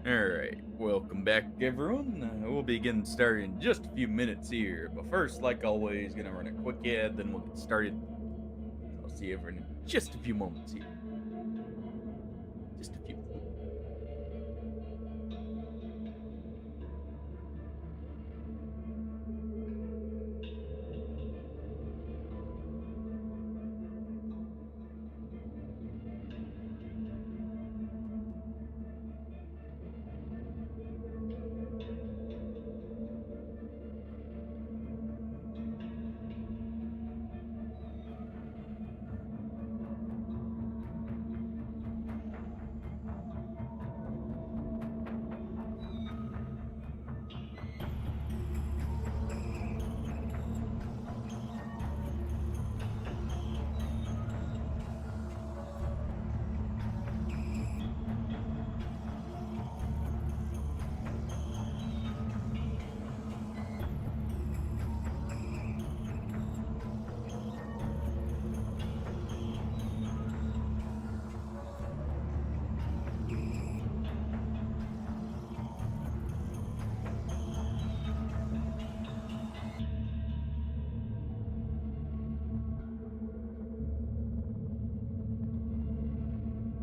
Alright, welcome back everyone. We'll be getting started in just a few minutes here. But first, like always, gonna run a quick ad, then we'll get started. I'll see everyone in just a few moments here. Just a few.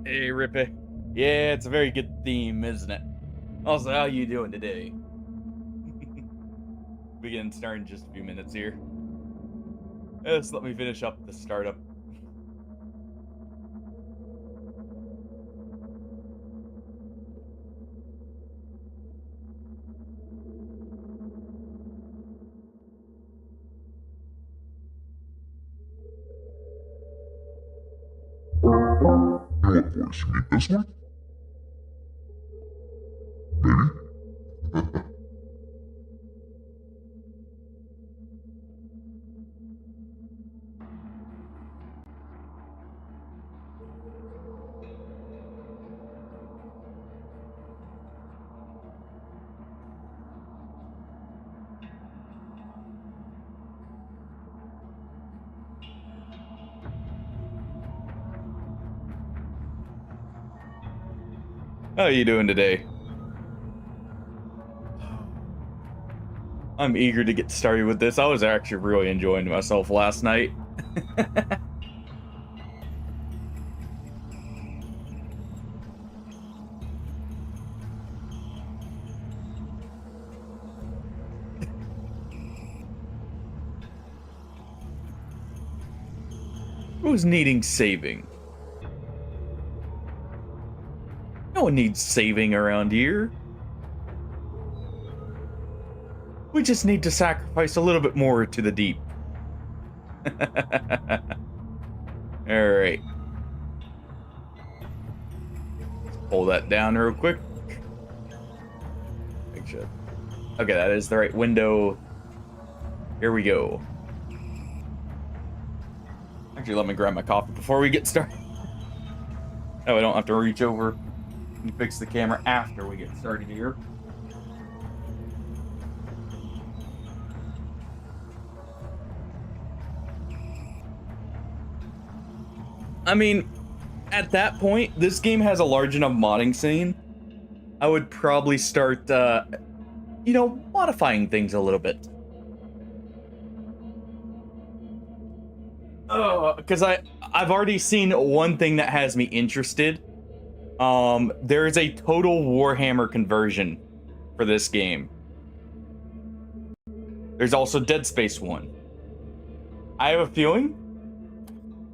Hey Rippy. Yeah, it's a very good theme, isn't it? Also, how you doing today? We getting started in just a few minutes here. Just let me finish up the startup. What voice? You need this one? Maybe? How you doing today? I'm eager to get started with this. I was actually really enjoying myself last night. Who's needing saving? No one needs saving around here. We just need to sacrifice a little bit more to the deep. Alright. Pull that down real quick. Make sure. Okay, that is the right window. Here we go. Actually, let me grab my coffee before we get started. Oh, I don't have to reach over and fix the camera after we get started here. I mean, at that point, this game has a large enough modding scene. I would probably start, modifying things a little bit. Because I've already seen one thing that has me interested. There's a total Warhammer conversion for this game. There's also Dead Space 1. I have a feeling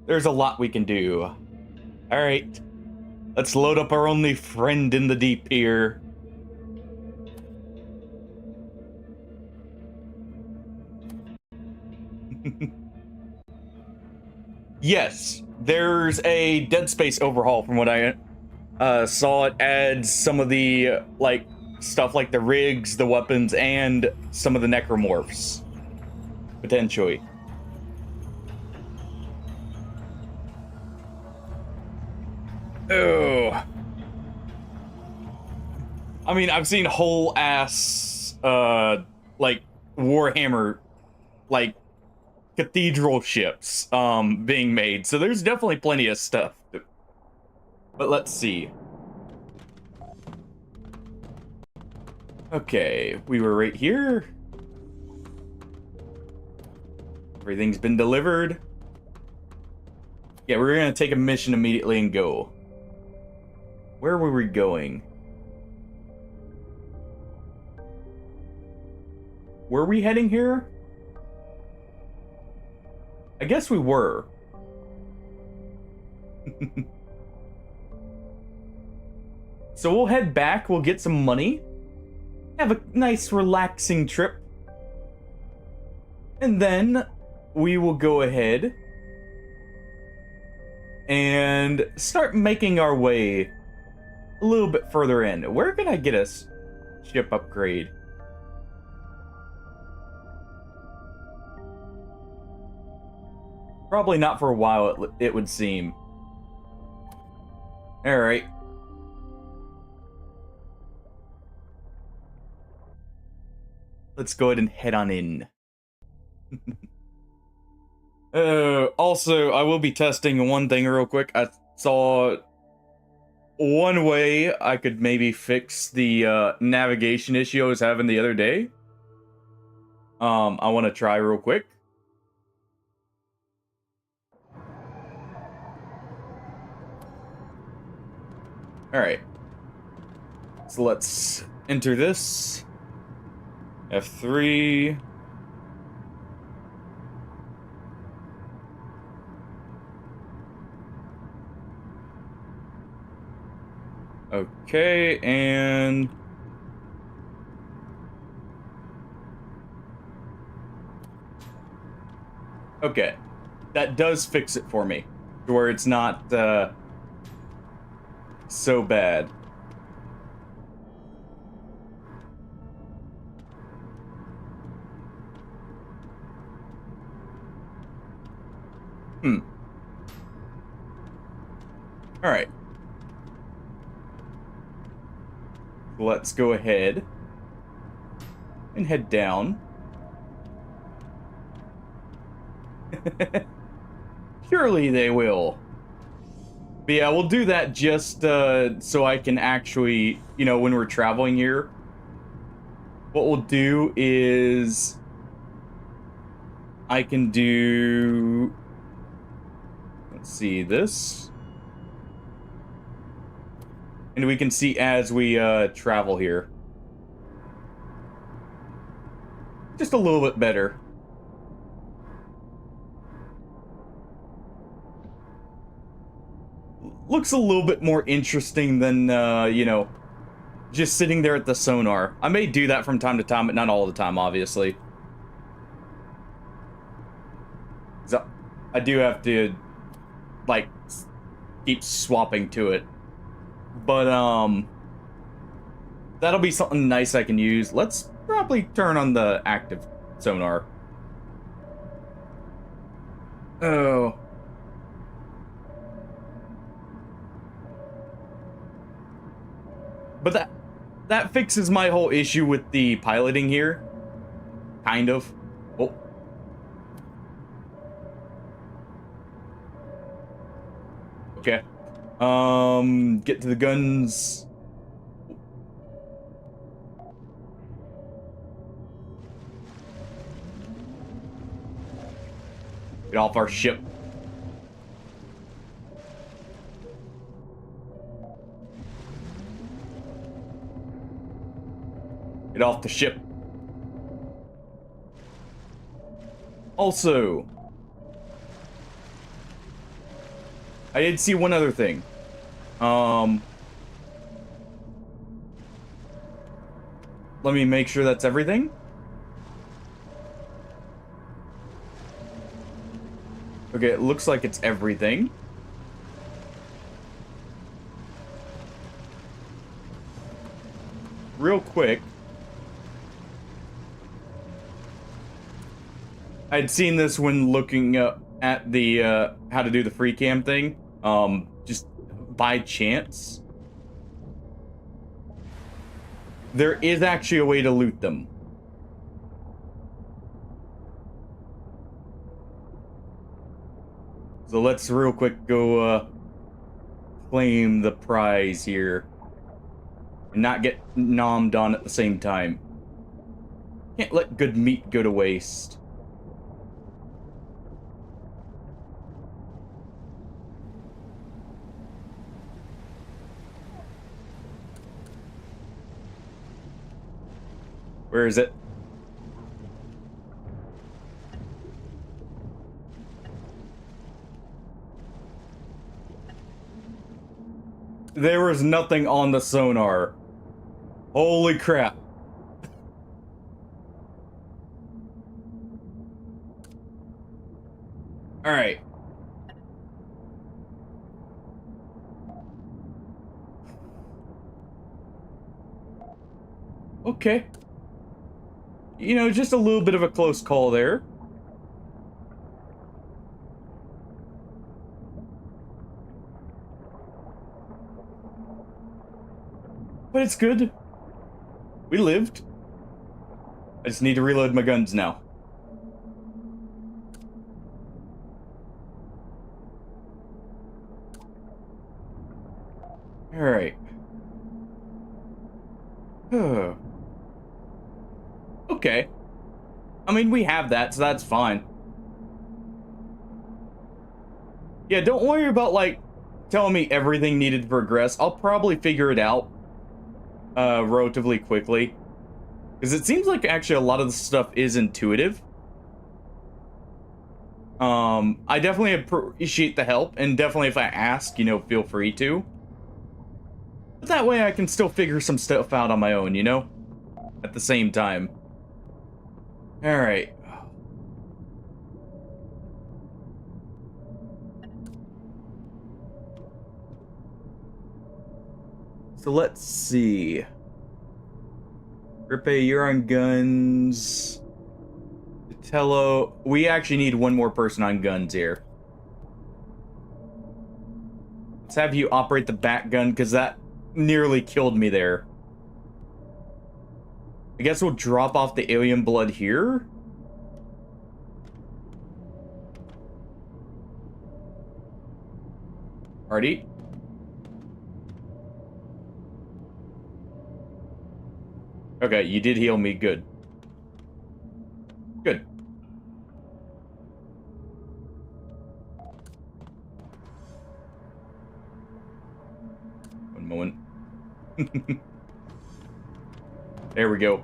there's a lot we can do. All right, let's load up our only friend in the deep here. Yes, there's a Dead Space overhaul from what I saw. It adds some of the stuff like the rigs, the weapons, and some of the necromorphs, potentially. Oh, I mean, I've seen whole ass Warhammer cathedral ships being made, so there's definitely plenty of stuff. But let's see. Okay, we were right here. Everything's been delivered. Yeah, we're gonna take a mission immediately and go. Where were we going? Were we heading here? I guess we were. So we'll head back, we'll get some money, have a nice relaxing trip, and then we will go ahead and start making our way a little bit further in. Where can I get a ship upgrade? Probably not for a while, it would seem. Alright. Let's go ahead and head on in. Also, I will be testing one thing real quick. I saw one way I could maybe fix the navigation issue I was having the other day. I want to try real quick. Alright. So let's enter this. F3. Okay, and... Okay. That does fix it for me. To where it's not, so bad. Alright. Let's go ahead and head down. Surely they will. But yeah, we'll do that just so I can actually, you know, when we're traveling here, what we'll do is I can do, let's see, this. And we can see as we travel here. Just a little bit better. Looks a little bit more interesting than, you know, just sitting there at the sonar. I may do that from time to time, but not all the time, obviously. So, I do have to, like, keep swapping to it. But, that'll be something nice I can use. Let's probably turn on the active sonar. Oh. But that fixes my whole issue with the piloting here. Kind of. Oh. Okay. Get to the guns. Get off our ship. Get off the ship. Also, I did see one other thing. Let me make sure that's everything. Okay, it looks like it's everything. Real quick. I'd seen this when looking at the how to do the free cam thing. Just by chance. There is actually a way to loot them. So let's real quick go claim the prize here. and not get nommed on at the same time. Can't let good meat go to waste. Where is it? There was nothing on the sonar. Holy crap. All right. Okay. You know, just a little bit of a close call there. But it's good. We lived. I just need to reload my guns now. All right. Okay. I mean, we have that, so that's fine. Yeah, don't worry about, like, telling me everything needed to progress. I'll probably figure it out relatively quickly. Because it seems like actually a lot of the stuff is intuitive. I definitely appreciate the help, and definitely if I ask, you know, feel free to. But that way I can still figure some stuff out on my own, you know? At the same time. Alright. So let's see. Rippe, you're on guns. Tello, we actually need one more person on guns here. Let's have you operate the back gun, because that nearly killed me there. I guess we'll drop off the alien blood here. Alrighty. Okay, you did heal me. Good. Good. One moment. There we go.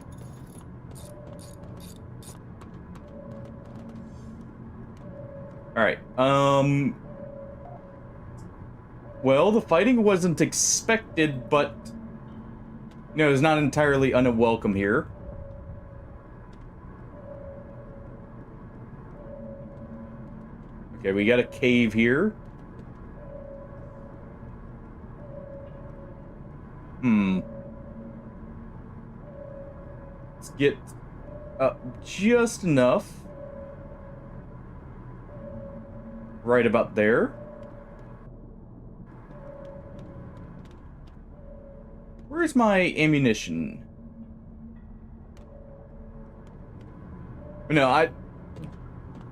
Alright, well, the fighting wasn't expected, but you know, it's not entirely unwelcome here. Okay, we got a cave here. Let's get just enough. Right about there. Where's my ammunition? No,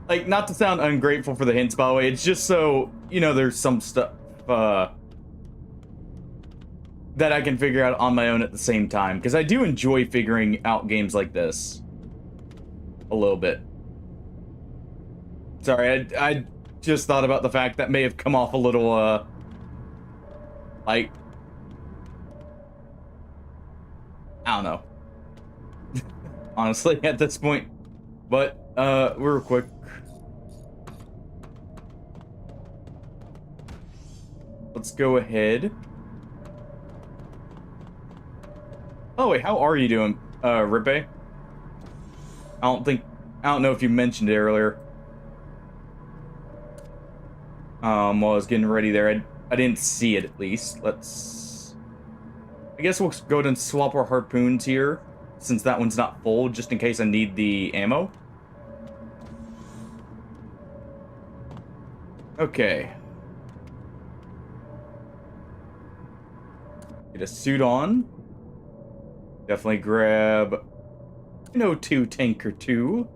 like, not to sound ungrateful for the hints, by the way, it's just so, you know, there's some stuff, that I can figure out on my own at the same time, because I do enjoy figuring out games like this. A little bit. Sorry, I just thought about the fact that may have come off a little, like, I don't know. Honestly, at this point. But, real quick. Let's go ahead. Oh, wait, how are you doing, Rippe? I don't know if you mentioned it earlier. While I was getting ready there, I didn't see it, at least. I guess we'll go ahead and swap our harpoons here, since that one's not full, just in case I need the ammo. Okay. Get a suit on. Definitely grab an O2 tank or two.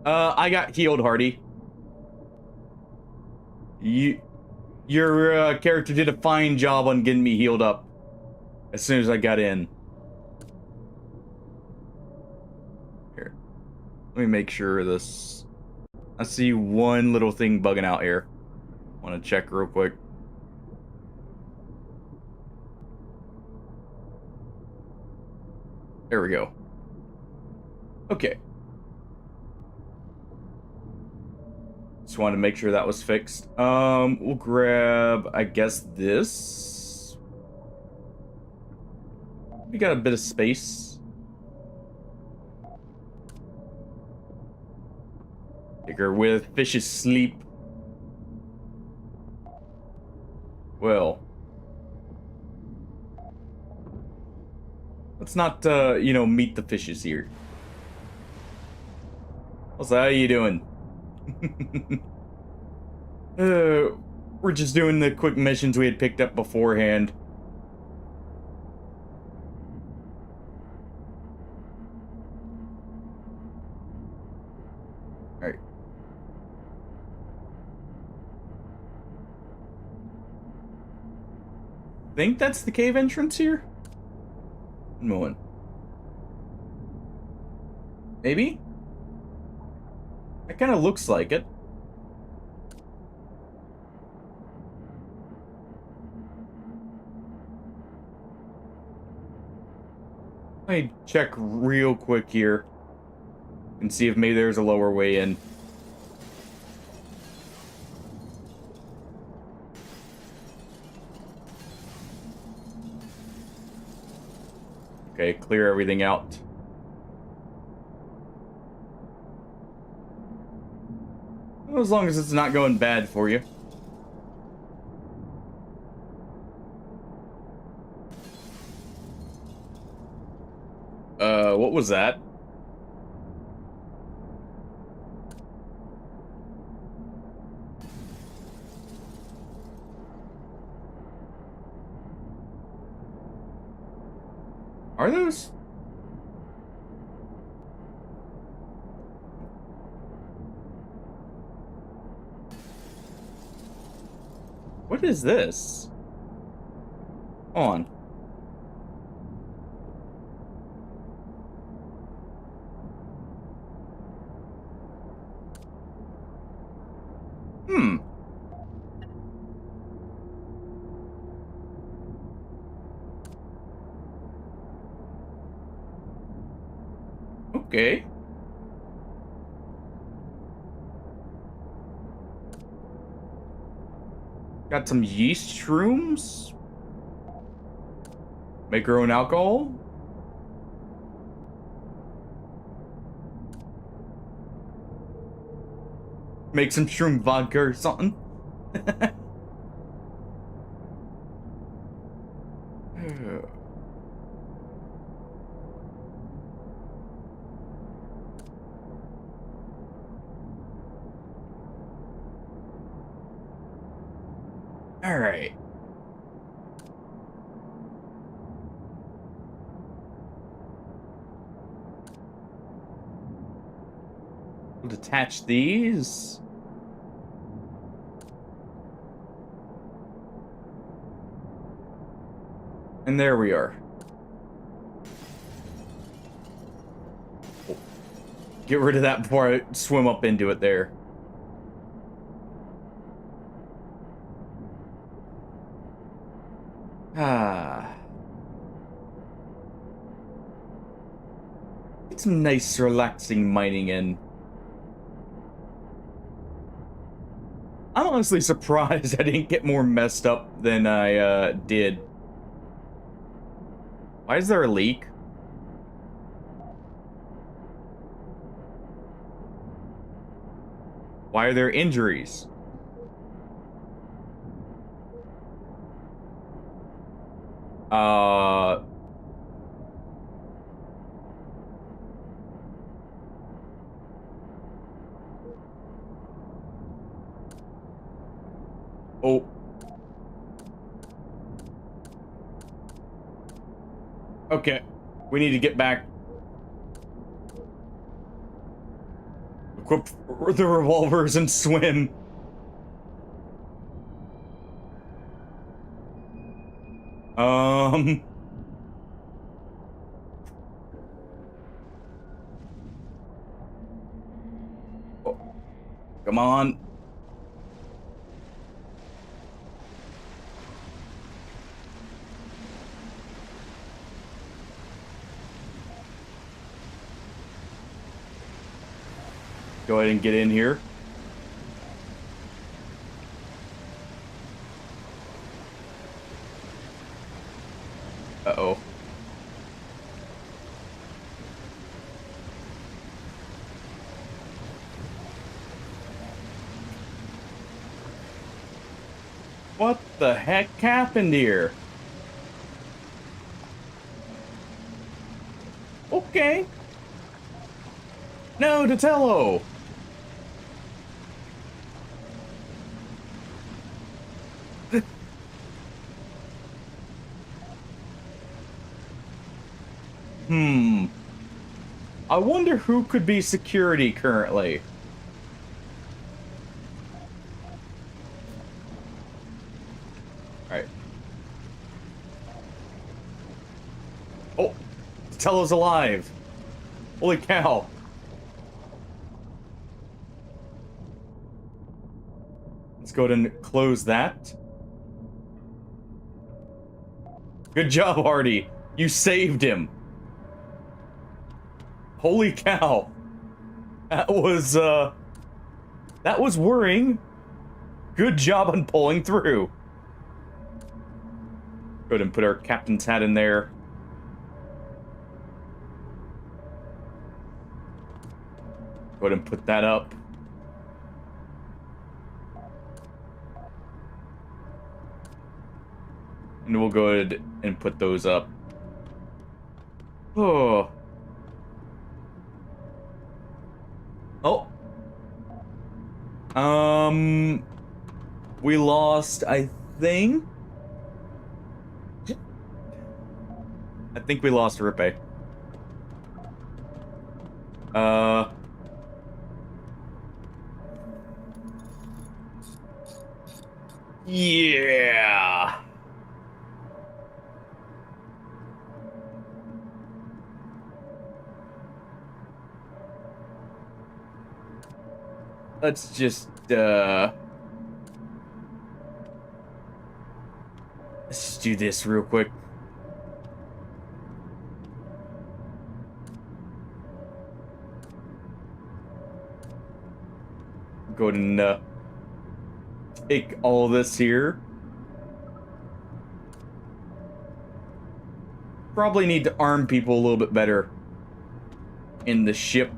I got healed, Hardy. Your character did a fine job on getting me healed up as soon as I got in. Here. Let me make sure this... I see one little thing bugging out here. Want to check real quick. There we go. Okay. Just wanted to make sure that was fixed. We'll grab, I guess, this. We got a bit of space. Figure with fishes sleep. Well. Let's not, you know, meet the fishes here. Also, how you doing? We're just doing the quick missions we had picked up beforehand. Alright. Think that's the cave entrance here? One. Maybe? That kind of looks like it. Let me check real quick here and see if maybe there's a lower way in. Okay, clear everything out. Well, as long as it's not going bad for you. What was that? Are those? What is this? On. Okay. Got some yeast shrooms. Make your own alcohol. Make some shroom vodka or something. All right. We'll detach these. And there we are. Get rid of that before I swim up into it there. Get some nice relaxing mining in. I'm honestly surprised I didn't get more messed up than I did. Why is there a leak? Why are there injuries? Oh. Okay. We need to get back. Equip the revolvers and swim. Um. Oh, come on. Go ahead and get in here. Uh-oh. What the heck happened here? Okay. No, Donatello. Hmm. I wonder who could be security currently. Alright. Oh, Donatello's alive. Holy cow. Let's go ahead and close that. Good job, Hardy. You saved him. Holy cow. That was worrying. Good job on pulling through. Go ahead and put our captain's hat in there. Go ahead and put that up. And we'll go ahead and put those up. Oh. Oh. We lost, I think we lost Ripe. Yeah. Let's just, let's just do this real quick. Go ahead and, take all this here. Probably need to arm people a little bit better in the ship.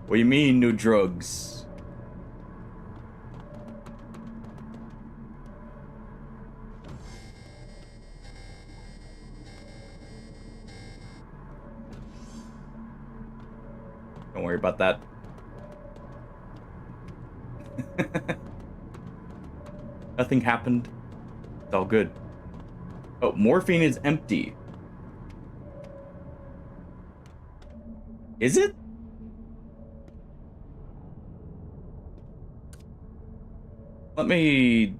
What do you mean, no drugs? Don't worry about that. Nothing happened. It's all good. Oh, morphine is empty. Is it? Let me...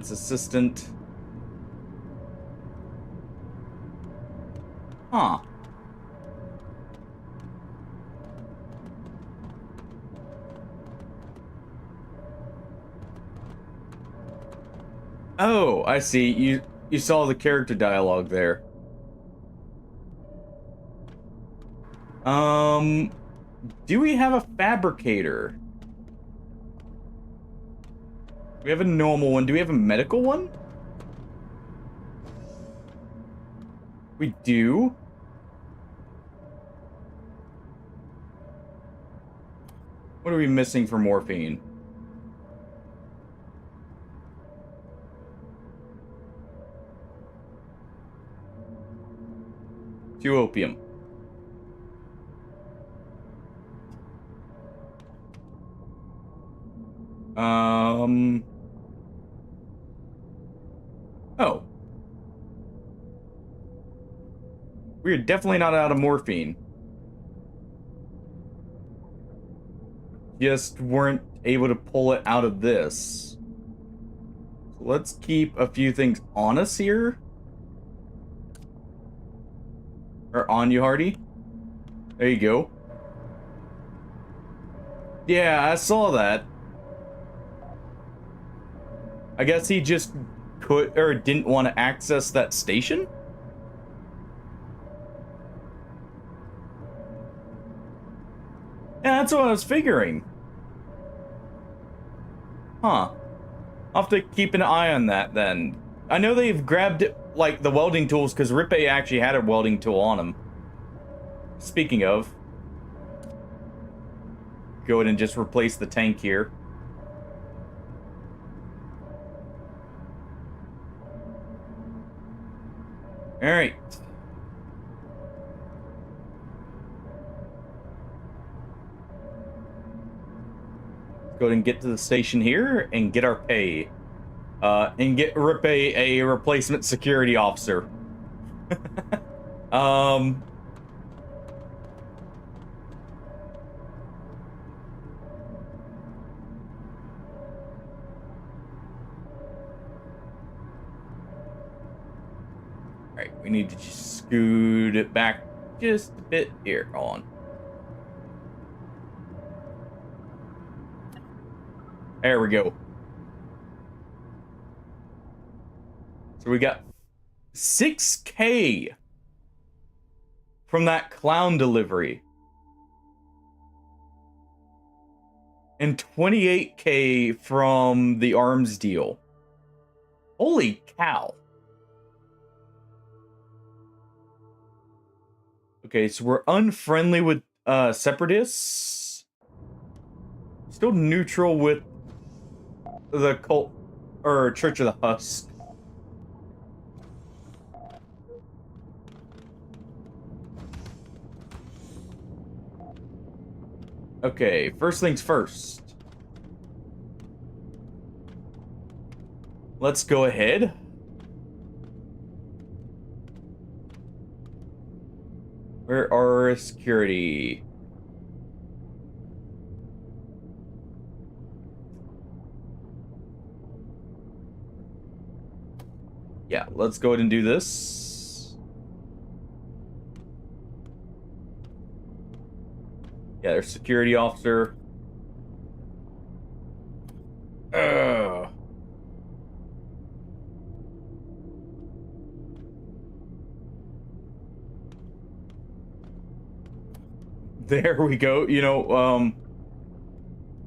It's assistant. Huh. Oh, I see. You saw the character dialogue there. Do we have a fabricator? We have a normal one. Do we have a medical one? We do. What are we missing for morphine? 2 opium. Oh. We're definitely not out of morphine. just weren't able to pull it out of this. So let's keep a few things on us here. Or on you, Hardy. There you go. Yeah, I saw that. I guess he just could or didn't want to access that station? Yeah, that's what I was figuring. Huh. I'll have to keep an eye on that then. I know they've grabbed it, like the welding tools, because Rippe actually had a welding tool on him. Speaking of, go ahead and just replace the tank here. All right. Go ahead and get to the station here and get our pay. And get Rippe a replacement security officer. Alright, we need to just scoot it back just a bit here. Hold on. There we go. So we got 6K from that clown delivery. And 28K from the arms deal. Holy cow. Okay, so we're unfriendly with separatists. Still neutral with the cult or Church of the Husk. Okay, first things first. Let's go ahead. Where are security? Yeah, let's go ahead and do this. Yeah, there's security officer. There we go. You know,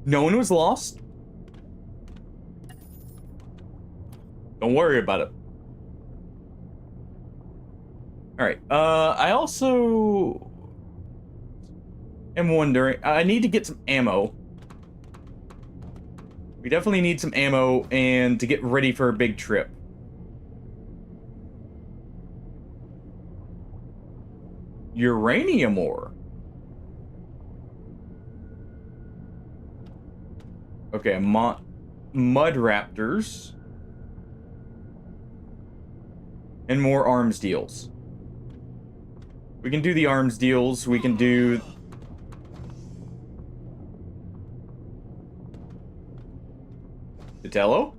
no one was lost. Don't worry about it. Alright, I also am wondering, I need to get some ammo. We definitely need some ammo and to get ready for a big trip. Uranium ore. Okay, mud raptors. And more arms deals. We can do the arms deals. We can do... Vitello?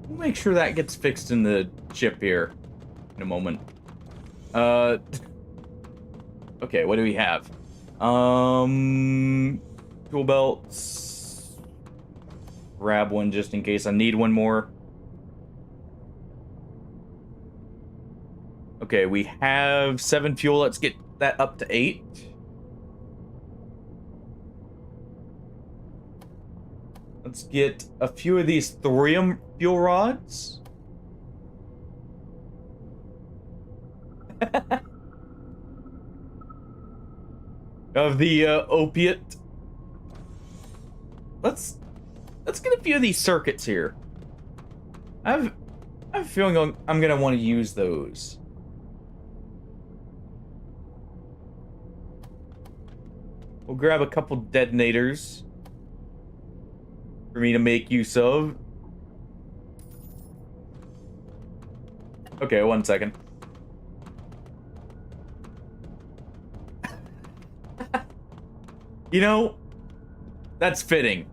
We'll make sure that gets fixed in the chip here in a moment. Okay, what do we have? Tool belts. Grab one just in case I need one more. Okay, we have 7 fuel. Let's get that up to 8. Let's get a few of these thorium fuel rods. Of the opiate. Let's get a few of these circuits here. I have a feeling I'm gonna want to use those. We'll grab a couple detonators. for me to make use of. Okay, 1 second. You know, that's fitting.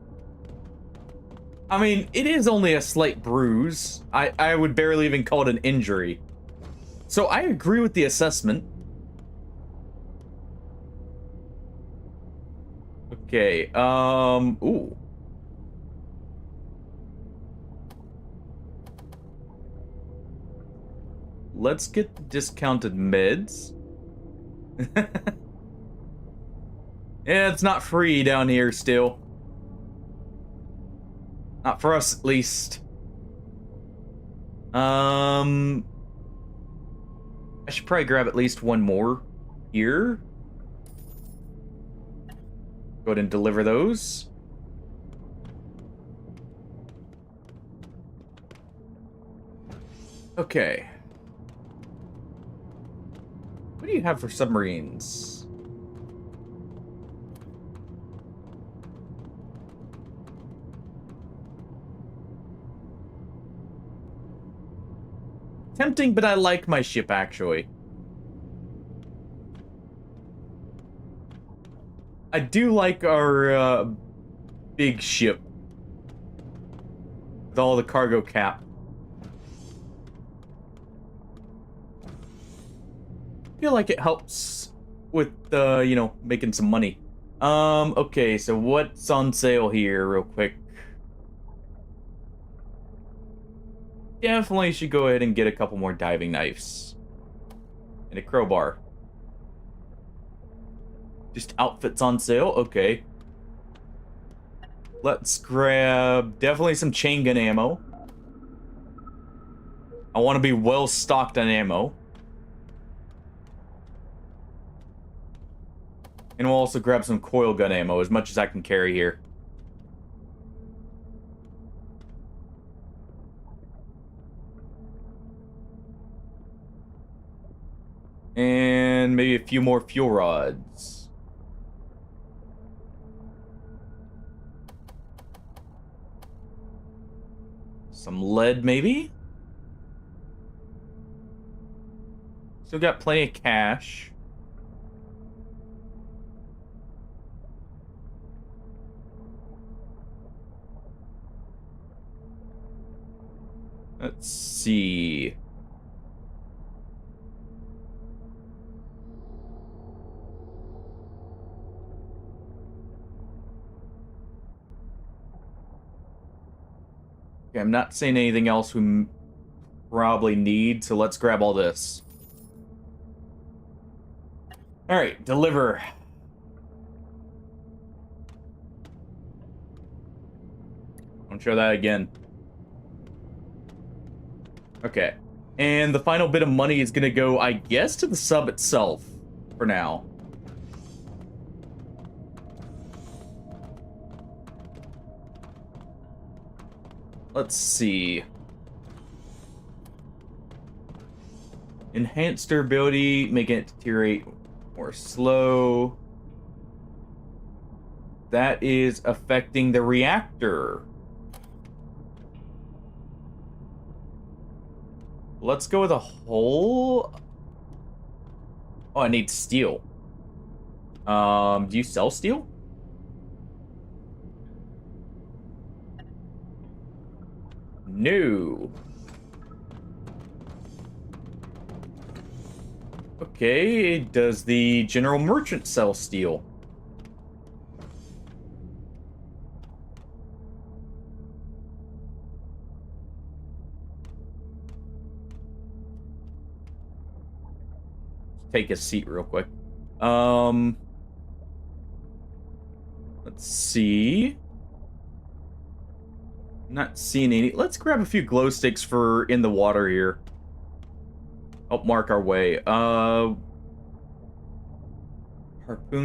I mean, it is only a slight bruise. I would barely even call it an injury. So I agree with the assessment. Okay, ooh. Let's get the discounted meds. Yeah, it's not free down here still. Not for us, at least. I should probably grab at least one more here. Go ahead and deliver those. Okay. What do you have for submarines? Tempting, but I like my ship, actually. I do like our big ship. With all the cargo cap. I feel like it helps with, you know, making some money. Okay, so what's on sale here, real quick? Definitely should go ahead and get a couple more diving knives. And a crowbar. Just outfits on sale? Okay. Let's grab definitely some chain gun ammo. I want to be well stocked on ammo. And we'll also grab some coil gun ammo, as much as I can carry here. And maybe a few more fuel rods. Some lead, maybe? Still got plenty of cash. Let's see. Okay, I'm not seeing anything else we probably need, so let's grab all this. Alright, deliver. Don't show that again. Okay. And the final bit of money is gonna go, I guess, to the sub itself, for now. Let's see. Enhanced durability, making it deteriorate more slow. That is affecting the reactor. Let's go with a hole. Oh, I need steel. Do you sell steel? No. Okay, does the general merchant sell steel? Take a seat real quick. Let's see. Not seeing any. Let's grab a few glow sticks for in the water here. Help mark our way. Harpoon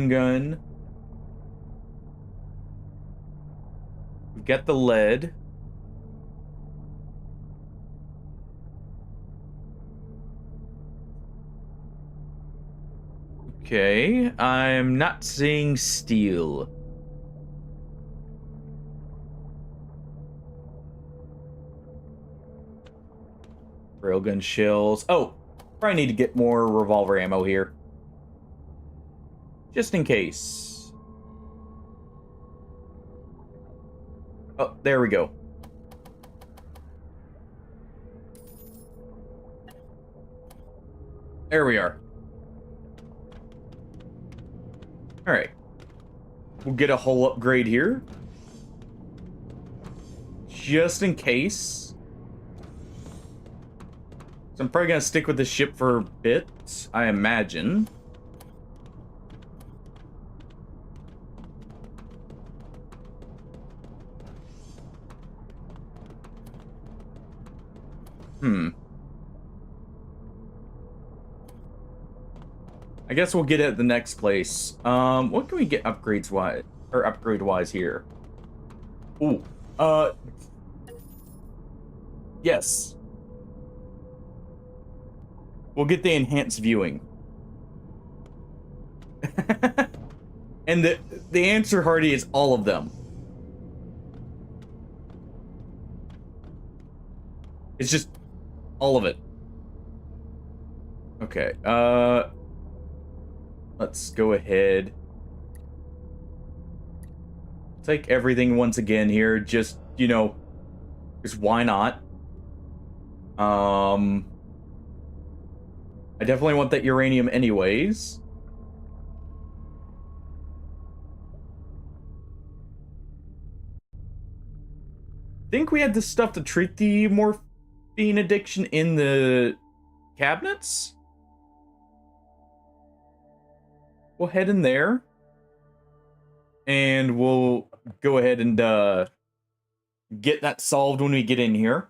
gun. We've got the lead. Okay, I'm not seeing steel. Railgun shells. Oh, probably need to get more revolver ammo here. Just in case. Oh, there we go. There we are. Alright. We'll get a hull upgrade here. Just in case. So I'm probably gonna stick with the ship for a bit, I imagine. I guess we'll get it at the next place. What can we get upgrades wise or upgrade wise here? Ooh, yes. We'll get the enhanced viewing. And the answer, Hardy, is all of them. It's just all of it. Okay, let's go ahead. Take everything once again here, just, you know, because why not? I definitely want that uranium anyways. Think we had the stuff to treat the morphine addiction in the cabinets? We'll head in there. And we'll go ahead and get that solved when we get in here.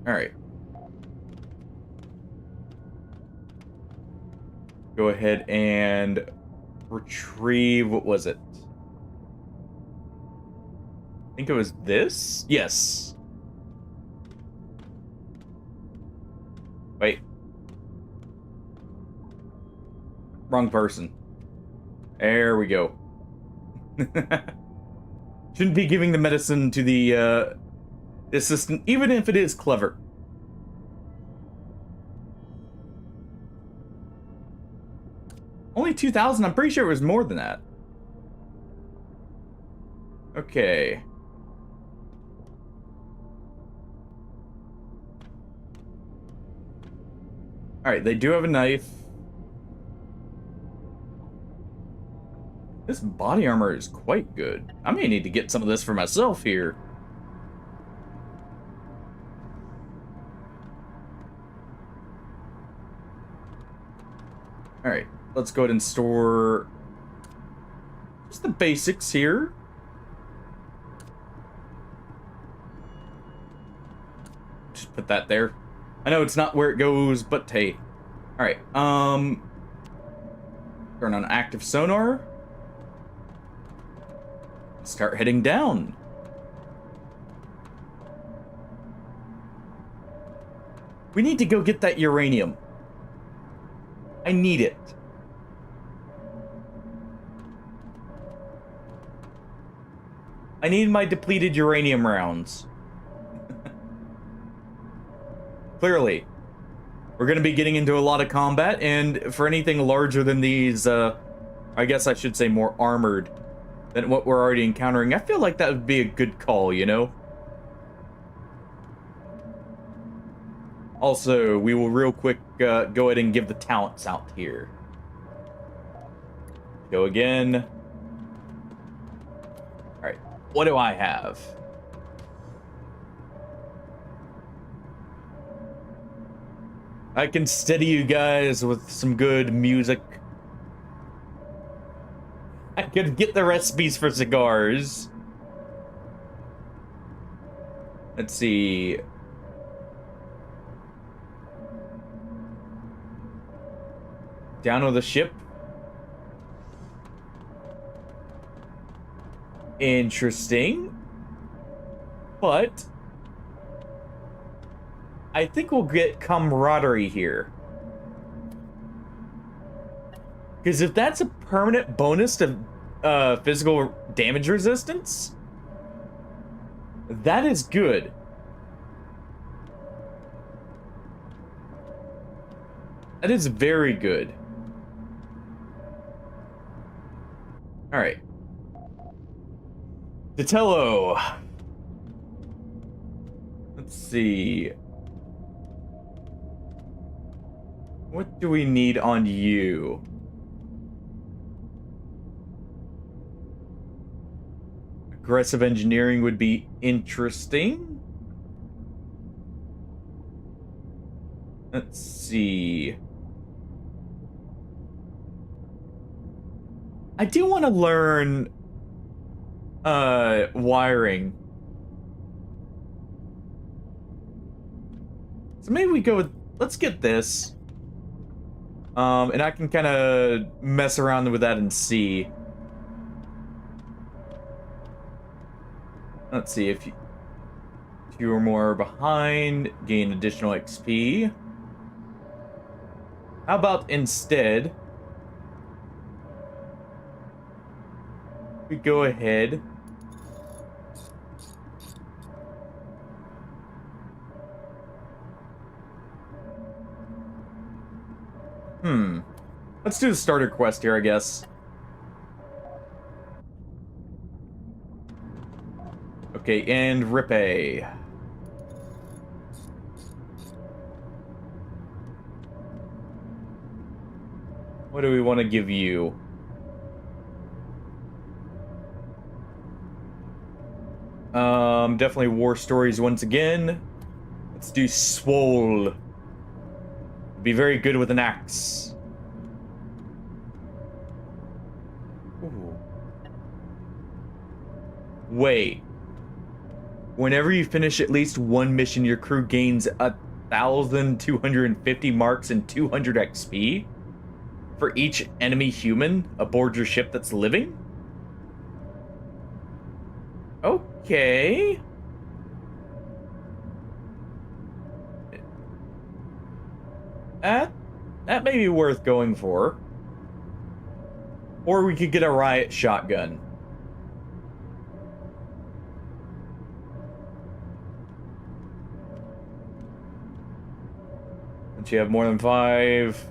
Alright. Go ahead and retrieve, what was it? I think it was this? Yes. Wait. Wrong person. There we go. Shouldn't be giving the medicine to the assistant, even if it is clever. Only 2,000? I'm pretty sure it was more than that. Okay. Alright, they do have a knife. This body armor is quite good. I may need to get some of this for myself here. Alright, let's go ahead and store just the basics here. Just put that there. I know it's not where it goes, but hey. Alright, turn on active sonar. Start heading down. We need to go get that uranium. I need it. I need my depleted uranium rounds. Clearly. We're going to be getting into a lot of combat, and for anything larger than these, I guess I should say more armored than what we're already encountering, I feel like that would be a good call, you know? Also, we will real quick go ahead and give the talents out here. Go again. Alright, what do I have? I can steady you guys with some good music. I could get the recipes for cigars. Let's see. Down with the ship. Interesting. But I think we'll get camaraderie here. Because if that's a permanent bonus to physical damage resistance. That is good. That is very good. All right. Ditello. Let's see. What do we need on you? Aggressive engineering would be interesting. Let's see. I do want to learn wiring. So maybe we go with, let's get this. And I can kind of mess around with that and see. Let's see, if you are more behind, gain additional XP. How about instead, we go ahead. Let's do the starter quest here, I guess. Okay, and Rippe. What do we want to give you? Definitely war stories once again. Let's do Swole. Be very good with an axe. Ooh. Wait. Whenever you finish at least one mission, your crew gains 1,250 marks and 200 XP for each enemy human aboard your ship that's living? Okay. That may be worth going for. Or we could get a riot shotgun. Once you have more than 5.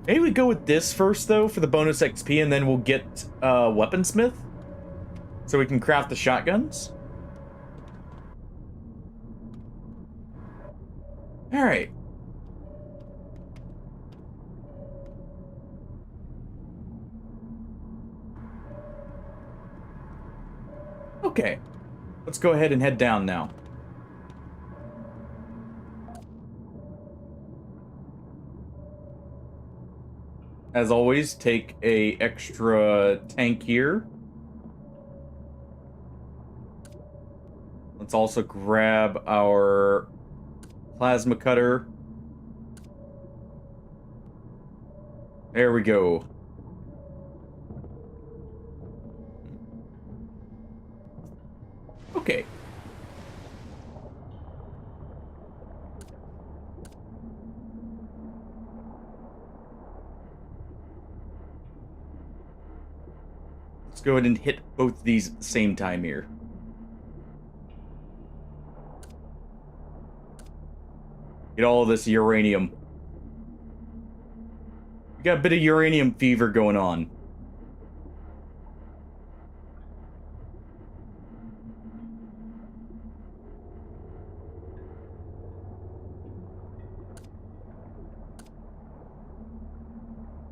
Maybe we go with this first, though, for the bonus XP, and then we'll get Weaponsmith. So we can craft the shotguns. Alright. Okay. Let's go ahead and head down now. As always, take a extra tank here. Let's also grab our plasma cutter. There we go. Okay. Let's go ahead and hit both these at the same time here. Get all of this uranium. We got a bit of uranium fever going on.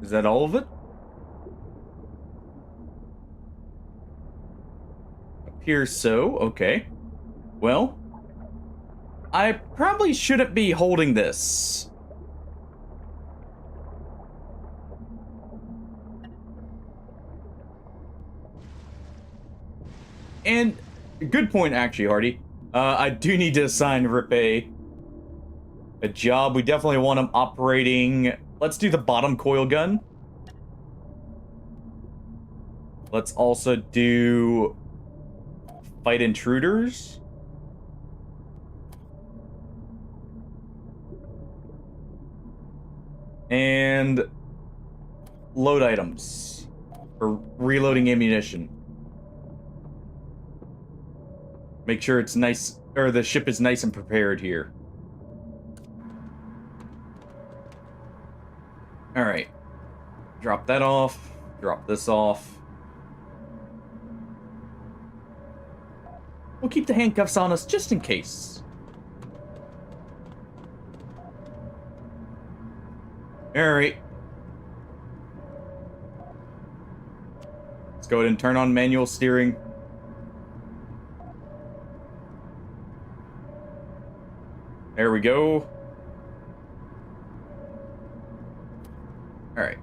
Is that all of it? Appears so. Okay. Well, I probably shouldn't be holding this. And good point, actually, Hardy. I do need to assign Rippe a job. We definitely want him operating. Let's do the bottom coil gun. Let's also do fight intruders. And load items. Or reloading ammunition. Make sure it's nice, or the ship is nice and prepared here. Alright. Drop that off. Drop this off. We'll keep the handcuffs on us just in case. Alright. Let's go ahead and turn on manual steering. There we go. Alright.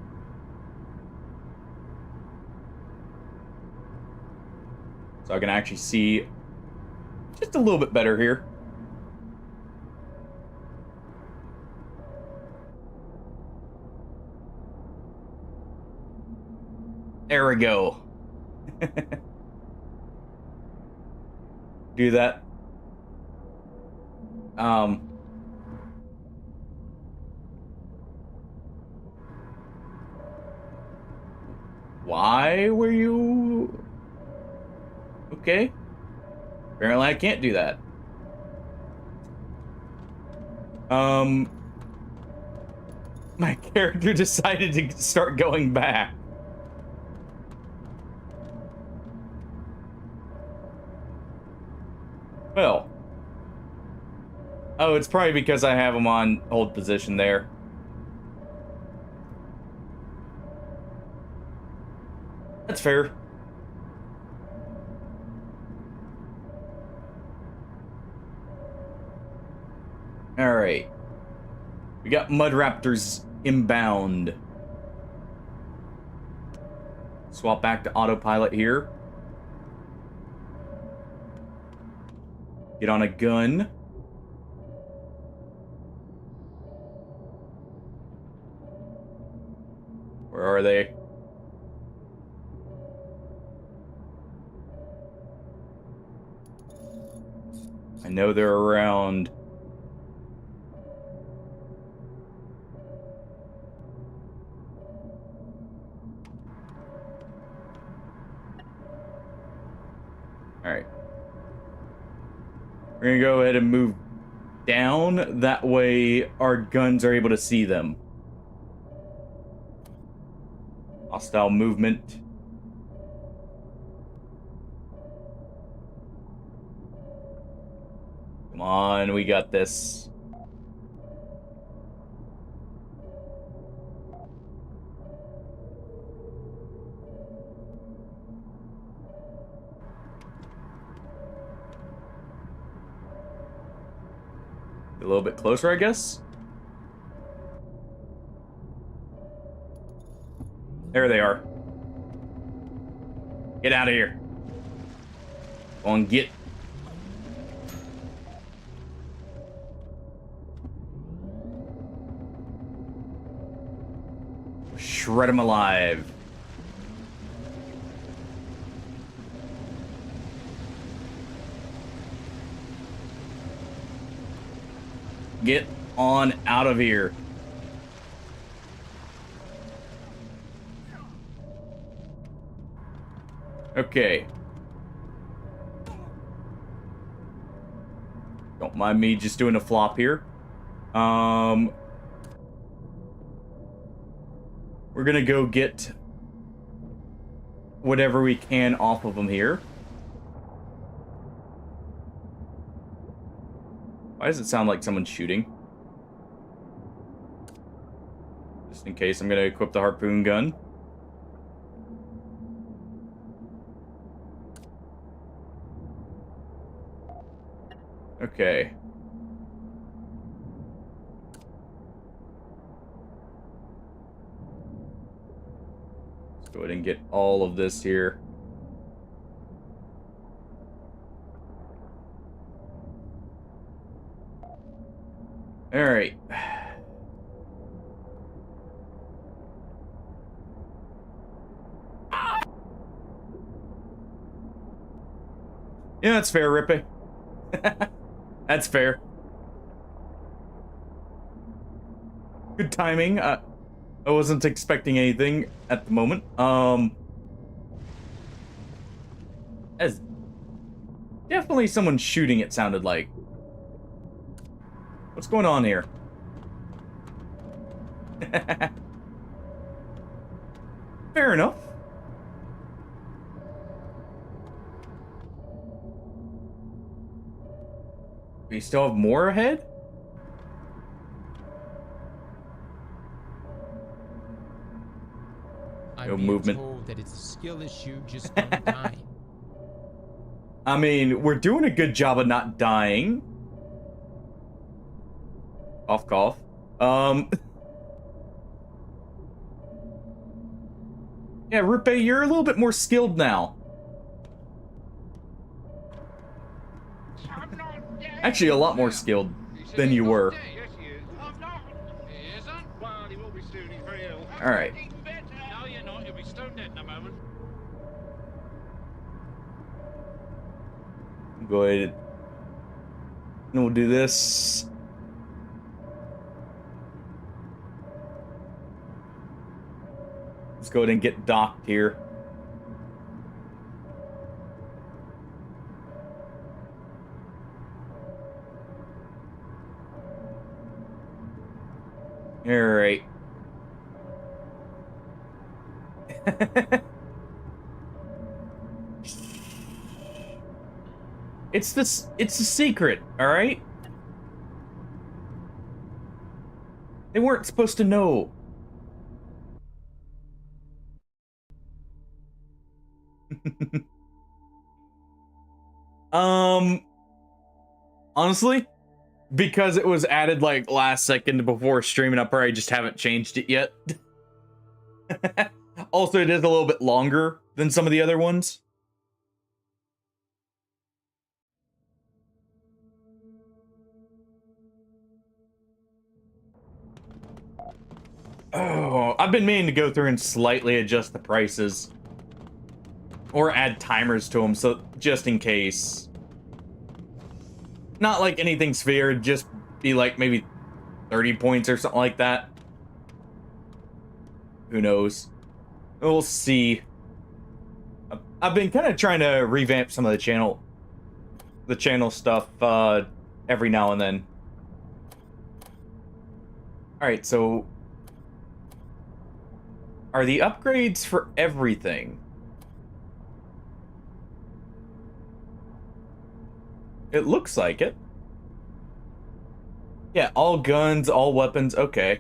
So I can actually see just a little bit better here. There we go. Do that. Why were you... Okay. Apparently I can't do that. My character decided to start going back. Well. Oh, it's probably because I have him on hold position there. That's fair. Alright. We got Mud Raptors inbound. Swap back to autopilot here. Get on a gun. Where are they? I know they're around. Alright. We're gonna go ahead and move down. That way our guns are able to see them. Hostile movement. Come on, we got this. A little bit closer, I guess. There they are. Get out of here. Go on, get. Shred them alive. Get on out of here. Okay. Don't mind me just doing a flop here. We're gonna go get whatever we can off of them here. Why does it sound like someone's shooting? Just in case, I'm gonna equip the harpoon gun. Okay. Let's go ahead and get all of this here. All right. Yeah, that's fair, Rippy. That's fair. Good timing. I wasn't expecting anything at the moment. As definitely someone shooting, it sounded like. What's going on here? Fair enough. We still have more ahead? No movement. Told that it's a skill issue, just don't die. I mean, we're doing a good job of not dying. Cough, cough. Yeah, Rupe, you're a little bit more skilled now. Actually, a lot more skilled than you were. All right. No, you're not. You'll be stone dead in a moment. Go ahead. And we'll do this. Let's go ahead and get docked here. All right. It's a secret, all right? They weren't supposed to know. Honestly, because it was added like last second before streaming, I probably just haven't changed it yet. Also, it is a little bit longer than some of the other ones. Oh, I've been meaning to go through and slightly adjust the prices. Or add timers to them, so just in case. Not like anything's fair, just be like maybe 30 points or something like that. Who knows? We'll see. I've been kind of trying to revamp some of the channel stuff every now and then. Alright, so are the upgrades for everything? It looks like it. Yeah, all guns, all weapons, okay.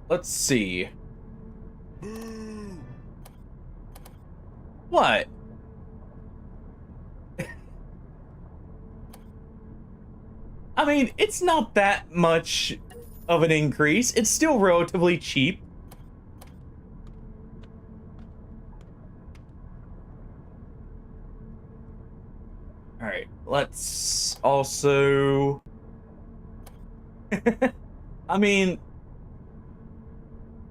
Let's see. What? I mean, it's not that much of an increase. It's still relatively cheap. All right, let's also... I mean,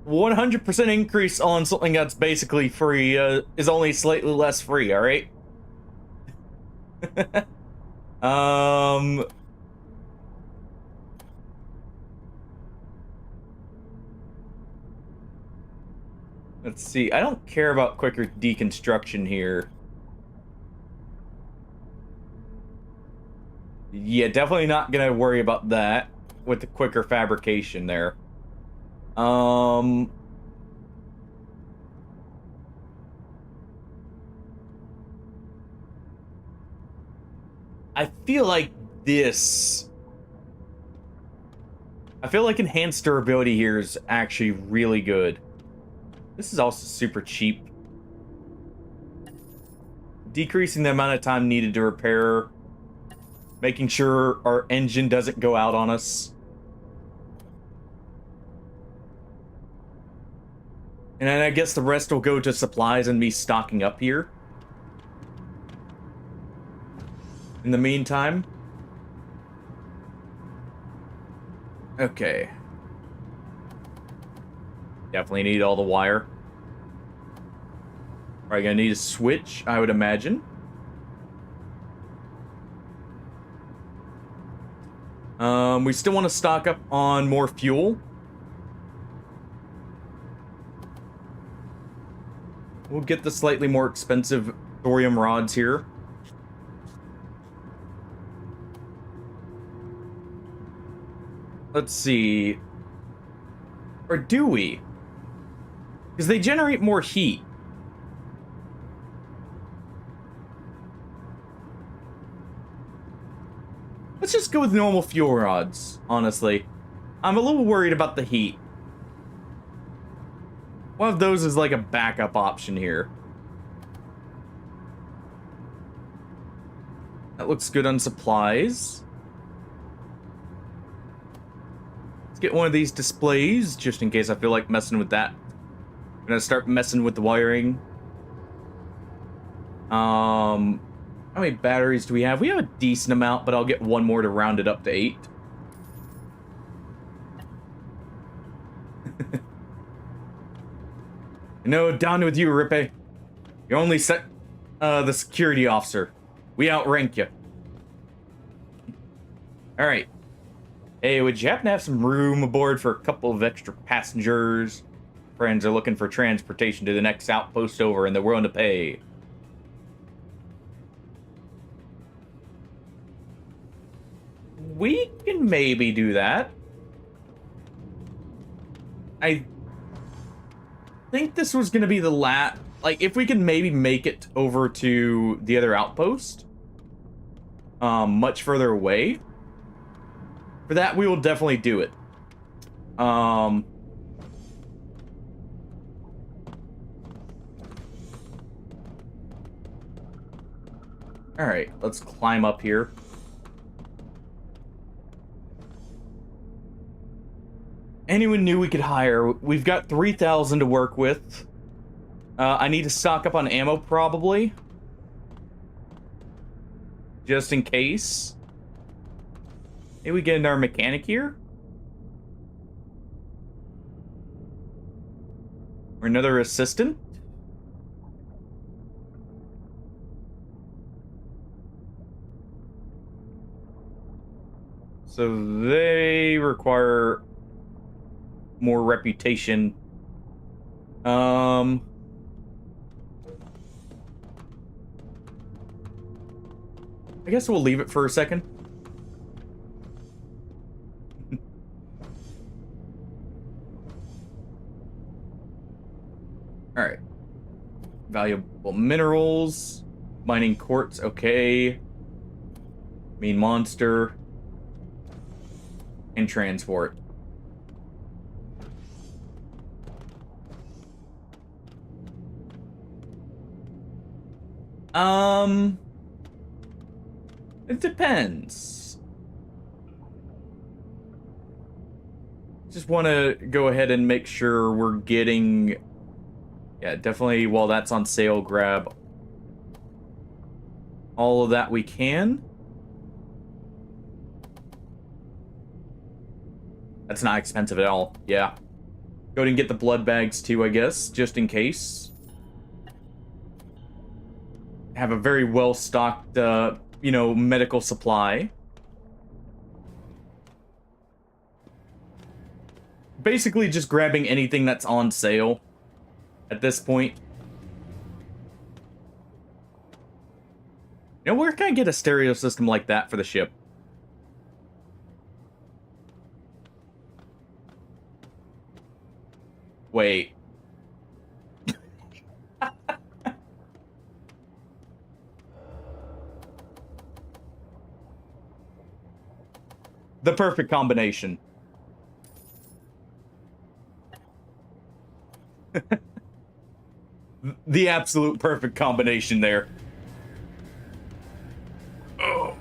100% increase on something that's basically free is only slightly less free, all right? Let's see. I don't care about quicker deconstruction here. Yeah, definitely not gonna worry about that with the quicker fabrication there. I feel like this... I feel like enhanced durability here is actually really good. This is also super cheap. Decreasing the amount of time needed to repair. Making sure our engine doesn't go out on us. And then I guess the rest will go to supplies and me stocking up here. In the meantime. Okay. Definitely need all the wire. Probably gonna need a switch, I would imagine. We still want to stock up on more fuel. We'll get the slightly more expensive thorium rods here. Let's see. Or do we? Because they generate more heat. Let's just go with normal fuel rods, honestly. I'm a little worried about the heat. One of those is like a backup option here. That looks good on supplies. Let's get one of these displays, just in case I feel like messing with that. I'm gonna start messing with the wiring. How many batteries do we have? We have a decent amount, but I'll get one more to round it up to 8. No, down with you, Rippe. You're only the security officer. We outrank you. Alright. Hey, would you happen to have some room aboard for a couple of extra passengers? Friends are looking for transportation to the next outpost over, and they're willing to pay. We can maybe do that. I think this was going to be the like, if we can maybe make it over to the other outpost, much further away, for that we will definitely do it. All right, let's climb up here. Anyone new we could hire? We've got 3,000 to work with. I need to stock up on ammo, probably. Just in case. Maybe we get our mechanic here? Or another assistant? So they require more reputation. I guess we'll leave it for a second. All right. Valuable minerals, mining quartz, okay. Mean monster, and transport. It depends. Just want to go ahead and make sure we're getting... Yeah, definitely, while that's on sale, grab all of that we can. That's not expensive at all. Yeah. Go ahead and get the blood bags too, I guess, just in case. Have a very well-stocked, you know, medical supply. Basically just grabbing anything that's on sale at this point. You know, where can I get a stereo system like that for the ship? Wait. The perfect combination. The absolute perfect combination there. Oh.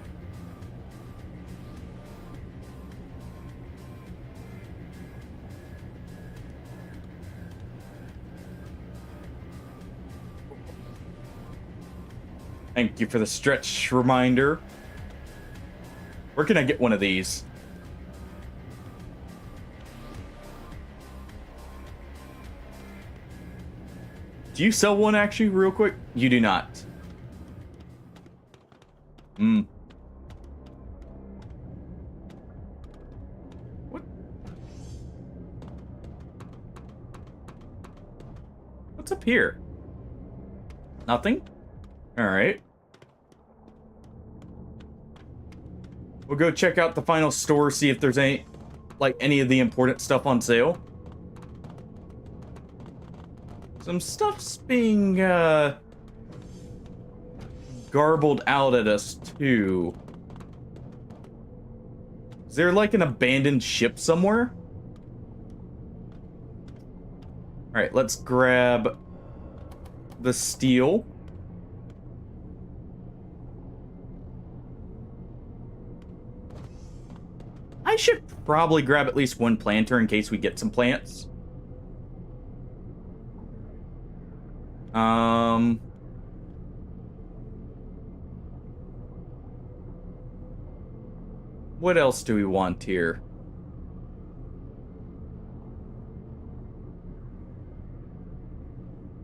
Thank you for the stretch reminder. Where can I get one of these? Do you sell one actually, real quick? You do not. Hmm. What? What's up here? Nothing? Alright. We'll go check out the final store, see if there's any of the important stuff on sale. Some stuff's being, garbled out at us, too. Is there, like, an abandoned ship somewhere? Alright, let's grab the steel. I should probably grab at least one planter in case we get some plants. What else do we want here?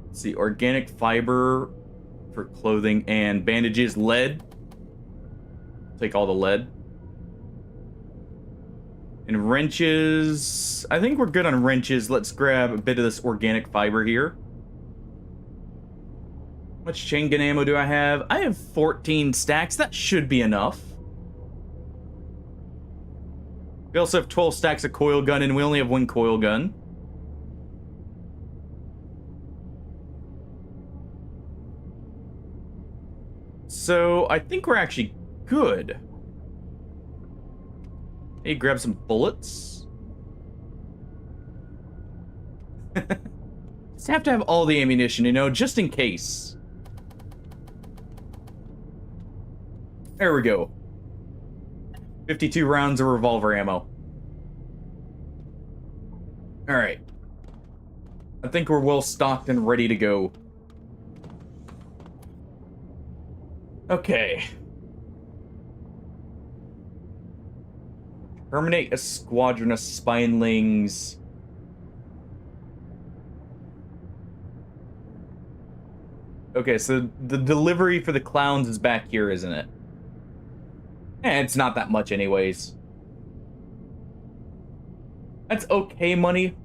Let's see, organic fiber for clothing and bandages, lead. Take all the lead. And wrenches. I think we're good on wrenches. Let's grab a bit of this organic fiber here. How much chain gun ammo do I have? I have 14 stacks. That should be enough. We also have 12 stacks of coil gun, and we only have one coil gun. So, I think we're actually good. Hey, grab some bullets. Just have to have all the ammunition, you know, just in case. There we go. 52 rounds of revolver ammo. Alright. I think we're well stocked and ready to go. Okay. Terminate a squadron of spinelings. Okay, so the delivery for the clowns is back here, isn't it? It's not that much anyways. That's okay money,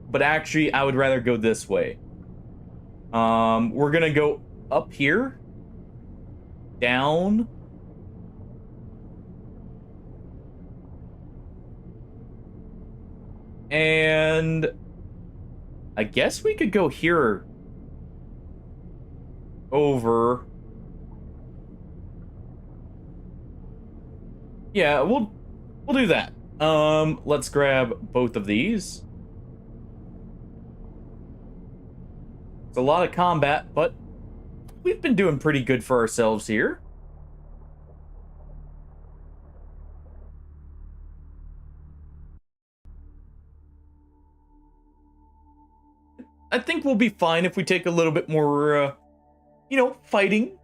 but actually I would rather go this way. We're gonna go up here, down, and I guess we could go here over. Yeah, we'll do that. Let's grab both of these. It's a lot of combat, but we've been doing pretty good for ourselves here. I think we'll be fine if we take a little bit more, you know, fighting.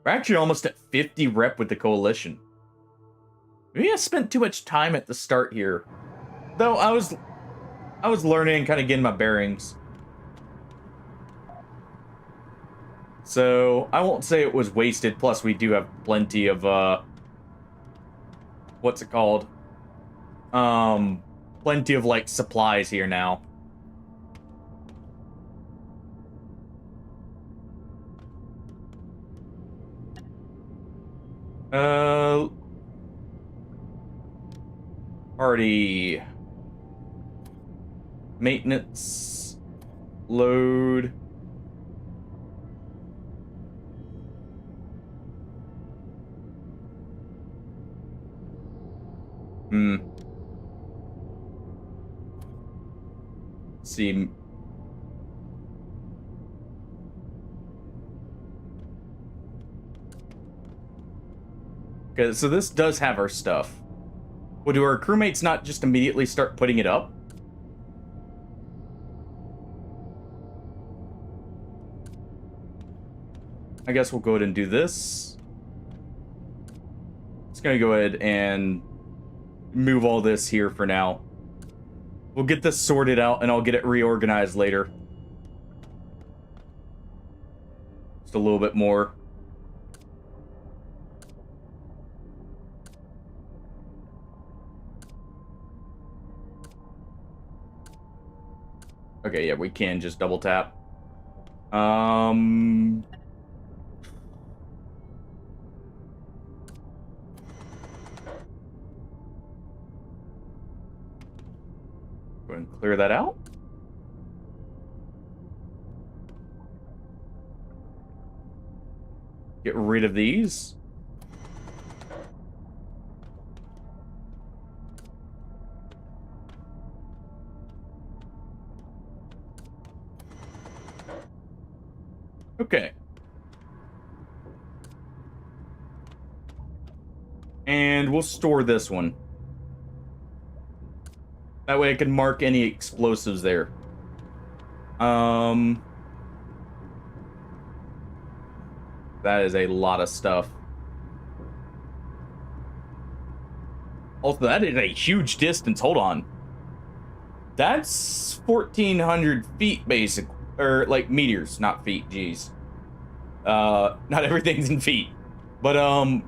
We're actually almost at 50 rep with the coalition. Maybe I spent too much time at the start here. Though I was learning and kind of getting my bearings. So I won't say it was wasted, plus we do have plenty of what's it called? Plenty of like supplies here now. Party. Maintenance. Load. Let's see. Okay, so this does have our stuff. Well, do our crewmates not just immediately start putting it up? I guess we'll go ahead and do this. Just gonna go ahead and move all this here for now. We'll get this sorted out and I'll get it reorganized later. Just a little bit more. Okay, yeah, we can just double tap. Go ahead and clear that out. Get rid of these. Okay. And we'll store this one. That way I can mark any explosives there. That is a lot of stuff. Also, that is a huge distance. Hold on. That's 1,400 feet, basically. Or, like, meters, not feet. Jeez. Not everything's in feet. But,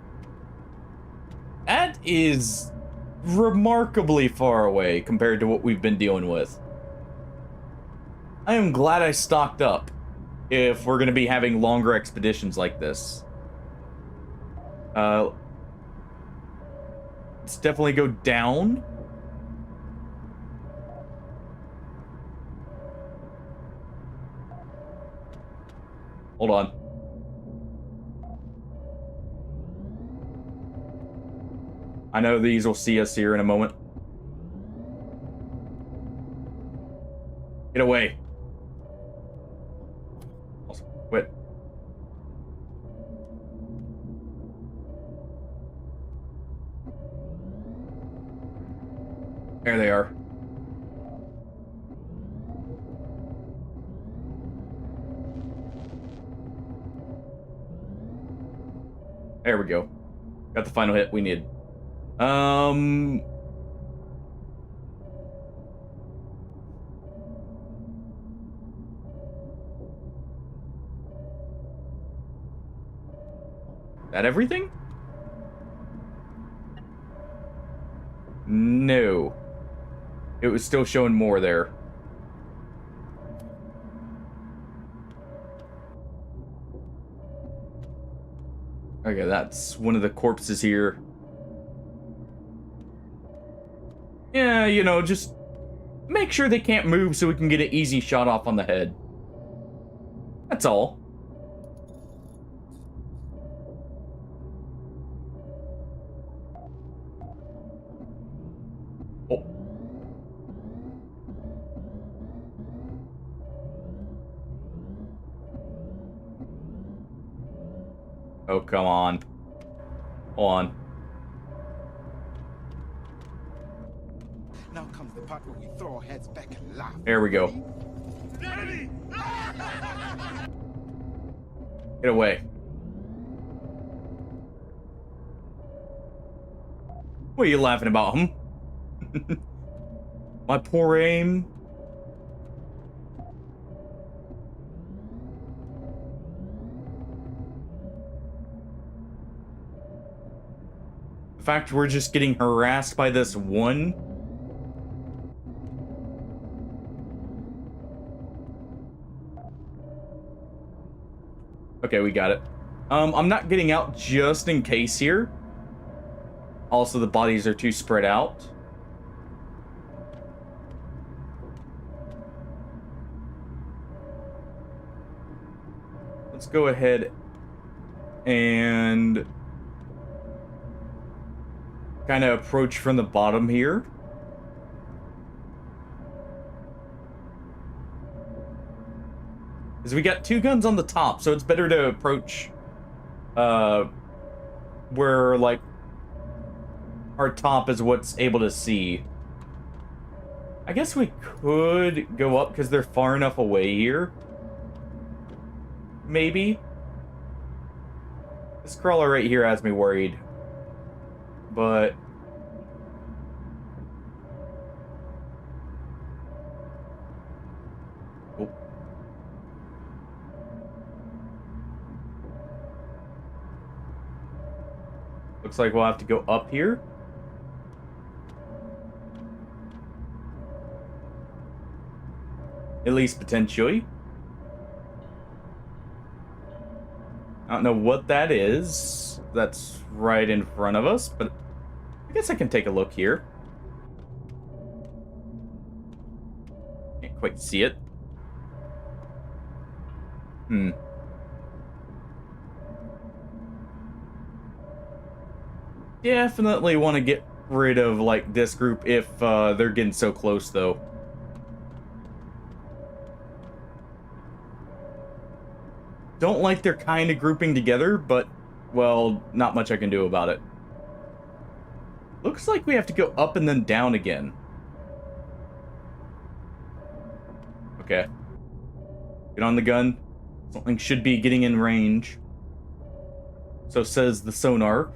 that is remarkably far away compared to what we've been dealing with. I am glad I stocked up if we're going to be having longer expeditions like this. Let's definitely go down. Hold on. I know these will see us here in a moment. Get away. Also, quit. There they are. There we go. Got the final hit we need. That everything? No. It was still showing more there. Okay, that's one of the corpses here. Yeah, you know, just make sure they can't move so we can get an easy shot off on the head. That's all. Oh. Oh, come on. Hold on. Now comes the part where we throw our heads back and laugh. There we go. Get away. What are you laughing about, My poor aim. The fact we're just getting harassed by this one. Okay, we got it. I'm not getting out just in case here. Also, the bodies are too spread out. Let's go ahead and kind of approach from the bottom here. Because we got two guns on the top, so it's better to approach where, like, our top is what's able to see. I guess we could go up because they're far enough away here. Maybe. This crawler right here has me worried. But Looks like we'll have to go up here. At least potentially. I don't know what that is. That's right in front of us, but I guess I can take a look here. Can't quite see it. Definitely want to get rid of, like, this group if they're getting so close, though. Don't like they're kind of grouping together, but, well, not much I can do about it. Looks like we have to go up and then down again. Okay. Get on the gun. Something should be getting in range. So says the sonar.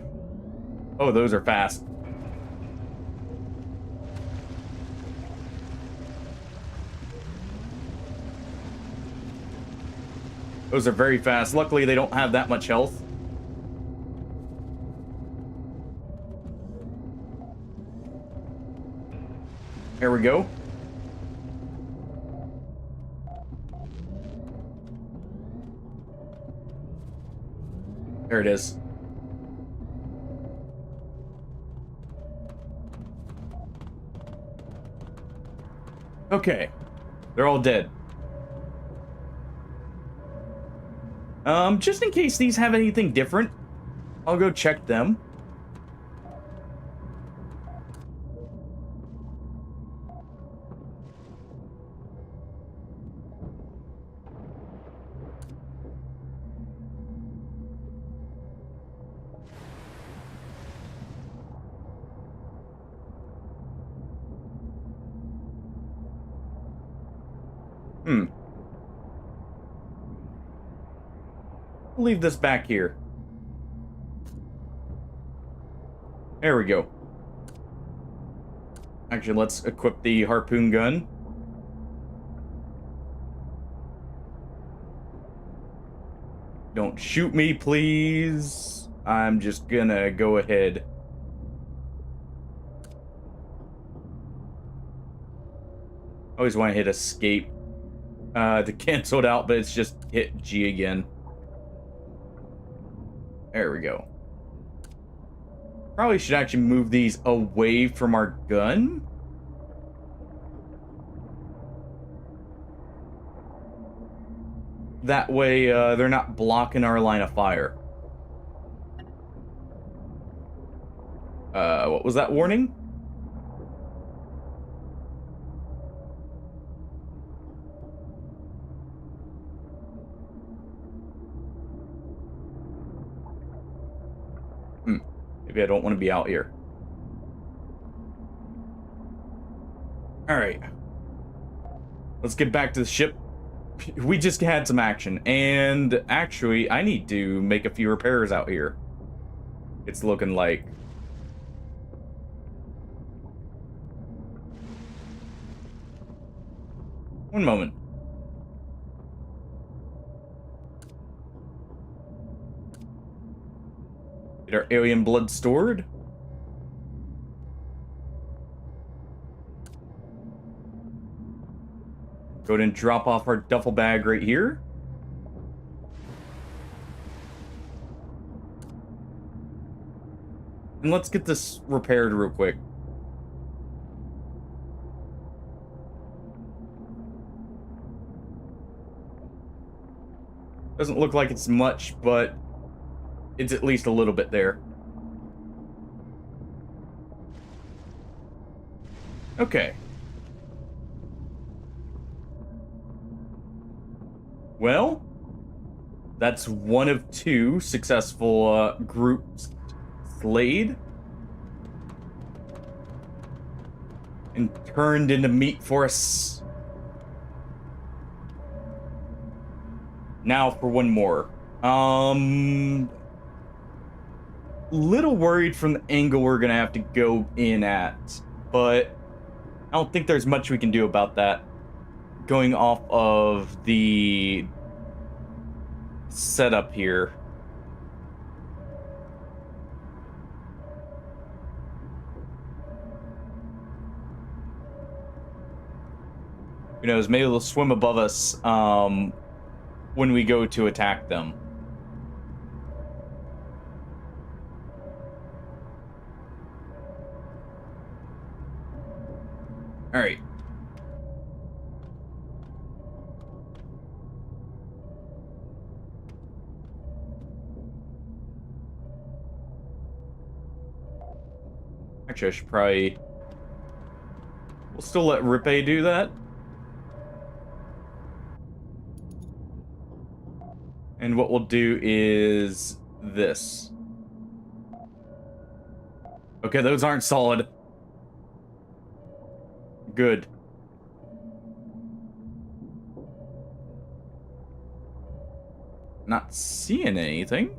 Oh, those are fast. Those are very fast. Luckily, they don't have that much health. There we go. There it is. Okay. They're all dead. Just in case these have anything different, I'll go check them. I'll leave this back here. There we go. Actually, let's equip the harpoon gun. Don't shoot me, please. I'm just gonna go ahead. Always want to hit escape to cancel it out, but it's just hit G again. There we go. Probably should actually move these away from our gun. That way, they're not blocking our line of fire. What was that warning? Maybe I don't want to be out here. Alright. Let's get back to the ship. We just had some action. And actually, I need to make a few repairs out here. It's looking like. One moment. Get our alien blood stored. Go ahead and drop off our duffel bag right here. And let's get this repaired real quick. Doesn't look like it's much, but it's at least a little bit there. Okay. Well, that's one of two successful groups slayed and turned into meat for us. Now for one more. Little worried from the angle we're gonna have to go in at, but I don't think there's much we can do about that. Going off of the setup here. Who knows? Maybe they'll swim above us when we go to attack them. All right. Actually, I should probably... We'll still let Rippe do that. And what we'll do is this. Okay, those aren't solid. Good. Not seeing anything.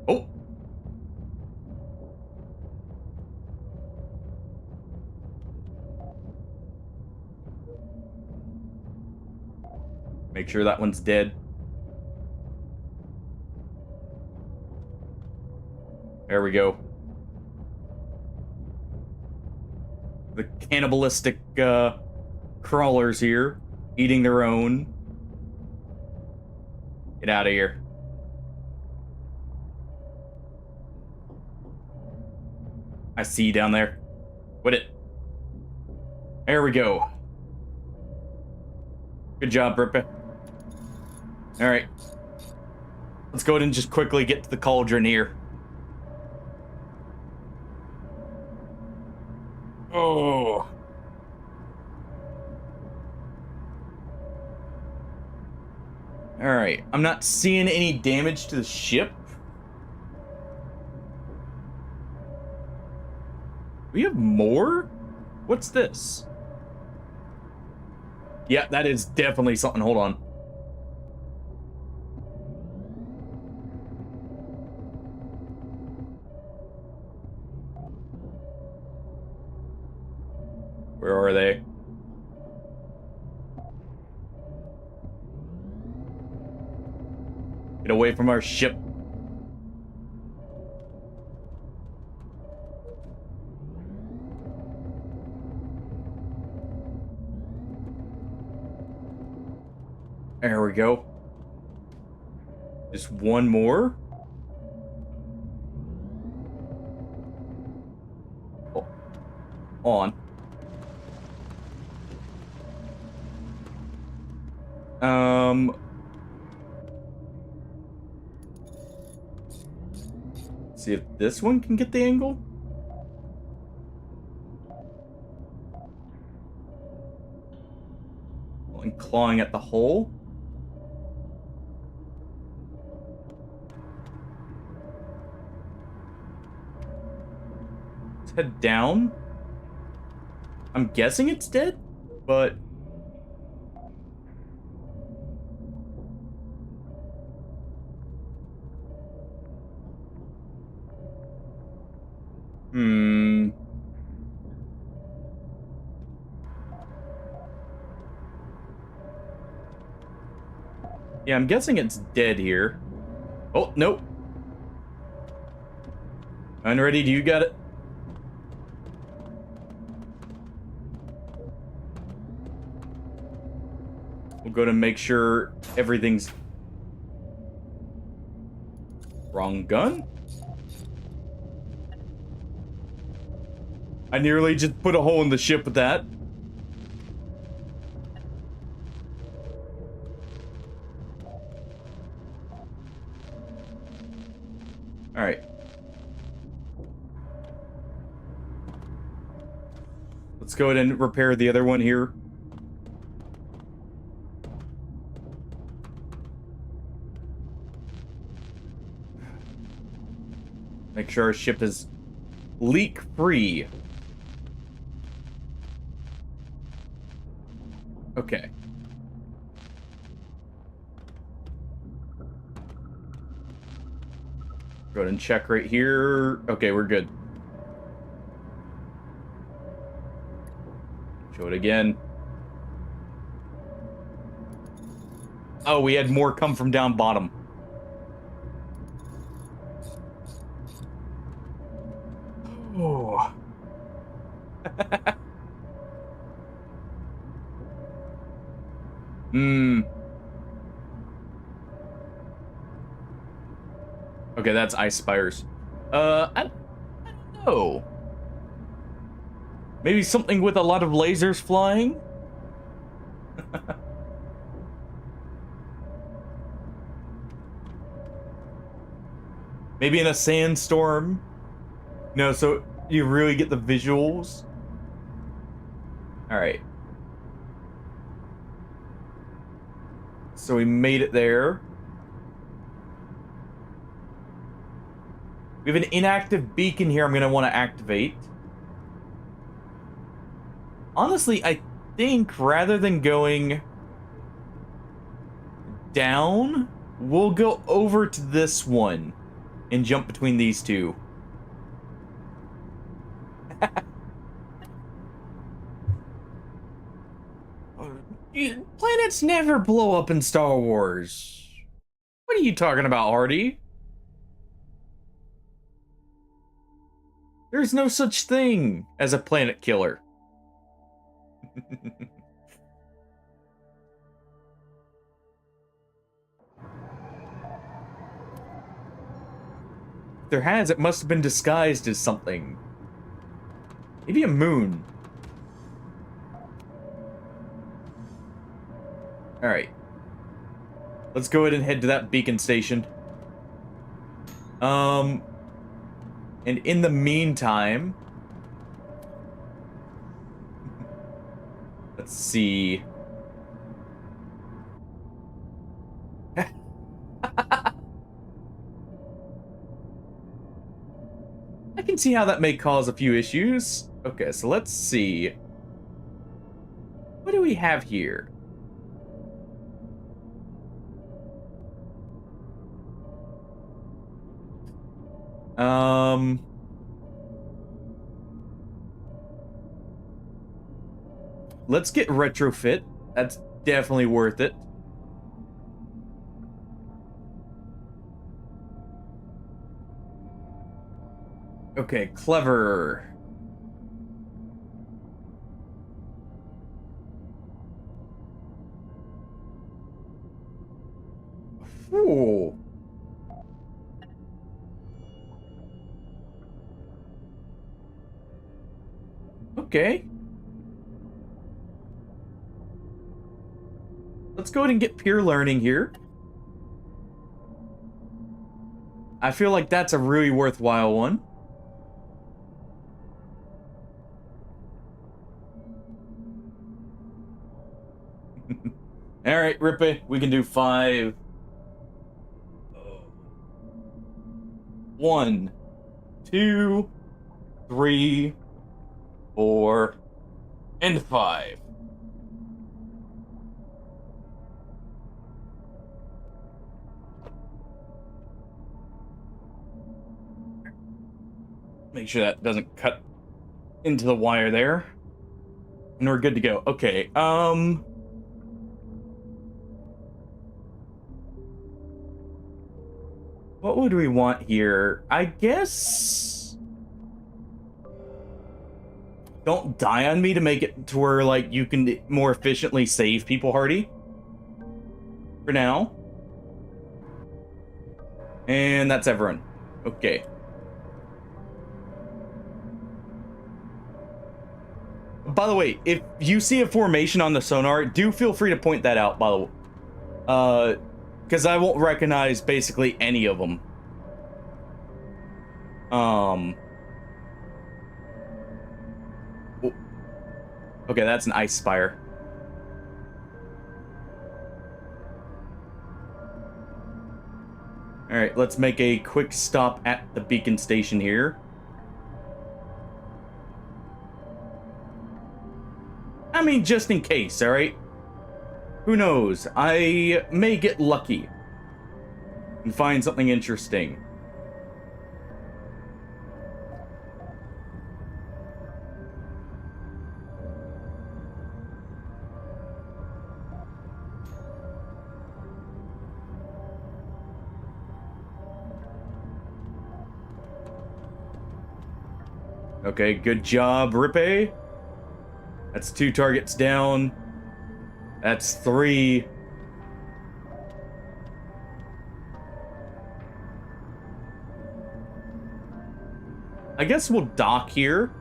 Oh. Make sure that one's dead. There we go. The cannibalistic crawlers here, eating their own. Get out of here. I see you down there. Quit it. There we go. Good job, Rippe. All right. Let's go ahead and just quickly get to the cauldron here. Oh. All right. I'm not seeing any damage to the ship. We have more? What's this? Yeah, that is definitely something. Hold on. Where are they? Get away from our ship. There we go. Just one more. Oh. On. See if this one can get the angle. And clawing at the hole. Let's head down. I'm guessing it's dead, but... Yeah, I'm guessing it's dead here. Oh, nope. Unready, do you got it? We'll go to make sure everything's... Wrong gun? I nearly just put a hole in the ship with that. All right. Let's go ahead and repair the other one here. Make sure our ship is leak-free. Okay. Go ahead and check right here. Okay, we're good. Show it again. Oh, we had more come from down bottom. Oh. Hmm. Okay, that's ice spires. I don't know. Maybe something with a lot of lasers flying? Maybe in a sandstorm? No, so you really get the visuals? Alright. So we made it there. We have an inactive beacon here I'm going to want to activate. Honestly, I think rather than going down, we'll go over to this one and jump between these two. Planets never blow up in Star Wars. What are you talking about, Hardy? There's no such thing as a planet killer. If there has, it must have been disguised as something. Maybe a moon. Alright. Let's go ahead and head to that beacon station. And in the meantime... Let's see... I can see how that may cause a few issues. Okay, so let's see. What do we have here? Let's get retrofit. That's definitely worth it. Okay, clever. Ooh. Okay. Let's go ahead and get peer learning here. I feel like that's a really worthwhile one. All right, Rippy, we can do 5. 1, 2, 3, 4, and 5. Make sure that doesn't cut into the wire there. And we're good to go. Okay, what would we want here? I guess... Don't die on me to make it to where, like, you can more efficiently save people, Hardy. For now. And that's everyone. Okay. By the way, if you see a formation on the sonar, do feel free to point that out, by the way. Because I won't recognize basically any of them. Okay, that's an ice spire. Alright, let's make a quick stop at the beacon station here. I mean, just in case, alright? Who knows? I may get lucky and find something interesting. Okay, good job, Rippe. That's 2 targets down. That's 3. I guess we'll dock here.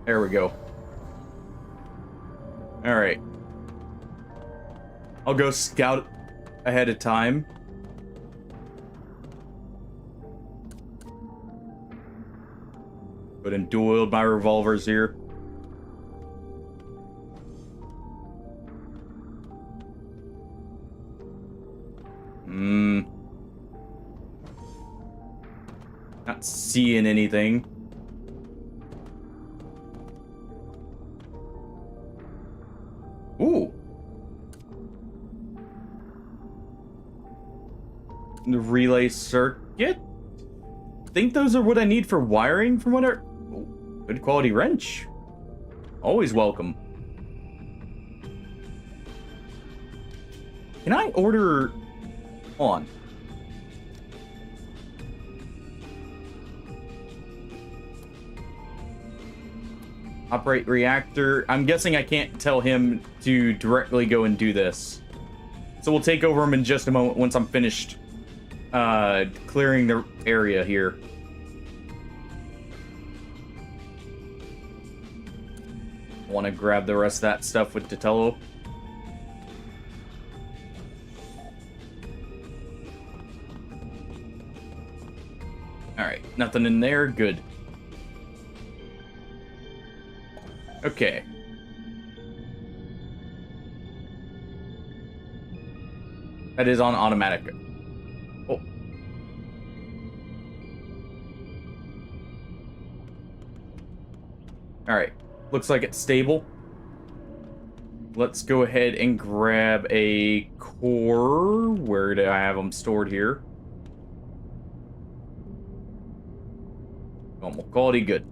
There we go. All right. I'll go scout ahead of time. Go ahead and dual wield my revolvers here. Not seeing anything. Ooh. The relay circuit? I think those are what I need for wiring from what are... Oh, good quality wrench. Always welcome. Can I order on? Operate reactor. I'm guessing I can't tell him to directly go and do this. So we'll take over him in just a moment once I'm finished clearing the area here. I want to grab the rest of that stuff with Titello. Alright, nothing in there. Good. Okay. That is on automatic. Oh. Alright. Looks like it's stable. Let's go ahead and grab a core. Where do I have them stored here? Normal quality, good.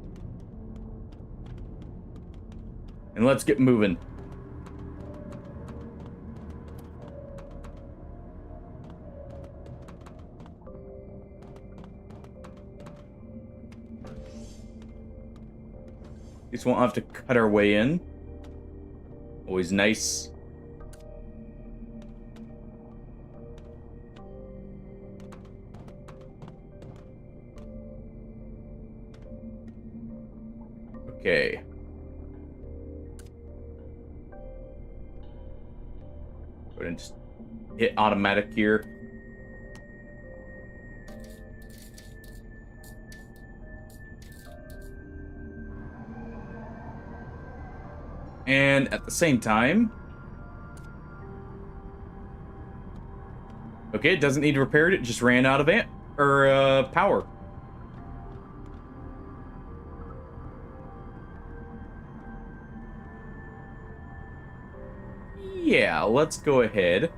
And let's get moving. Just won't have to cut our way in. Always nice. Okay. Go ahead and just hit automatic here. And at the same time... Okay, it doesn't need repaired. It just ran out of power. Yeah, let's go ahead.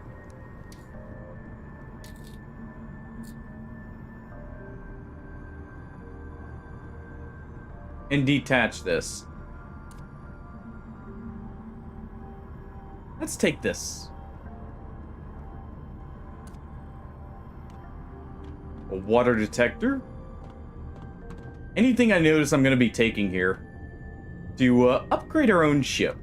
And detach this. Let's take this. A water detector. Anything I notice I'm going to be taking here to upgrade our own ship.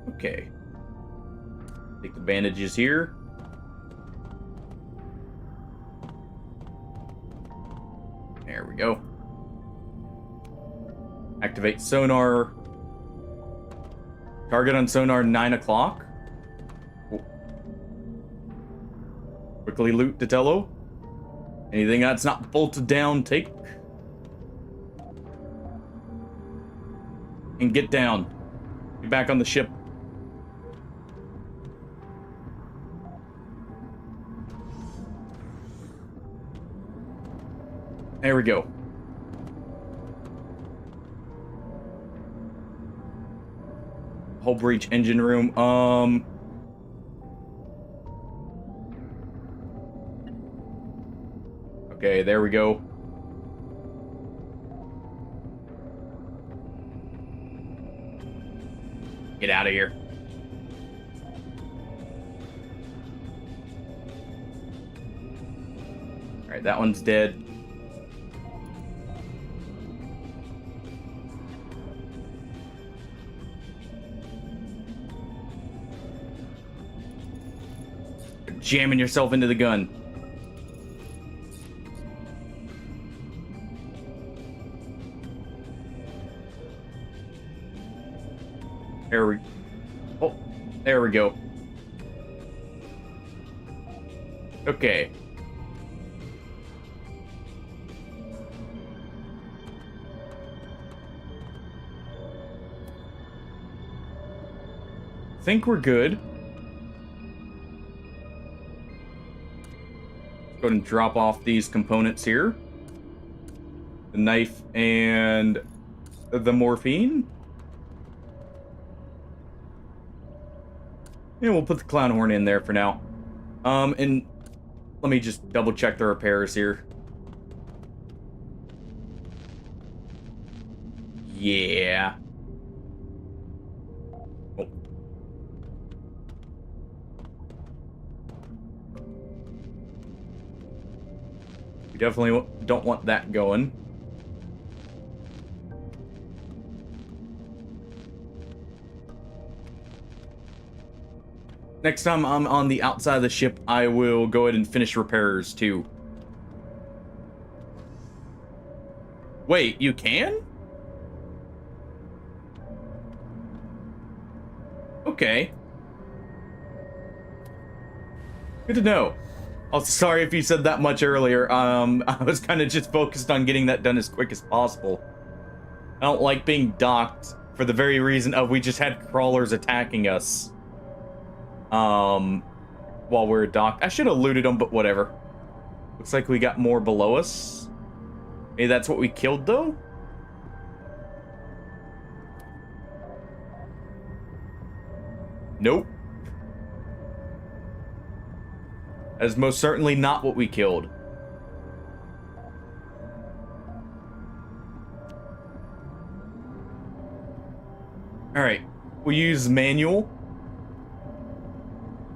Okay. Take the bandages here. There we go. Activate sonar. Target on sonar 9 o'clock. Quickly loot Titello. Anything that's not bolted down, take. And get down. Get back on the ship. There we go. Hull breach engine room. Okay, there we go. Get out of here. All right, that one's dead. jamming yourself into the gun. There we... Oh, there we go. Okay. Think we're good. Go ahead and drop off these components here. The knife and the morphine. And we'll put the clown horn in there for now. And let me just double check the repairs here. Yeah. Oh. We definitely don't want that going. Next time I'm on the outside of the ship, I will go ahead and finish repairs too. Wait, you can? Okay. Good to know. Also, sorry if you said that much earlier. I was kind of just focused on getting that done as quick as possible. I don't like being docked for the very reason of we just had crawlers attacking us. While we're docked. I should have looted them, but whatever. Looks like we got more below us. Maybe that's what we killed, though? Nope. That is most certainly not what we killed. Alright. We'll use manual.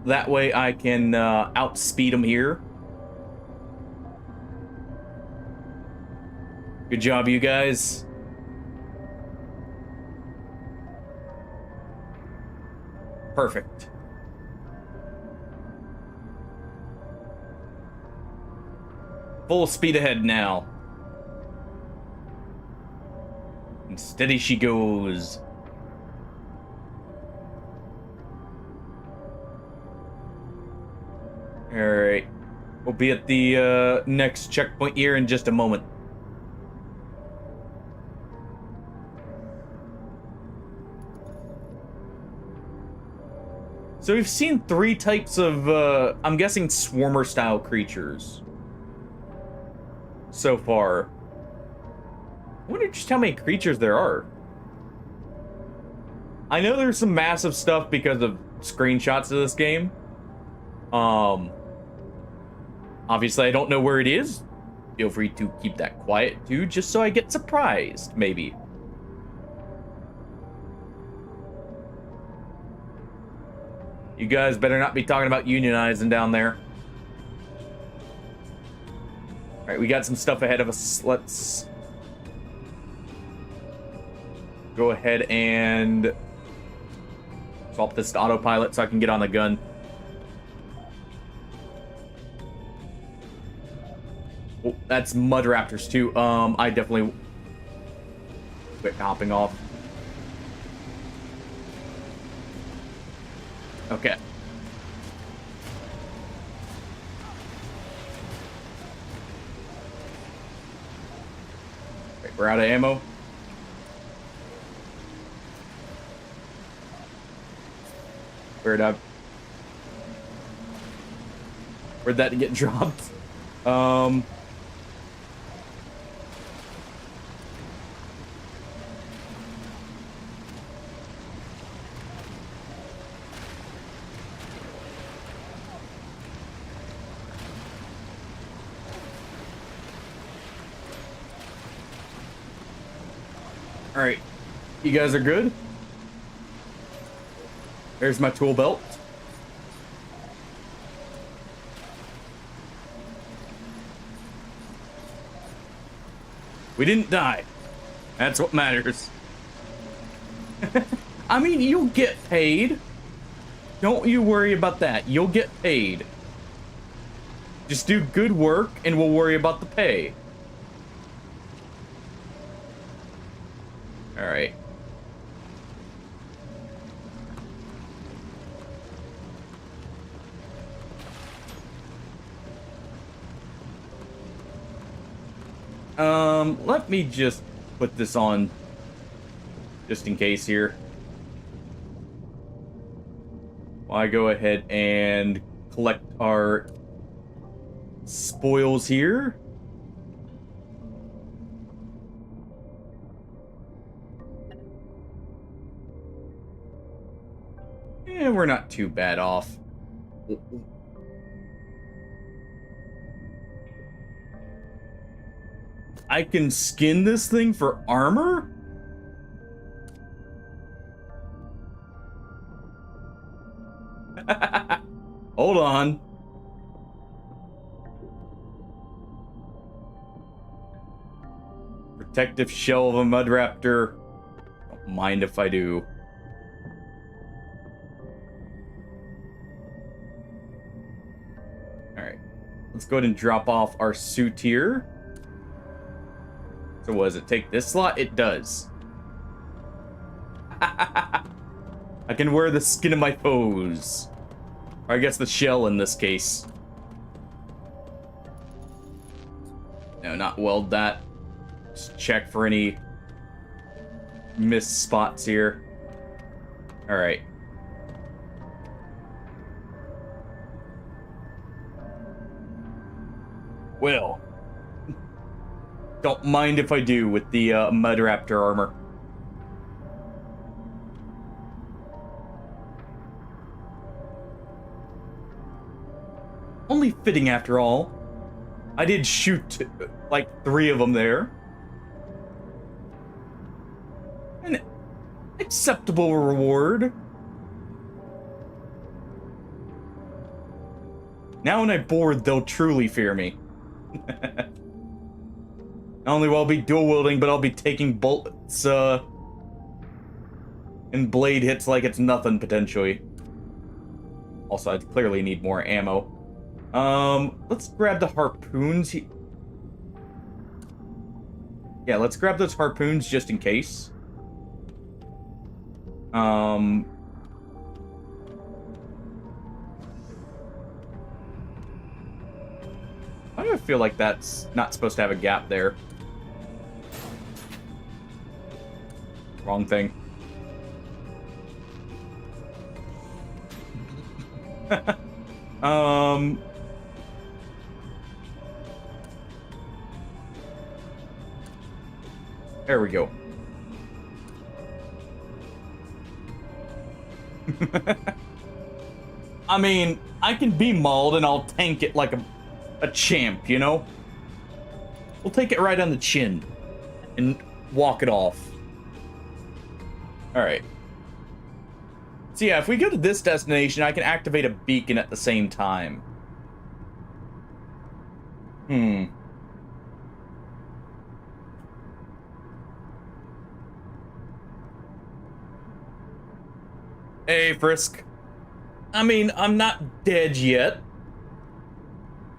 That way I can outspeed them here. Good job, you guys. Perfect. Full speed ahead now. And steady she goes. Alright. We'll be at the next checkpoint here in just a moment. So we've seen 3 types of, I'm guessing swarmer-style creatures so far. I wonder just how many creatures there are. I know there's some massive stuff because of screenshots of this game. Obviously, I don't know where it is. Feel free to keep that quiet, too, just so I get surprised, maybe. You guys better not be talking about unionizing down there. Alright, we got some stuff ahead of us. Let's go ahead and swap this to autopilot so I can get on the gun. Oh, that's mud raptors too. I definitely quit hopping off. Okay. Right, we're out of ammo. Where'd that get dropped? Alright, you guys are good? There's my tool belt. We didn't die. That's what matters. I mean, you'll get paid. Don't you worry about that. You'll get paid. Just do good work, and we'll worry about the pay. All right. Let me just put this on just in case here. I go ahead and collect our spoils here. And we're not too bad off. I can skin this thing for armor? Hold on. Protective shell of a mud raptor. Don't mind if I do. Alright. Let's go ahead and drop off our suit here. So what does it take this slot? It does. I can wear the skin of my foes. Or I guess the shell in this case. No, not weld that. Just check for any missed spots here. Alright. Well. Don't mind if I do with the Mud Raptor armor. Only fitting after all. I did shoot like 3 of them there. An acceptable reward. Now when I board, they'll truly fear me. Not only will I be dual wielding, but I'll be taking bullets and blade hits like it's nothing potentially. Also, I clearly need more ammo. Let's grab the harpoons. Yeah, let's grab those harpoons just in case. Why do I feel like that's not supposed to have a gap there? Wrong thing. There we go. I mean, I can be mauled and I'll tank it like a champ, you know? We'll take it right on the chin and walk it off. Alright. So yeah, if we go to this destination, I can activate a beacon at the same time. Hey, Frisk. I mean, I'm not dead yet.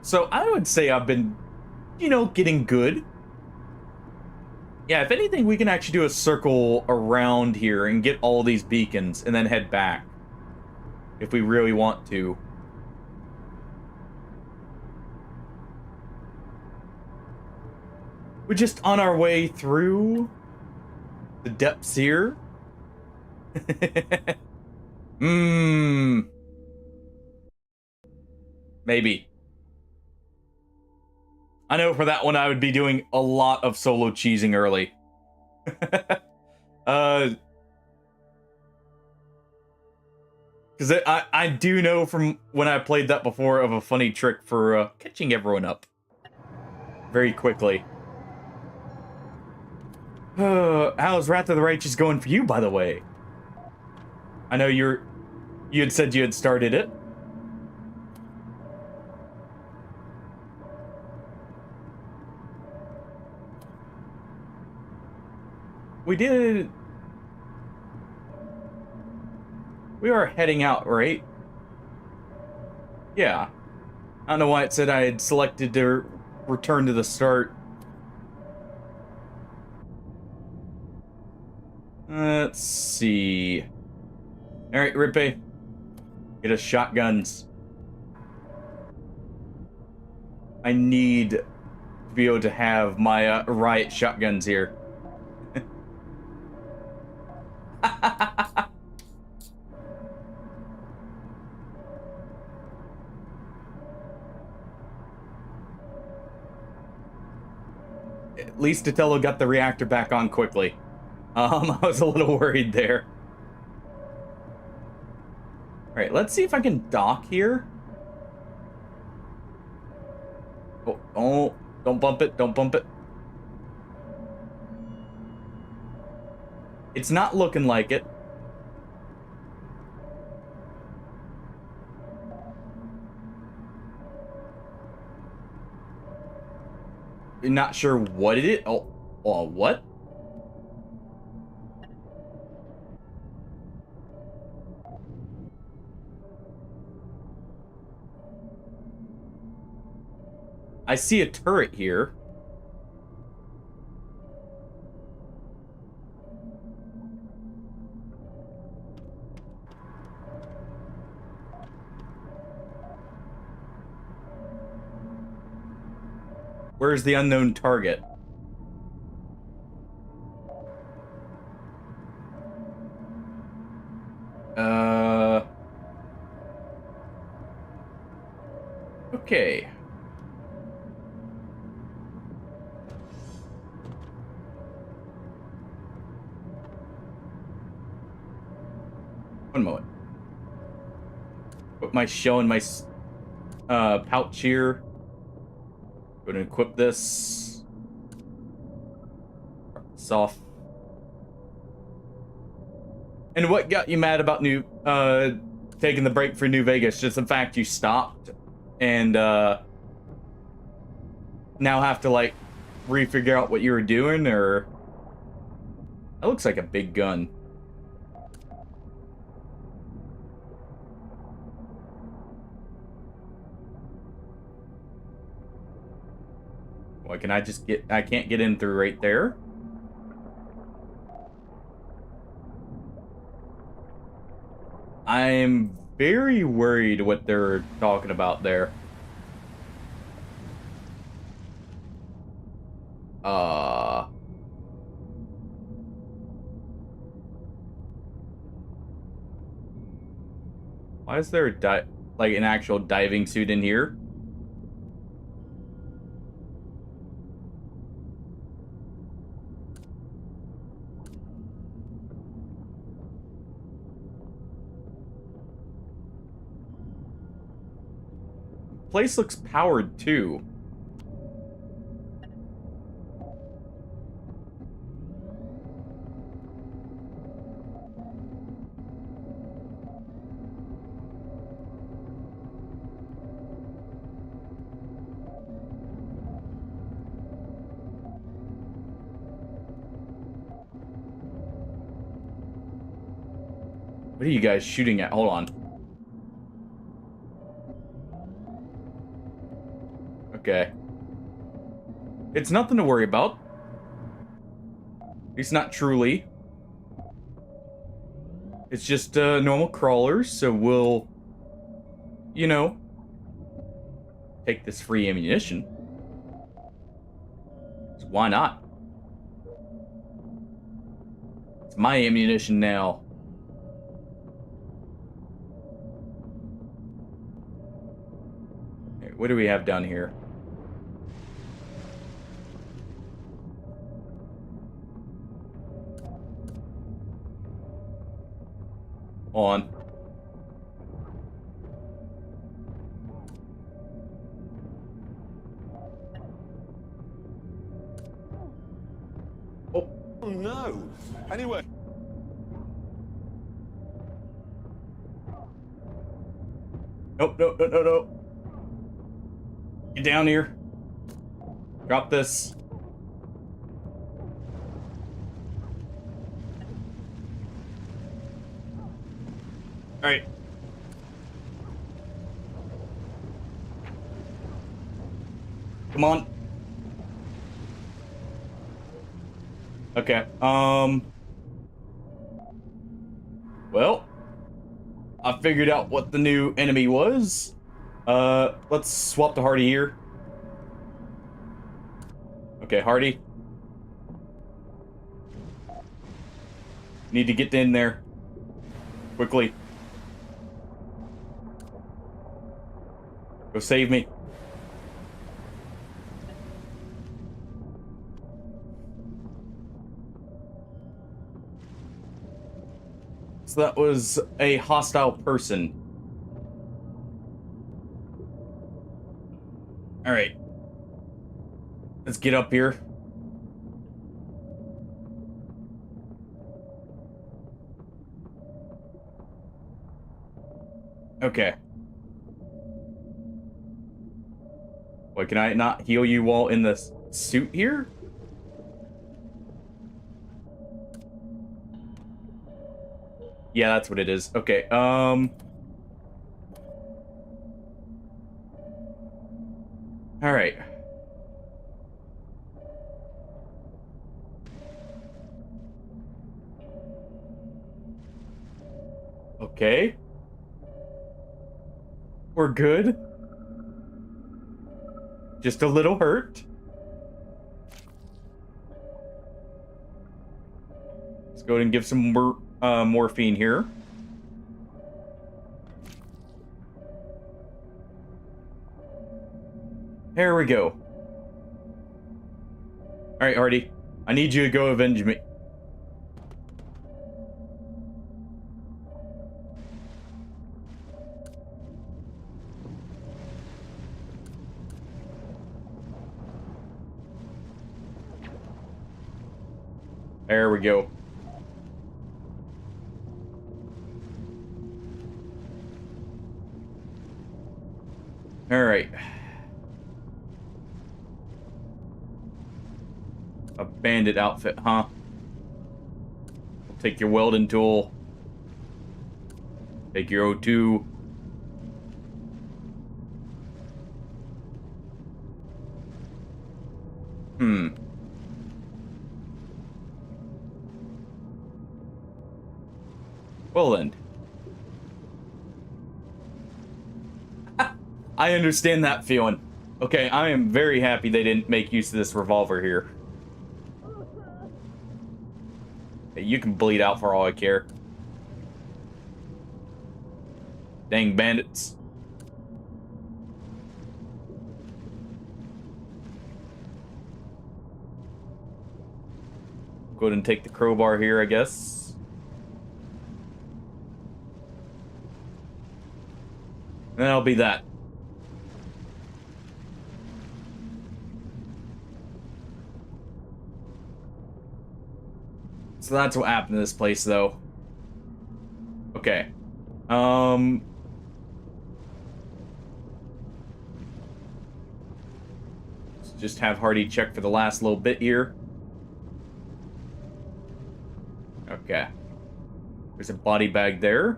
So I would say I've been, you know, getting good. Yeah, if anything, we can actually do a circle around here and get all these beacons and then head back. If we really want to. We're just on our way through the depths here. Maybe. I know for that one I would be doing a lot of solo cheesing early. Because I do know from when I played that before of a funny trick for catching everyone up very quickly. How's Wrath of the Righteous going for you, by the way? I know you had said you had started it. We did... We are heading out, right? Yeah. I don't know why it said I had selected to return to the start. Let's see. Alright, Rippe. Get us shotguns. I need to be able to have my riot shotguns here. At least Otello got the reactor back on quickly. I was a little worried there. Alright, let's see if I can dock here. Oh, don't bump it, don't bump it. It's not looking like it. Not sure what it is. Oh, what? I see a turret here. Where's the unknown target? Okay. One moment. Put my shell in my pouch here. Go ahead and equip this. Drop this off. And what got you mad about taking the break for New Vegas? Just the fact you stopped and now have to like refigure out what you were doing, or that looks like a big gun. What can I just get? I can't get in through right there. I'm very worried what they're talking about there. Why is there like an actual diving suit in here? Place looks powered too. What are you guys shooting at? Hold on. Okay. It's nothing to worry about. At least not truly. It's just normal crawlers, so we'll, you know, take this free ammunition. So why not? It's my ammunition now. Okay, what do we have down here? On. Oh no. Anyway. Nope, nope, no, no, no. Get down here. Drop this. All right. Come on. Okay. Well, I figured out what the new enemy was. Let's swap to Hardy here. Okay, Hardy. Need to get in there. Quickly. Go save me. So that was a hostile person. Alright. Let's get up here. Okay. Wait, can I not heal you while in the suit here? Yeah, that's what it is. Okay, Alright. Okay. We're good. Just a little hurt. Let's go ahead and give some more morphine here. There we go. Alright, Hardy. I need you to go avenge me. There we go. Alright. A bandit outfit, huh? Take your welding tool. Take your O2. Well then. I understand that feeling. Okay, I am very happy they didn't make use of this revolver here. Hey, you can bleed out for all I care. Dang bandits. Go ahead and take the crowbar here, I guess. And that'll be that. So that's what happened to this place, though. Okay. Let's just have Hardy check for the last little bit here. Okay. There's a body bag there.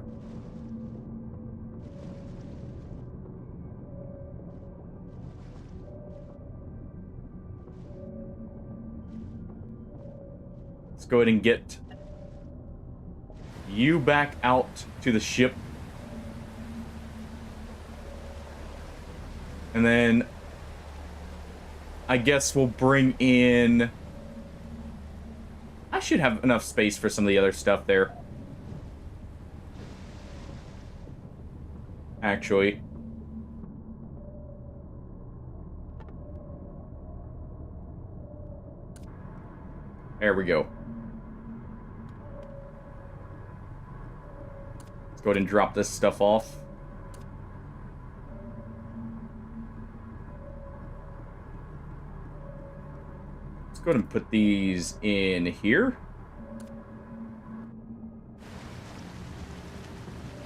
Let's go ahead and get you back out to the ship. And then I guess we'll bring in... I should have enough space for some of the other stuff there. Actually. There we go. Let's go ahead and drop this stuff off. Let's go ahead and put these in here.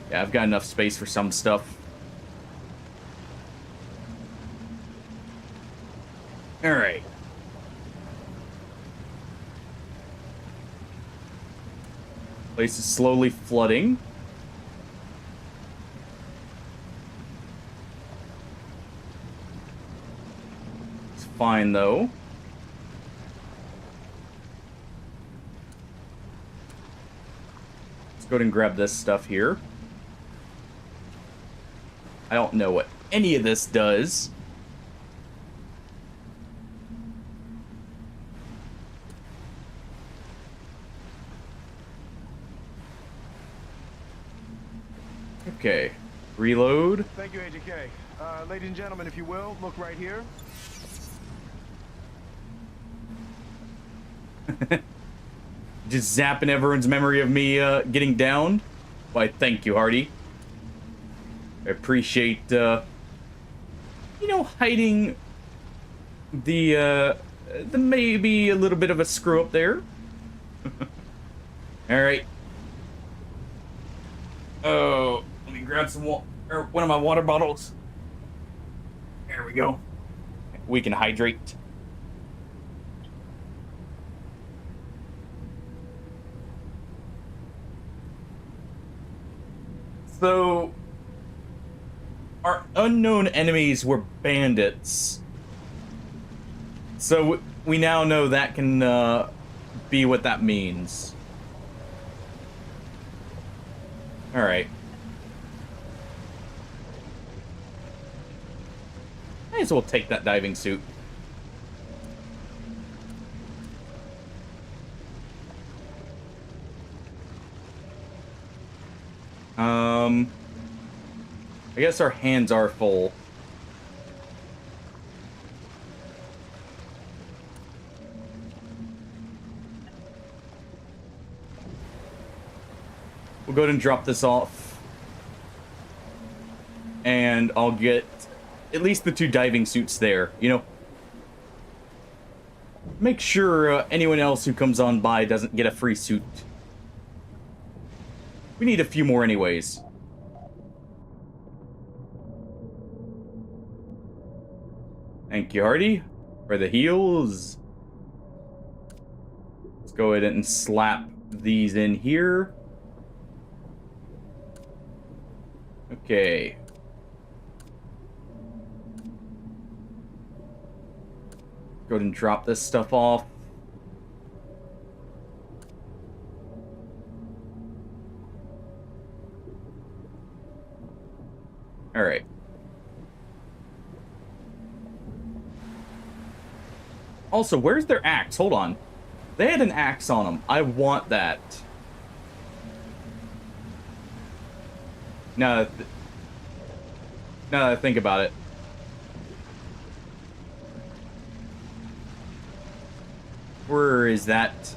Yeah, I've got enough space for some stuff. All right. Place is slowly flooding. Let's fine, though. Let's go ahead and grab this stuff here. I don't know what any of this does. Okay. Reload. Thank you, Agent K. Ladies and gentlemen, if you will, look right here. Just zapping everyone's memory of me getting downed. Why, thank you, Hardy. I appreciate, you know, hiding the maybe a little bit of a screw up there. All right. Oh, let me grab some one of my water bottles. There we go. We can hydrate. So, our unknown enemies were bandits. So we now know that can be what that means. All right. Might as well take that diving suit. I guess our hands are full. We'll go ahead and drop this off. And I'll get at least the 2 diving suits there, you know. Make sure anyone else who comes on by doesn't get a free suit. We need a few more anyways. Thank you, Hardy, for the heals. Let's go ahead and slap these in here. Okay. Go ahead and drop this stuff off. All right. Also, where's their axe? Hold on. They had an axe on them. I want that. Now that I think about it. Where is that?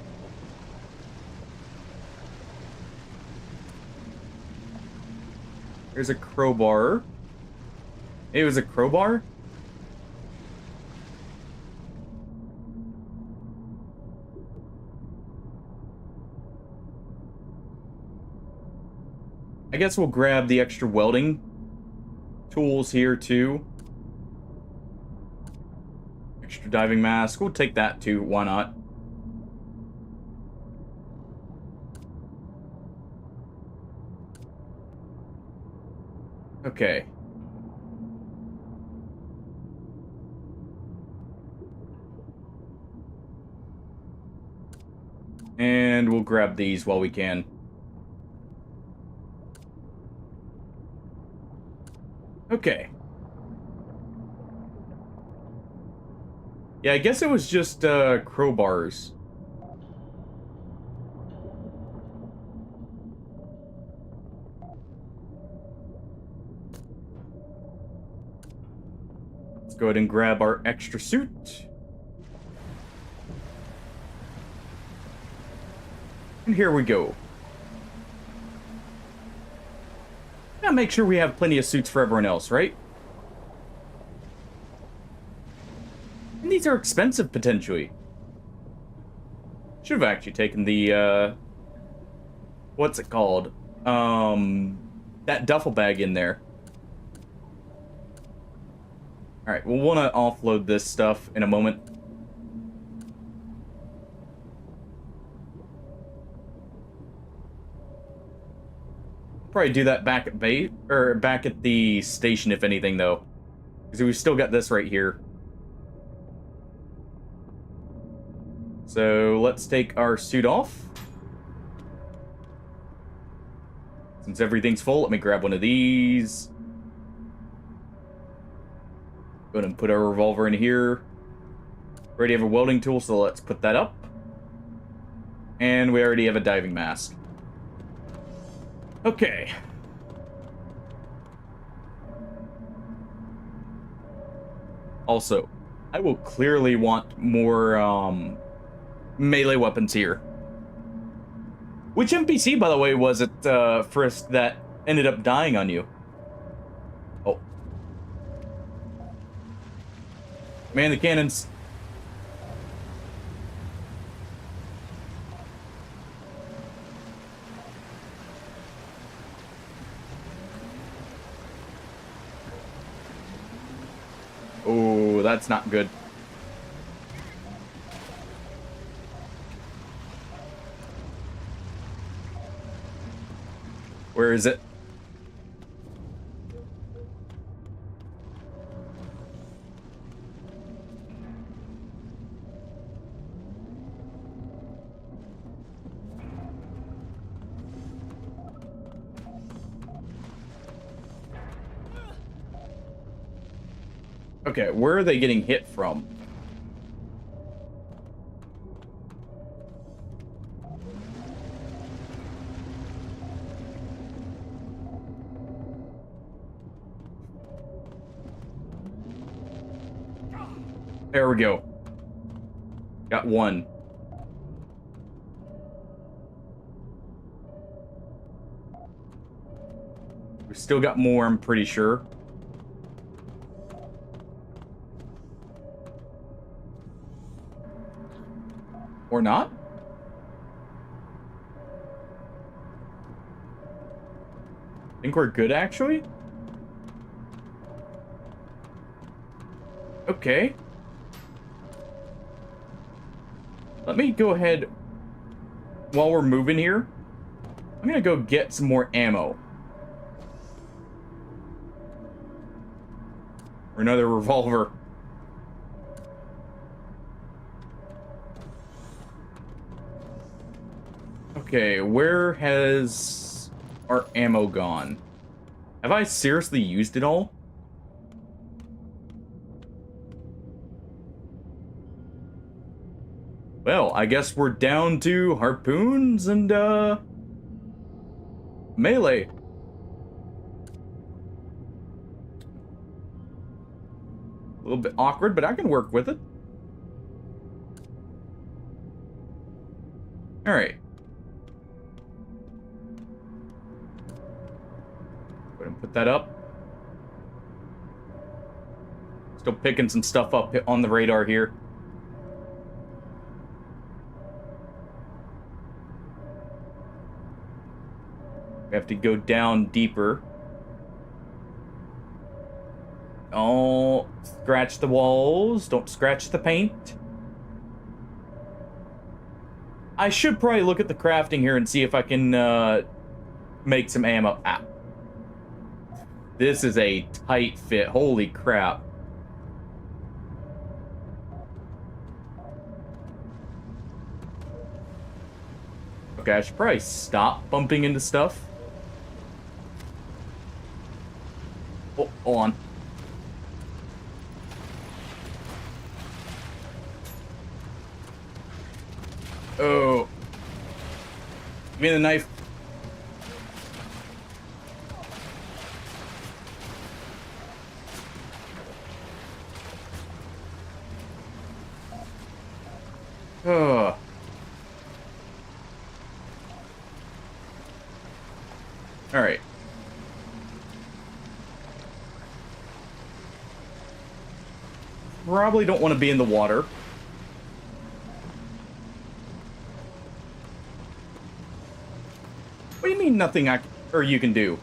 There's a crowbar. It was a crowbar? I guess we'll grab the extra welding tools here too. Extra diving mask. We'll take that too. Why not? Okay. And we'll grab these while we can. Okay. Yeah, I guess it was just crowbars. Let's go ahead and grab our extra suit. And here we go. Now make sure we have plenty of suits for everyone else, right? And these are expensive, potentially. Should have actually taken the, what's it called? That duffel bag in there. Alright, we'll want to offload this stuff in a moment. Probably do that back at back at the station, if anything, though, because we've still got this right here. So let's take our suit off. Since everything's full, let me grab one of these. Go ahead and put our revolver in here. Already have a welding tool, so let's put that up. And we already have a diving mask. Okay. Also, I will clearly want more melee weapons here. Which NPC, by the way, was it, Frisk, that ended up dying on you? Oh. Man, the cannons. Oh, that's not good. Where is it? Okay, where are they getting hit from? There we go. Got one. We still got more, I'm pretty sure. Or not? I think we're good, actually. Okay. Let me go ahead, while we're moving here, I'm gonna go get some more ammo. Or another revolver. Okay, where has our ammo gone? Have I seriously used it all? Well, I guess we're down to harpoons and, melee. A little bit awkward, but I can work with it. Alright. Go ahead and put that up. Still picking some stuff up on the radar here. We have to go down deeper. Oh, scratch the walls. Don't scratch the paint. I should probably look at the crafting here and see if I can make some ammo. Ah. This is a tight fit. Holy crap. Okay, I should probably stop bumping into stuff. Oh, hold on. Oh. Give me the knife. Oh. All right. Probably don't want to be in the water. What do you mean nothing you can do?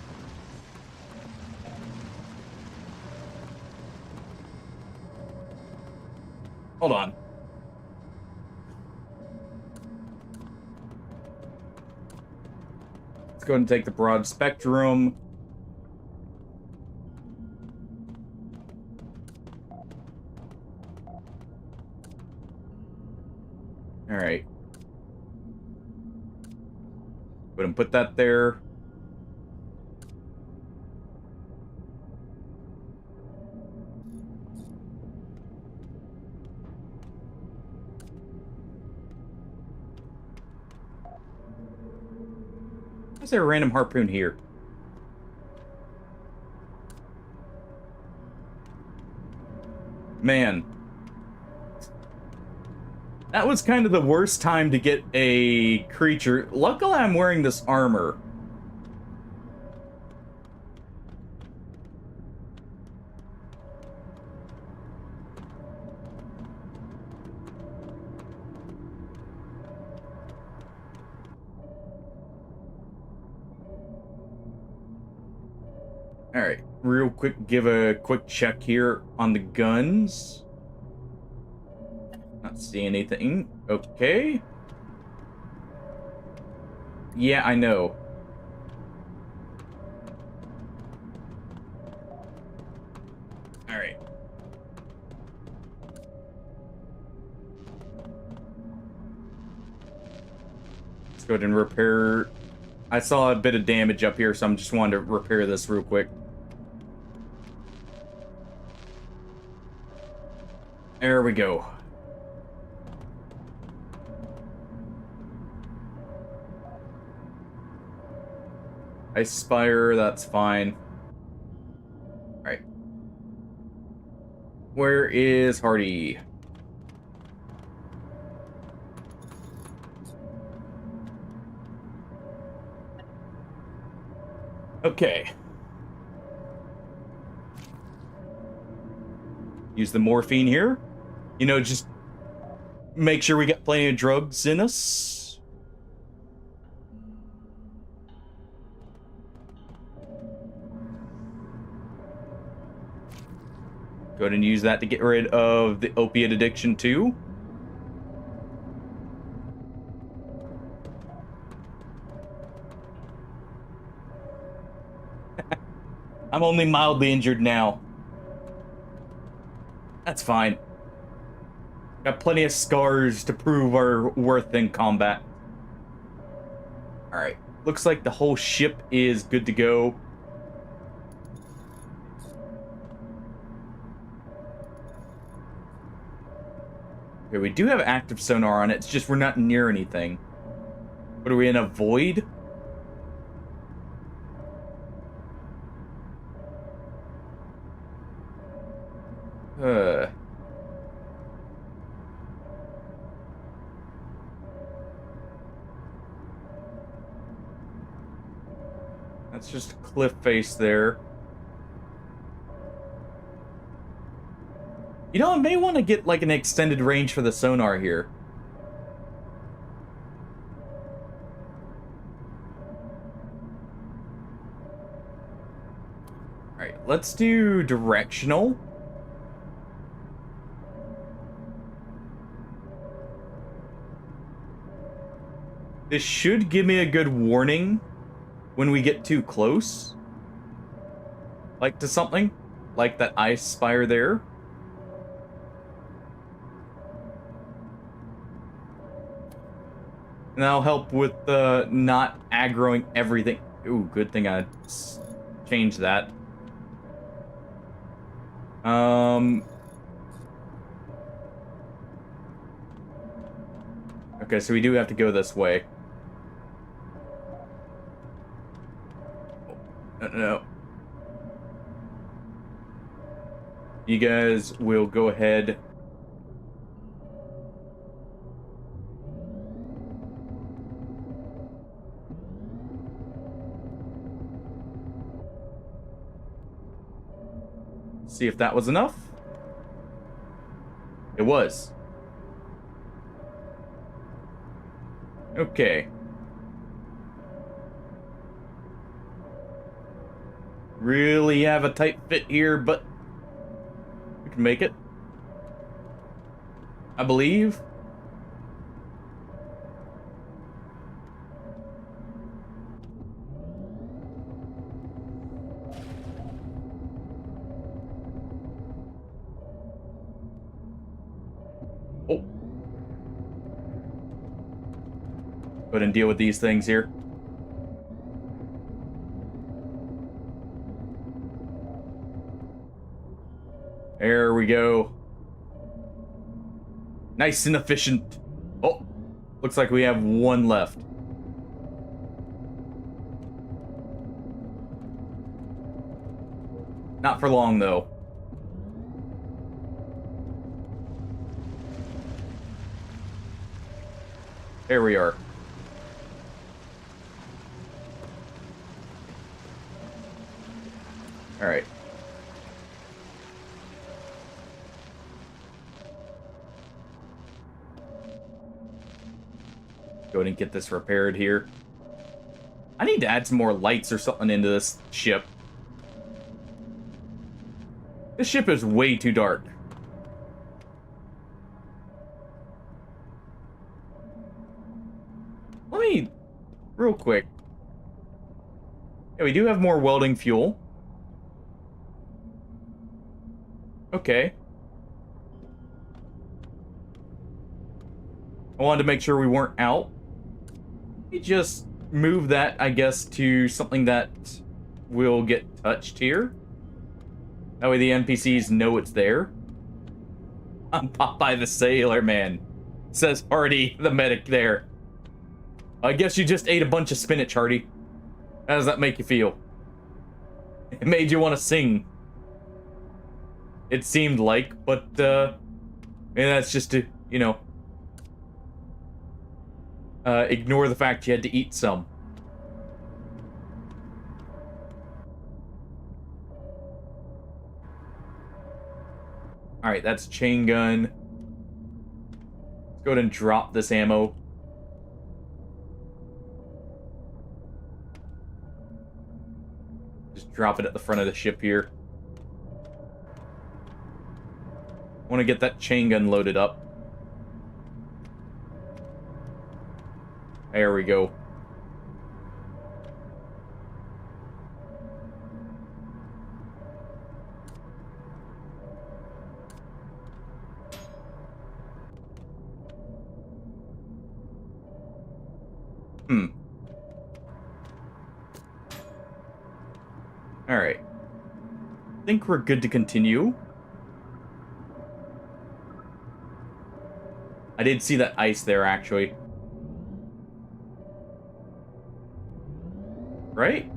Hold on. Let's go ahead and take the broad spectrum. Alright. Go ahead and put that there. Why is there a random harpoon here? Man. That was kind of the worst time to get a creature. Luckily, I'm wearing this armor. Alright, real quick, give a quick check here on the guns. Not see anything. Okay. Yeah, I know. Alright. Let's go ahead and repair. I saw a bit of damage up here, so I'm just wanting to repair this real quick. There we go. Ice Spire, that's fine. Alright. Where is Hardy? Okay. Use the morphine here. You know, just make sure we got plenty of drugs in us. Go ahead and use that to get rid of the opiate addiction too. I'm only mildly injured now. That's fine. Got plenty of scars to prove our worth in combat. Alright. Looks like the whole ship is good to go. Okay, we do have active sonar on it. It's just we're not near anything. What are we in a void? That's just a cliff face there. You know, I may want to get like an extended range for the sonar here. Alright, let's do directional. This should give me a good warning when we get too close. Like to something. Like that ice spire there. And that'll help with not aggroing everything. Ooh, good thing I changed that. Okay, so we do have to go this way. No. You guys will go ahead. See if that was enough. It was. Okay. Really have a tight fit here, but we can make it. I believe. Oh. Go ahead and deal with these things here. There we go. Nice and efficient. Oh, looks like we have one left. Not for long, though. There we are. All right. Go ahead and get this repaired here. I need to add some more lights or something into this ship. This ship is way too dark. Let me, real quick. Yeah, we do have more welding fuel. Okay. I wanted to make sure we weren't out. Let me just move that, I guess, to something that will get touched here. That way the NPCs know it's there. I'm Popeye the Sailor Man, says Hardy, the medic there. I guess you just ate a bunch of spinach, Hardy. How does that make you feel? It made you want to sing. It seemed like, but, and that's just to, you know, ignore the fact you had to eat some. Alright, that's chain gun. Let's go ahead and drop this ammo. Just drop it at the front of the ship here. Want to get that chain gun loaded up. There we go. Alright. I think we're good to continue. I did see that ice there, actually. Right?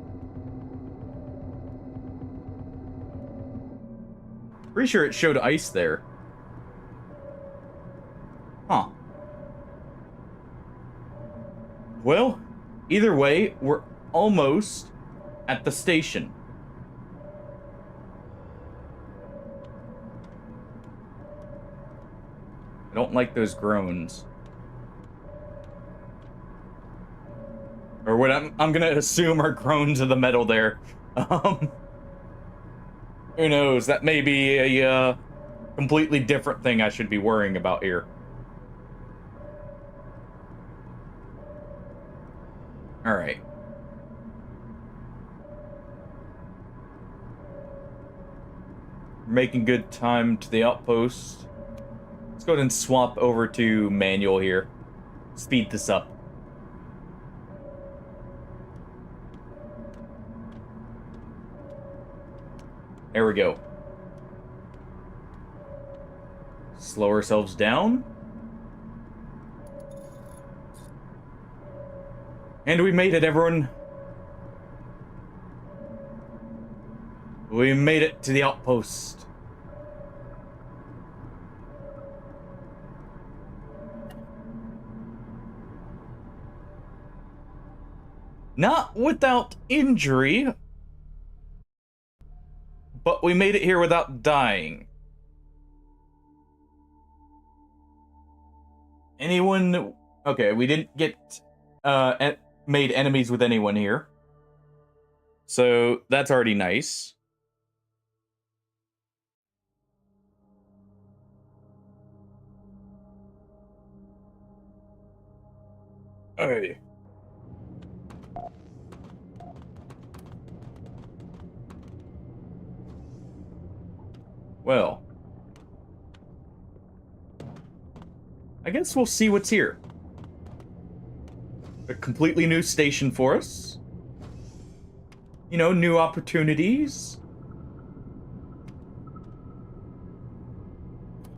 Pretty sure it showed ice there. Huh. Well, either way, we're almost at the station. I don't like those groans. Or what I'm gonna assume are groans of the metal there. Who knows? That may be a completely different thing I should be worrying about here. Alright. Making good time to the outpost. Let's go ahead and swap over to manual here. Speed this up. There we go. Slow ourselves down. And we made it, everyone. We made it to the outpost. Not without injury, but we made it here without dying. Anyone? Okay, we didn't get made enemies with anyone here, so that's already nice. Hey. Well, I guess we'll see what's here. A completely new station for us. You know, new opportunities.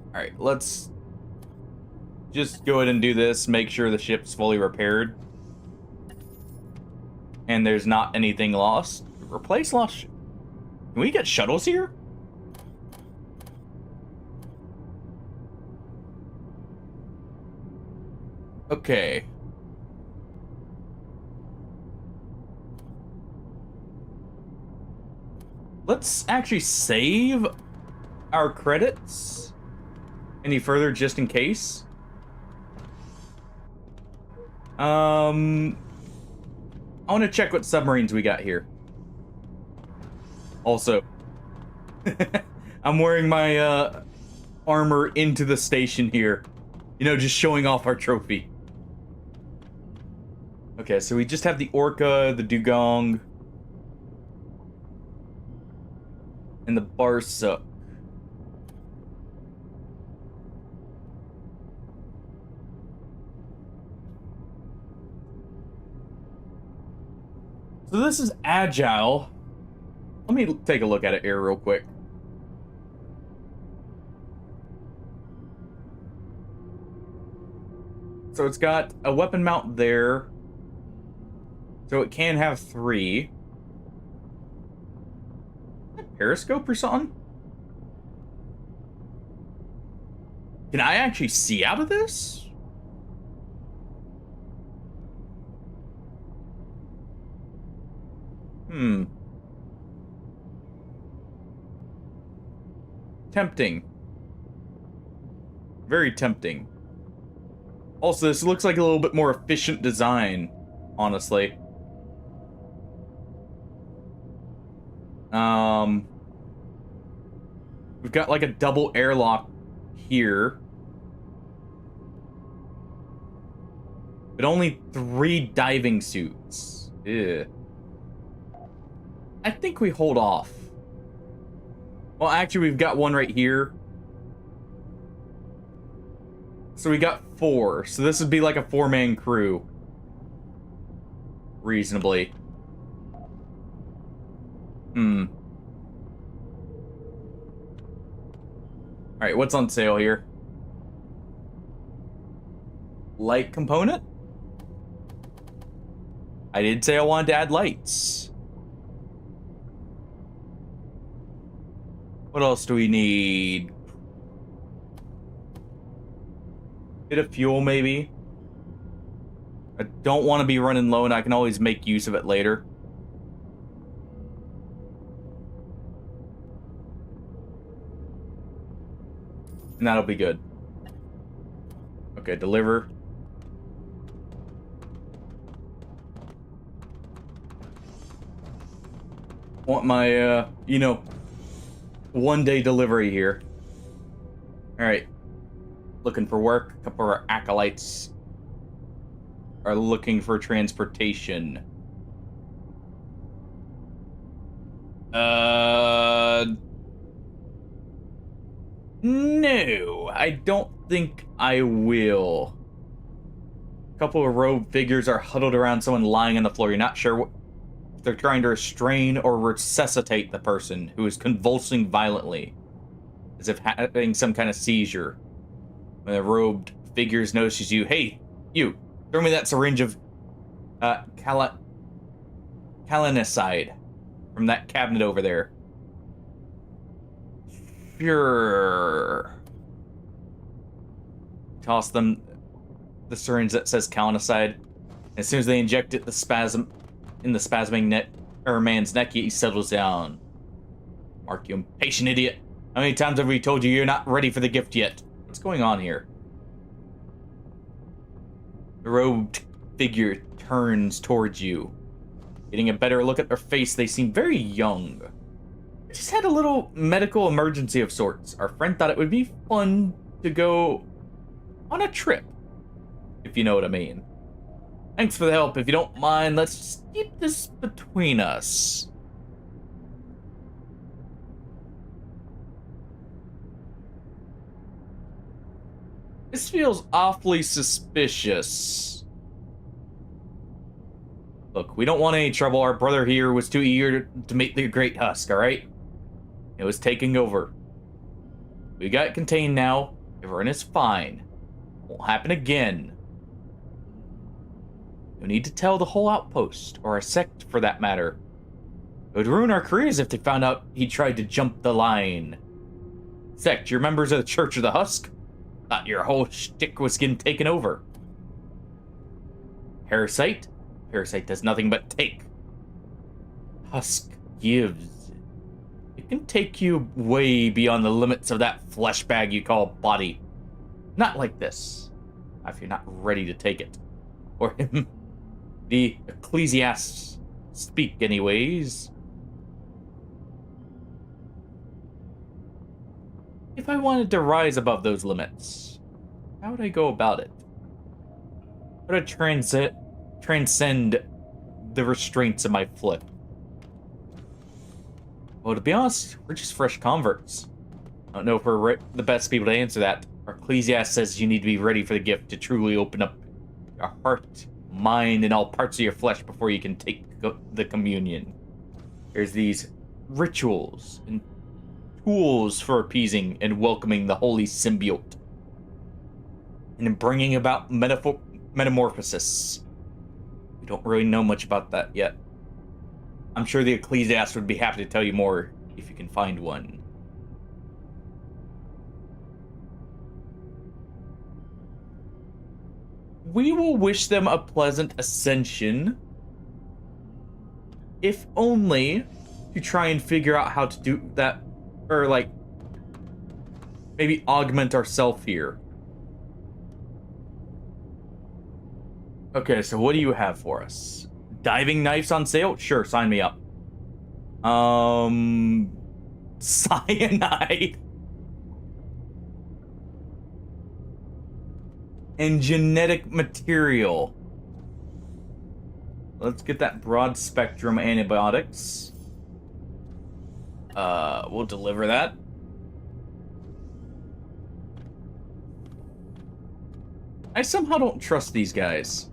Alright, let's just go ahead and do this. Make sure the ship's fully repaired. And there's not anything lost. Replace lost. Can we get shuttles here? Okay. Let's actually save our credits any further just in case. I want to check what submarines we got here. Also, I'm wearing my armor into the station here. You know, just showing off our trophy. Okay, so we just have the Orca, the Dugong, and the Barsook. So this is agile. Let me take a look at it here real quick. So it's got a weapon mount there. So it can have 3. Periscope or something? Can I actually see out of this? Tempting. Very tempting. Also, this looks like a little bit more efficient design, honestly. We've got like a double airlock here. But only 3 diving suits. Ew. I think we hold off. Well, actually, we've got one right here. So we got 4. So this would be like a 4-man crew. Reasonably. Alright, what's on sale here? Light component? I did say I wanted to add lights. What else do we need? Bit of fuel, maybe. I don't want to be running low, and I can always make use of it later. And that'll be good. Okay, deliver. Want my, you know, 1-day delivery here. Alright. Looking for work. A couple of our acolytes are looking for transportation. No, I don't think I will. A couple of robed figures are huddled around someone lying on the floor. You're not sure if they're trying to restrain or resuscitate the person who is convulsing violently, as if having some kind of seizure. When the robed figures notices you, hey, you, throw me that syringe of calinicide from that cabinet over there. Sure. Toss them the syringe that says calinicide. As soon as they inject it, the spasming neck or man's neck, he settles down. Mark, you impatient idiot. How many times have we told you you're not ready for the gift yet? What's going on here? The robed figure turns towards you. Getting a better look at their face, they seem very young. I just had a little medical emergency of sorts. Our friend thought it would be fun to go on a trip, if you know what I mean. Thanks for the help. If you don't mind, let's just keep this between us. This feels awfully suspicious. Look, we don't want any trouble. Our brother here was too eager to meet the Great Husk, alright? It was taking over. We got it contained now. Everyone is fine. Won't happen again. No need to tell the whole outpost, or a sect for that matter. It would ruin our careers if they found out he tried to jump the line. Sect, you're members of the Church of the Husk? Thought your whole shtick was getting taken over. Parasite? Parasite does nothing but take. Husk gives. It can take you way beyond the limits of that flesh bag you call body. Not like this. If you're not ready to take it. Or him. The ecclesiastics speak anyways. If I wanted to rise above those limits, how would I go about it? How would I transcend the restraints of my flip? Well, to be honest, we're just fresh converts. I don't know if we're the best people to answer that. Our ecclesiast says you need to be ready for the gift to truly open up your heart, mind, and all parts of your flesh before you can take the communion. There's these rituals and tools for appeasing and welcoming the holy symbiote, and in bringing about metamorphosis. We don't really know much about that yet. I'm sure the ecclesiast would be happy to tell you more if you can find one. We will wish them a pleasant ascension, if only to try and figure out how to do that. Or, like, maybe augment ourselves here. Okay, so what do you have for us? Diving knives on sale? Sure, sign me up. Cyanide. And genetic material. Let's get that broad spectrum antibiotics. We'll deliver that. I somehow don't trust these guys.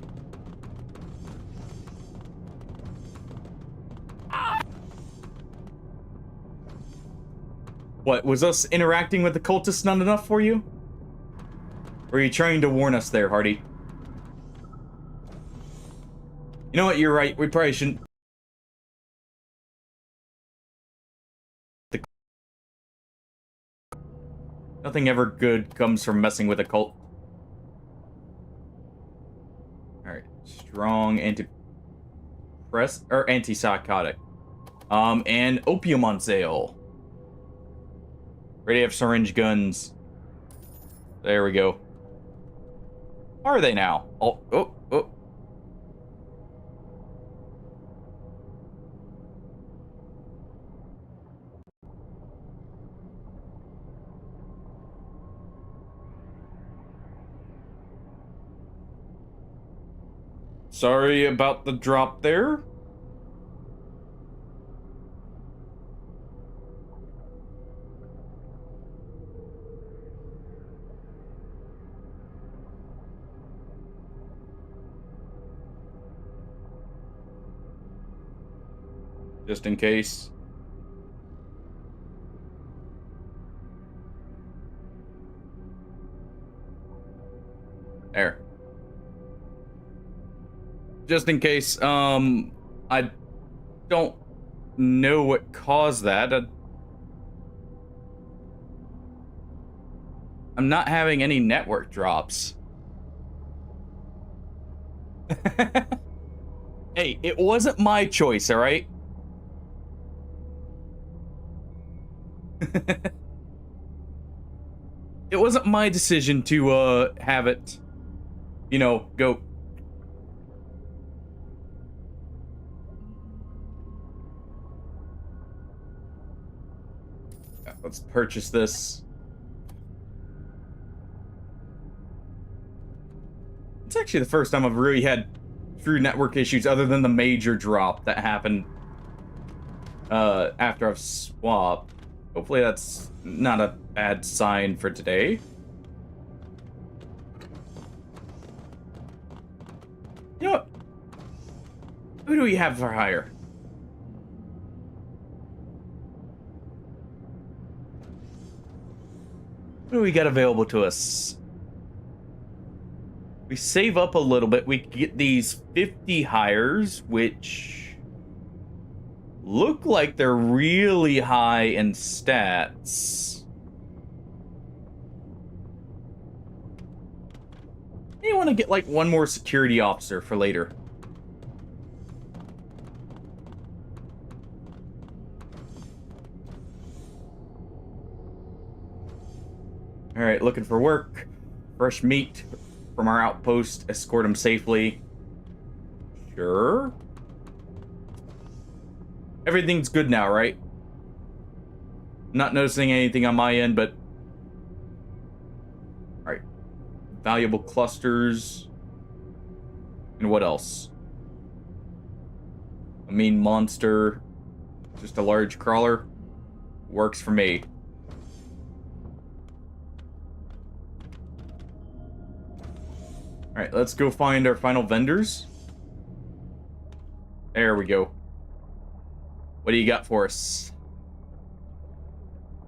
What, was us interacting with the cultists not enough for you? Or are you trying to warn us there, Hardy? You know what, you're right, we probably shouldn't... Nothing ever good comes from messing with a cult. Alright, strong antipsychotic. And opium on sale. Ready to have syringe guns. There we go. Are they now? Oh. Sorry about the drop there. Just in case. There. Just in case, I don't know what caused that. I'm not having any network drops. Hey, it wasn't my choice, alright? It wasn't my decision to, have it, you know, go... Let's purchase this. It's actually the first time I've really had true network issues other than the major drop that happened after I've swapped. Hopefully that's not a bad sign for today. You know what? Who do we have for hire? What do we got available to us? We save up a little bit. We get these 50 hires, which look like they're really high in stats. You want to get like one more security officer for later. All right, looking for work. Fresh meat from our outpost. Escort him safely. Sure. Everything's good now, right? Not noticing anything on my end, but... Alright. Valuable clusters. And what else? A mean monster. Just a large crawler. Works for me. Alright, let's go find our final vendors. There we go. What do you got for us?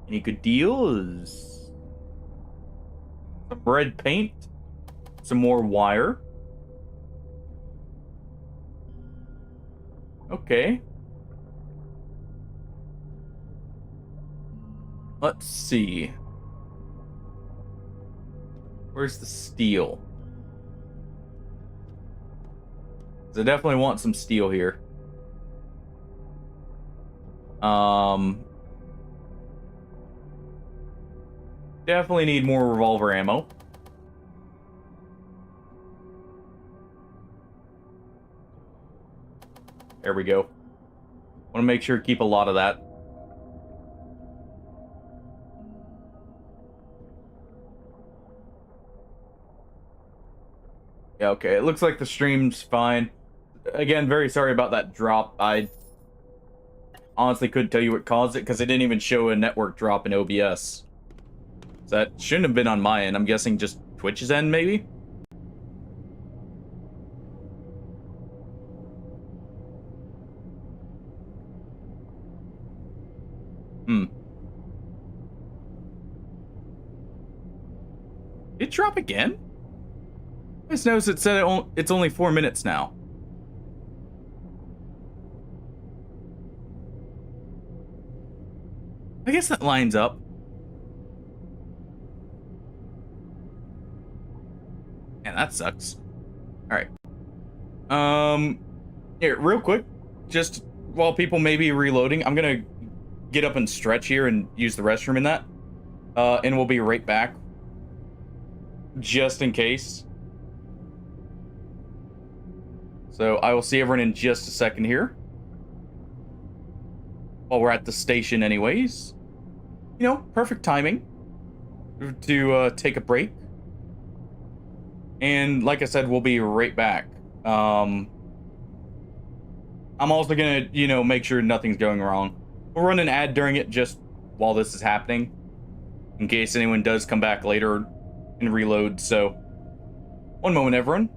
Any good deals? Some red paint. Some more wire. Okay. Let's see. Where's the steel? I definitely want some steel here. Definitely need more revolver ammo. There we go. Want to make sure to keep a lot of that. Yeah, okay. It looks like the stream's fine. Again, very sorry about that drop. I honestly couldn't tell you what caused it because it didn't even show a network drop in OBS. So that shouldn't have been on my end. I'm guessing just Twitch's end, maybe? Did it drop again? I just noticed it said it's only 4 minutes now. I guess that lines up. Man, that sucks. Alright. Here, real quick, just while people may be reloading, I'm gonna get up and stretch here and use the restroom in that. And we'll be right back. Just in case. So I will see everyone in just a second here. While we're at the station anyways. You know, perfect timing to take a break. And like I said, we'll be right back. I'm also gonna, you know, make sure nothing's going wrong. We'll run an ad during it just while this is happening. In case anyone does come back later and reload, so... One moment, everyone.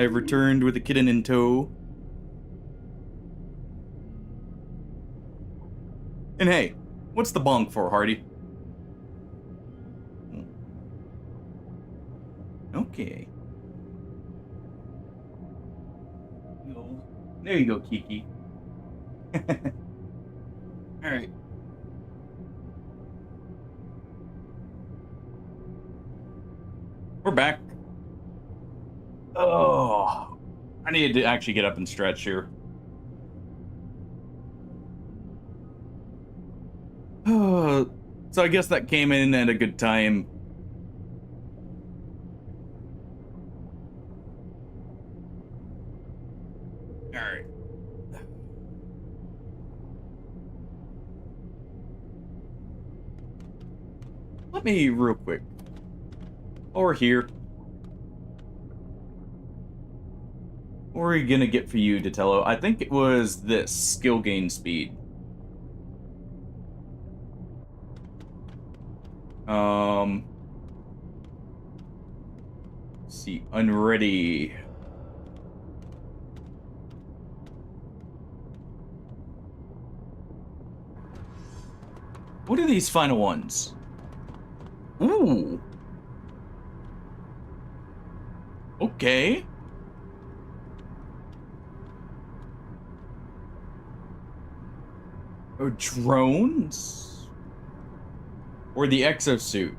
I have returned with a kitten in tow. And hey, what's the bonk for, Hardy? Okay. There you go, Kiki. Alright. We're back. Oh, I needed to actually get up and stretch here. So I guess that came in at a good time. Alright. Let me real quick. Over here. What are we gonna get for you, Datello? I think it was this skill gain speed. Let's see, unready. What are these final ones? Ooh. Okay. Or drones? Or the exosuit?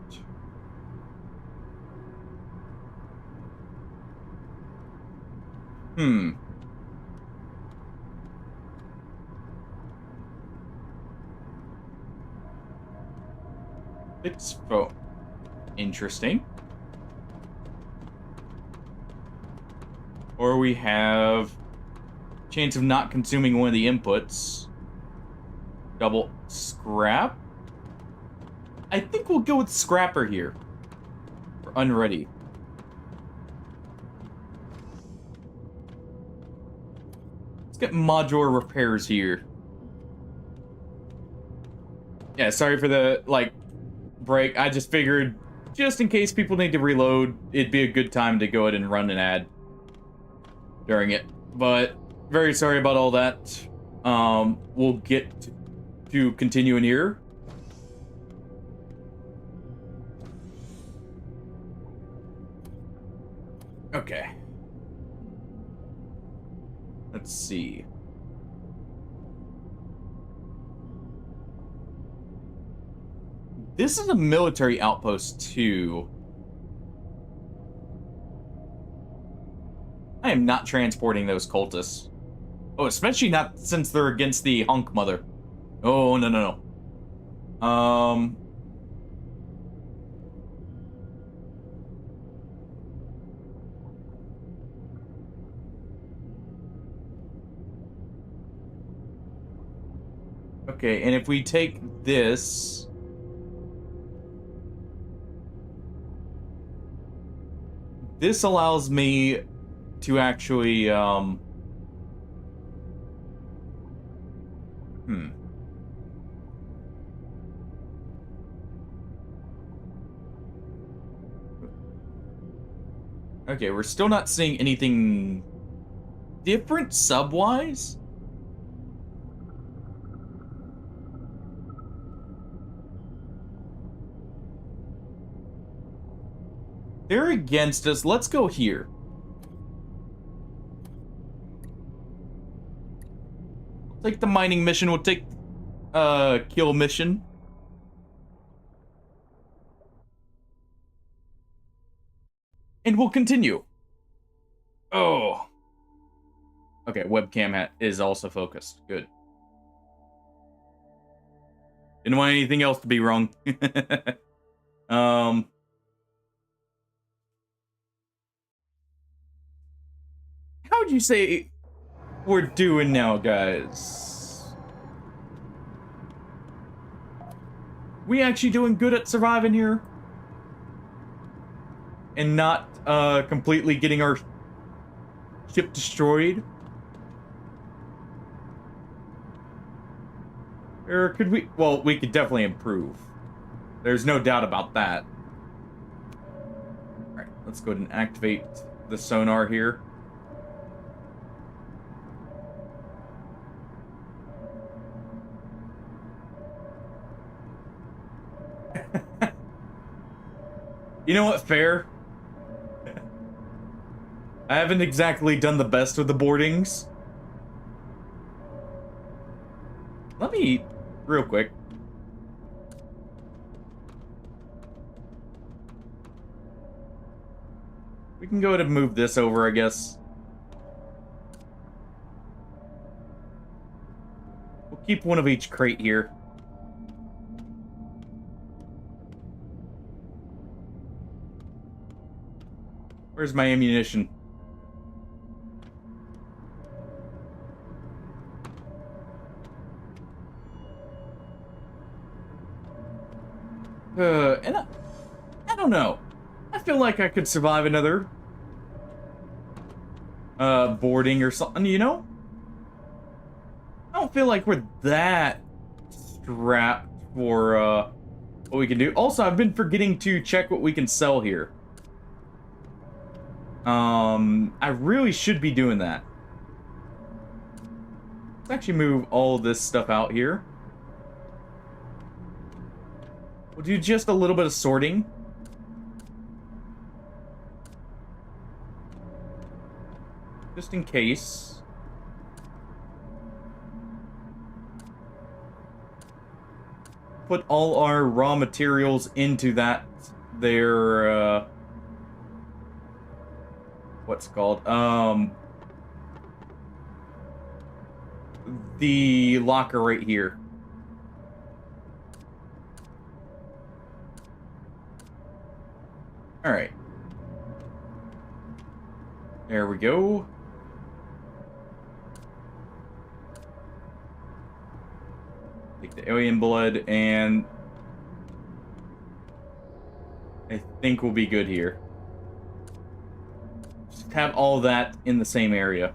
It's interesting. Or we have chance of not consuming one of the inputs. Double scrap? I think we'll go with scrapper here. For unready. Let's get modular repairs here. Yeah, sorry for the, break. I just figured, just in case people need to reload, it'd be a good time to go ahead and run an ad during it. But, very sorry about all that. We'll get to continue in here. Okay. Let's see. This is a military outpost, too. I am not transporting those cultists. Oh, especially not since they're against the Hunk Mother. Oh, no, no, no. Okay, and if we take this... This allows me to actually, Okay, we're still not seeing anything different sub-wise. They're against us. Let's go here. Take the mining mission. We'll take kill mission. And we'll continue. Oh. Okay, webcam is also focused. Good. Didn't want anything else to be wrong. How would you say we're doing now, guys? We actually doing good at surviving here? And not completely getting our ship destroyed? Or could we... Well, we could definitely improve. There's no doubt about that. Alright, let's go ahead and activate the sonar here. You know what? Fair. I haven't exactly done the best with the boardings. Let me, real quick. We can go ahead and move this over, I guess. We'll keep one of each crate here. Where's my ammunition? And I don't know. I feel like I could survive another boarding or something, you know? I don't feel like we're that strapped for what we can do. Also, I've been forgetting to check what we can sell here. I really should be doing that. Let's actually move all this stuff out here. We'll do just a little bit of sorting. Just in case. Put all our raw materials into that there, what's it called? The locker right here. All right. There we go. Take the alien blood, and I think we'll be good here. Just have all that in the same area.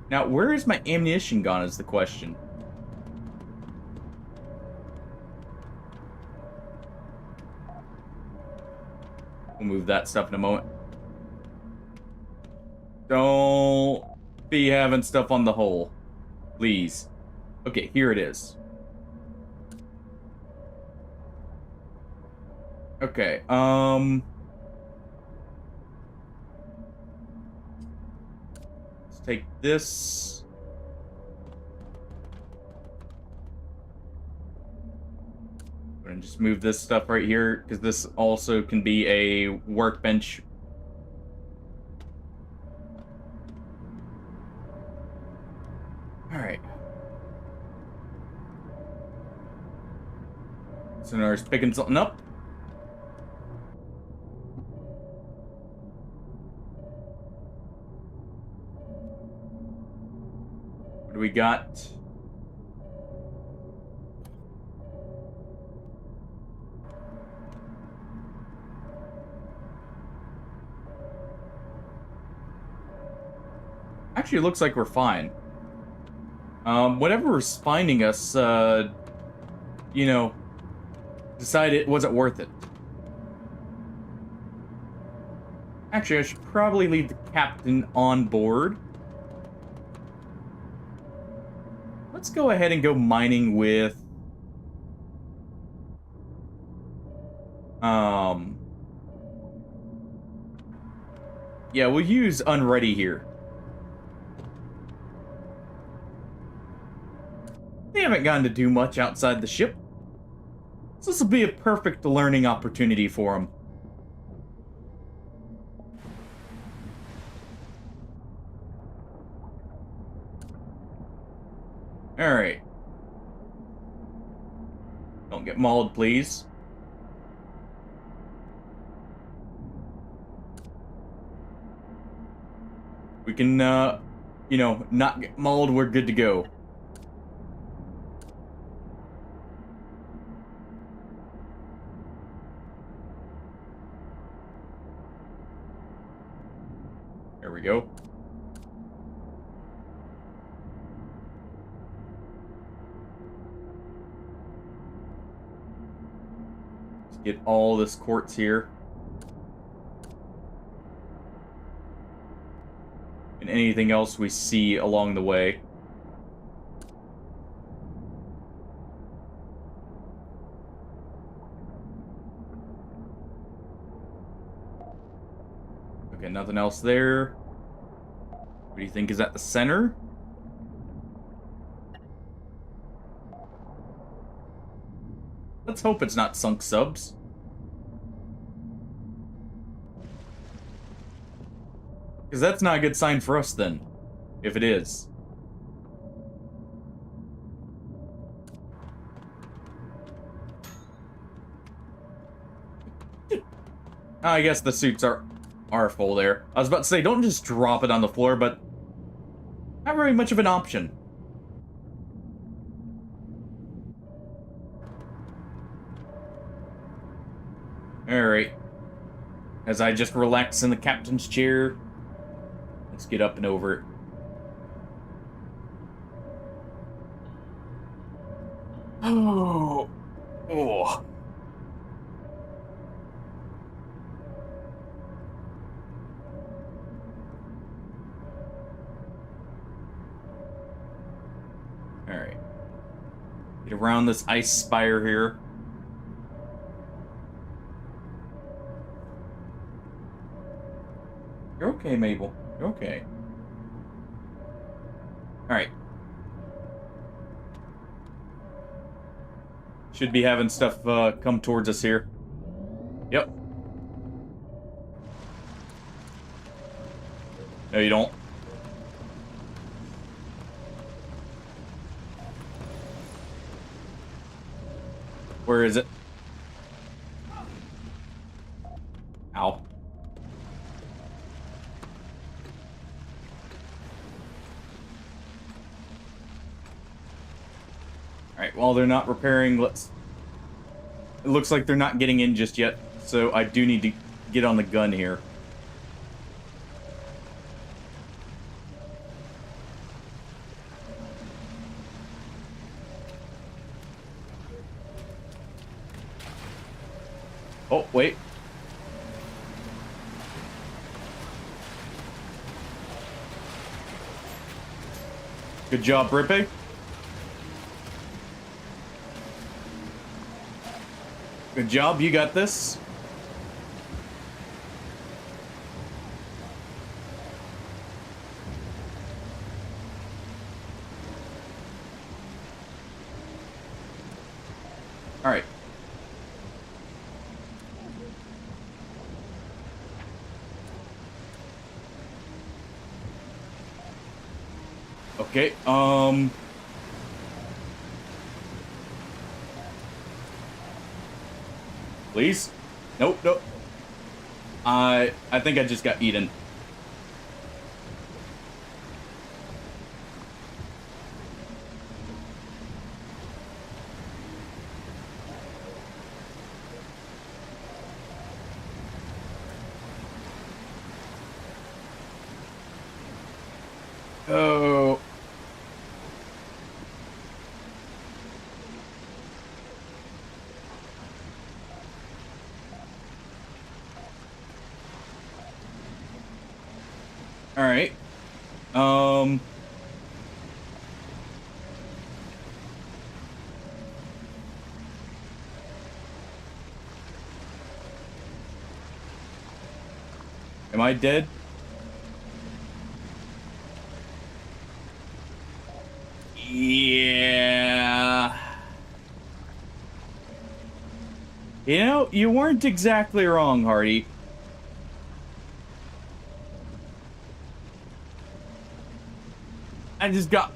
Now, where is my ammunition gone is the question. We'll move that stuff in a moment. Don't be having stuff on the hole. Please. Okay, here it is. Okay, let's take this. And just move this stuff right here, because this also can be a workbench. Alright. Sonar's picking something up. What do we got? Actually, it looks like we're fine. Whatever's finding us, you know, decided it wasn't worth it. Actually, I should probably leave the captain on board. Let's go ahead and go mining with... Yeah, we'll use unready here. They haven't gotten to do much outside the ship. So this will be a perfect learning opportunity for them. Alright. Don't get mauled, please. We can, you know, not get mauled, we're good to go. There we go. Let's get all this quartz here. And anything else we see along the way. Okay, nothing else there. What do you think is at the center? Let's hope it's not sunk subs. Because that's not a good sign for us then, if it is. I guess the suits are full there. I was about to say, don't just drop it on the floor, but not very much of an option. Alright. As I just relax in the captain's chair, let's get up and over it. Oh. Oh. Alright. Get around this ice spire here. You're okay, Mabel. You're okay. Alright. Should be having stuff come towards us here. Yep. No, you don't. Where is it? Ow. Alright, while they're not repairing, let's... It looks like they're not getting in just yet, so I do need to get on the gun here. Oh, wait. Good job, Rippe. Good job, you got this. All right. Okay, please? Nope, nope. I think I just got eaten. Oh. All right. Am I dead? Yeah. You know, you weren't exactly wrong, Hardy. I just got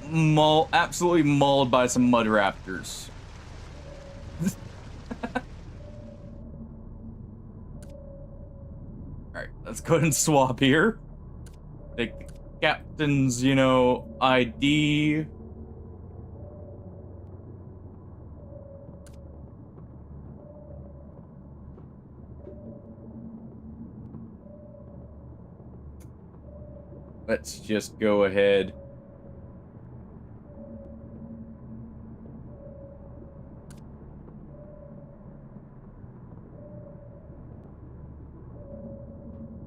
absolutely mauled by some mud raptors. Alright, let's go ahead and swap here. Take the captain's, you know, ID. Let's just go ahead.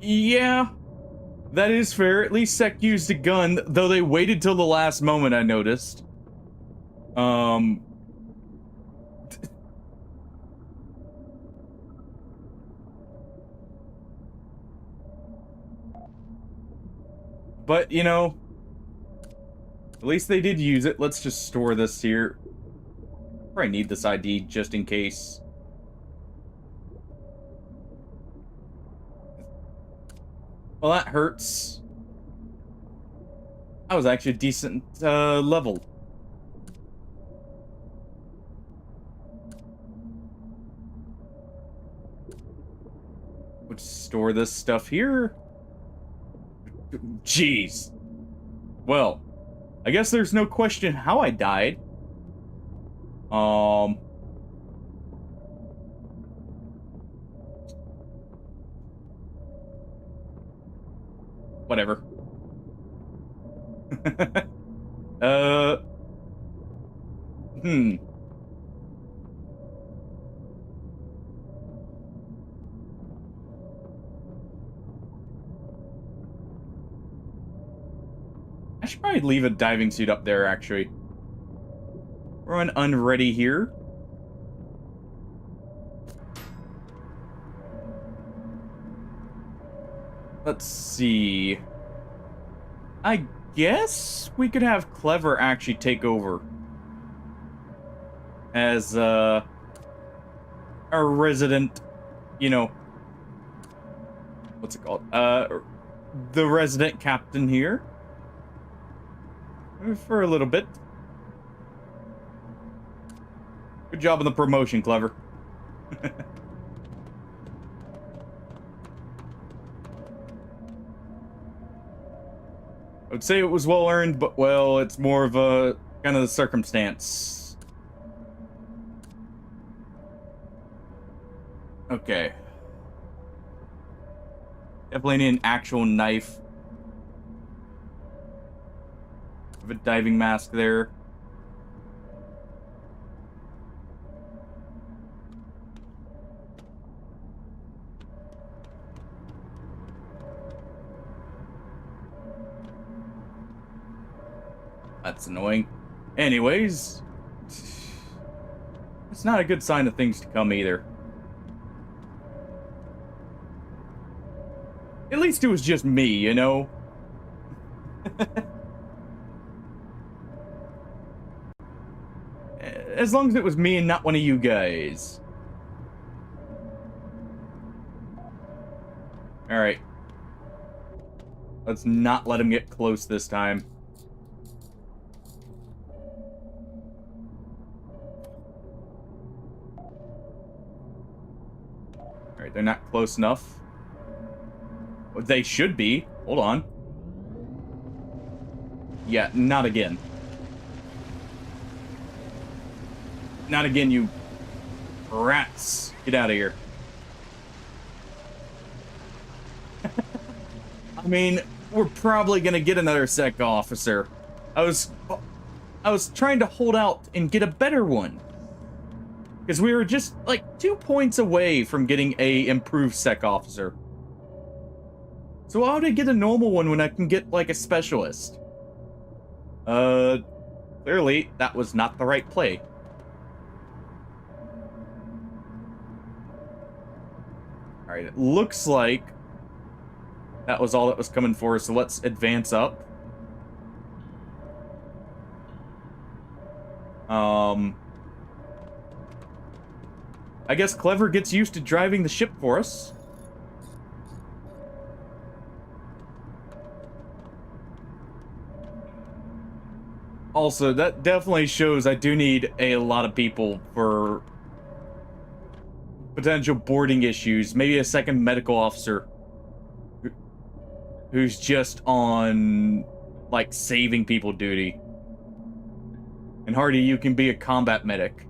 Yeah, that is fair. At least Sec used a gun, though they waited till the last moment, I noticed. But, you know, at least they did use it. Let's just store this here. Probably need this ID just in case. Well, that hurts. I was actually a decent level. We'll just store this stuff here. Jeez. Well, I guess there's no question how I died. Whatever. uh. Hmm. I should probably leave a diving suit up there, actually. Run unready here. Let's see. I guess we could have Clever actually take over as our resident, you know, what's it called? The resident captain here for a little bit. Good job on the promotion, Clever. I would say it was well earned, but well, it's more of a kind of the circumstance. Okay. Definitely need an actual knife. Have a diving mask there. That's annoying. Anyways, it's not a good sign of things to come either. At least it was just me, you know? As long as it was me and not one of you guys. Alright. Let's not let him get close this time. Alright, they're not close enough. Well, they should be. Hold on. Yeah, not again. Not again, you rats. Get out of here. I mean, we're probably gonna get another sec officer. I was trying to hold out and get a better one. Because we were just, like, 2 points away from getting a improved sec officer. So why would I get a normal one when I can get, like, a specialist? Clearly, that was not the right play. Alright, it looks like that was all that was coming for us, so let's advance up. I guess Clever gets used to driving the ship for us. Also, that definitely shows I do need a lot of people for potential boarding issues. Maybe a second medical officer who's just on, like, saving people duty. And Hardy, you can be a combat medic.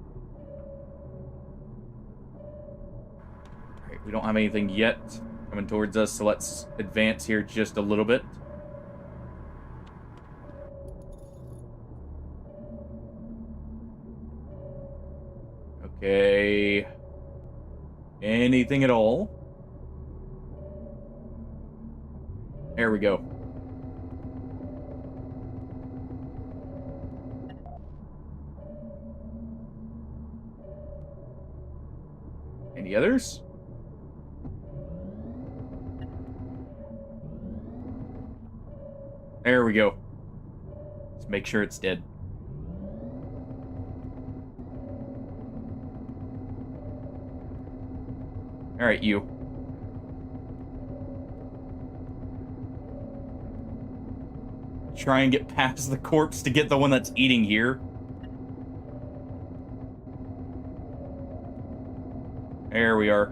Alright, we don't have anything yet coming towards us, so let's advance here just a little bit. Okay. Anything at all? There we go. Any others? There we go. Let's make sure it's dead. Alright, you. Try and get past the corpse to get the one that's eating here. There we are.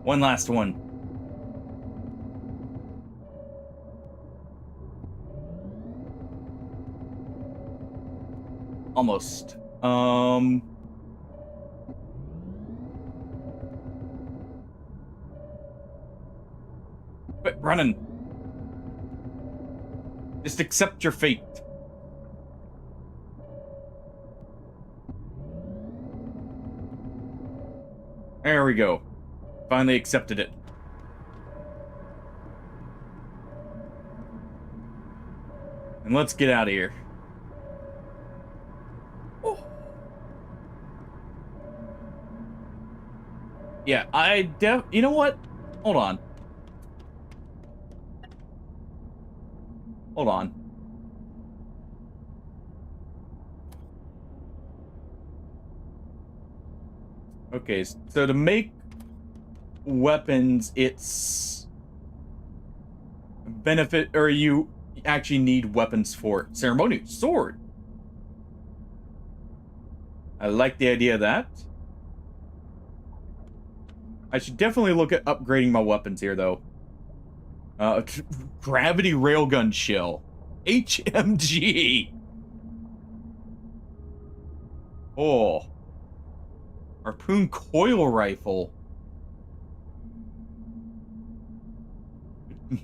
One last one. Almost. Quit running. Just accept your fate. There we go. Finally accepted it. And let's get out of here. Oh. Yeah, you know what? Hold on. Hold on. Okay, so to make weapons, it's benefit, or you actually need weapons for it. Ceremonial sword. I like the idea of that. I should definitely look at upgrading my weapons here, though. Gravity railgun shell. HMG. Oh. Harpoon coil rifle.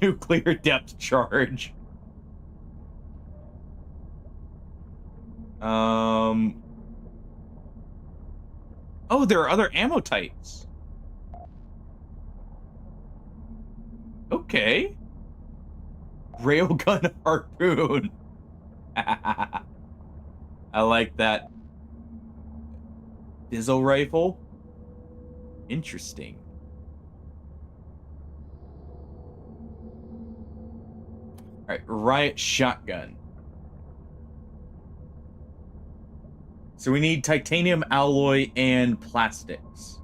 Nuclear depth charge. Oh, there are other ammo types. Okay. Railgun harpoon. I like that. Dizzle rifle. Interesting. Alright, riot shotgun. So we need titanium alloy and plastics.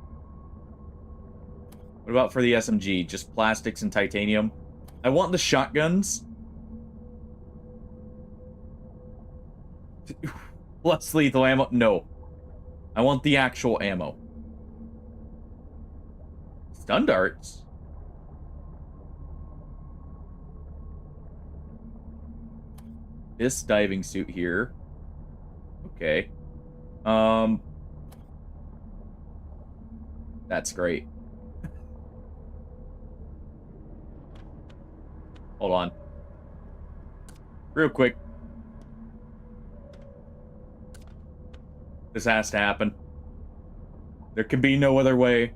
What about for the SMG? Just plastics and titanium? I want the shotguns. Less lethal ammo? No. I want the actual ammo. Stun darts? This diving suit here. Okay. That's great. Hold on. Real quick. This has to happen. There can be no other way.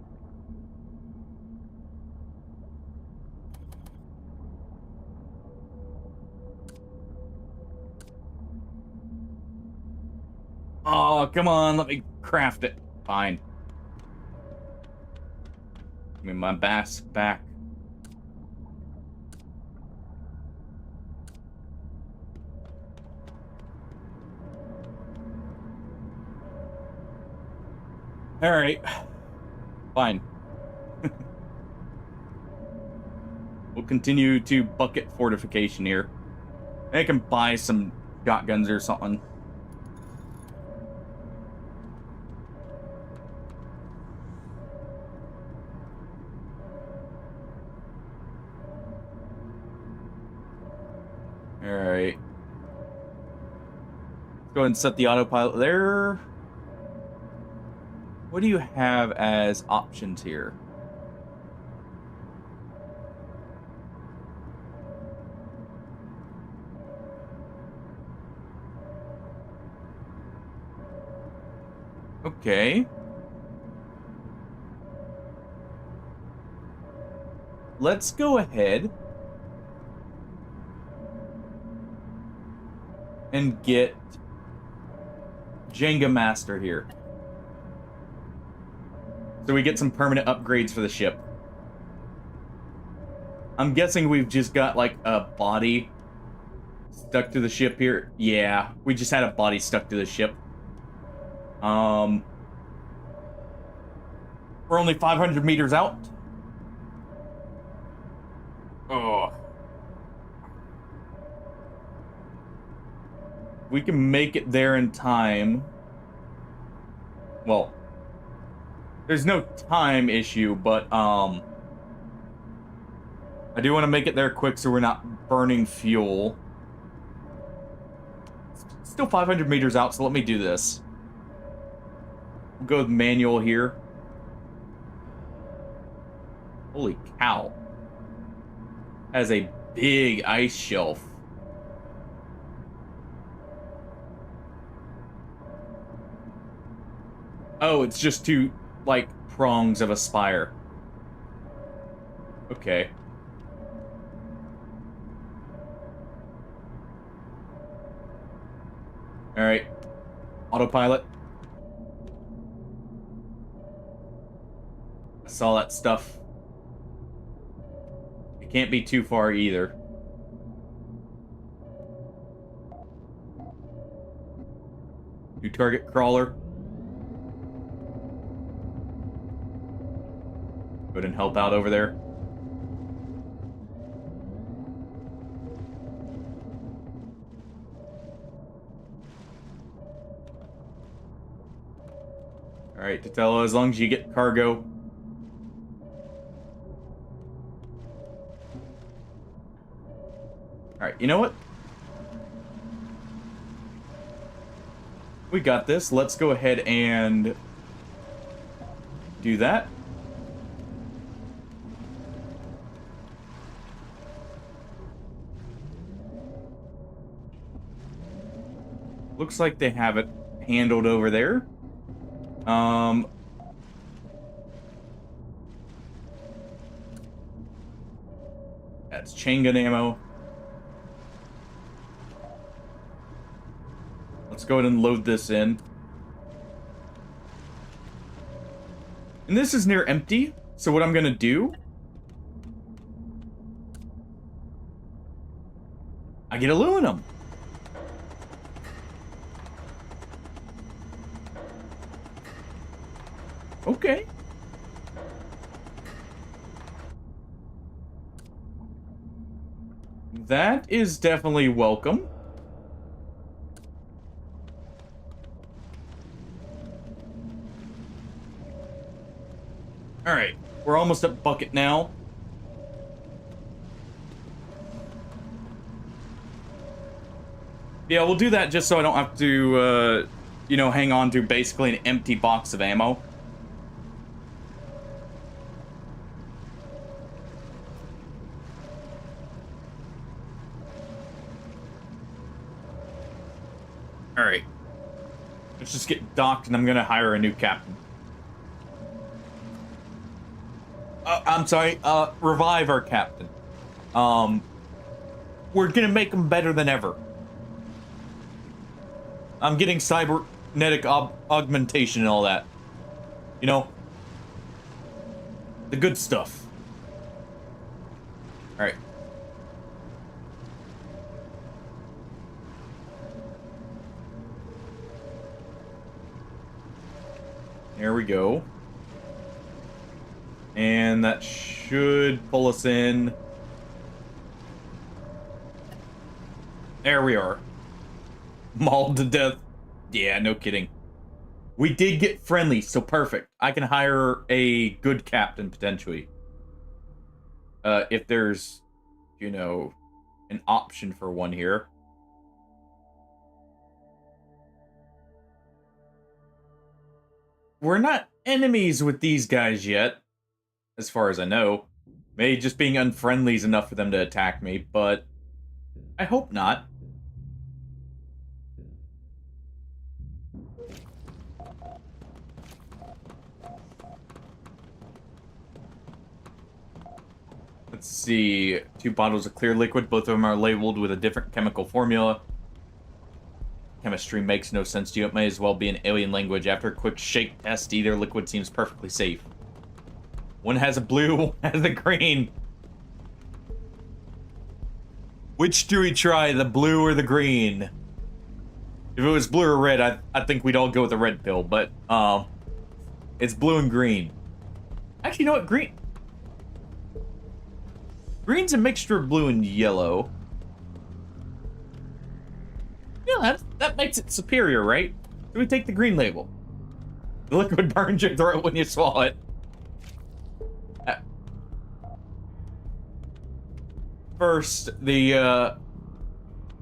Oh, come on, let me craft it. Fine. Give me my bass back. All right. Fine. We'll continue to bucket fortification here. I can buy some shotguns or something. All right. Let's go ahead and set the autopilot there. What do you have as options here? Okay. Let's go ahead and get Jenga Master here. So we get some permanent upgrades for the ship. I'm guessing we've just got, like, a body stuck to the ship here. Yeah, we just had a body stuck to the ship. We're only 500 meters out. Oh. We can make it there in time. Well, there's no time issue, but, I do want to make it there quick so we're not burning fuel. Still 500 meters out, so let me do this. We'll go with manual here. Holy cow. Has a big ice shelf. Oh, it's just two, like, prongs of a spire. Okay. Alright. Autopilot. I saw that stuff. It can't be too far either. New target crawler. Go ahead and help out over there. Alright, Tatello, as long as you get cargo. Alright, you know what? We got this. Let's go ahead and do that. Looks like they have it handled over there. That's chain gun ammo. Let's go ahead and load this in. And this is near empty, so what I'm gonna do... I get aluminum. Okay. That is definitely welcome. Alright, we're almost at bucket now. Yeah, we'll do that just so I don't have to, you know, hang on to basically an empty box of ammo. Alright. Let's just get docked and I'm gonna hire a new captain. I'm sorry, revive our captain. We're gonna make him better than ever. I'm getting cybernetic augmentation and all that. You know? The good stuff. Alright. There we go. And that should pull us in. There we are. Mauled to death. Yeah, no kidding. We did get friendly, so perfect. I can hire a good captain, potentially. If there's, you know, an option for one here. We're not enemies with these guys yet, as far as I know. Maybe just being unfriendly is enough for them to attack me, but I hope not. Let's see. 2 bottles of clear liquid. Both of them are labeled with a different chemical formula. Chemistry makes no sense to you. It may as well be an alien language. After a quick shake test, either liquid seems perfectly safe. One has a blue, one has a green. Which do we try, the blue or the green? If it was blue or red, I think we'd all go with the red pill, but it's blue and green. Actually, you know what? Green's a mixture of blue and yellow. Yeah, that makes it superior, right? Do we take the green label? The liquid burns your throat when you swallow it. First, the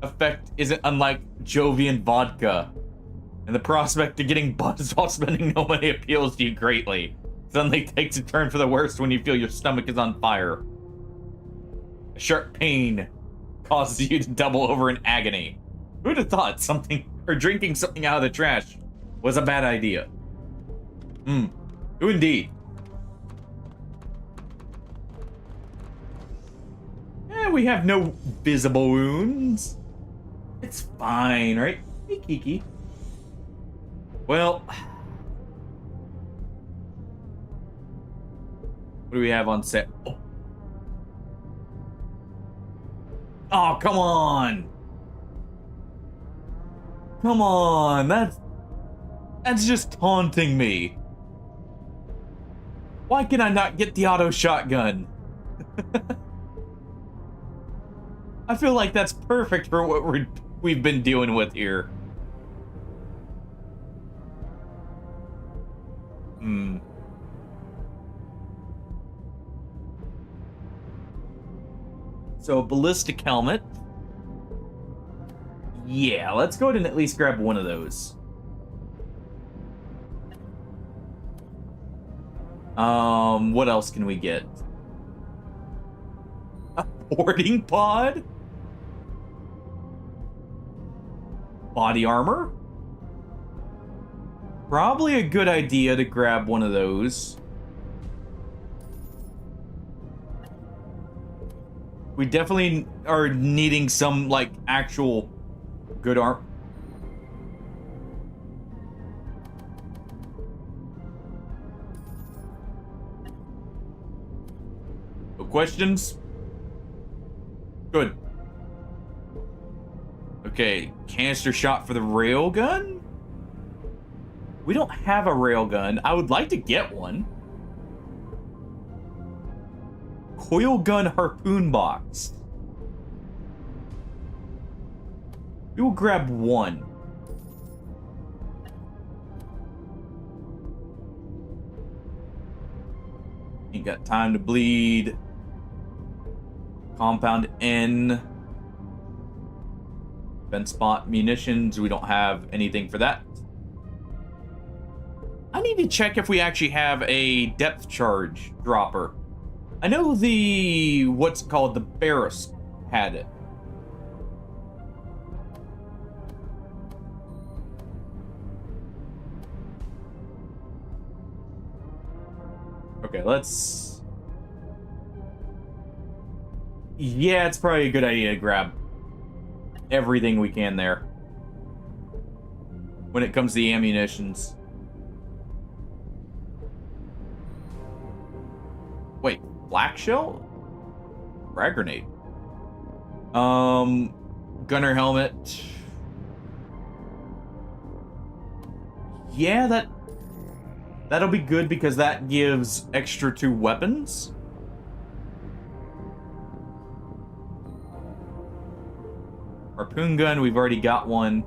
effect isn't unlike Jovian vodka, and the prospect of getting buzzed while spending no money appeals to you greatly. Suddenly takes a turn for the worst when you feel your stomach is on fire. A sharp pain causes you to double over in agony. Who'd have thought something, or drinking something out of the trash, was a bad idea? Who indeed? We have no visible wounds. It's fine, right? Hey, Kiki. Well, what do we have on set? Oh, come on. Come on. That's just taunting me. Why can I not get the auto shotgun? I feel like that's perfect for what we've been dealing with here. So, ballistic helmet. Yeah, let's go ahead and at least grab one of those. What else can we get? A boarding pod? Body armor? Probably a good idea to grab one of those. We definitely are needing some, like, actual good armor. No questions? Good. Okay, canister shot for the railgun? We don't have a railgun. I would like to get one. Coil gun harpoon box. We will grab one. Ain't got time to bleed. Compound N. Vent spot munitions. We don't have anything for that. I need to check if we actually have a depth charge dropper. I know what's it called, the Barris had it. Okay, let's... Yeah, it's probably a good idea to grab everything we can there when it comes to the ammunitions. Wait, black shell? Frag grenade. Gunner helmet. Yeah, that'll be good because that gives extra 2 weapons. Harpoon gun, we've already got one.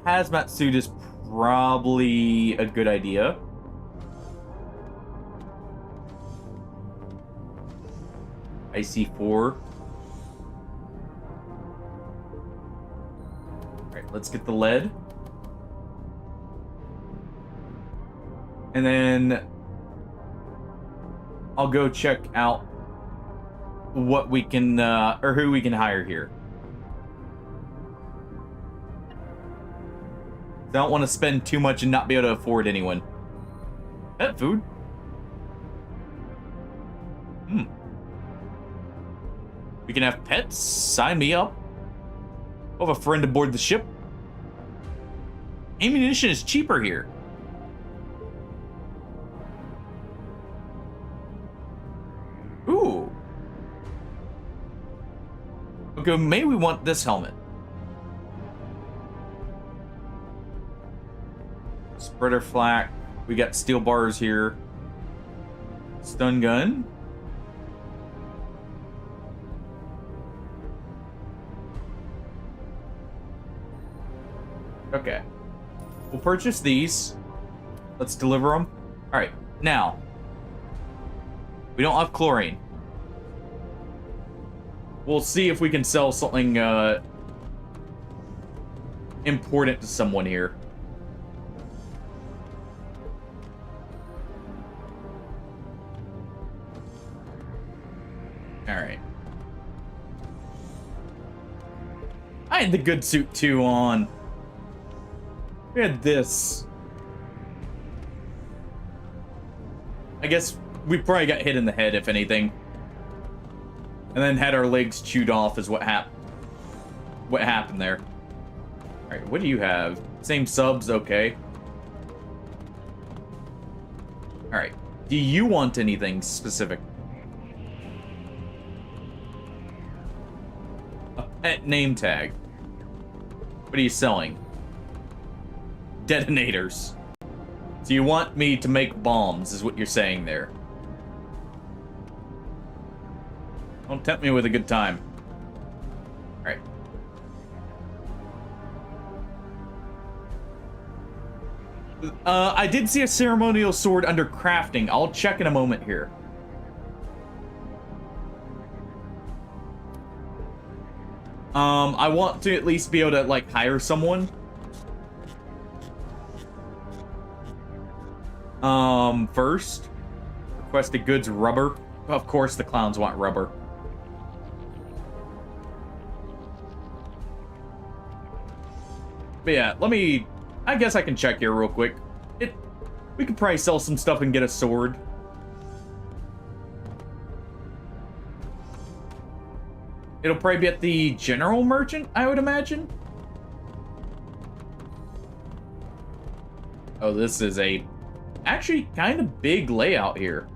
Hazmat suit is probably a good idea. IC4. Alright, let's get the lead. And then I'll go check out what we can, or who we can hire here. I don't want to spend too much and not be able to afford anyone. Pet food? We can have pets? Sign me up. I'll have a friend aboard the ship. Ammunition is cheaper here. Ooh. Okay, maybe we want this helmet. Spreader flak. We got steel bars here. Stun gun. Okay. We'll purchase these. Let's deliver them. Alright, now. We don't have chlorine. We'll see if we can sell something important to someone here. Alright. I had the good suit 2 on. We had this. I guess we probably got hit in the head, if anything. And then had our legs chewed off is what happened there. Alright, what do you have? Same subs, okay. Alright. Do you want anything specific? A pet name tag. What are you selling? Detonators. So you want me to make bombs, is what you're saying there. Don't tempt me with a good time. Alright. I did see a ceremonial sword under crafting. I'll check in a moment here. I want to at least be able to, like, hire someone. First. Requested goods, rubber. Of course the clowns want rubber. But yeah, I guess I can check here real quick. We could probably sell some stuff and get a sword. It'll probably be at the general merchant, I would imagine. Oh, this is a actually kind of big layout here.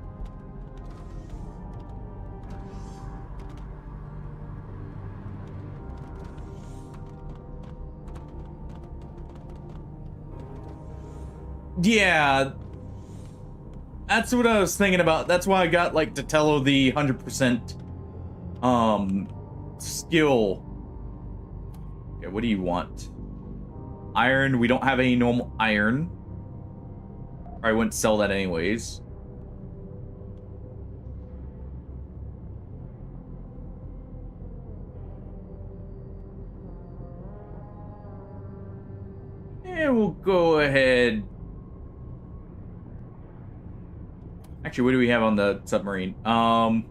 Yeah, that's what I was thinking about. That's why I got, like, Datello the 100% skill. Okay, what do you want? Iron. We don't have any normal iron. I wouldn't sell that anyways. And we'll go ahead. Actually, what do we have on the submarine? We'll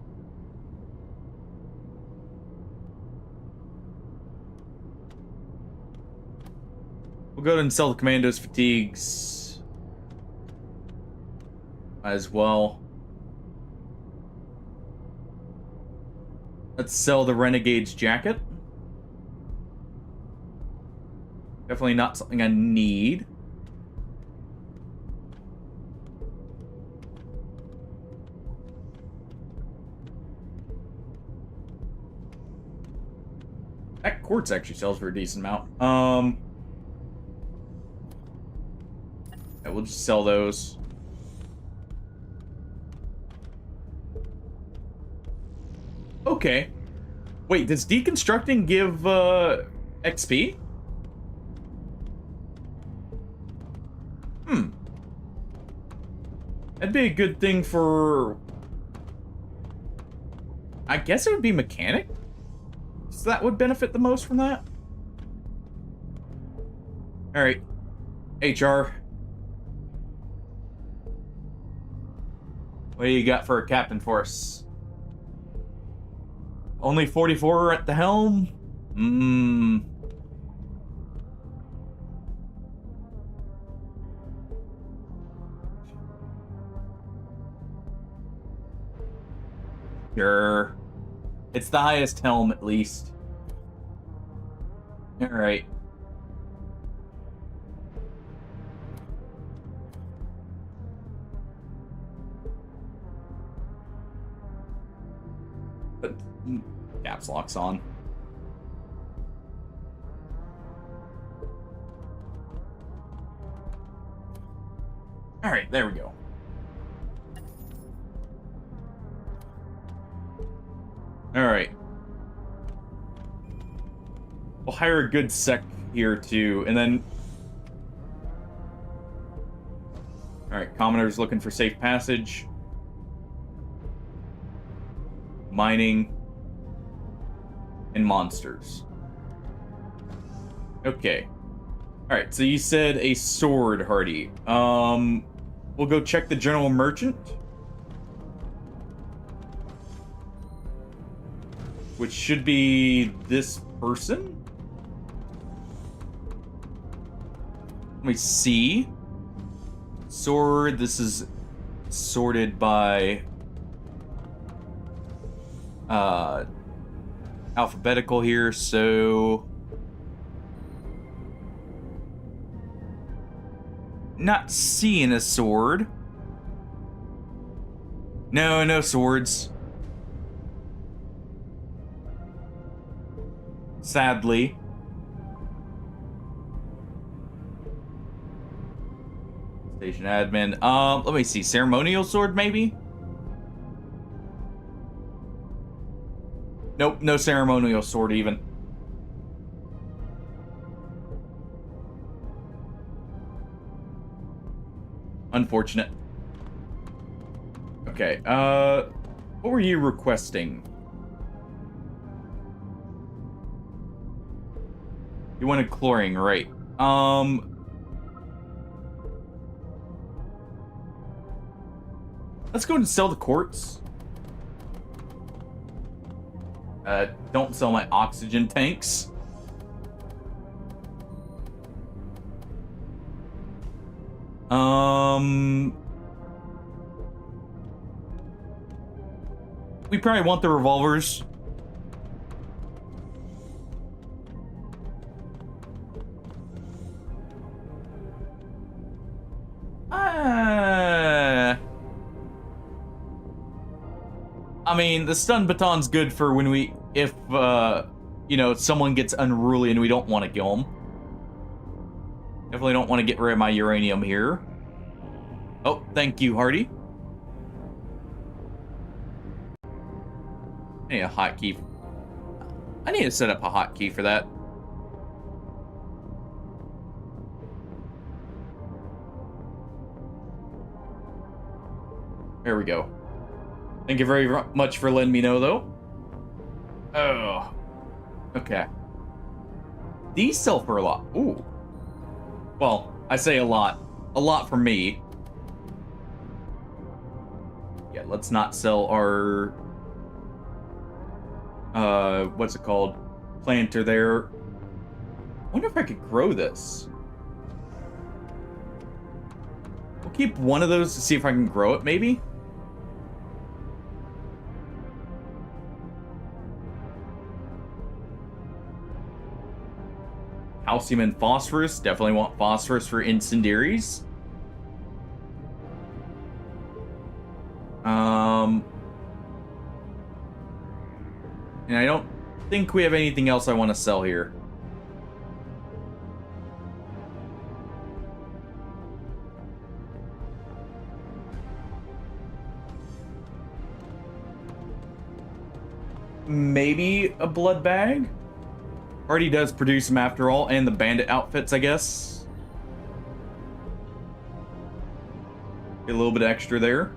go ahead and sell the commandos' fatigues as well. Let's sell the renegade's jacket. Definitely not something I need. That quartz actually sells for a decent amount. Yeah, we'll just sell those. Okay. Wait, does deconstructing give XP? That'd be a good thing for... I guess it would be mechanic? So that would benefit the most from that? Alright. HR. What do you got for a captain for us? Only 44 at the helm? Sure. It's the highest helm, at least. Alright. Put caps locks on. All right, there we go. All right. We'll hire a good sec here too, and then. All right, commoners looking for safe passage. Mining. And monsters. Okay. All right, so you said a sword, Hardy. We'll go check the general merchant. Which should be this person. Let me see. Sword, this is sorted by alphabetical here, so not seeing a sword. No swords. Sadly. Station admin. Let me see. Ceremonial sword, maybe? Nope, no ceremonial sword even. Unfortunate. Okay, what were you requesting? You wanted chlorine, right? Let's go and sell the quartz. Don't sell my oxygen tanks. We probably want the revolvers. I mean, the stun baton's good for when if you know, someone gets unruly and we don't want to kill them. Definitely don't want to get rid of my uranium here. Oh, thank you, Hardy. I need a hotkey. I need to set up a hotkey for that. There we go. Thank you very much for letting me know, though. Oh. Okay. These sell for a lot. Ooh. Well, I say a lot. A lot for me. Yeah, let's not sell our... what's it called? Planter there. I wonder if I could grow this. We'll keep one of those to see if I can grow it, maybe? Calcium and phosphorus. Definitely want phosphorus for incendiaries. And I don't think we have anything else I want to sell here. Maybe a blood bag? Already does produce them after all, and the bandit outfits, I guess. Get a little bit extra there.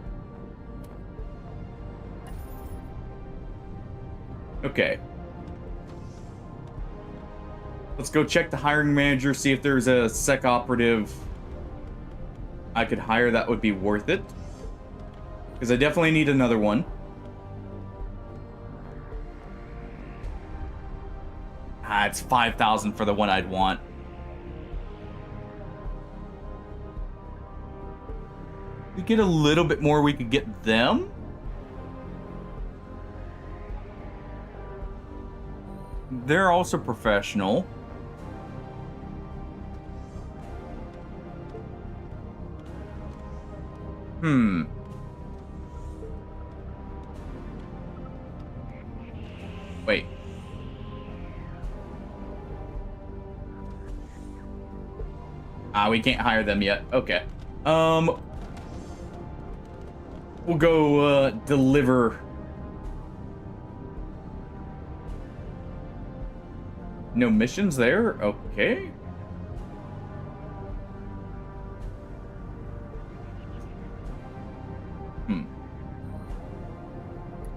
Okay. Let's go check the hiring manager, see if there's a sec operative I could hire that would be worth it. Because I definitely need another one. It's 5,000 for the one I'd want. We get a little bit more, we could get them. They're also professional. Wait. We can't hire them yet. Okay. We'll go deliver. No missions there? Okay.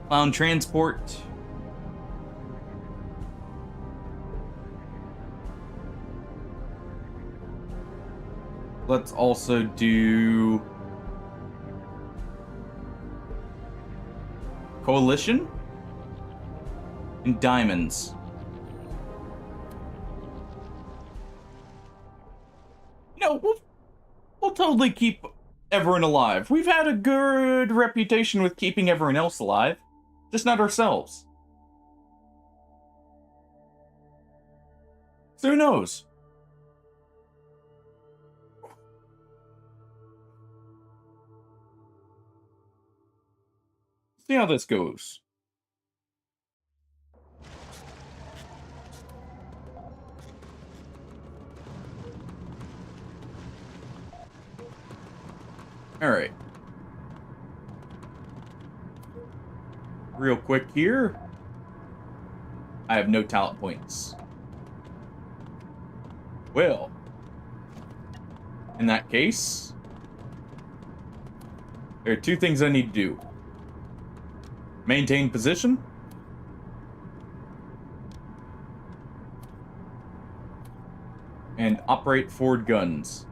Clown transport. Let's also do coalition and diamonds. No, we'll totally keep everyone alive. We've had a good reputation with keeping everyone else alive, just not ourselves. So who knows? See how this goes. All right. Real quick here. I have no talent points. Well, in that case, there are two things I need to do. Maintain position. And operate forward guns.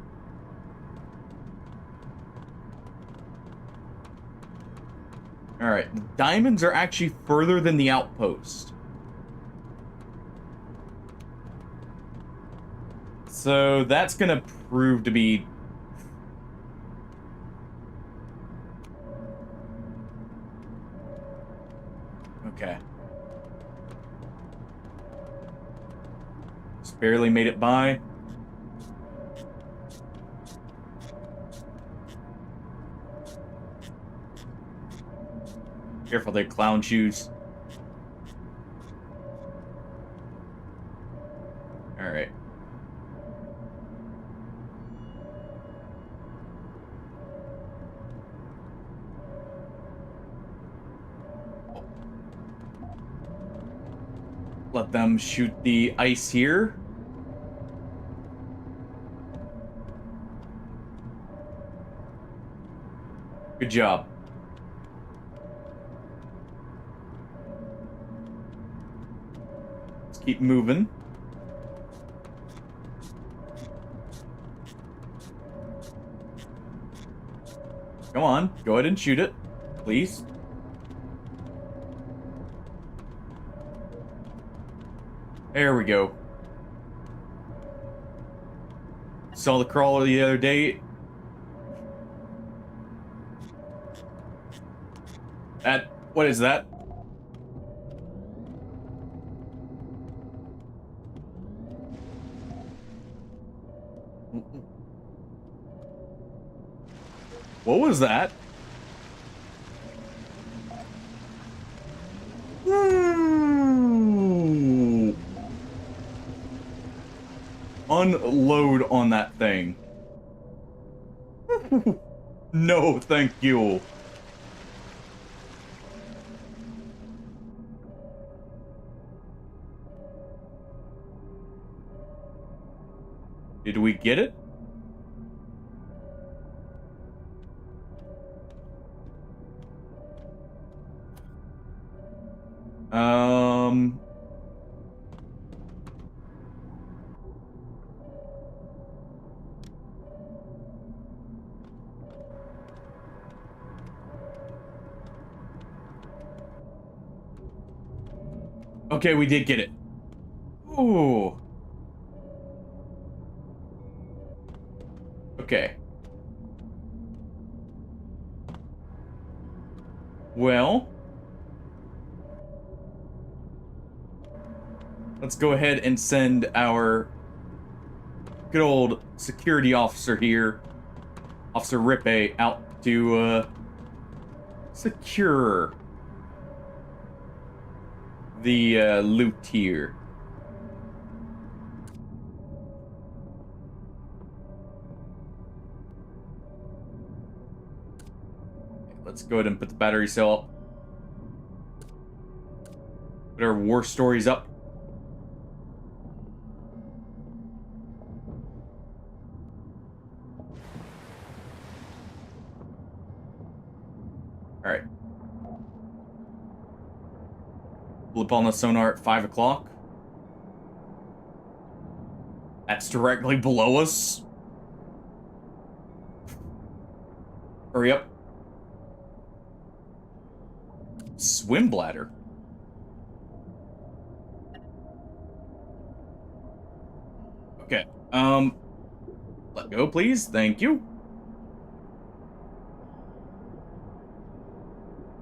Alright, the diamonds are actually further than the outpost. So that's gonna prove to be... Okay. Just barely made it by. Careful, they're clown shoes. Alright. Let them shoot the ice here. Good job. Let's keep moving. Come on, go ahead and shoot it, please. There we go. Saw the crawler the other day. What is that? What was that? Ooh. Unload on that thing. No, thank you. Did we get it? Okay, we did get it. Ooh. Okay. Well, let's go ahead and send our good old security officer here, Officer Rippe, out to secure the loot here. let's go ahead and put the battery cell up. Put our war stories up. Alright. Flip on the sonar at 5 o'clock. That's directly below us. Hurry up. Swim bladder. Okay. Let go, please. Thank you.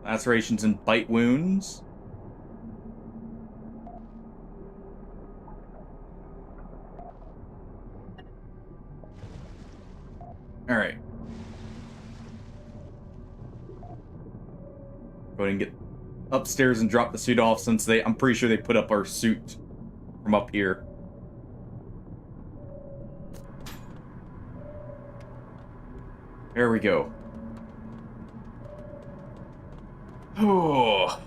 Lacerations and bite wounds. All right. Go ahead and get upstairs and drop the suit off since I'm pretty sure they put up our suit from up here. There we go. Oh.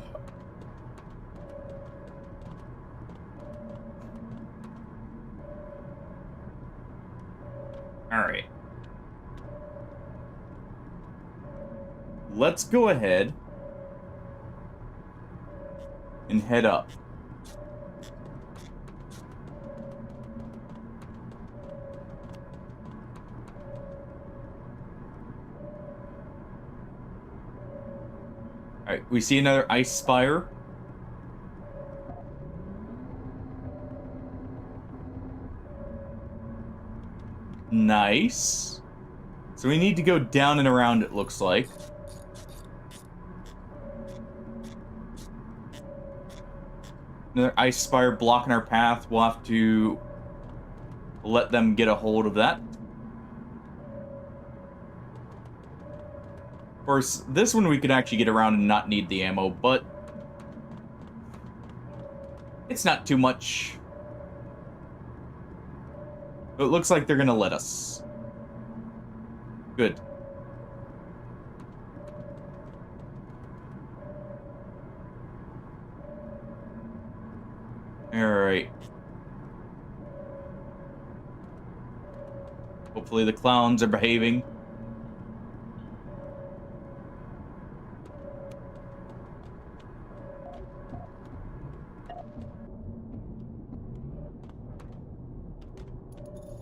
All right. Let's go ahead and head up. Alright, we see another ice spire. Nice. So we need to go down and around, it looks like. Another ice spire blocking our path. We'll have to let them get a hold of that. Of course, this one we could actually get around and not need the ammo, but it's not too much. It looks like they're gonna let us. Good. Alright. Hopefully the clowns are behaving.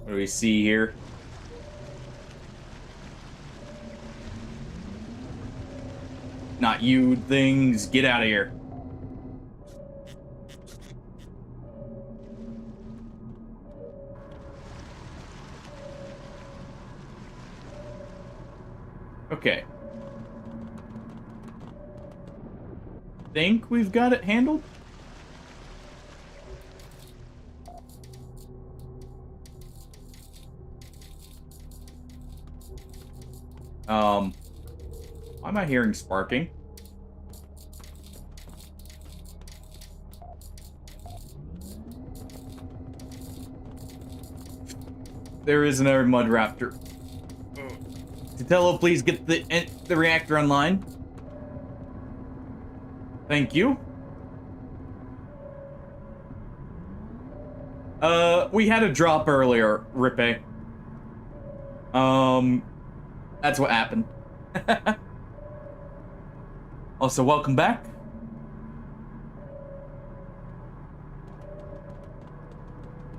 What do we see here? Not you things. Get out of here. Okay. Think we've got it handled? Why am I hearing sparking? There is another mud raptor. Titello, please get the reactor online. Thank you. We had a drop earlier, Rippe. That's what happened. Also, welcome back.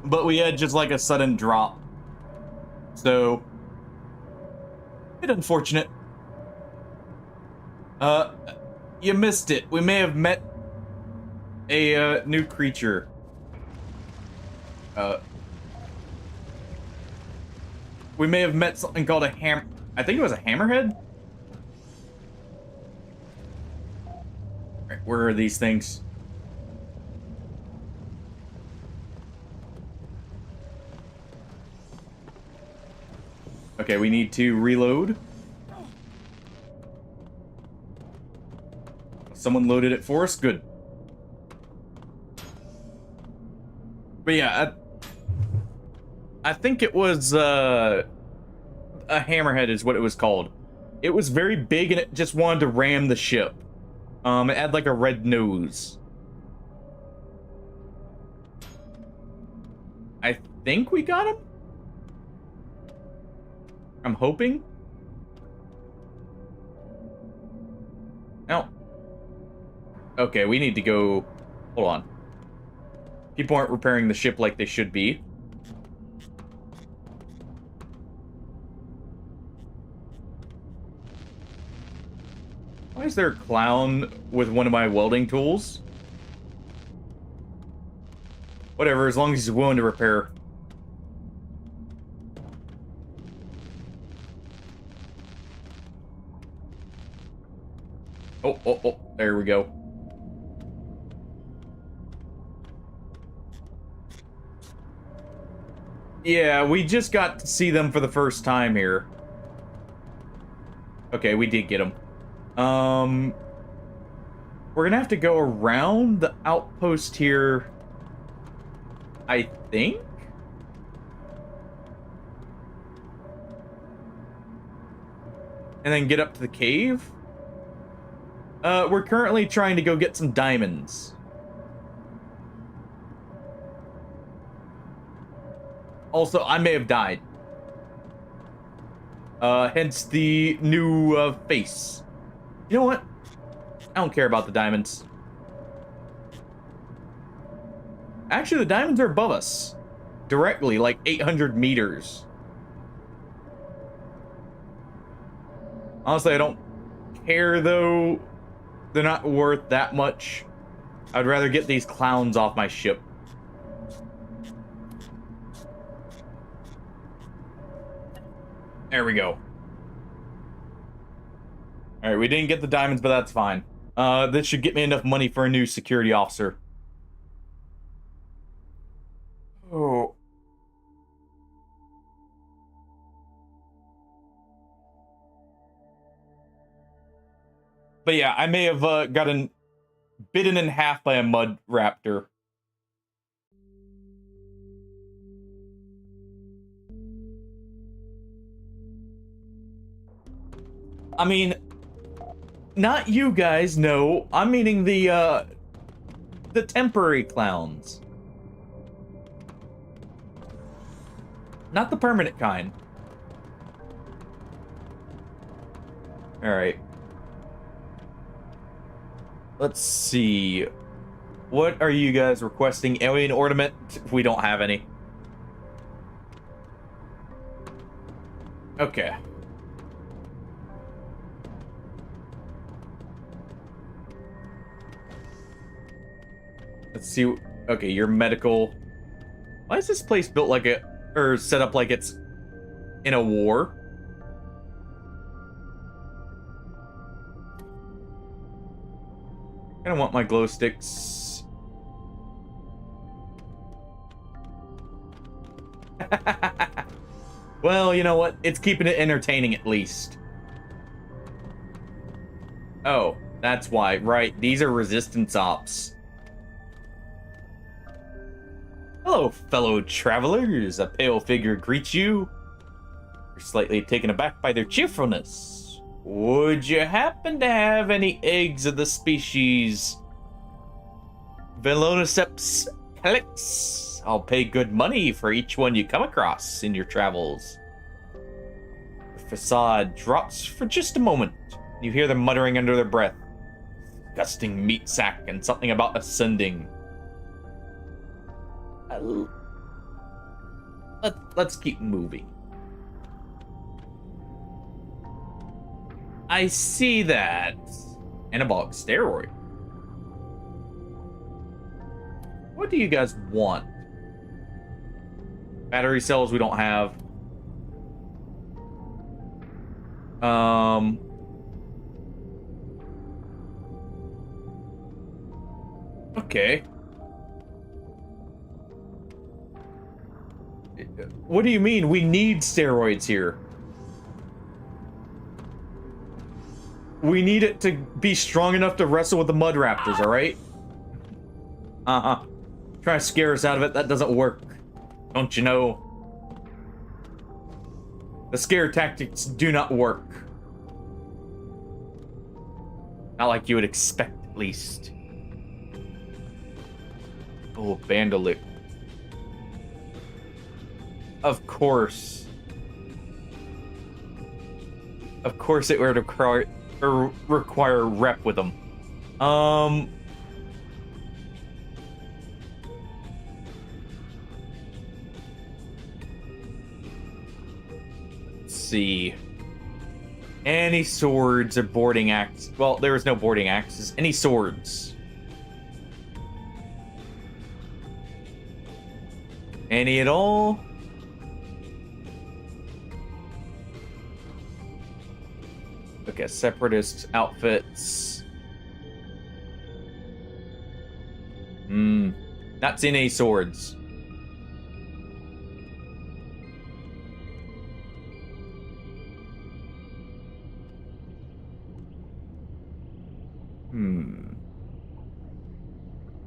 But we had just like a sudden drop. So, a bit unfortunate. You missed it. We may have met a new creature. We may have met something called a I think it was a hammerhead? Alright, where are these things? Okay, we need to reload. Someone loaded it for us? Good. But yeah, I think it was, a hammerhead is what it was called. It was very big and it just wanted to ram the ship. It had like a red nose. I think we got him? I'm hoping. No. Okay, we need to go... Hold on. People aren't repairing the ship like they should be. Why is there a clown with one of my welding tools? Whatever, as long as he's willing to repair. Oh, there we go. Yeah, we just got to see them for the first time here. Okay, we did get them. We're gonna have to go around the outpost here, I think? And then get up to the cave? We're currently trying to go get some diamonds. Also, I may have died. Hence the new, face. You know what? I don't care about the diamonds. Actually, the diamonds are above us. Directly, like 800 meters. Honestly, I don't care, though. They're not worth that much. I'd rather get these clowns off my ship. There we go. Alright, we didn't get the diamonds, but that's fine. This should get me enough money for a new security officer. Oh. But yeah, I may have gotten bitten in half by a mud raptor. I mean, not you guys, no. I'm meaning the temporary clowns. Not the permanent kind. Alright. Let's see. What are you guys requesting? Alien ornament? We don't have any. Okay. Let's see. Okay, your medical. Why is this place built like a, or set up like it's in a war? I don't want my glow sticks. Well, you know what? It's keeping it entertaining at least. Oh, that's why. Right, these are resistance ops. Hello, fellow travelers. A pale figure greets you. You're slightly taken aback by their cheerfulness. Would you happen to have any eggs of the species Velonoceps helix? I'll pay good money for each one you come across in your travels. The facade drops for just a moment. You hear them muttering under their breath. Disgusting meat sack and something about ascending. Let's keep moving. I see that. Anabolic steroid. What do you guys want? Battery cells we don't have. Okay. What do you mean? We need steroids here. We need it to be strong enough to wrestle with the mud raptors, alright? Uh-huh. Try to scare us out of it, that doesn't work. Don't you know? The scare tactics do not work. Not like you would expect, at least. Oh, bandolier. Of course. Of course it would require rep with them. Let's see. Any swords or boarding axes? Well, there was no boarding axes. Any swords? Any at all? Okay, separatist outfits. Not seeing any swords.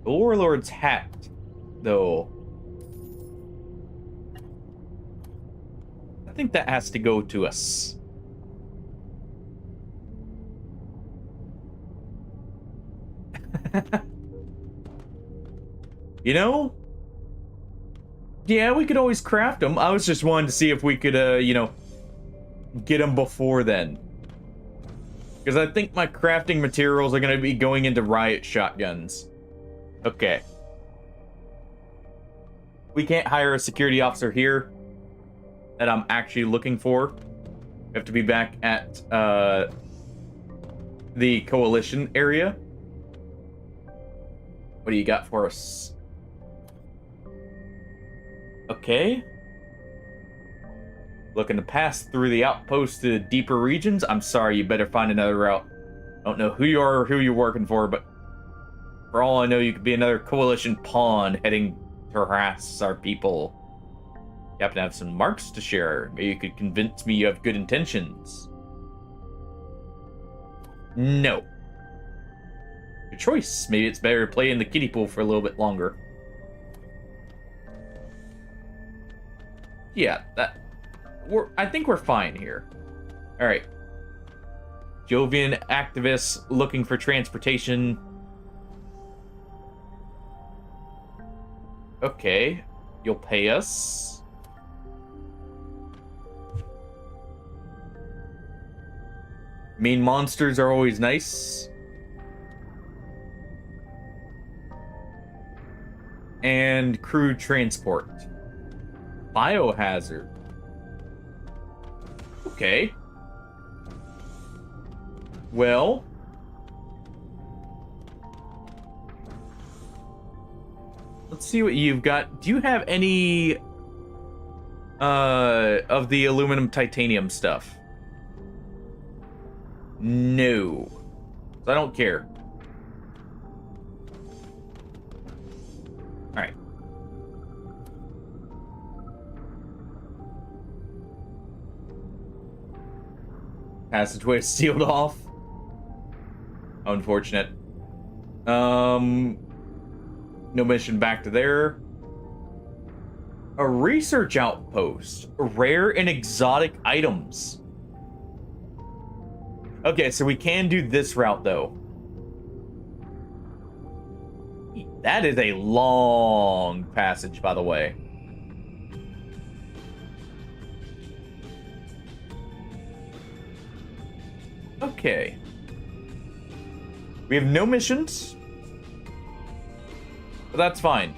The Warlord's hat, though. I think that has to go to us. You know? Yeah, we could always craft them. I was just wanting to see if we could, you know, get them before then. Because I think my crafting materials are going to be going into riot shotguns. Okay. We can't hire a security officer here that I'm actually looking for. We have to be back at the coalition area. What do you got for us? Okay. Looking to pass through the outpost to deeper regions? I'm sorry, you better find another route. I don't know who you are or who you're working for, but for all I know, you could be another coalition pawn heading to harass our people. You happen to have some marks to share. Maybe you could convince me you have good intentions. No. Good choice. Maybe it's better to play in the kiddie pool for a little bit longer. Yeah, I think we're fine here. All right. Jovian activists looking for transportation. Okay, you'll pay us. Mean monsters are always nice. And crew transport. Biohazard. Okay. Well. Let's see what you've got. Do you have any of the aluminum titanium stuff? No. I don't care. All right. Passageway sealed off. Unfortunate. No mission back to there. A research outpost. Rare and exotic items. Okay, so we can do this route, though. That is a long passage, by the way. Okay. We have no missions. But that's fine.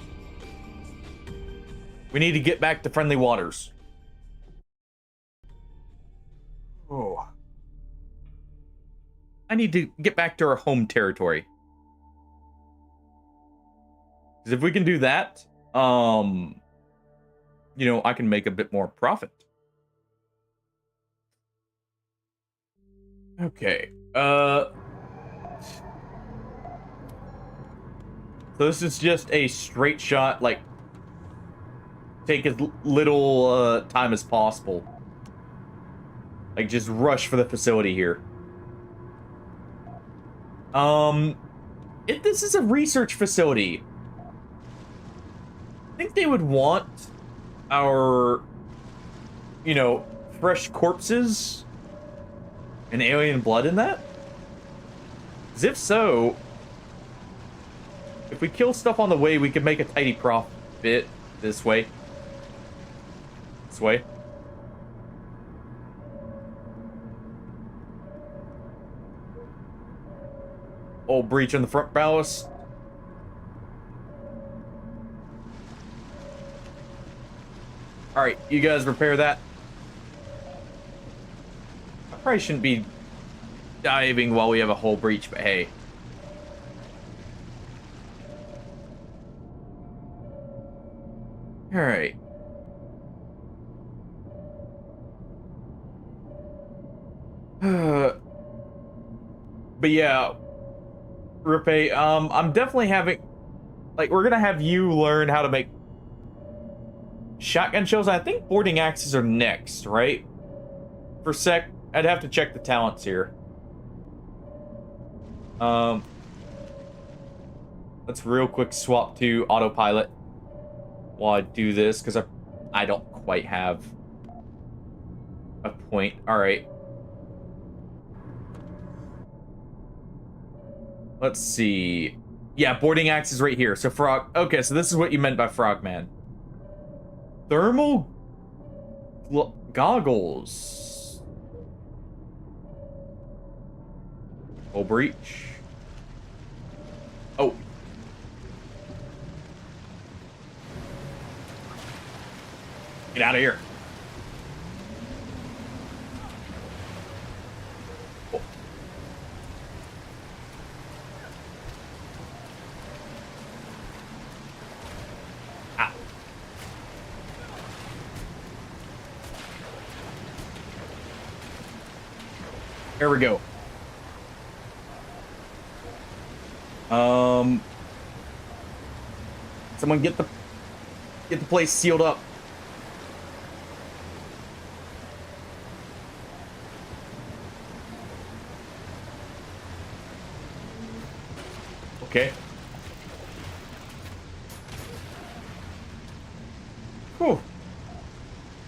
We need to get back to friendly waters. Oh. I need to get back to our home territory. Because if we can do that, you know, I can make a bit more profit. Okay. So this is just a straight shot, like, take as little time as possible. Like, just rush for the facility here. If this is a research facility, I think they would want our, you know, fresh corpses and alien blood in that. Because if so, if we kill stuff on the way, we could make a tidy profit this way. This way. Old breach on the front ballast. Alright, you guys repair that. I probably shouldn't be diving while we have a whole breach, but hey. Alright. But yeah, Ripe, I'm definitely having, like, we're gonna have you learn how to make shotgun shells. I think boarding axes are next, right? For a sec, I'd have to check the talents here. Let's real quick swap to autopilot while I do this, because I don't quite have a point. Alright. Let's see. Yeah, boarding axe is right here. So frog. Okay, so this is what you meant by frogman. Thermal goggles. Oh, breach. Oh. Get out of here. Oh. Ah. There we go. Someone get the place sealed up. Okay. Whew.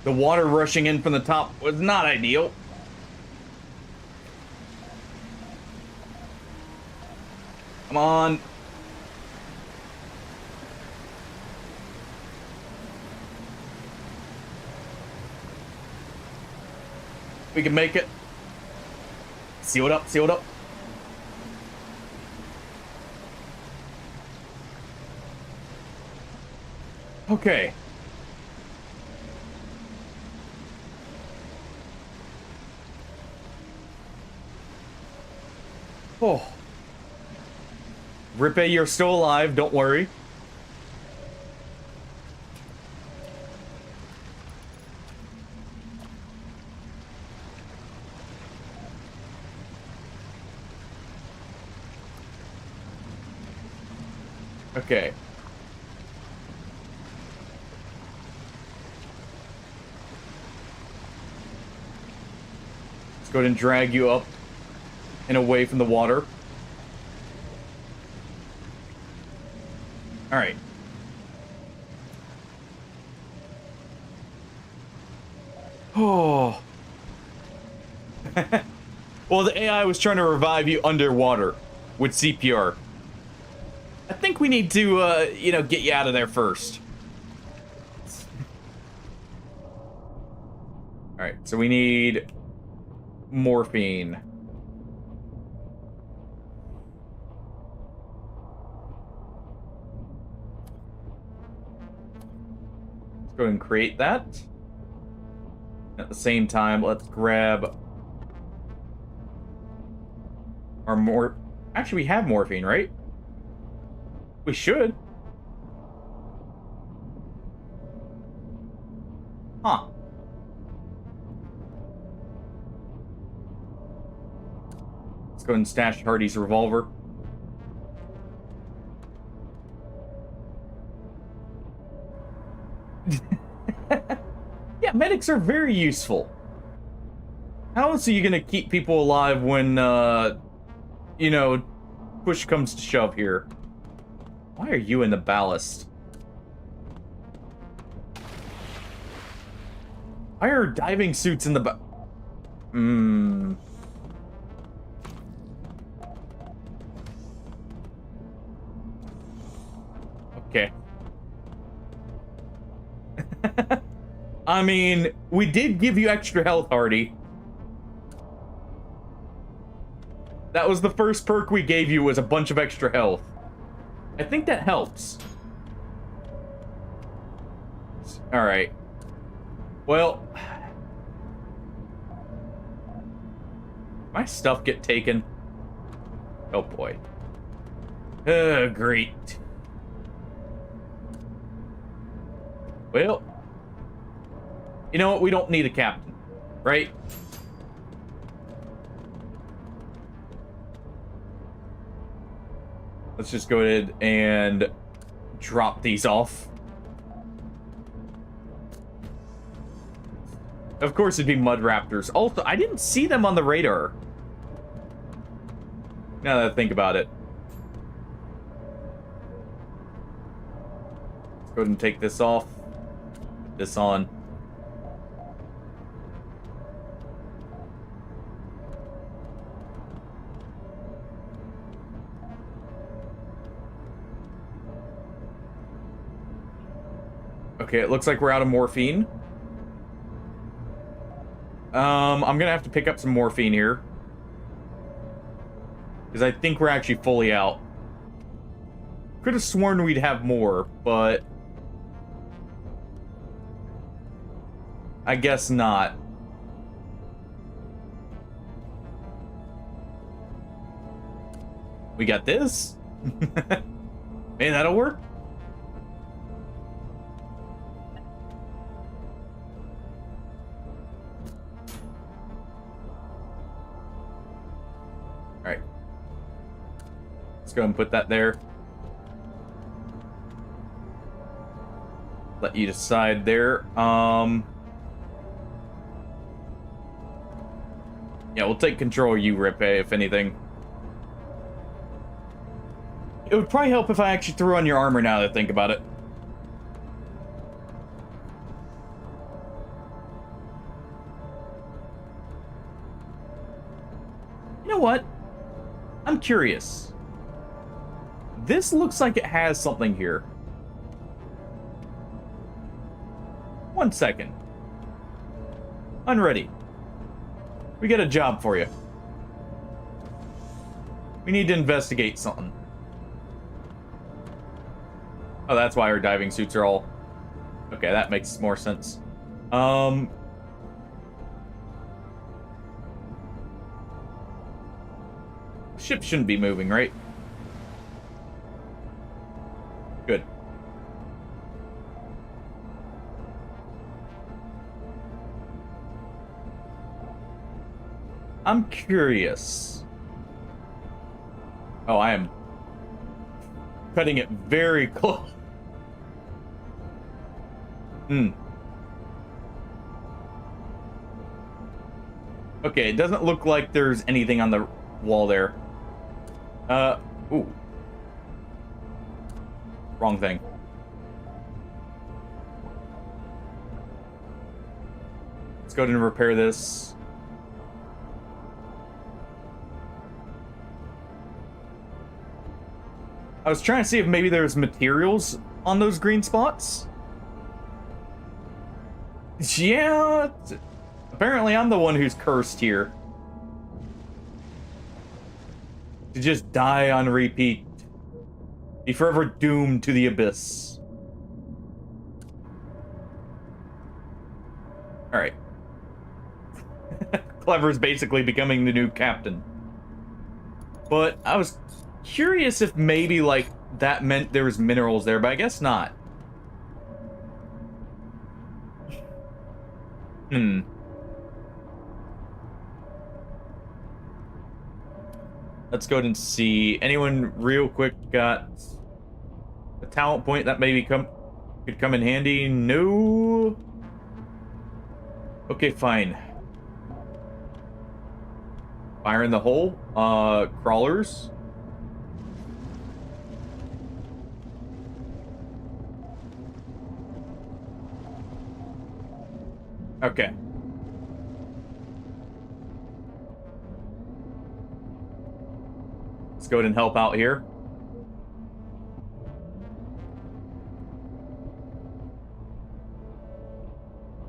The water rushing in from the top was not ideal. Come on. We can make it. Seal it up, seal it up. Okay. Oh. Ripe, you're still alive, don't worry. Okay. Let's go ahead and drag you up and away from the water. All right. Oh. Well, the AI was trying to revive you underwater with CPR. I think we need to, you know, get you out of there first. All right, so we need morphine. Let's go ahead and create that. At the same time, let's grab our Actually, we have morphine, right? We should. Huh. Let's go and stash Hardy's revolver. Yeah, medics are very useful. How else are you gonna keep people alive when, you know, push comes to shove here? Why are you in the ballast? Why are diving suits in the I mean, we did give you extra health, Hardy. That was the first perk we gave you, was a bunch of extra health. I think that helps. Alright. Well... My stuff get taken. Oh boy. Great. Well... You know what? We don't need a captain. Right? Let's just go ahead and drop these off. Of course it'd be mud raptors. Also, I didn't see them on the radar. Now that I think about it. Let's go ahead and take this off. This on. Okay, it looks like we're out of morphine. I'm gonna have to pick up some morphine here. Because I think we're actually fully out. Could have sworn we'd have more, but... I guess not. We got this? Hey, that'll work. Alright. Let's go and put that there. Let you decide there. Yeah, we'll take control of you, Ripe, if anything. It would probably help if I actually threw on your armor now that I think about it. You know what? I'm curious. This looks like it has something here. 1 second. Unready. We got a job for you. We need to investigate something. Oh, that's why our diving suits are all... Okay, that makes more sense. Ship shouldn't be moving, right? Good. I'm curious. Oh, I am cutting it very close. Okay, it doesn't look like there's anything on the wall there. Ooh. Wrong thing. Let's go ahead and repair this. I was trying to see if maybe there's materials on those green spots. Yeah, apparently I'm the one who's cursed here. To just die on repeat. Be forever doomed to the abyss. Alright. Clever's basically becoming the new captain. But I was curious if maybe, like, that meant there was minerals there, but I guess not. Let's go ahead and see. Anyone real quick got a talent point that maybe could come in handy? No. Okay, fine. Fire in the hole. Crawlers. Okay. Let's go ahead and help out here.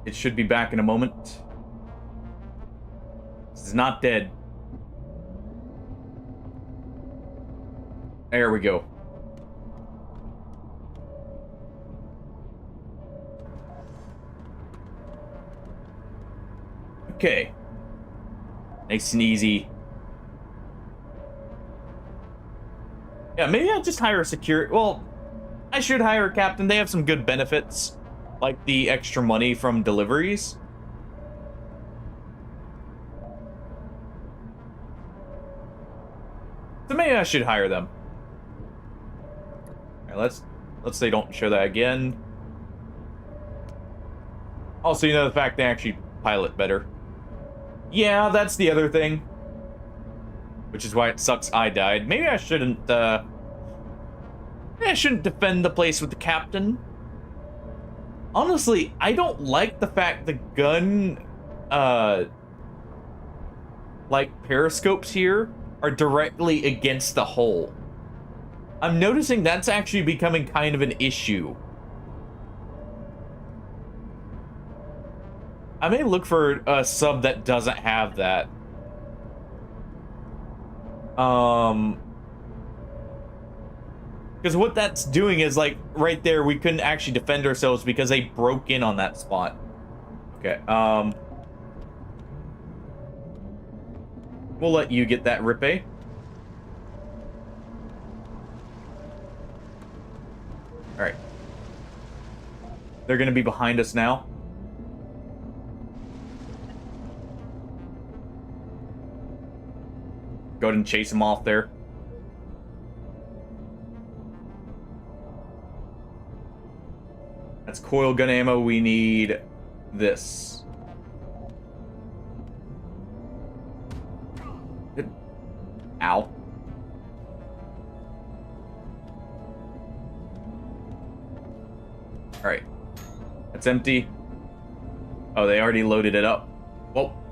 It should be back in a moment. This is not dead. There we go. Okay. Nice and easy. Yeah, maybe I'll just hire a security. Well, I should hire a captain. They have some good benefits, like the extra money from deliveries. So maybe I should hire them. All right, let's say don't show that again. Also, you know, the fact they actually pilot better. Yeah, that's the other thing. Which is why it sucks I died. Maybe I shouldn't defend the place with the captain. Honestly, I don't like the fact the gun like periscopes here are directly against the hull. I'm noticing that's actually becoming kind of an issue. I may look for a sub that doesn't have that. Because what that's doing is, like, right there, we couldn't actually defend ourselves because they broke in on that spot. Okay, we'll let you get that, Rippe. Alright. They're gonna be behind us now. Go ahead and chase them off there. That's coil gun ammo. We need this. Ow. Alright. That's empty. Oh, they already loaded it up. Well,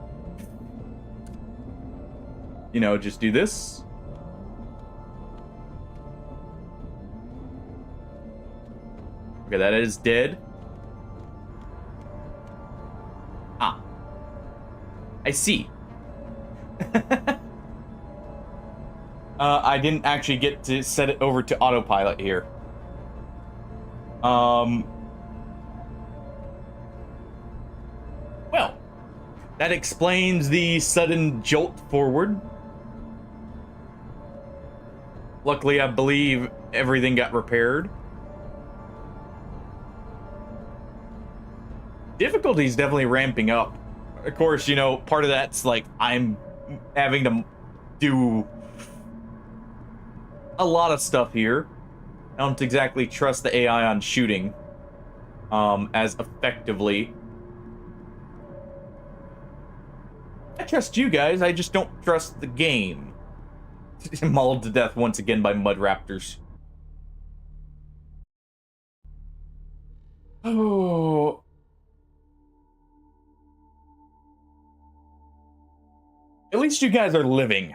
you know, just do this. Okay, that is dead. Ah. I see. I didn't actually get to set it over to autopilot here. Well, that explains the sudden jolt forward. Luckily, I believe everything got repaired. Difficulty's definitely ramping up. Of course, you know, part of that's like I'm having to do a lot of stuff here. I don't exactly trust the AI on shooting as effectively. I trust you guys, I just don't trust the game. Mauled to death once again by mud raptors. Oh. At least you guys are living.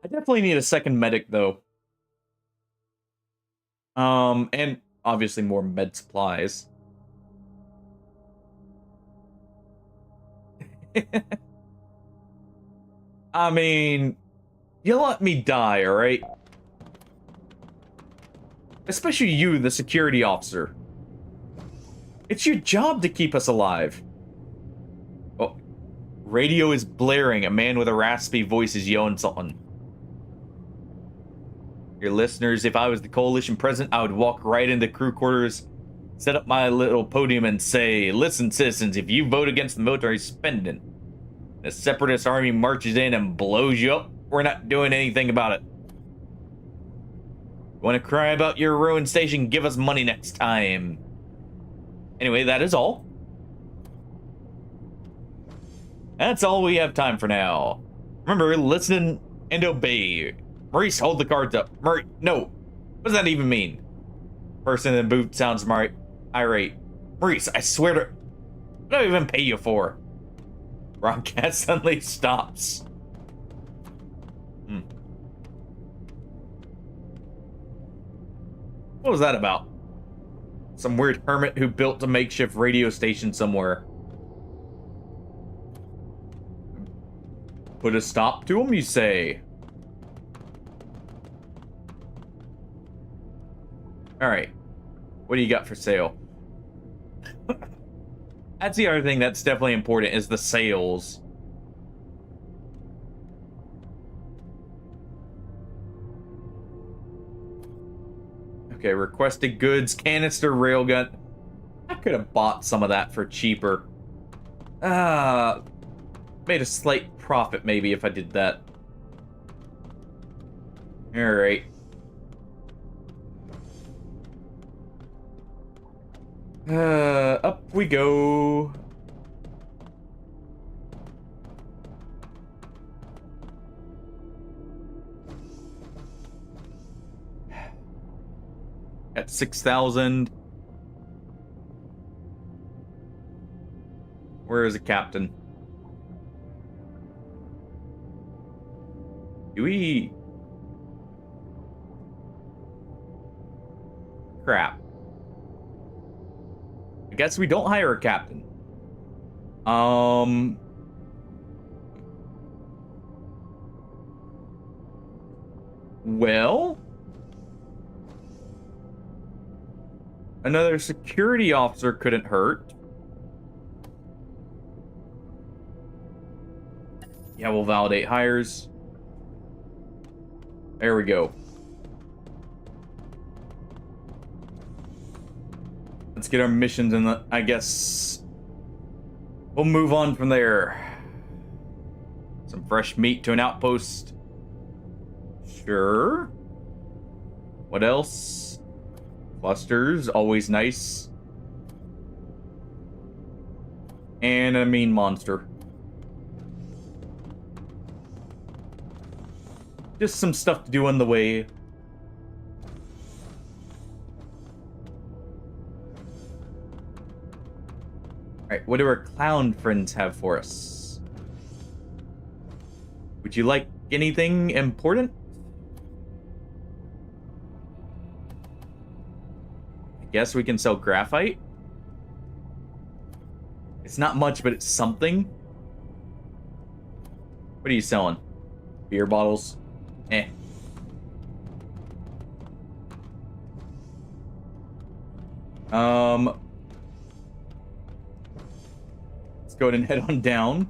I definitely need a second medic, though. And obviously more med supplies. I mean, you let me die, alright? Especially you, the security officer. It's your job to keep us alive. Oh, radio is blaring. A man with a raspy voice is yelling something. Your listeners, if I was the coalition president, I would walk right into crew quarters, set up my little podium and say, listen, citizens, if you vote against the military spending, the separatist army marches in and blows you up, we're not doing anything about it. Want to cry about your ruined station? Give us money next time. Anyway, that is all. That's all we have time for now. Remember, listen and obey. Maurice, hold the cards up. Murray, no. What does that even mean? Person in the booth sounds irate. Maurice, I swear to... What do I even pay you for? Broadcast suddenly stops. What was that about? Some weird hermit who built a makeshift radio station somewhere. Put a stop to him, you say? Alright. What do you got for sale? That's the other thing that's definitely important, is the sales. Okay, requested goods, canister, railgun. I could have bought some of that for cheaper. Made a slight profit maybe if I did that. Alright. Up we go. At 6,000. Where is the captain? Do we... Crap. I guess we don't hire a captain. Well... Another security officer couldn't hurt. Yeah, we'll validate hires. There we go. Let's get our missions and I guess we'll move on from there. Some fresh meat to an outpost. Sure. What else? Clusters, always nice. And a mean monster. Just some stuff to do on the way. Alright, what do our clown friends have for us? Would you like anything important? I guess we can sell graphite. It's not much, but it's something. What are you selling? Beer bottles? Eh. Let's go ahead and head on down.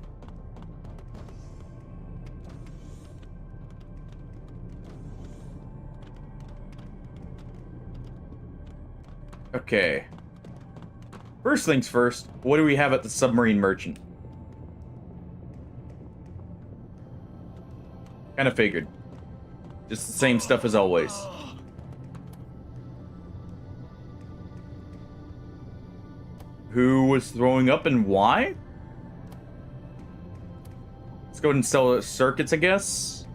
Okay. First things first, what do we have at the submarine merchant? Kind of figured. Just the same stuff as always. Who was throwing up and why? Let's go ahead and sell circuits, I guess.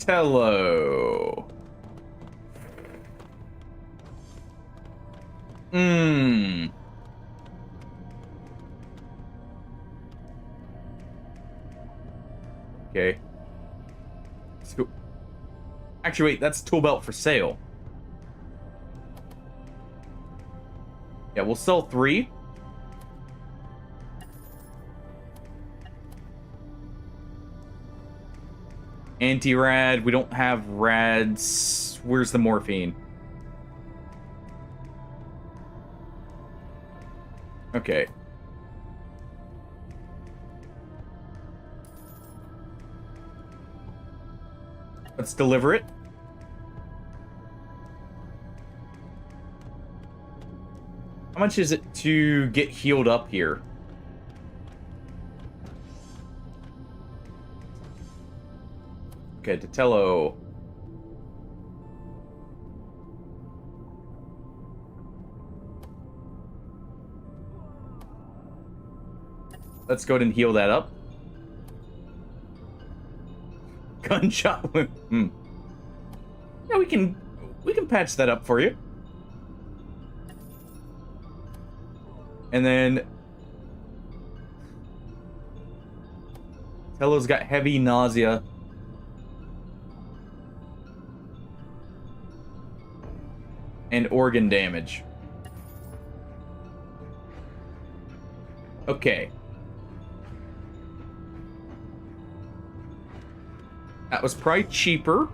Hello. Okay. Let's go. Actually, wait, that's tool belt for sale. Yeah, we'll sell 3. Anti-rad, we don't have rads. Where's the morphine? Okay. Let's deliver it. How much is it to get healed up here? Okay, Tatello. Let's go ahead and heal that up. Gunshot wound. Yeah, we can patch that up for you. And then Tello's got heavy nausea. And organ damage. Okay. That was probably cheaper.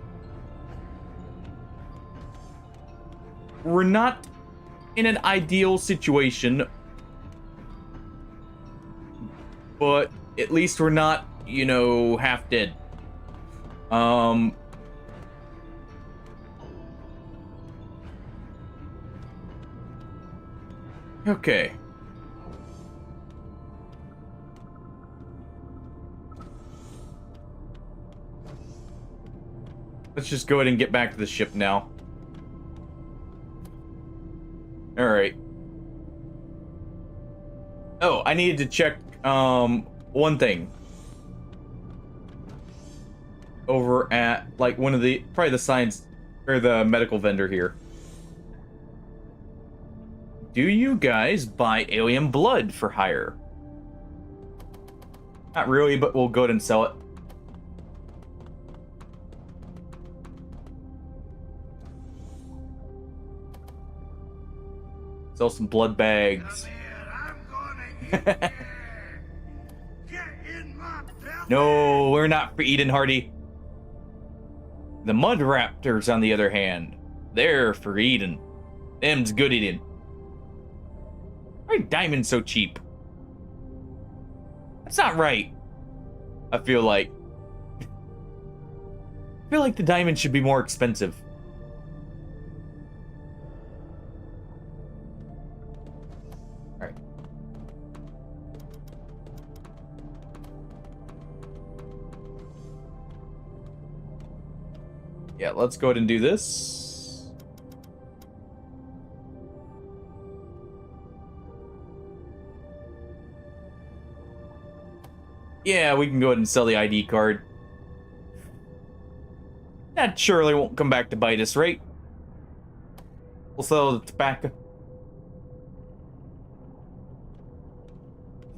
We're not in an ideal situation. But at least we're not, you know, half dead. Okay. Let's just go ahead and get back to the ship now. Alright. Oh, I needed to check, one thing. Over at, like, one of the, probably the science, or the medical vendor here. Do you guys buy alien blood for hire? Not really, but we'll go ahead and sell it. Sell some blood bags. No, we're not for eating, Hardy. The mud raptors, on the other hand, they're for eating. Them's good eating. Why are diamonds so cheap? That's not right. I feel like the diamond should be more expensive. All right. Yeah, let's go ahead and do this. Yeah, we can go ahead and sell the ID card. That surely won't come back to bite us, right? We'll sell the tobacco.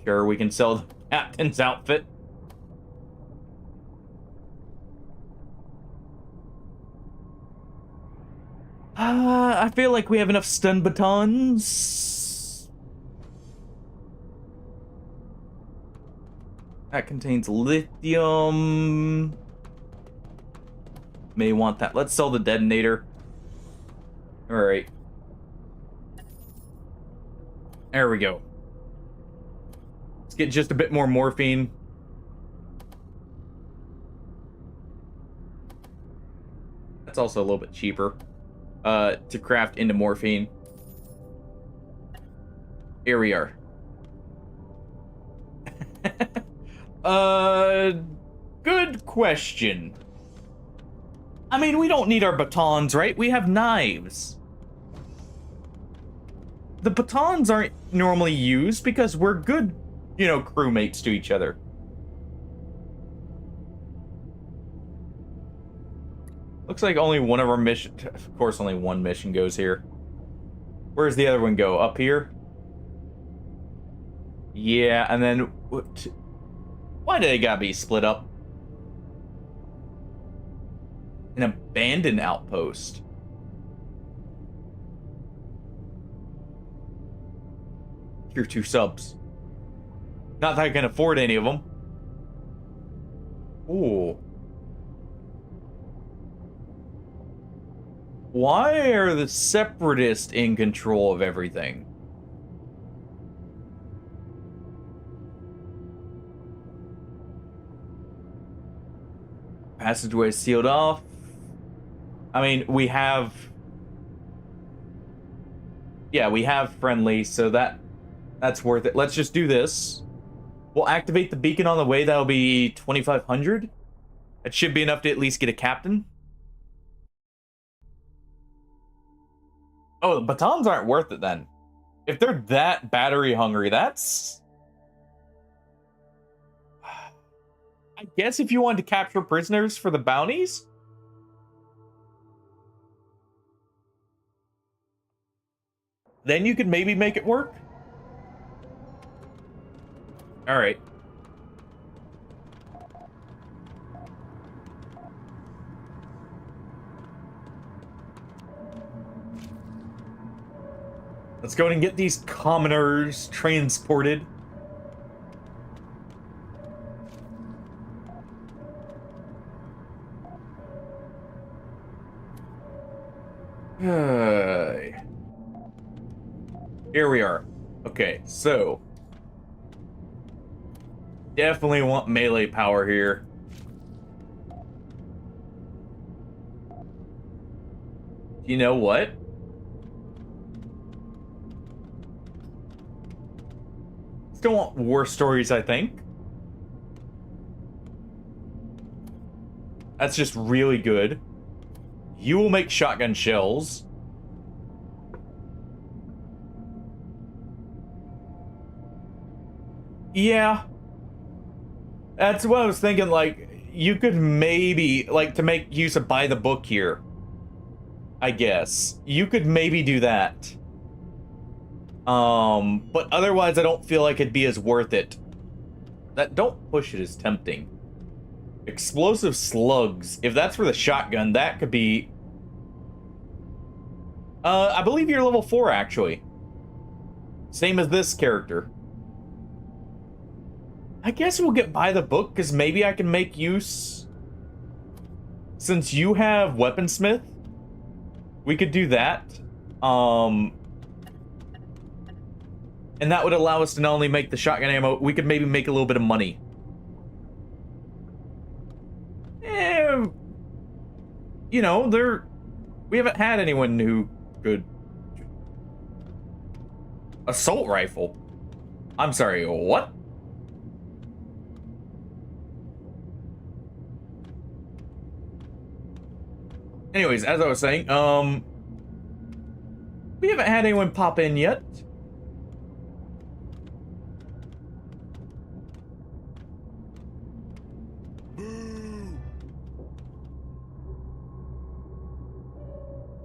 Sure, we can sell the captain's outfit. I feel like we have enough stun batons. That contains lithium. May want that. Let's sell the detonator. Alright. There we go. Let's get just a bit more morphine. That's also a little bit cheaper. To craft into morphine. Here we are. Good question. I mean, we don't need our batons, right? We have knives. The batons aren't normally used because we're good, you know, crewmates to each other. Looks like only one of our missions... Of course, only one mission goes here. Where's the other one go? Up here? Yeah, and then... Why do they gotta be split up? An abandoned outpost. Tier 2 subs. Not that I can afford any of them. Ooh. Why are the separatists in control of everything? Passageway sealed off. I mean, we have... Yeah, we have friendly, so that's worth it. Let's just do this. We'll activate the beacon on the way. That'll be 2,500. That should be enough to at least get a captain. Oh, the batons aren't worth it then. If they're that battery hungry, that's... I guess if you wanted to capture prisoners for the bounties? Then you could maybe make it work. Alright. Let's go and get these commoners transported. Here we are. Okay, so definitely want melee power here. You know what? Still want war stories, I think. That's just really good. You will make shotgun shells. Yeah. That's what I was thinking, like, you could maybe, like, to make use of buy the book here, I guess. You could maybe do that. But otherwise I don't feel like it'd be as worth it. That don't push it is tempting. Explosive slugs. If that's for the shotgun, that could be... I believe you're level 4, actually. Same as this character. I guess we'll get by the book, because maybe I can make use... Since you have weaponsmith, we could do that. And that would allow us to not only make the shotgun ammo, we could maybe make a little bit of money. You know, we haven't had anyone who could... Assault rifle? I'm sorry, what? Anyways, as I was saying, we haven't had anyone pop in yet.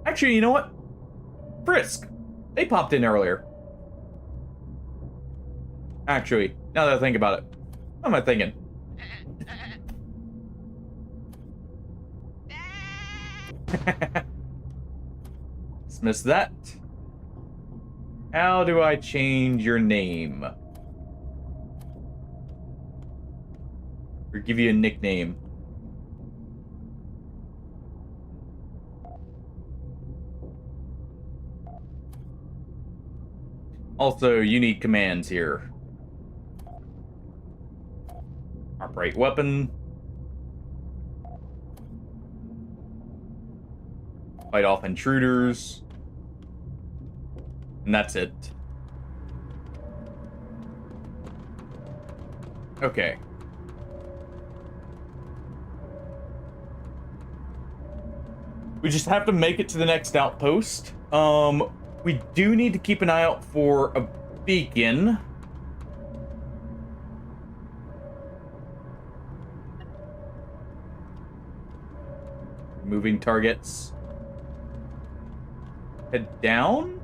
Actually, you know what? Frisk. They popped in earlier. Actually, now that I think about it. What am I thinking? Dismiss that. How do I change your name? Or give you a nickname? Also, you need commands here. Operate weapon. Fight off intruders. And that's it. Okay. We just have to make it to the next outpost. We do need to keep an eye out for a beacon. Moving targets. Head down?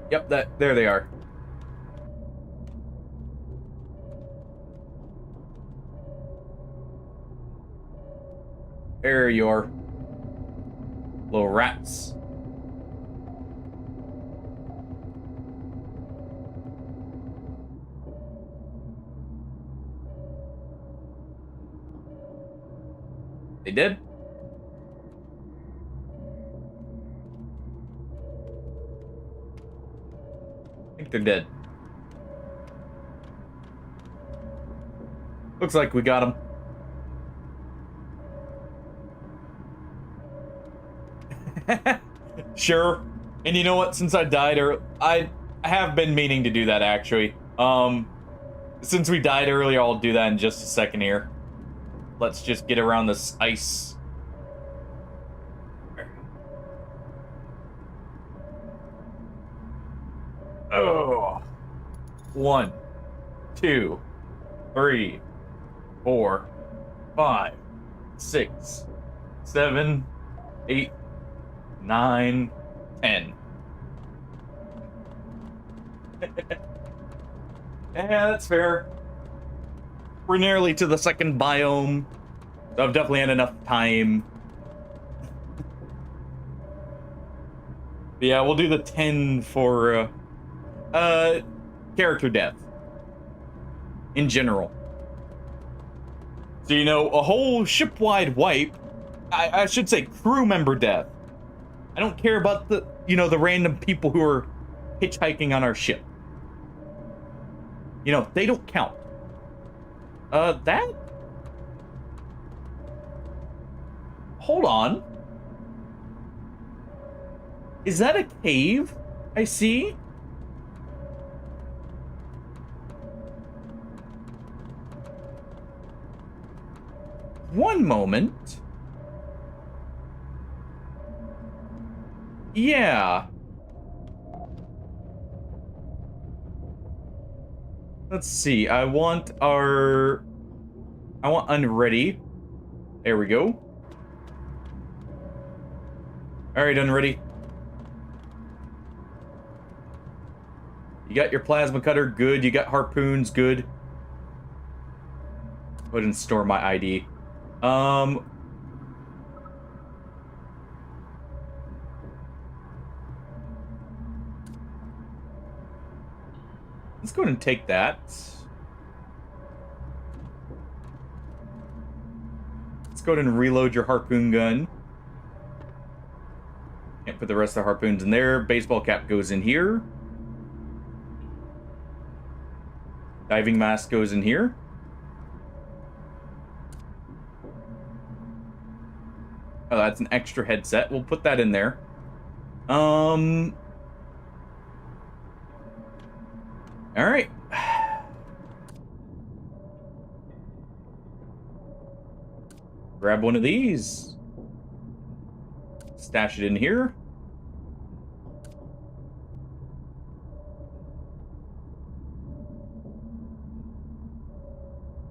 Yep, there they are. There you are. Little rats. They did? I think they're dead. Looks like we got them. Sure. And you know what? Since I died, I have been meaning to do that, actually. Since we died earlier, I'll do that in just a second here. Let's just get around this ice. Oh. 1, 2, 3, 4, 5, 6, 7, 8, 9, 10. Yeah, that's fair. We're nearly to the second biome. So I've definitely had enough time. Yeah, we'll do the 10 for character death in general. So, you know, a whole ship-wide wipe, I should say crew member death. I don't care about the, you know, the random people who are hitchhiking on our ship. You know, they don't count. That? Hold on. Is that a cave I see? One moment. Yeah. Let's see. I want unready. There we go. All right, unready. You got your plasma cutter, good. You got harpoons, good. Go ahead and store my ID. Let's go ahead and take that. Let's go ahead and reload your harpoon gun. Can't put the rest of the harpoons in there. Baseball cap goes in here. Diving mask goes in here. Oh, that's an extra headset. We'll put that in there. All right. Grab one of these. Stash it in here.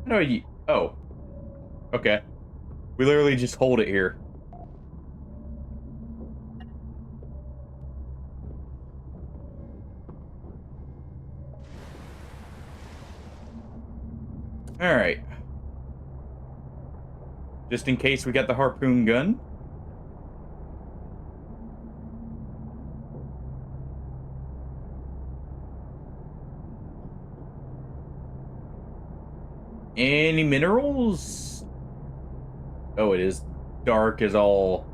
How do I... Oh. Okay. We literally just hold it here. All right. Just in case we got the harpoon gun. Any minerals? Oh, it is dark as all.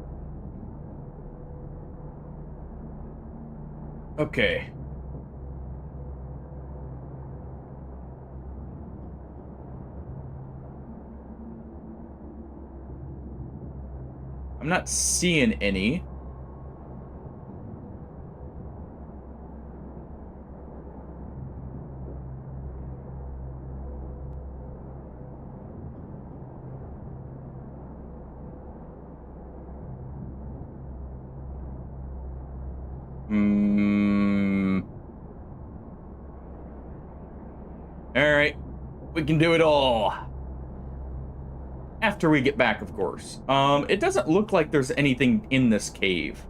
Okay. I'm not seeing any. All right, we can do it all. After we get back, of course. It doesn't look like there's anything in this cave.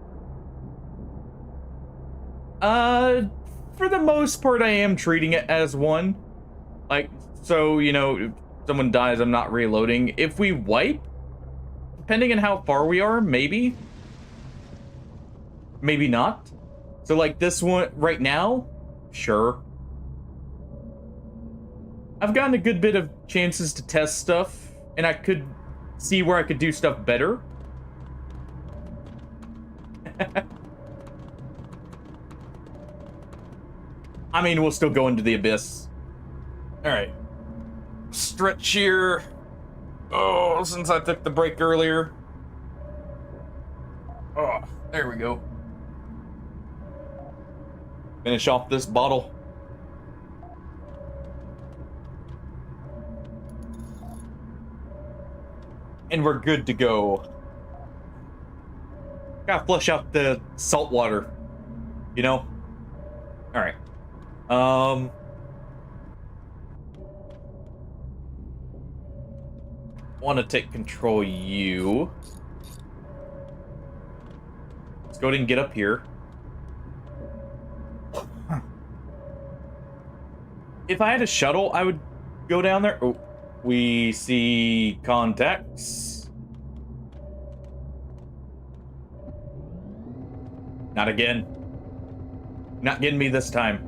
For the most part, I am treating it as one. Like, so, you know, if someone dies, I'm not reloading. If we wipe, depending on how far we are, maybe. Maybe not. So, like, this one right now, sure. I've gotten a good bit of chances to test stuff. And I could see where I could do stuff better. I mean, we'll still go into the abyss. All right. Stretch here. Oh, since I took the break earlier. Oh, there we go. Finish off this bottle. And we're good to go. Gotta flush out the salt water, you know? Alright. Want to take control of you. Let's go ahead and get up here. If I had a shuttle, I would go down there. Oh. We see contacts. Not again. Not getting me this time.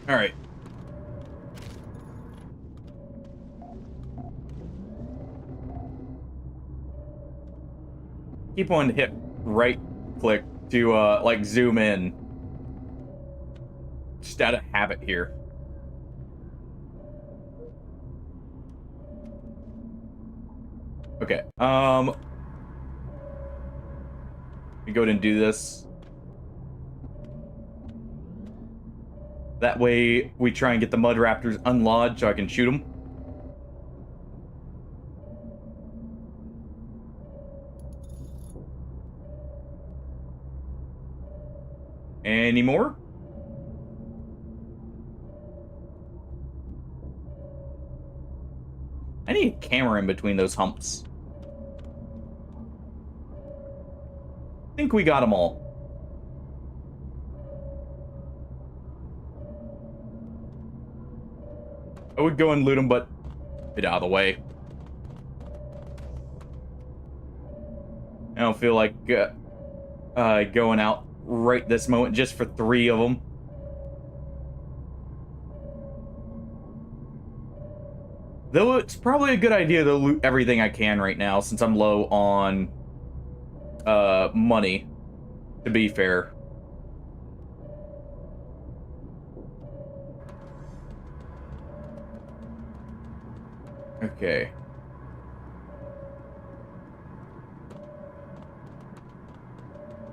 All right. Keep wanting to hit right click to like zoom in. Just out of habit here. Okay. We go ahead and do this. That way we try and get the mud raptors unlodged so I can shoot them. Any more? I need a camera in between those humps. I think we got them all. I would go and loot them, but get out of the way. I don't feel like going out right this moment just for 3 of them. Though it's probably a good idea to loot everything I can right now since I'm low on money, to be fair. Okay.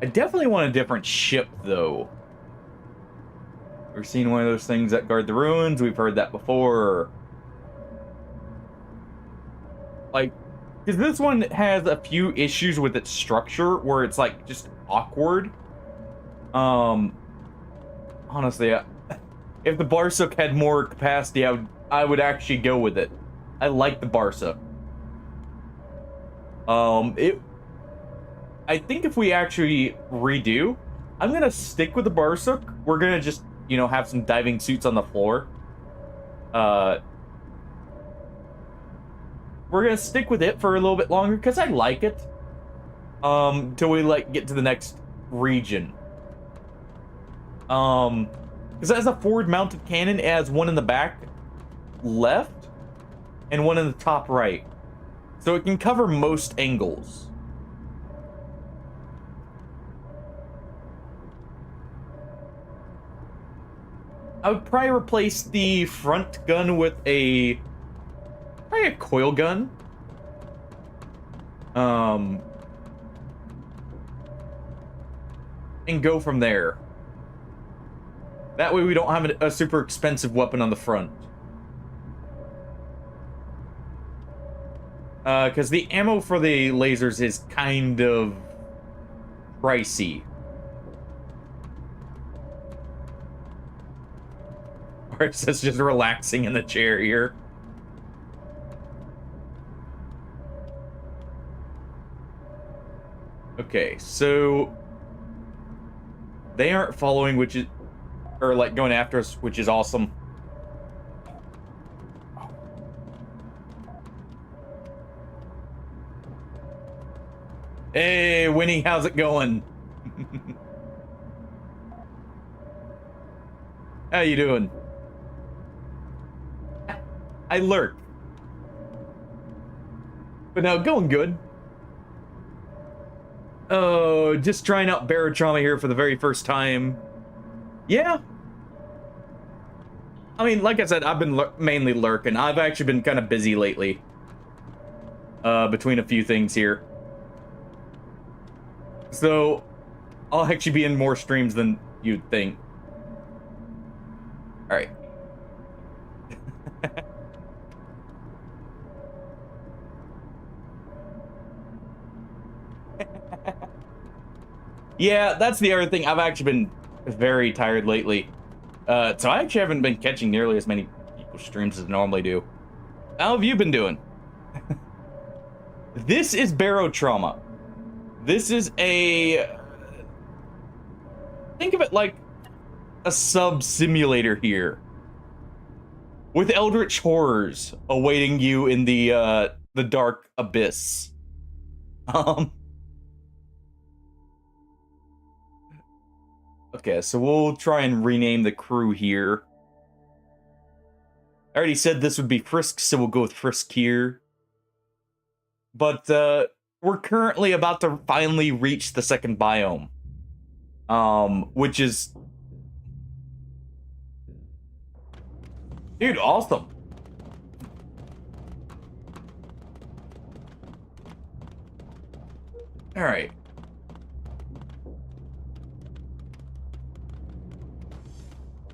I definitely want a different ship, though. We've seen one of those things that guard the ruins. We've heard that before. Like, because this one has a few issues with its structure where it's, like, just awkward. Honestly, if the Barsuk had more capacity, I would actually go with it. I like the Barsuk. I think if we actually redo, I'm gonna stick with the Barsuk. We're gonna just, you know, have some diving suits on the floor. We're gonna stick with it for a little bit longer because I like it. Till we get to the next region. Because it has a forward-mounted cannon. It has one in the back left and one in the top right, so it can cover most angles. I would probably replace the front gun with probably a coil gun. And go from there. That way we don't have a super expensive weapon on the front. Because the ammo for the lasers is kind of pricey. It's just relaxing in the chair here. Okay, so they aren't following, which is, or like going after us, which is awesome. Hey, Winnie, how's it going? How you doing? I lurk. But no, going good. Oh, just trying out Barotrauma here for the very first time. Yeah. I mean, like I said, I've been mainly lurking. I've actually been kind of busy lately. Between a few things here. So, I'll actually be in more streams than you'd think. Alright. Yeah, that's the other thing. I've actually been very tired lately. So I actually haven't been catching nearly as many people's streams as I normally do. How have you been doing? This is Barotrauma. This is a... Think of it like a sub simulator here. with eldritch horrors awaiting you in the dark abyss. Okay, so we'll try and rename the crew here. I already said this would be Frisk, so we'll go with Frisk here. But we're currently about to finally reach the second biome. Which is... Dude, awesome. Alright.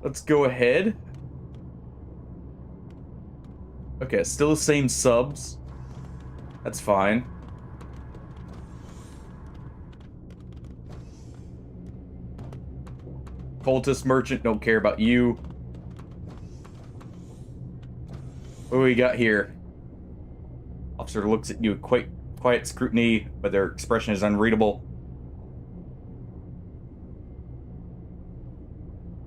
Let's go ahead. Okay, still the same subs. That's fine. Cultist merchant, don't care about you. What do we got here? Officer looks at you with quiet scrutiny, but their expression is unreadable.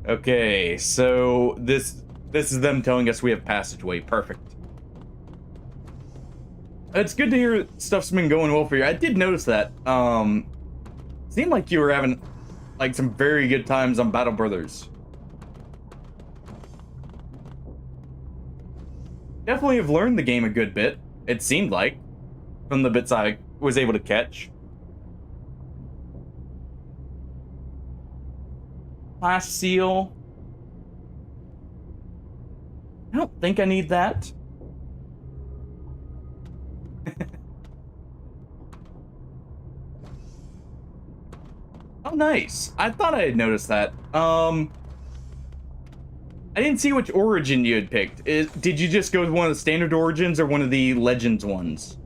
Okay, so this is them telling us we have passageway. Perfect. It's good to hear stuff's been going well for you. I did notice that. Seemed like you were having like some very good times on Battle Brothers. Definitely have learned the game a good bit, it seemed like, from the bits I was able to catch. Class seal. I don't think I need that. Oh, nice. I thought I had noticed that. I didn't see which origin you had picked. Did you just go with one of the standard origins or one of the Legends ones?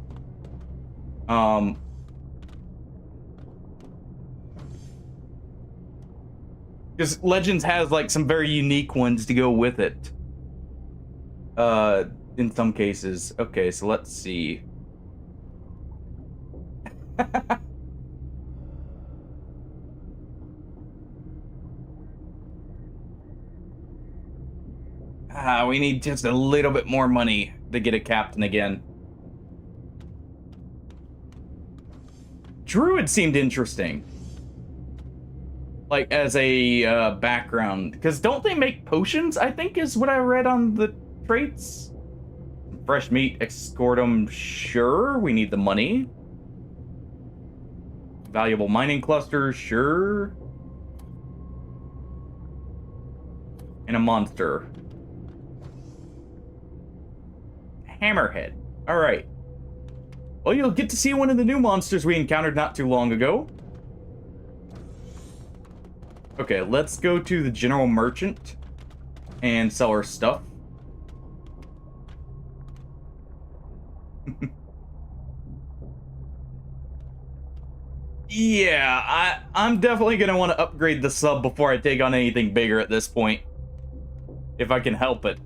Because Legends has like some very unique ones to go with it. In some cases. Okay, so let's see. We need just a little bit more money to get a captain again. Druid seemed interesting. Like, as a background. Because don't they make potions, I think is what I read on the traits? Fresh meat, escortum, sure. We need the money. Valuable mining cluster, sure. And a monster. Hammerhead. Alright. Well, you'll get to see one of the new monsters we encountered not too long ago. Okay, let's go to the general merchant and sell our stuff. Yeah, I'm definitely going to want to upgrade the sub before I take on anything bigger at this point. If I can help it.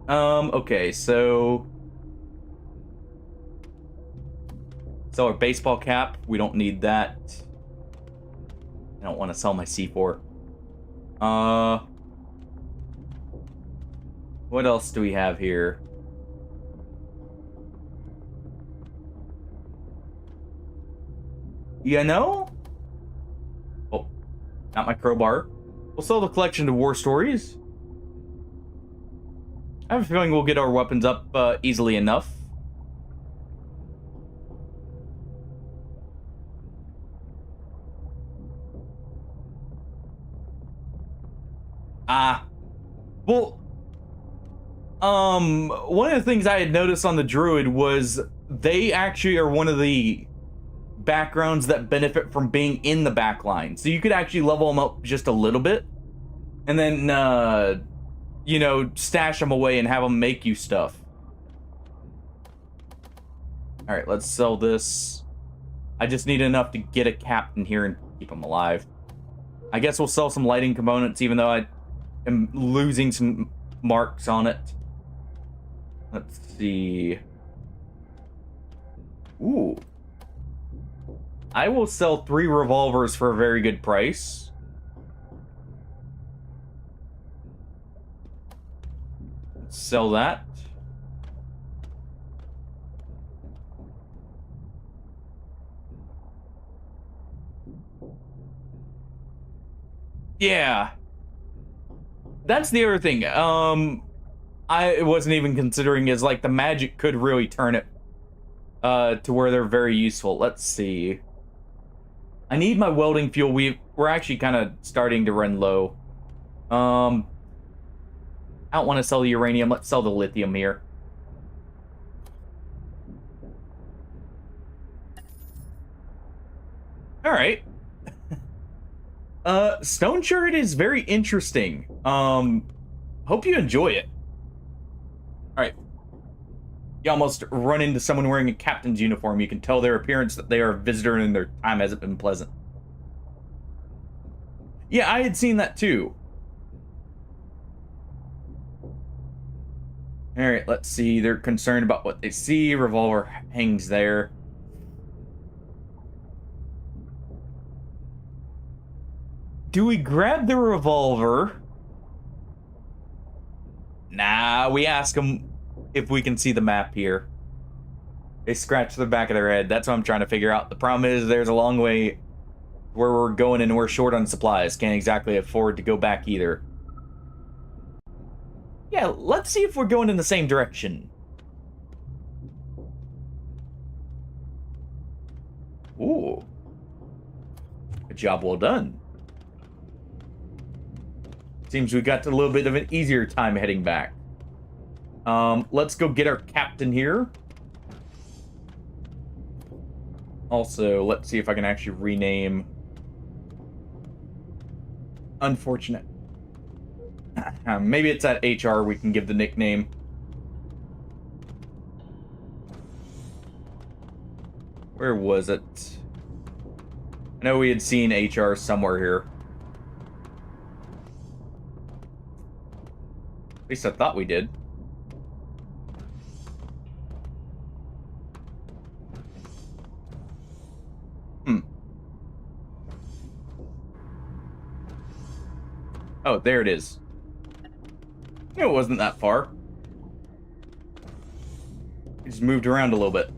Okay, so... Sell our baseball cap. We don't need that. I don't want to sell my C4. What else do we have here? You know? Oh, not my crowbar. We'll sell the collection to War Stories. I have a feeling we'll get our weapons up easily enough. Well, one of the things I had noticed on the Druid was they actually are one of the backgrounds that benefit from being in the backline. So you could actually level them up just a little bit and then, you know, stash them away and have them make you stuff. All right, let's sell this. I just need enough to get a captain here and keep him alive. I guess we'll sell some lighting components, even though I am losing some marks on it. Let's see. Ooh. I will sell 3 revolvers for a very good price. sell that. Yeah. That's the other thing. I wasn't even considering is like the magic could really turn it to where they're very useful. Let's see. I need my welding fuel. We're actually kind of starting to run low. I don't want to sell the uranium. Let's sell the lithium here. All right. Stone Shirt is very interesting. Hope you enjoy it. All right. You almost run into someone wearing a captain's uniform. You can tell their appearance that they are a visitor and their time hasn't been pleasant. Yeah, I had seen that too. All right, let's see. They're concerned about what they see. Revolver hangs there. Do we grab the revolver? Nah, we ask them if we can see the map here. They scratch the back of their head. That's what I'm trying to figure out. The problem is there's a long way where we're going and we're short on supplies. Can't exactly afford to go back either. Yeah, let's see if we're going in the same direction. Ooh. Good job well done. Seems we got a little bit of an easier time heading back. Let's go get our captain here. Also, let's see if I can actually rename. Unfortunate. Maybe it's at HR we can give the nickname. Where was it? I know we had seen HR somewhere here. At least I thought we did. Oh, there it is. It wasn't that far. We just moved around a little bit.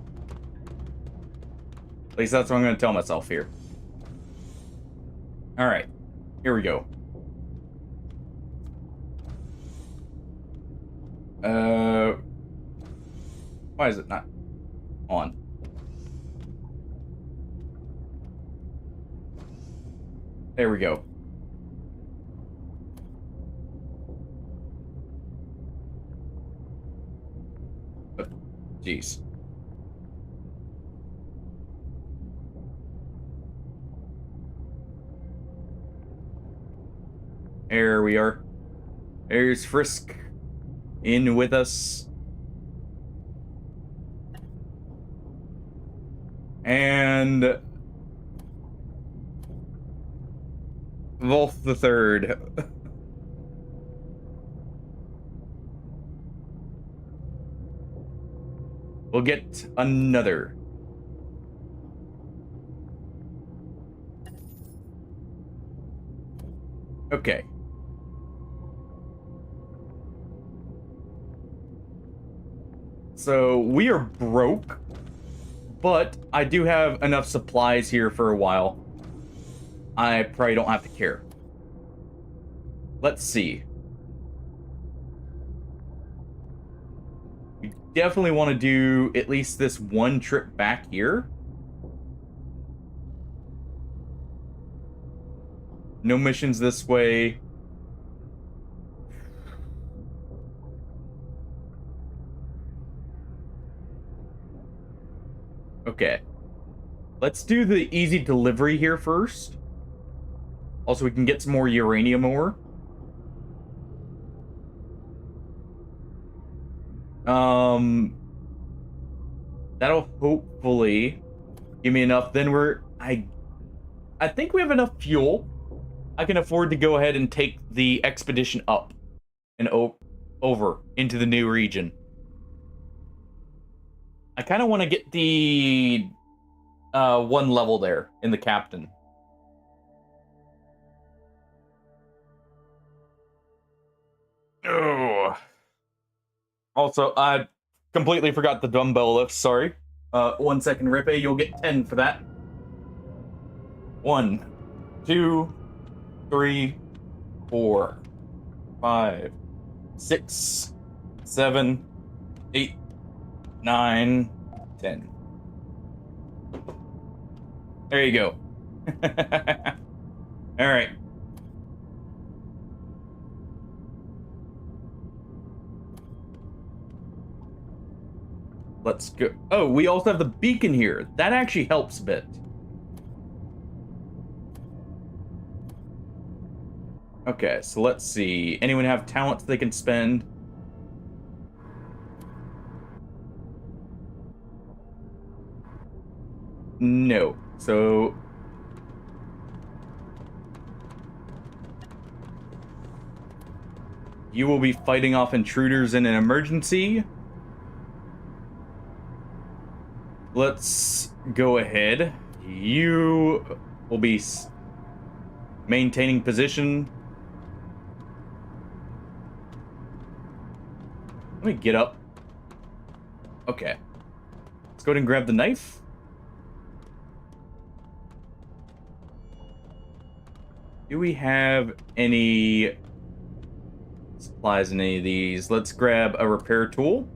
At least that's what I'm going to tell myself here. Alright. Here we go. Why is it not on? There we go. Jeez. There we are. There's Frisk in with us. And Volth the Third. We'll get another. Okay. So we are broke, but I do have enough supplies here for a while. I probably don't have to care. Let's see. We definitely want to do at least this one trip back here. No missions this way. Okay. Let's do the easy delivery here first. Also, we can get some more uranium ore. That'll hopefully give me enough. Then I think we have enough fuel. I can afford to go ahead and take the expedition up and over into the new region. I kind of want to get the one level there in the captain. Oh. Also, I completely forgot the dumbbell lift, sorry. 1 second, Rippe, you'll get 10 for that. 1, 2, 3, 4, 5, 6, 7, 8, 9, 10. There you go. All right. Let's go. Oh, we also have the beacon here. That actually helps a bit. Okay, so let's see. Anyone have talents they can spend? No. So you will be fighting off intruders in an emergency. Let's go ahead. You will be maintaining position. Let me get up. Okay. Let's go ahead and grab the knife. Do we have any supplies in any of these? Let's grab a repair tool.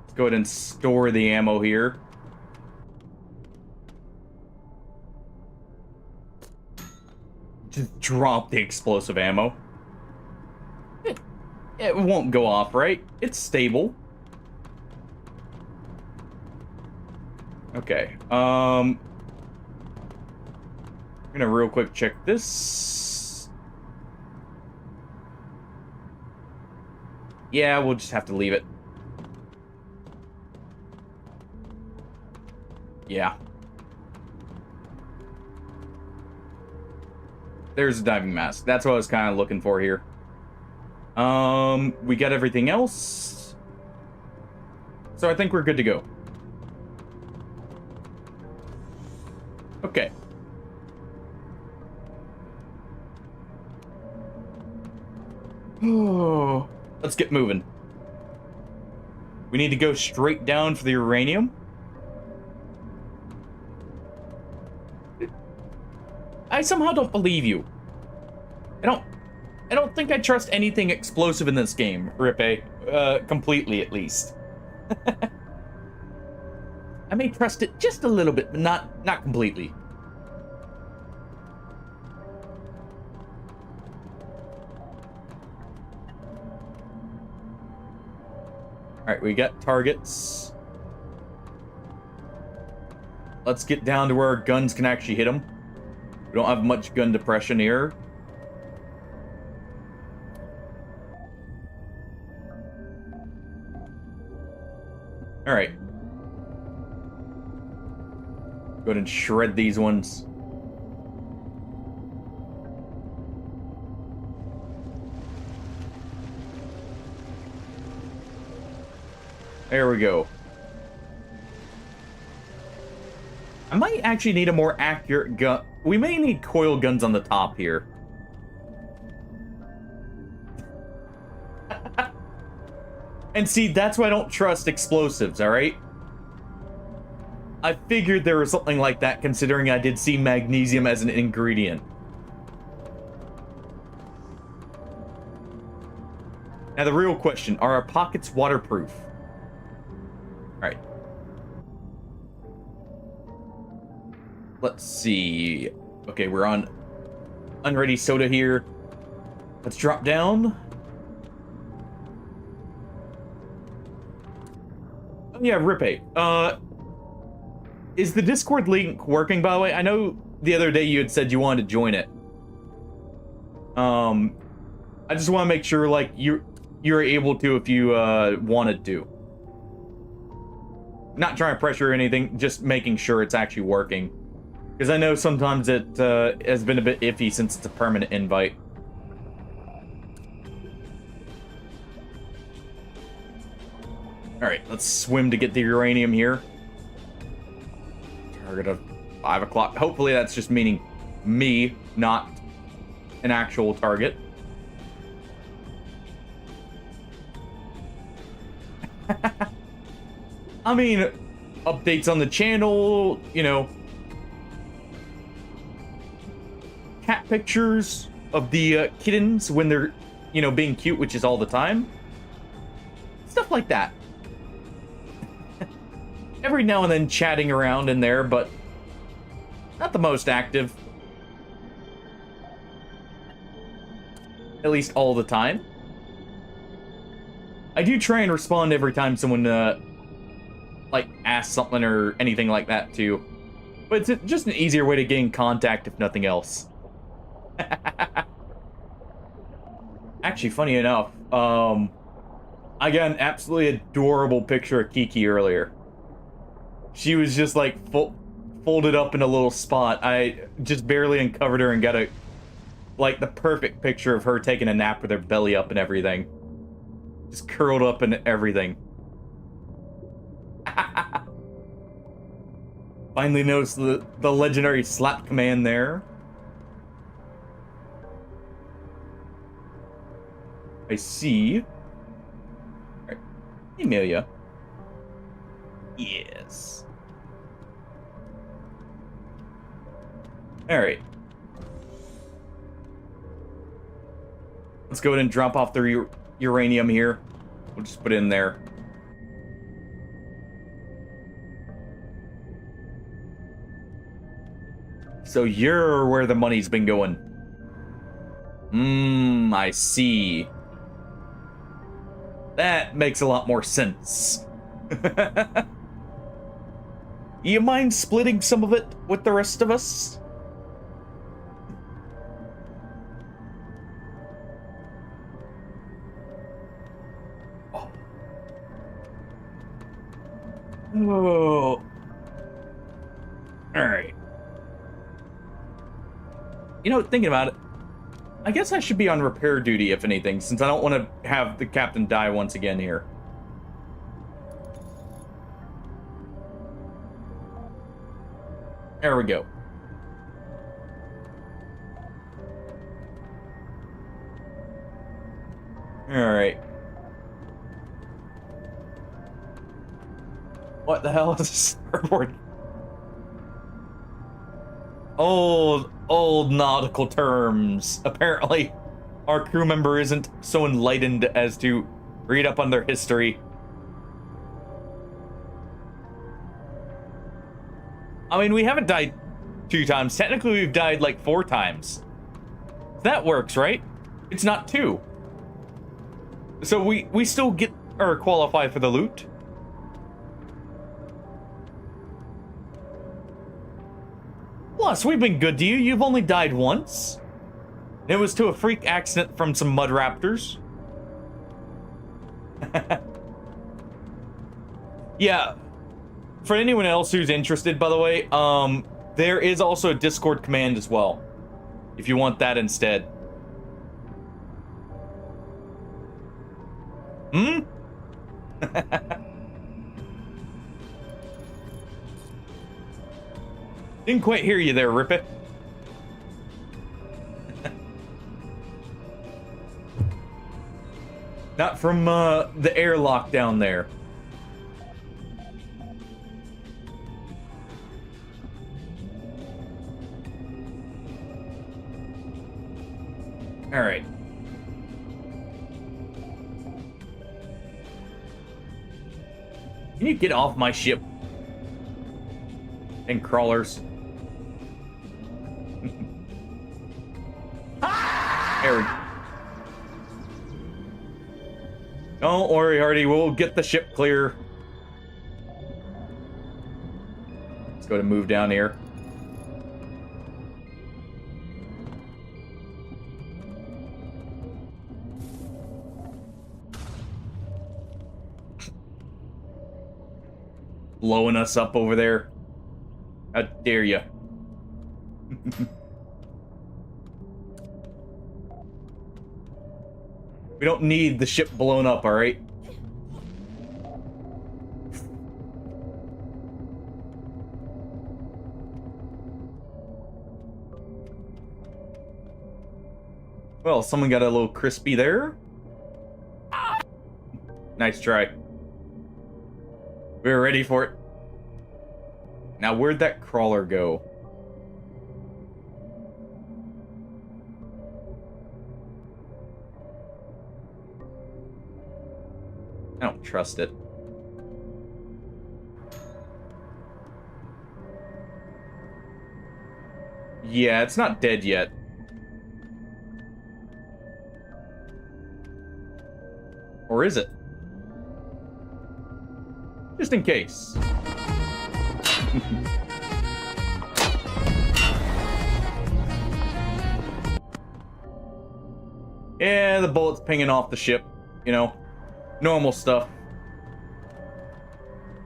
Let's go ahead and store the ammo here. Just drop the explosive ammo. It won't go off, right? It's stable. Okay. I'm gonna real quick check this. Yeah, we'll just have to leave it. Yeah. There's a diving mask. That's what I was kind of looking for here. We got everything else. So I think we're good to go. Okay. Oh, let's get moving. We need to go straight down for the uranium. I somehow don't believe you. I don't think I trust anything explosive in this game, Rippe. Completely, at least. I may trust it just a little bit, but not completely. Alright, we got targets. Let's get down to where our guns can actually hit them. We don't have much gun depression here. All right. Go ahead and shred these ones. There we go. I might actually need a more accurate gun. We may need coil guns on the top here. And see, that's why I don't trust explosives, alright? I figured there was something like that, considering I did see magnesium as an ingredient. Now the real question, are our pockets waterproof? Alright. Let's see. Okay, we're on unready soda here. Let's drop down. Oh yeah, Rippe. Is the Discord link working, by the way? I know the other day you had said you wanted to join it. I just want to make sure, like, you're able to if you wanted to. Not trying to pressure or anything, just making sure it's actually working. Because I know sometimes it has been a bit iffy since it's a permanent invite. Alright, let's swim to get the uranium here. Target of 5 o'clock. Hopefully that's just meaning me, not an actual target. I mean, updates on the channel, you know, cat pictures of the kittens when they're, you know, being cute, which is all the time. Stuff like that. Every now and then chatting around in there, but not the most active. At least all the time. I do try and respond every time someone, like, asks something or anything like that, too. But it's just an easier way to get in contact, if nothing else. Actually, funny enough, I got an absolutely adorable picture of Kiki earlier. She was just, like, folded up in a little spot. I just barely uncovered her and got a, like, the perfect picture of her taking a nap with her belly up and everything. Just curled up and everything. Finally noticed the legendary slap command there. I see. Alright. Amelia. Yes. Alright. Let's go ahead and drop off the uranium here. We'll just put it in there. So you're where the money's been going. I see. That makes a lot more sense. You mind splitting some of it with the rest of us? Oh. Alright. You know, thinking about it, I guess I should be on repair duty, if anything, since I don't want to have the captain die once again here. There we go. Alright. What the hell is this starboard? Old nautical terms. Apparently, our crew member isn't so enlightened as to read up on their history. I mean, we haven't died 2 times. Technically, we've died like 4 times. That works, right? It's not 2. So we still get or qualify for the loot. Plus, we've been good to you. You've only died once. It was to a freak accident from some mud raptors. Yeah. For anyone else who's interested, by the way, there is also a Discord command as well. If you want that instead. Didn't quite hear you there, Rippet. Not from the airlock down there. All right. Can you get off my ship? And crawlers. There we go. Don't worry, Hardy. We'll get the ship clear. Let's go to move down here. Blowing us up over there. How dare you? We don't need the ship blown up, all right? Well, someone got a little crispy there. Nice try. We were ready for it. Now, where'd that crawler go? I don't trust it. Yeah, it's not dead yet. Or is it? Just in case. Yeah, the bullet's pinging off the ship. You know, normal stuff.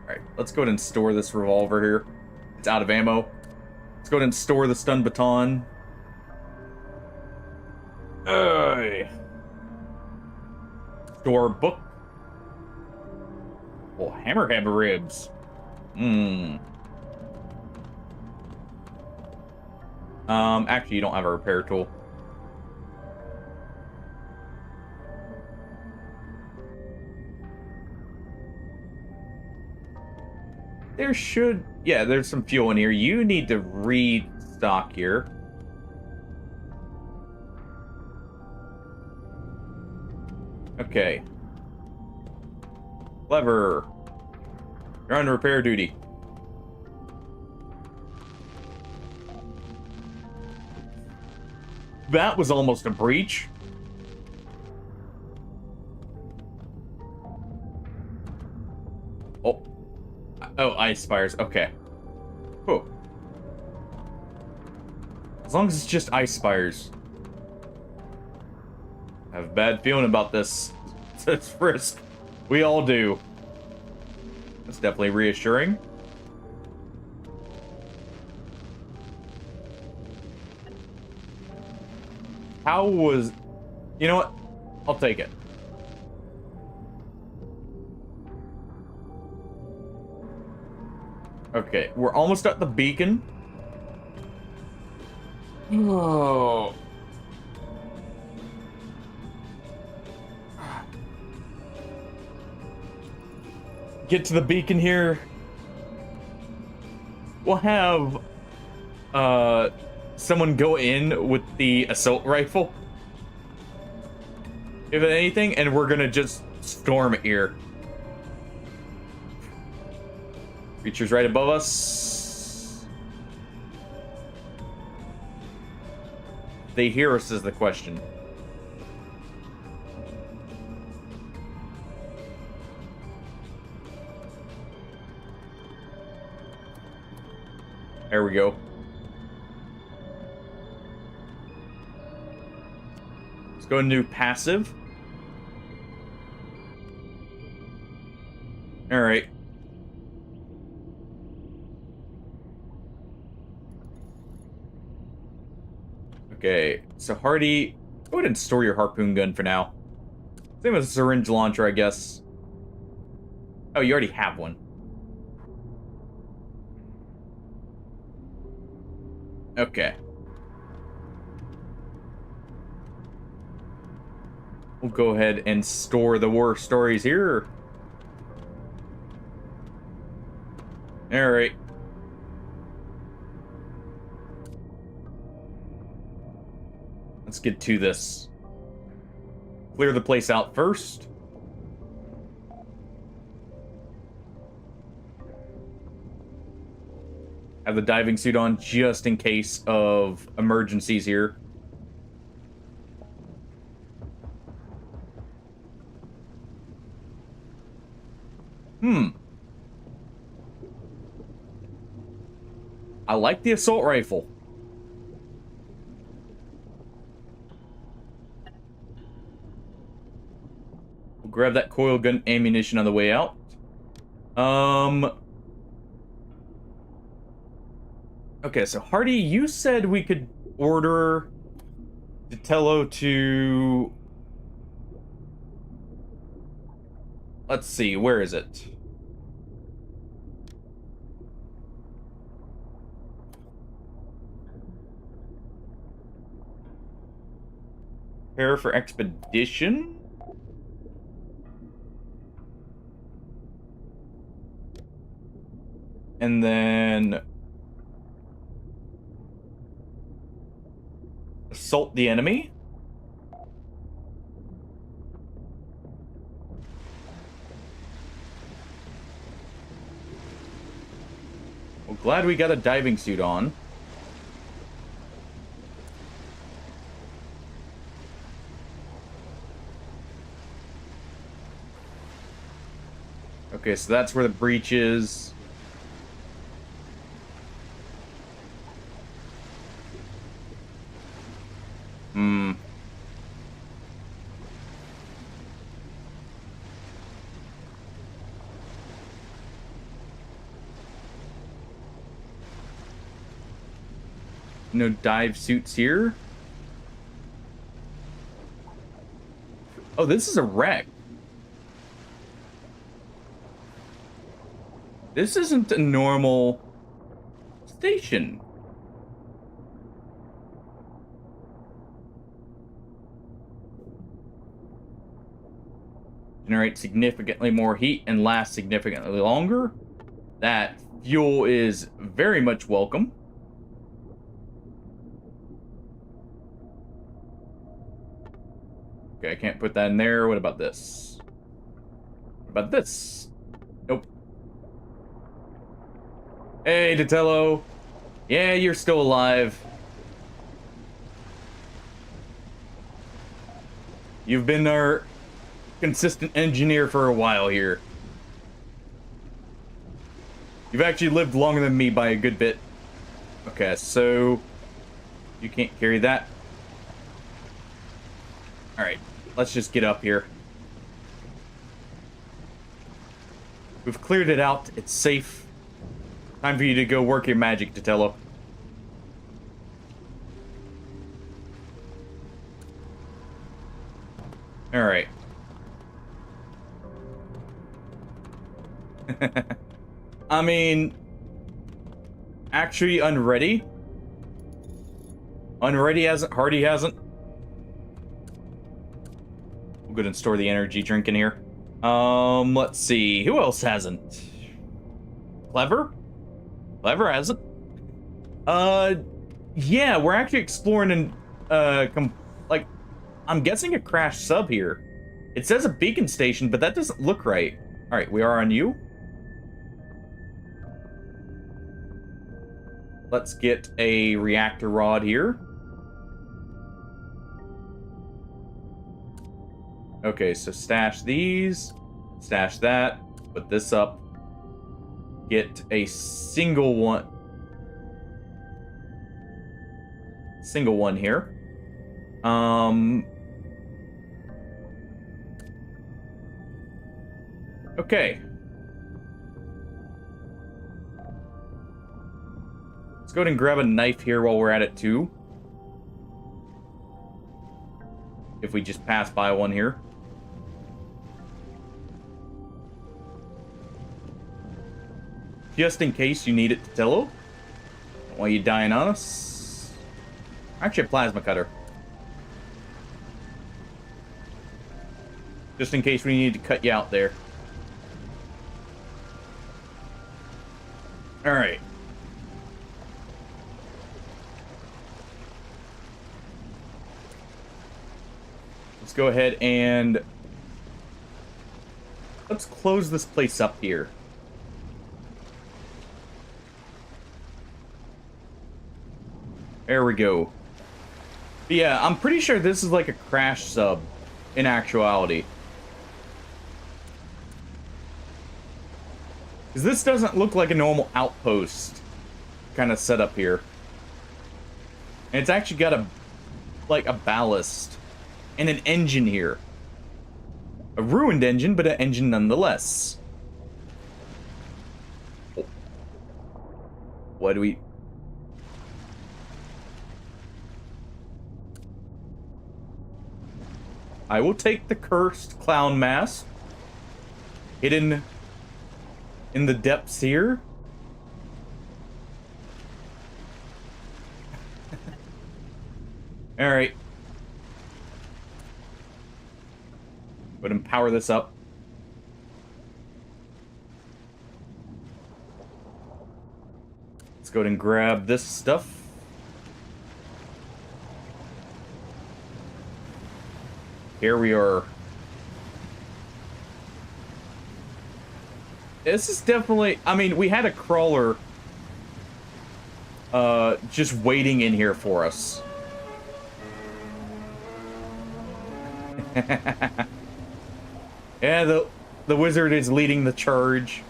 Alright, let's go ahead and store this revolver here. It's out of ammo. Let's go ahead and store the stun baton. Store book. Oh, hammerhead ribs. Actually, you don't have a repair tool. There should... Yeah, there's some fuel in here. You need to restock here. Okay. Lever. You're on repair duty. That was almost a breach. Oh. Oh, ice spires. Okay. Oh. As long as it's just ice spires. I have a bad feeling about this. It's risk. We all do. That's definitely reassuring. How was... You know what? I'll take it. Okay, we're almost at the beacon. Oh. Get to the beacon here. We'll have someone go in with the assault rifle, if anything, and we're gonna just storm it here. Creatures right above us. They hear us is the question. There we go. Let's go into passive. All right. Okay, so Hardy, go ahead and store your harpoon gun for now. Same as a syringe launcher, I guess. Oh, you already have one. Okay. We'll go ahead and store the war stories here. All right. Let's get to this. Clear the place out first. Have the diving suit on just in case of emergencies here. I like the assault rifle. We'll grab that coil gun ammunition on the way out. Okay, so Hardy, you said we could order Ditello to... Let's see, where is it? Prepare for expedition. And then assault the enemy. Well, glad we got a diving suit on. Okay, so that's where the breach is. No dive suits here. Oh, this is a wreck. This isn't a normal station. Generate significantly more heat and last significantly longer. That fuel is very much welcome. Okay, I can't put that in there. What about this? What about this? Nope. Hey, Datello. Yeah, you're still alive. You've been our consistent engineer for a while here. You've actually lived longer than me by a good bit. Okay, so you can't carry that. Alright, let's just get up here. We've cleared it out. It's safe. Time for you to go work your magic, Datello. Alright. I mean, actually unready. Unready hasn't, Hardy hasn't. We'll go ahead and store the energy drink in here. Let's see. Who else hasn't? Clever? Clever hasn't. Yeah, we're actually exploring an, like, I'm guessing a crashed sub here. It says a beacon station, but that doesn't look right. All right, we are on you. Let's get a reactor rod here. Okay, so stash these, stash that, put this up, get a single one here. Okay. Let's go ahead and grab a knife here while we're at it too. If we just pass by one here. Just in case you need it, Tatello. Don't want you dying on us. Actually, a plasma cutter. Just in case we need to cut you out there. Alright. Let's go ahead and let's close this place up here. There we go. But yeah, I'm pretty sure this is like a crash sub in actuality. Because this doesn't look like a normal outpost kind of setup here. And it's actually got a ballast and an engine here. A ruined engine, but an engine nonetheless. What do we... I will take the cursed clown mask. Hidden in the depths here. Alright. ahead and power this up. Let's go ahead and grab this stuff. Here we are. This is definitely... I mean, we had a crawler just waiting in here for us. Yeah, the wizard is leading the charge.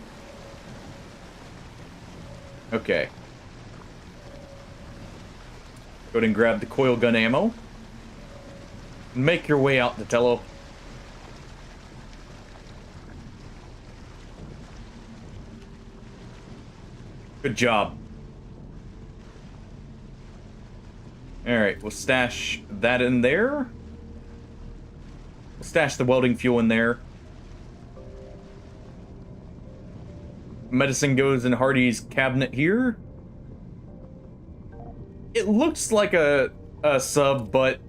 Okay. Go ahead and grab the coil gun ammo. Make your way out, Datello. Good job. Alright, we'll stash that in there. We'll stash the welding fuel in there. Medicine goes in Hardy's cabinet here. It looks like a sub, but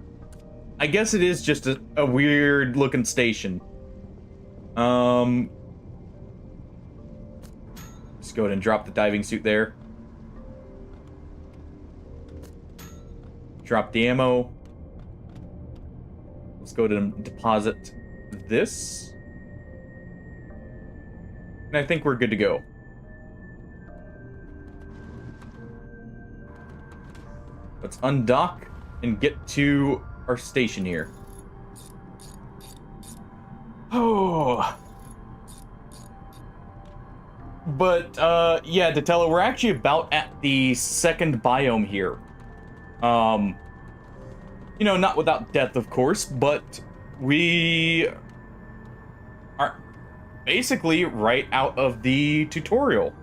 I guess it is just a weird looking station. Just go ahead and drop the diving suit there. Drop the ammo. Let's go ahead and deposit this. And I think we're good to go. Let's undock and get to our station here. Oh. But, yeah, Datello, we're actually about at the second biome here. You know, not without death, of course, but we are basically right out of the tutorial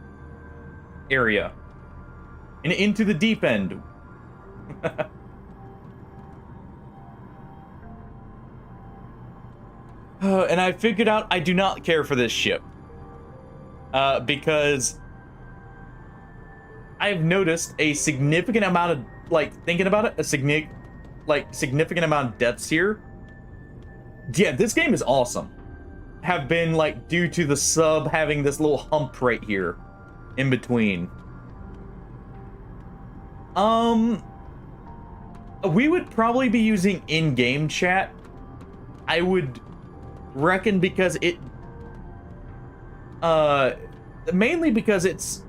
area and into the deep end. And I figured out I do not care for this ship. Because I've noticed a significant amount of, like, thinking about it, a significant amount of deaths here. Yeah, this game is awesome. Have been, like, due to the sub having this little hump right here in between. We would probably be using in-game chat. I would reckon because it... mainly because it's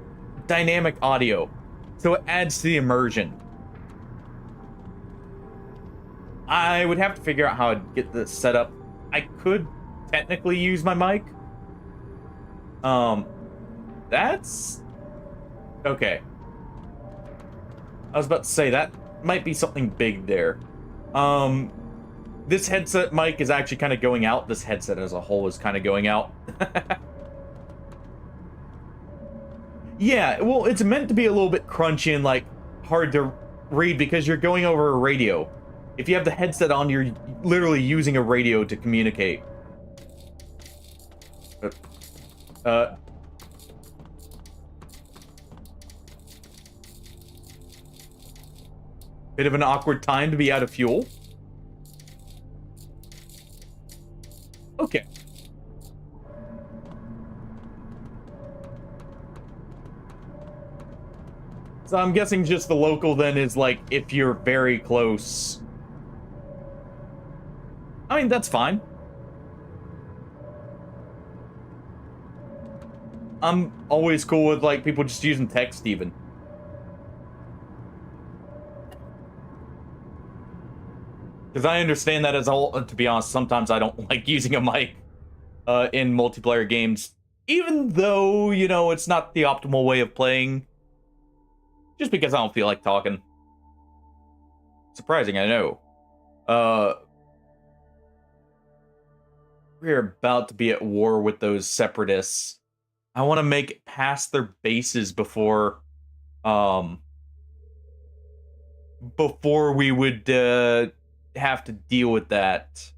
dynamic audio, so it adds to the immersion. I would have to figure out how I'd get this set up. I could technically use my mic. That's... okay. I was about to say, that might be something big there. This headset mic is actually kind of going out. This headset as a whole is kind of going out. Yeah, well, it's meant to be a little bit crunchy and, like, hard to read because you're going over a radio. If you have the headset on, you're literally using a radio to communicate. Bit of an awkward time to be out of fuel. Okay. So I'm guessing just the local then is like if you're very close. I mean, that's fine. I'm always cool with like people just using text even. Because I understand that as a whole, to be honest, sometimes I don't like using a mic in multiplayer games. Even though, you know, it's not the optimal way of playing. Just because I don't feel like talking. Surprising, I know. We're about to be at war with those separatists. I want to make it past their bases before we would have to deal with that.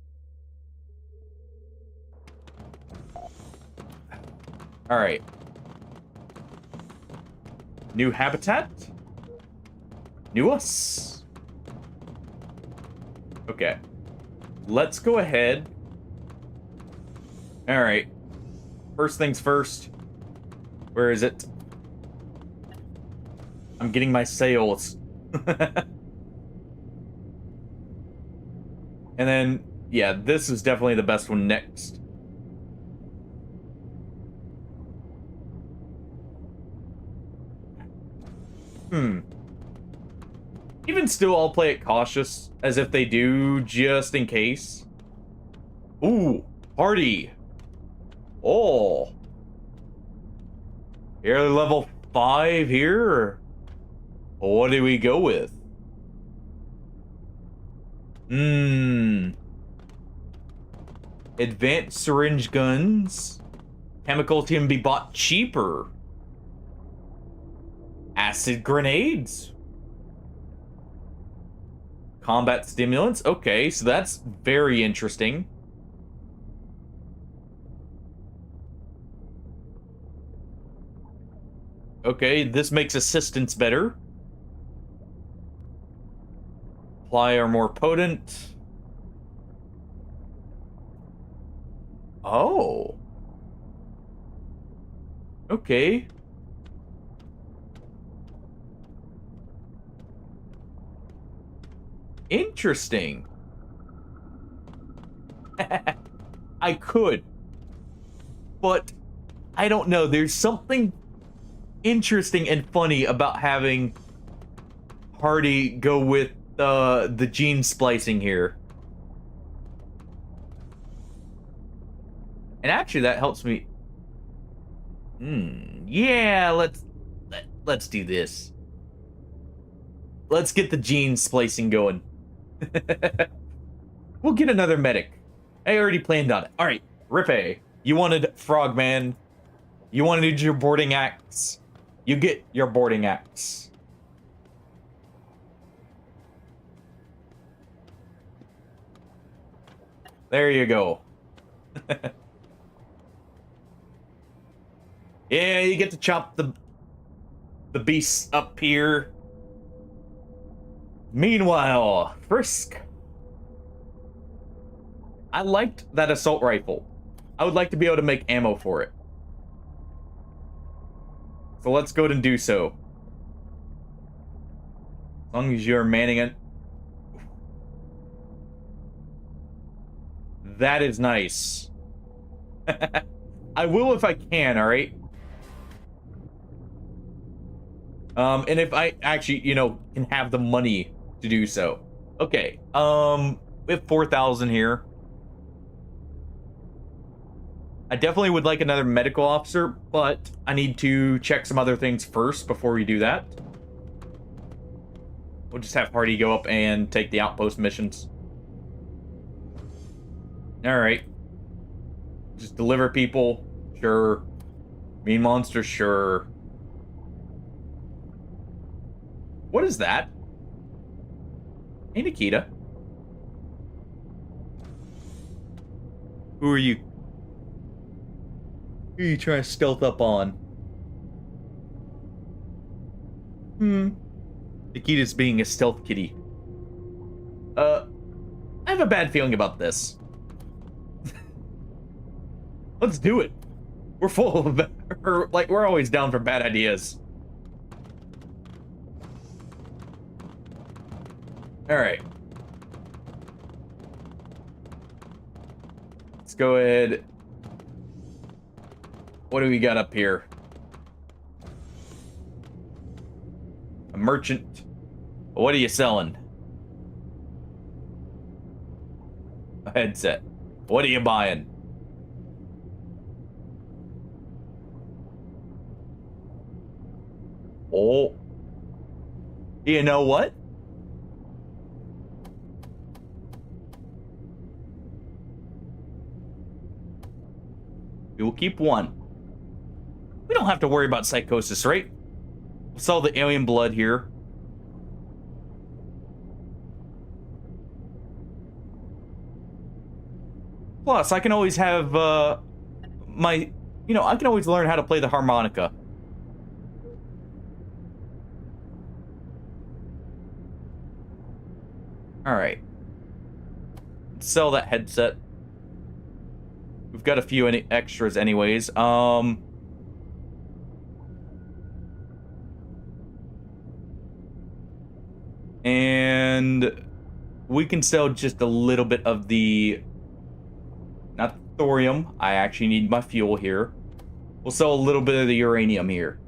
All right. New habitat. New us. Okay. Let's go ahead All right. First things first. Where is it? I'm getting my sales. And then, yeah, this is definitely the best one next. Even still, I'll play it cautious, as if they do, just in case. Ooh, party. Oh. You're level 5 here? What do we go with? Advanced syringe guns. Chemicals can be bought cheaper. Acid grenades. Combat stimulants. Okay, so that's very interesting. Okay, this makes assistance better. Apply are more potent. Oh. Okay. Interesting. I could. But I don't know. There's something interesting and funny about having Hardy go with the gene splicing here. And actually that helps me. Yeah, let's do this. Let's get the gene splicing going. We'll get another medic. I already planned on it. All right, Rippe, you wanted Frogman. You wanted your boarding axe. You get your boarding axe. There you go. Yeah, you get to chop the beasts up here. Meanwhile, Frisk. I liked that assault rifle. I would like to be able to make ammo for it. So let's go and do so. As long as you're manning it. That is nice. I will if I can, alright? And if I actually, can have the money to do so. Okay, we have 4,000 here. I definitely would like another medical officer, but I need to check some other things first before we do that. We'll just have Hardy go up and take the outpost missions. Alright. Just deliver people, sure. Mean monster, sure. What is that? Hey, Nikita. Who are you? Who are you trying to stealth up on? Nikita's being a stealth kitty. I have a bad feeling about this. Let's do it. We're full of, we're always down for bad ideas. All right. Let's go ahead. What do we got up here? A merchant. What are you selling? A headset. What are you buying? Oh. You know what? We will keep one. We don't have to worry about psychosis, right? We'll sell the alien blood here. Plus, I can always have, I can always learn how to play the harmonica. Alright. Sell that headset. We've got a few extras anyways. And we can sell just a little bit of the, not thorium. I actually need my fuel here. We'll sell a little bit of the uranium here.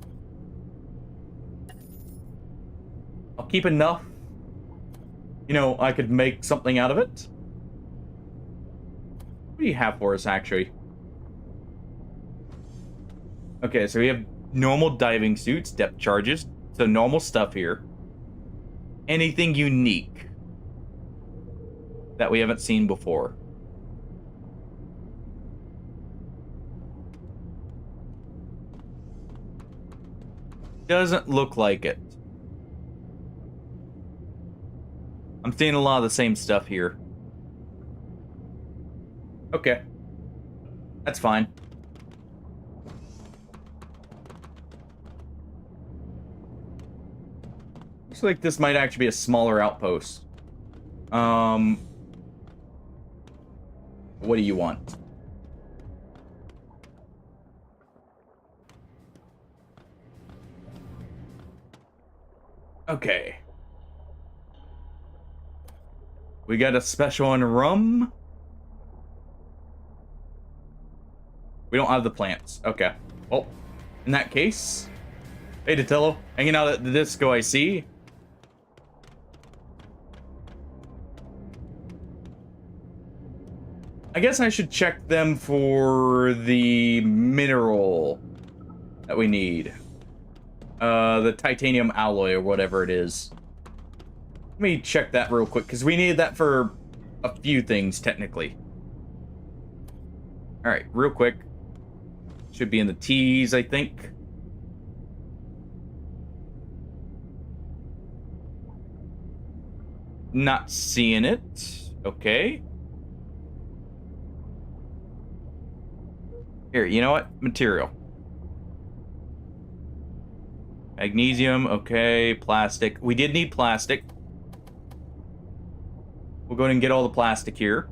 I'll keep enough. You know, I could make something out of it. What do you have for us, actually? Okay, so we have normal diving suits, depth charges, so normal stuff here. Anything unique that we haven't seen before? Doesn't look like it. I'm seeing a lot of the same stuff here. Okay. That's fine. Looks like this might actually be a smaller outpost. What do you want? Okay. We got a special on rum. We don't have the plants. Okay. Well, in that case, hey, Datello, hanging out at the disco, I see. I guess I should check them for the mineral that we need. The titanium alloy or whatever it is. Let me check that real quick, because we needed that for a few things, technically. Alright, real quick. Should be in the T's, I think. Not seeing it. Okay. Here, you know what? Material. Magnesium, okay. Plastic. We did need plastic. We'll go ahead and get all the plastic here.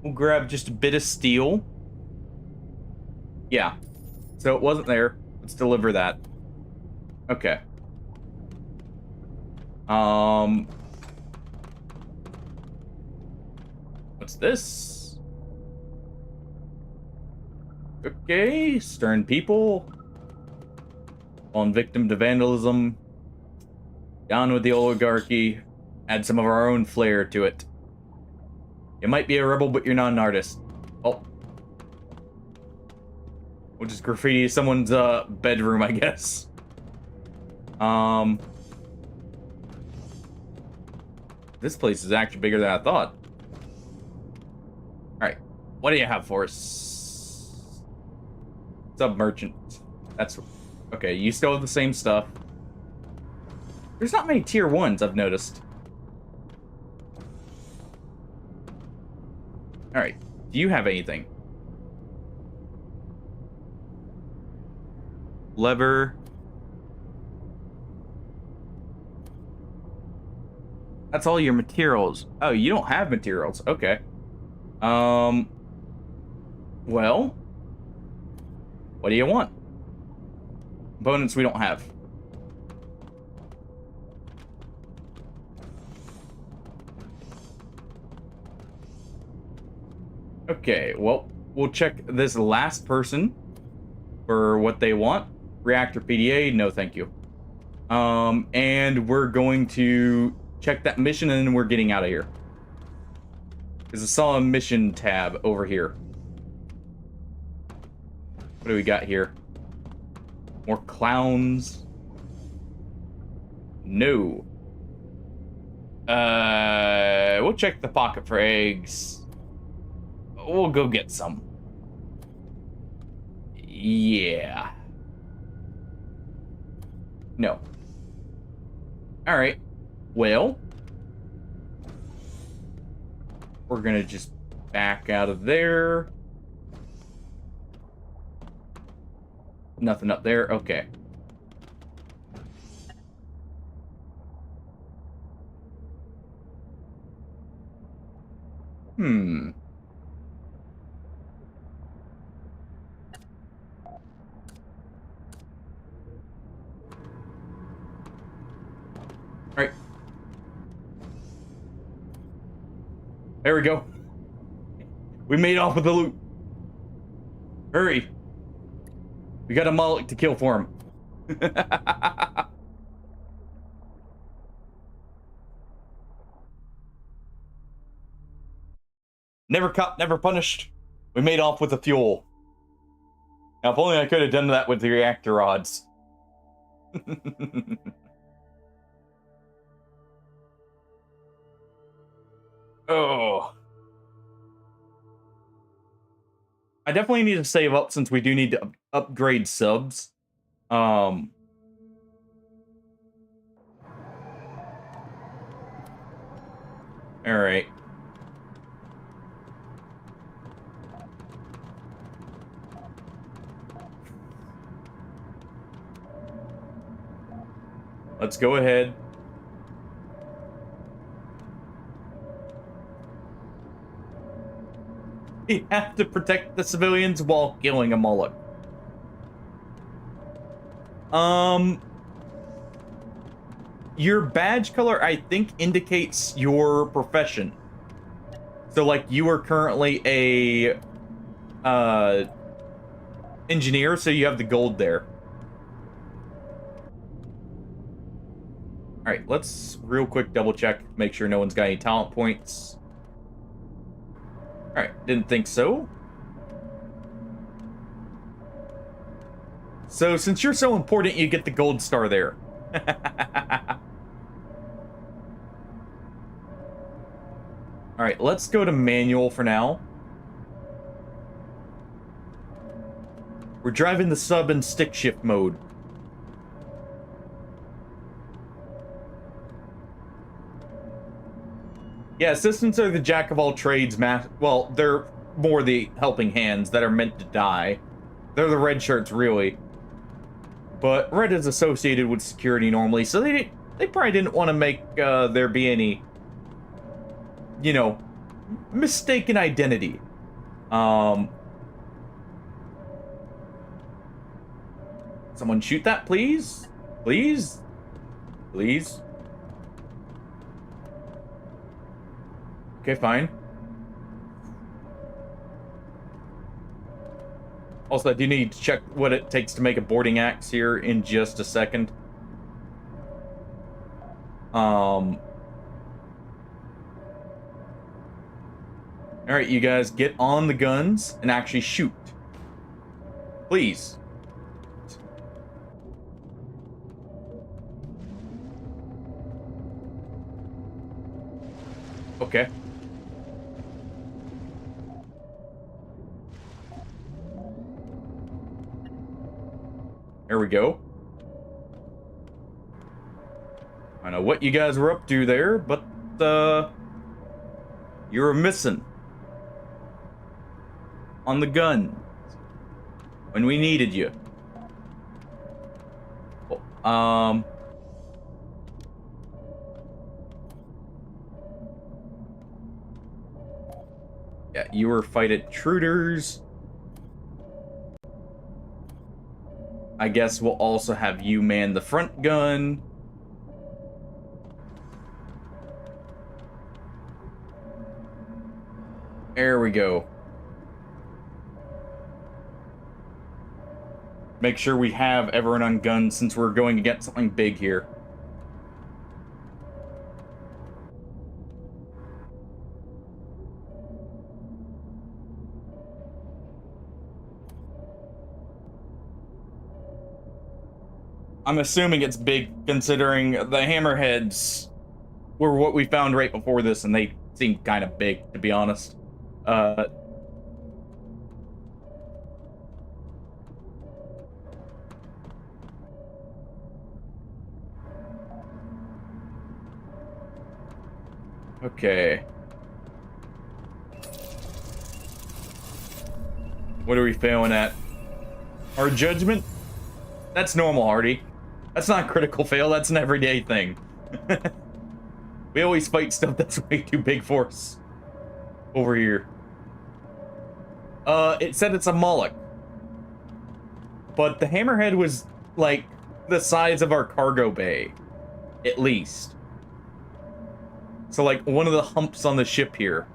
We'll grab just a bit of steel. Yeah. So it wasn't there. Let's deliver that. Okay. What's this? Okay, stern people. Fallen victim to vandalism. Down with the oligarchy. Add some of our own flair to it. You might be a rebel, but you're not an artist. Oh. We'll just graffiti someone's bedroom, I guess. This place is actually bigger than I thought. Alright. What do you have for us? Sub-merchant. That's... Okay, you still have the same stuff. There's not many tier 1s, I've noticed. Alright. Do you have anything? Lever. That's all your materials. Oh, you don't have materials. Okay. Well, what do you want? Components we don't have. Okay, well, we'll check this last person for what they want. Reactor PDA, no thank you. And we're going to check that mission and then we're getting out of here. Because I saw a mission tab over here. What do we got here? More clowns. No. We'll check the pocket for eggs. We'll go get some. Yeah. No. Alright. Well. We're gonna just back out of there. Nothing up there. Okay. Hmm. All right. There we go. We made off with the loot. Hurry. We got a Moloch to kill for him. Never caught, never punished. We made off with the fuel. Now, if only I could have done that with the reactor rods. Oh. I definitely need to save up since we do need to upgrade subs. All right. Let's go ahead. We have to protect the civilians while killing a Moloch. Your badge color, I think, indicates your profession. So, like, you are currently a engineer, so you have the gold there. All right, let's real quick double check, make sure no one's got any talent points. All right, didn't think so. So since you're so important, you get the gold star there. All right, let's go to manual for now. We're driving the sub in stick shift mode. Yeah, assistants are the jack of all trades, well, they're more the helping hands that are meant to die. They're the red shirts, really. But red is associated with security normally, so they probably didn't want to make there be any, you know, mistaken identity. Someone shoot that, please? Please? Please? Okay, fine. Also, I do need to check what it takes to make a boarding axe here in just a second. Alright, you guys get on the guns and actually shoot. Please. Okay. There we go. I know what you guys were up to there, but you were missing on the gun when we needed you. Yeah, you were fighting intruders. I guess we'll also have you man the front gun. There we go. Make sure we have everyone on guns since we're going to get something big here. I'm assuming it's big, considering the hammerheads were what we found right before this, and they seemed kind of big, to be honest. Okay. What are we failing at? Our judgment? That's normal, Hardy. That's not a critical fail, that's an everyday thing. We always fight stuff that's way too big for us. over here. It said it's a Moloch. But the hammerhead was, like, the size of our cargo bay. At least. So, like, one of the humps on the ship here.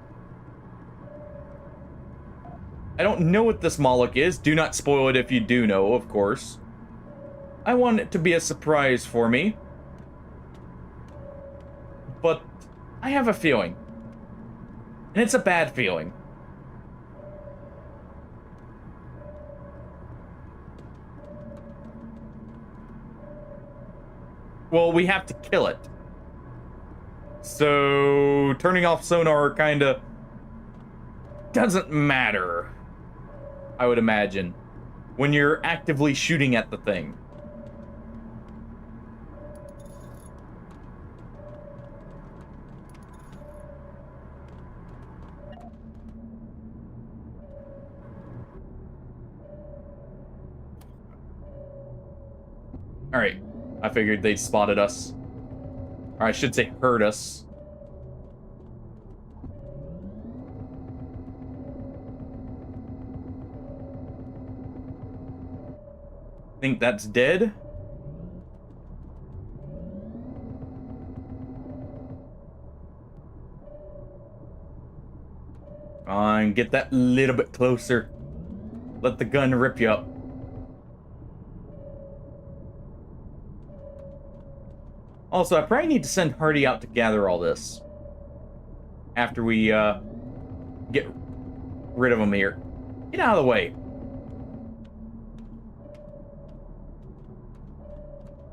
I don't know what this Moloch is. Do not spoil it if you do know, of course. I want it to be a surprise for me. But I have a feeling. And it's a bad feeling. Well, we have to kill it. So, turning off sonar kinda doesn't matter, I would imagine, when you're actively shooting at the thing. Alright, I figured they'd spotted us. Or I should say heard us. Think that's dead? Fine, get that little bit closer. Let the gun rip you up. Also, I probably need to send Hardy out to gather all this. After we, get rid of him here. Get out of the way.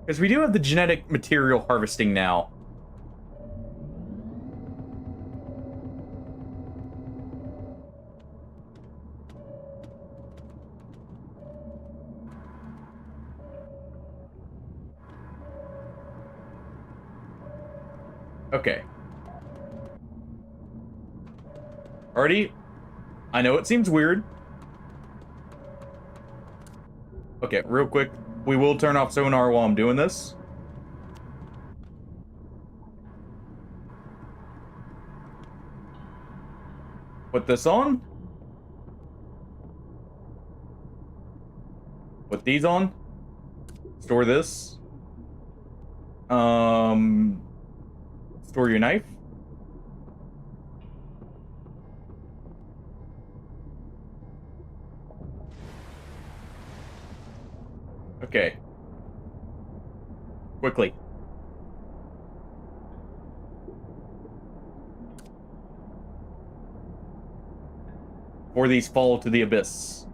Because we do have the genetic material harvesting now. Okay. Hardy, I know it seems weird. Okay, real quick. We will turn off sonar while I'm doing this. Put this on. Put these on. Store this. Store your knife. Okay. Quickly. Before these fall to the abyss.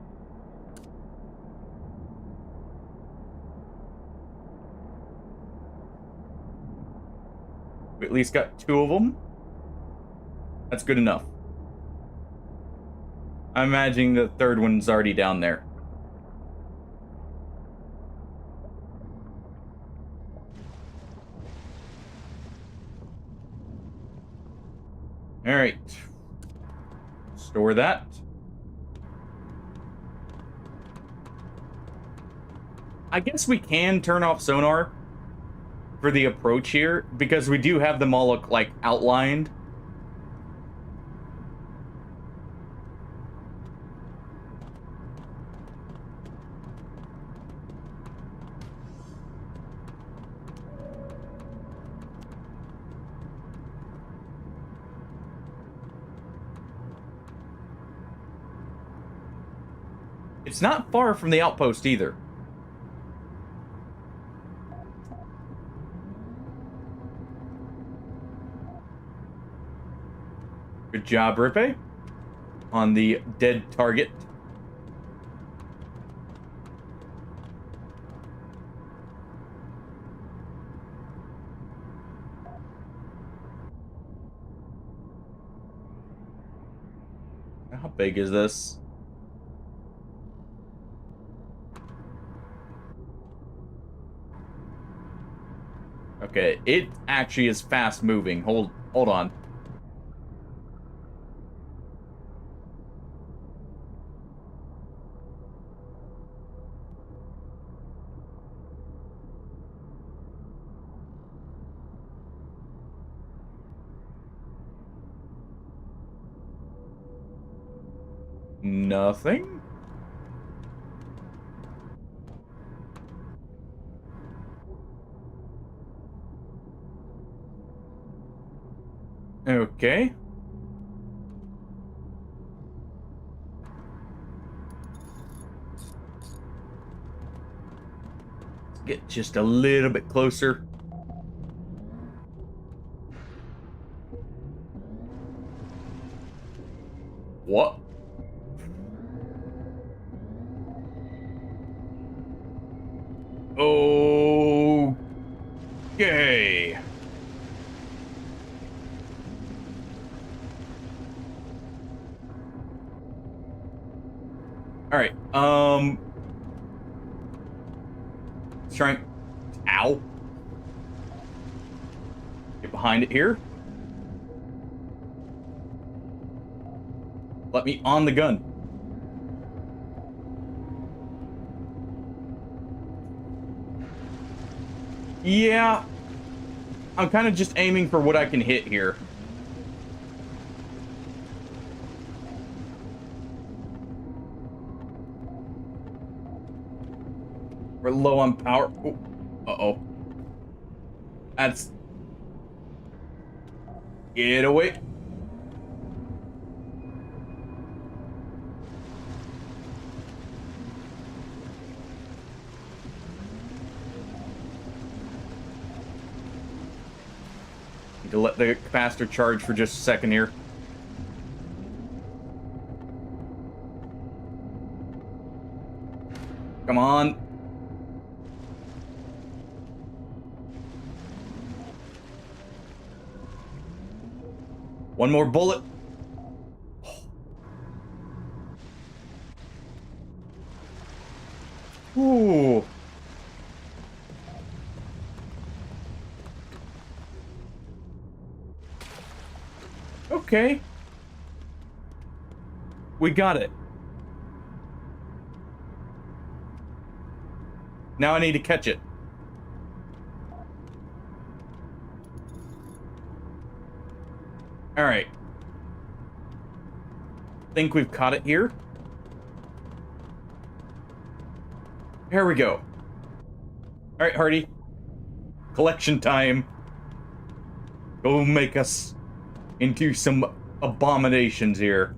We at least got 2 of them. That's good enough. I'm imagining the third one's already down there. All right. Store that. I guess we can turn off sonar for the approach here, because we do have them all look like outlined. It's not far from the outpost either. Good job, Rippe, on the dead target. How big is this? Okay, it actually is fast moving. Hold on. Nothing? Okay. Let's get just a little bit closer. What? Okay. All right. Trying. Ow. Get behind it here. Let me on the gun. Yeah. I'm kind of just aiming for what I can hit here. We're low on power. Ooh. Uh-oh. That's... Get away. Need to let the capacitor charge for just a second here. Come on. One more bullet. Ooh. Okay. We got it. Now I need to catch it. All right. Think we've caught it here. Here we go. All right, Hardy. Collection time. Go make us into some abominations here.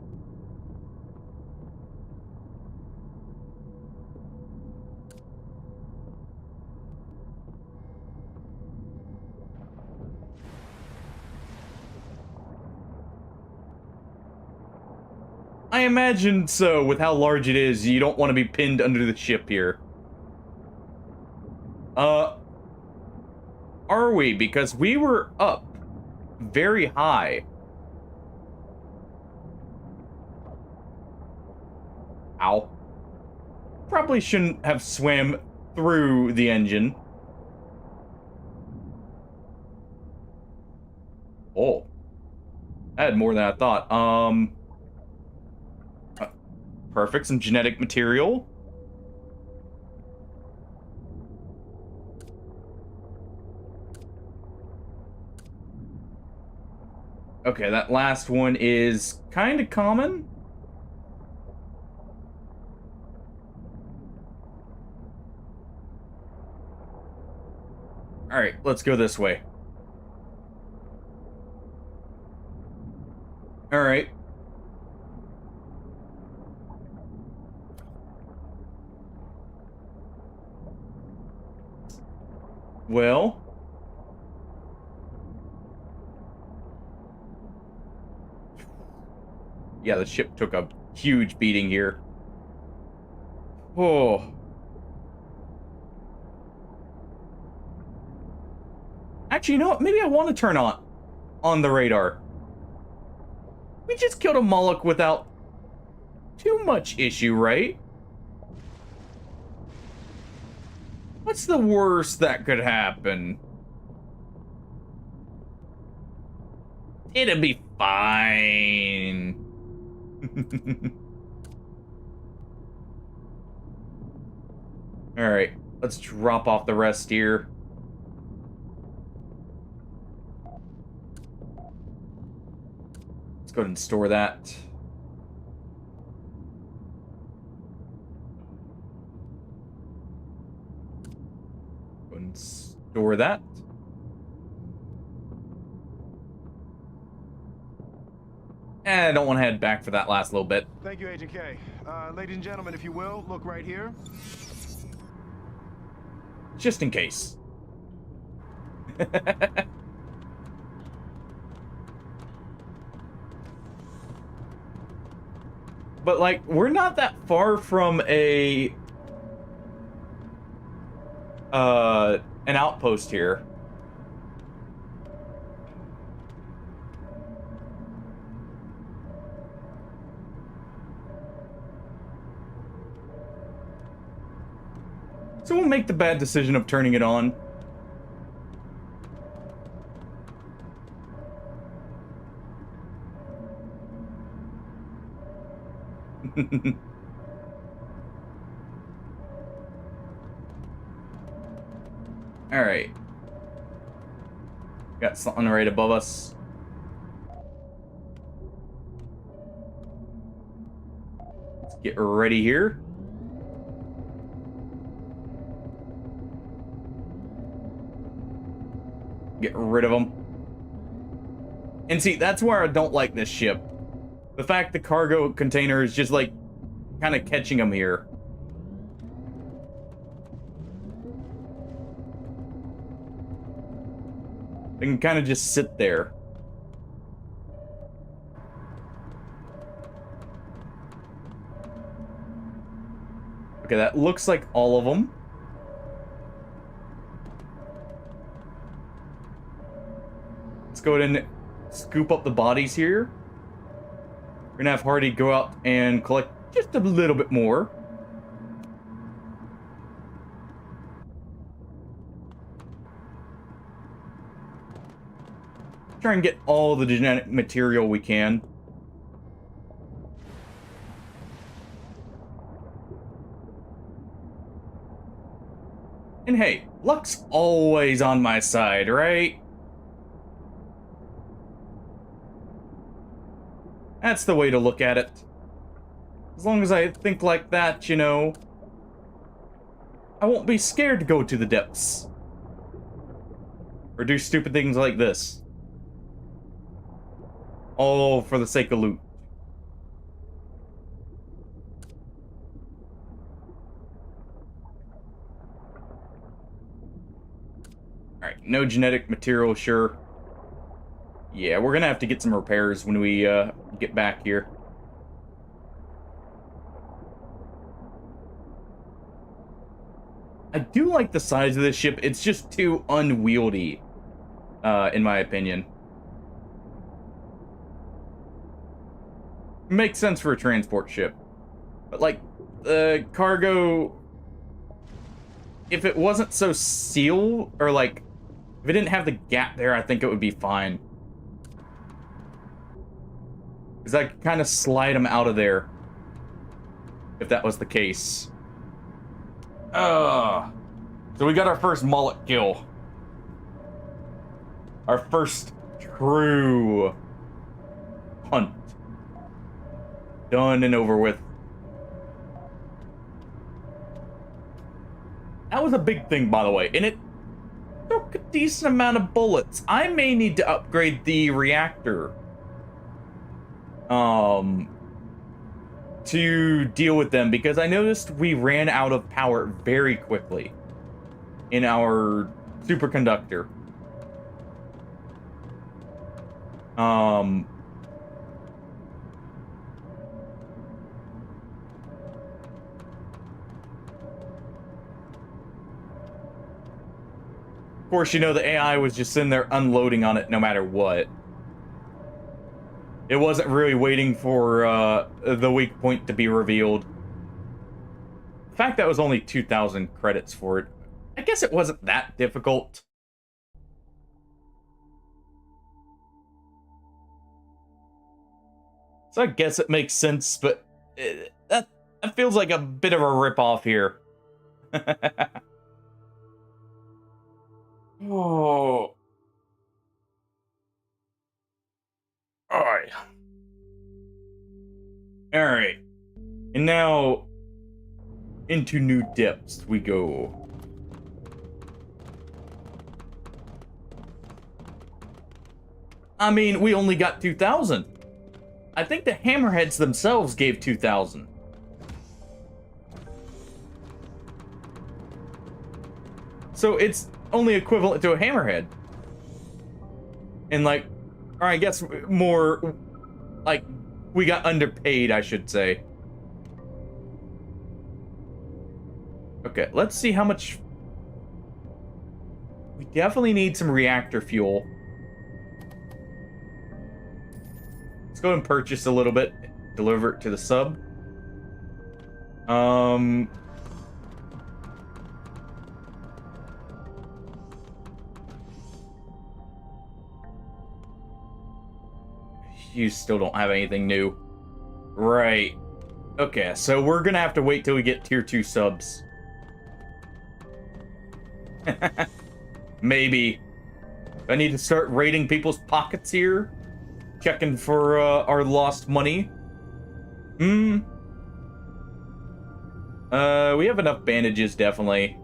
I imagine so, with how large it is, you don't want to be pinned under the ship here. Are we? Because we were up very high. Ow. Probably shouldn't have swam through the engine. Oh. I had more than I thought. Perfect, some genetic material. Okay, that last one is kind of common. All right, let's go this way. All right. Well, yeah, the ship took a huge beating here. Oh. Actually, you know what? Maybe I want to turn on the radar. We just killed a Moloch without too much issue, right? What's the worst that could happen? It'll be fine. All right, let's drop off the rest here. Let's go ahead and store that. Store that. And I don't want to head back for that last little bit. Thank you, Agent K. Ladies and gentlemen, if you will, look right here. Just in case. But, like, we're not that far from an outpost here. So we'll make the bad decision of turning it on. Alright. Got something right above us. Let's get ready here. Get rid of them. And see, that's where I don't like this ship. The fact the cargo container is just like kind of catching them here. They can kind of just sit there. Okay, that looks like all of them. Let's go ahead and scoop up the bodies here. We're gonna have Hardy go out and collect just a little bit more. Try and get all the genetic material we can. And hey, luck's always on my side, right? That's the way to look at it. As long as I think like that, you know, I won't be scared to go to the depths. Or do stupid things like this. All for the sake of loot. Alright, no genetic material, sure. Yeah, we're gonna have to get some repairs when we get back here. I do like the size of this ship. It's just too unwieldy, in my opinion. Makes sense for a transport ship. But, like, the cargo... If it wasn't so sealed, or, like, if it didn't have the gap there, I think it would be fine. Because I could kind of slide them out of there. If that was the case. So we got our first mullet kill. Our first true hunt. Done and over with. That was a big thing, by the way, and it took a decent amount of bullets. I may need to upgrade the reactor to deal with them, because I noticed we ran out of power very quickly in our superconductor. Of course, you know, the AI was just sitting there unloading on it no matter what. It wasn't really waiting for the weak point to be revealed. The fact that was only 2,000 credits for it, I guess it wasn't that difficult. So I guess it makes sense, but that feels like a bit of a ripoff here. Oh. Alright. Alright. And now, into new depths we go. I mean, we only got 2,000. I think the hammerheads themselves gave 2,000. So it's only equivalent to a hammerhead. And like, or I guess more like we got underpaid, I should say. Okay, let's see how much. We definitely need some reactor fuel. Let's go and purchase a little bit, deliver it to the sub. You still don't have anything new. Right. Okay, so we're gonna have to wait till we get tier 2 subs. Maybe. I need to start raiding people's pockets here. Checking for our lost money. We have enough bandages, definitely.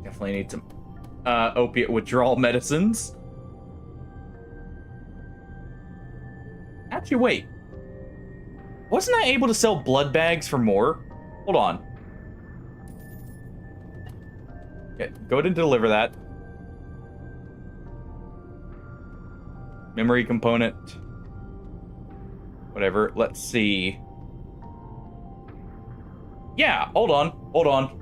Definitely need some opiate withdrawal medicines. Actually, wait. Wasn't I able to sell blood bags for more? Hold on. Okay, go ahead and deliver that. Memory component. Whatever. Let's see. Yeah, hold on. Hold on.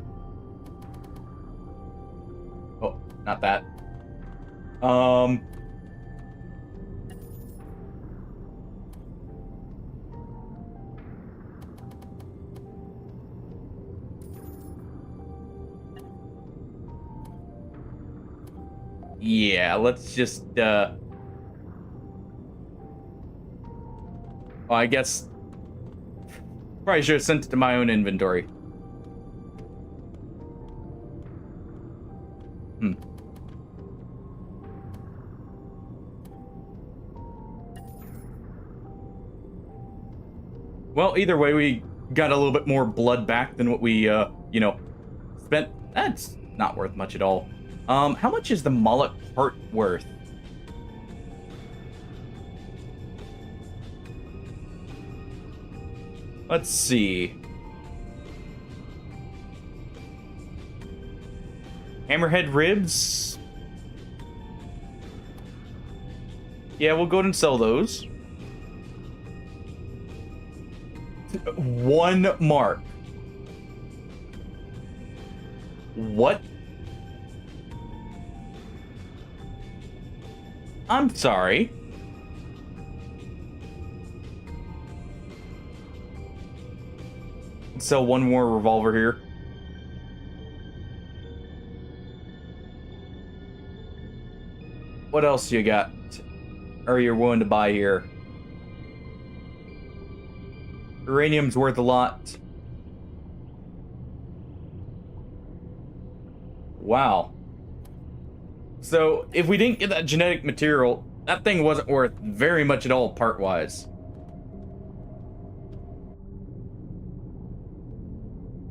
Oh, not that. Yeah, let's just, well, I guess probably should have sent it to my own inventory. Well, either way, we got a little bit more blood back than what we, you know, spent. That's not worth much at all. How much is the Moloch heart worth? Let's see. Hammerhead ribs. Yeah, we'll go ahead and sell those. 1 mark. What? I'm sorry. Sell 1 more revolver here. What else you got? Or you're willing to buy here? Uranium's worth a lot. Wow. So, if we didn't get that genetic material, that thing wasn't worth very much at all part-wise.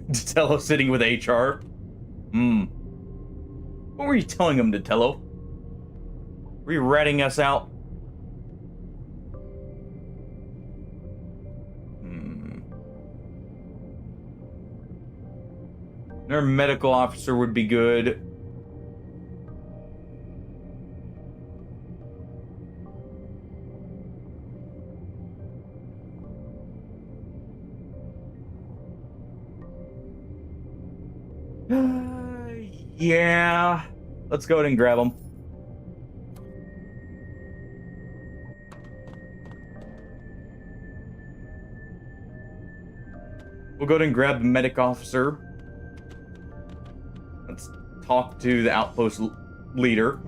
Datello sitting with HR? What were you telling him, Datello? Were you ratting us out? Our medical officer would be good. Yeah. Let's go ahead and grab them. We'll go ahead and grab the medic officer. Let's talk to the outpost leader.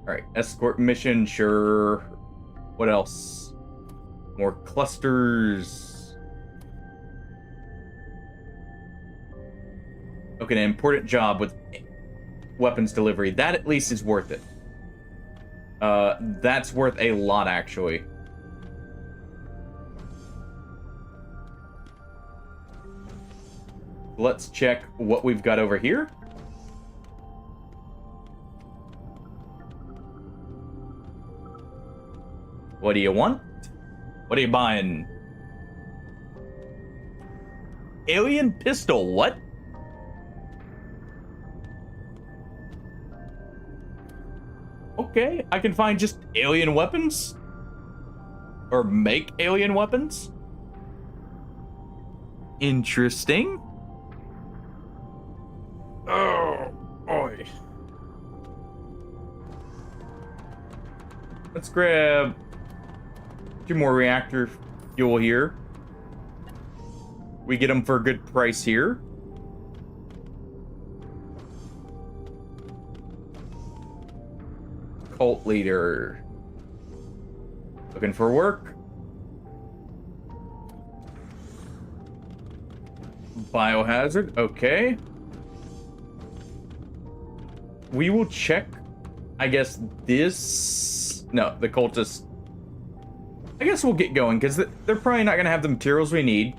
Alright, escort mission, sure. What else? More clusters. Okay, an important job with weapons delivery. That at least is worth it. That's worth a lot, actually. Let's check what we've got over here. What do you want? What are you buying? Alien pistol, what? Okay, I can find just alien weapons? Or make alien weapons? Interesting. Oh, boy. Let's grab 2 more reactor fuel here. We get them for a good price here. Cult leader. Looking for work. Biohazard, okay. We will check, I guess, this... No, the cultists. I guess we'll get going, because they're probably not going to have the materials we need.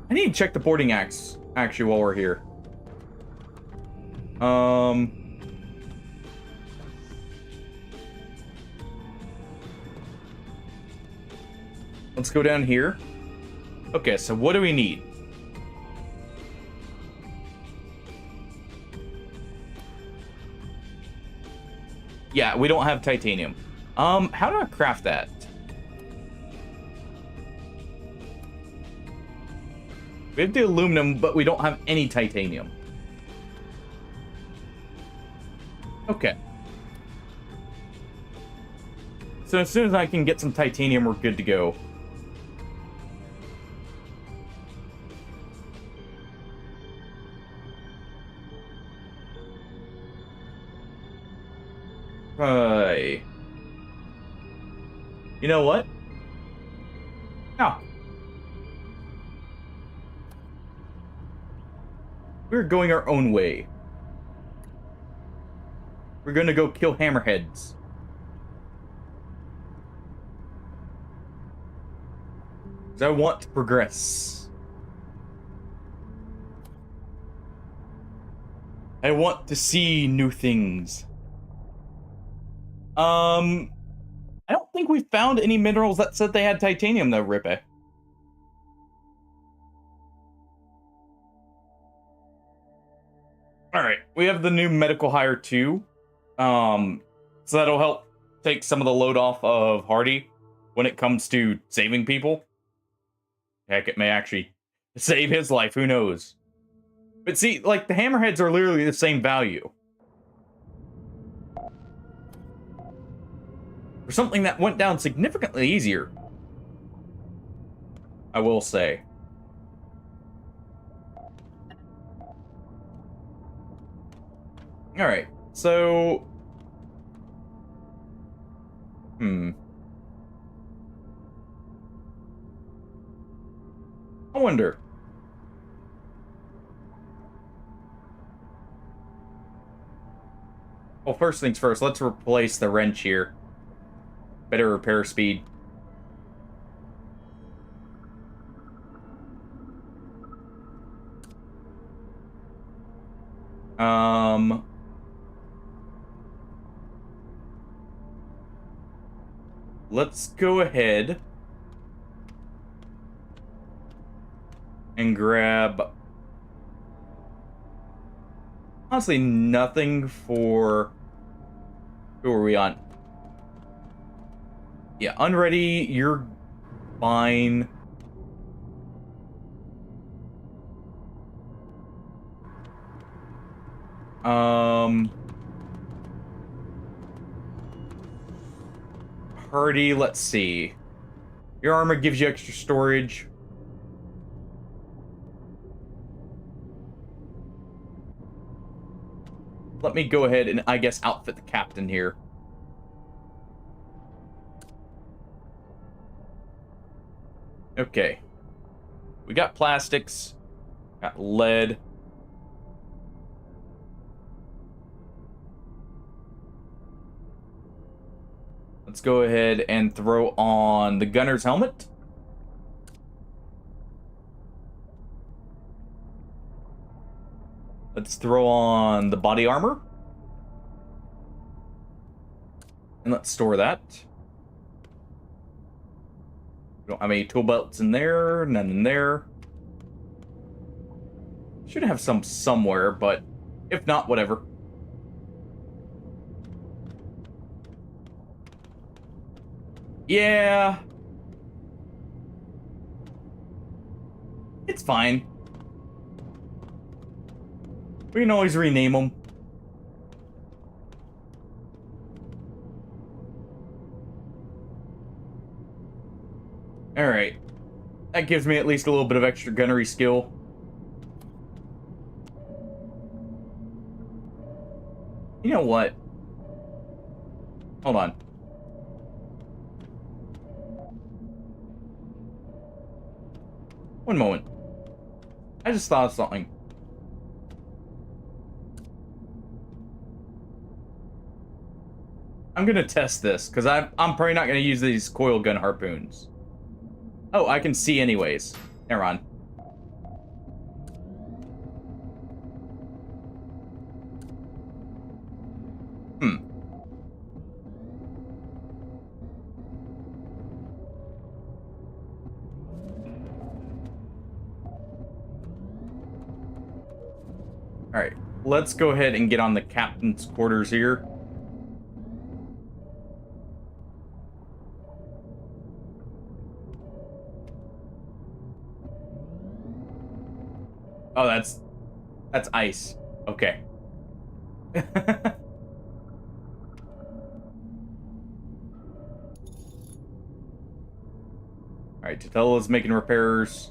I need to check the boarding axe, actually, while we're here. Let's go down here. Okay, so what do we need? Yeah, we don't have titanium. How do I craft that? We have the aluminum, but we don't have any titanium. Okay. So as soon as I can get some titanium, we're good to go. You know what? No. We're going our own way. We're gonna go kill hammerheads. Because I want to progress. I want to see new things. I don't think we found any minerals that said they had titanium, though, Rippe. Alright, we have the new medical hire, too. So that'll help take some of the load off of Hardy when it comes to saving people. Heck, it may actually save his life, who knows. But see, like, the hammerheads are literally the same value. For something that went down significantly easier, I will say. Alright, so... I wonder. Well, first things first, let's replace the wrench here. Better repair speed. Let's go ahead and grab, honestly, nothing for, who are we on? Yeah, unready, you're fine. Hardy, let's see. Your armor gives you extra storage. Let me go ahead and, I guess, outfit the captain here. Okay. We got plastics. Got lead. Let's go ahead and throw on the gunner's helmet. Let's throw on the body armor. And let's store that. We don't have any tool belts in there, none in there. Should have some somewhere, but if not, whatever. Yeah. It's fine. We can always rename them. Alright. That gives me at least a little bit of extra gunnery skill. You know what? Hold on. One moment. I just thought of something. I'm gonna test this, because I'm probably not gonna use these coil gun harpoons. Oh, I can see anyways. Never mind. Alright, let's go ahead and get on the captain's quarters here. Oh, that's ice. Okay. Alright, Tatella's making repairs.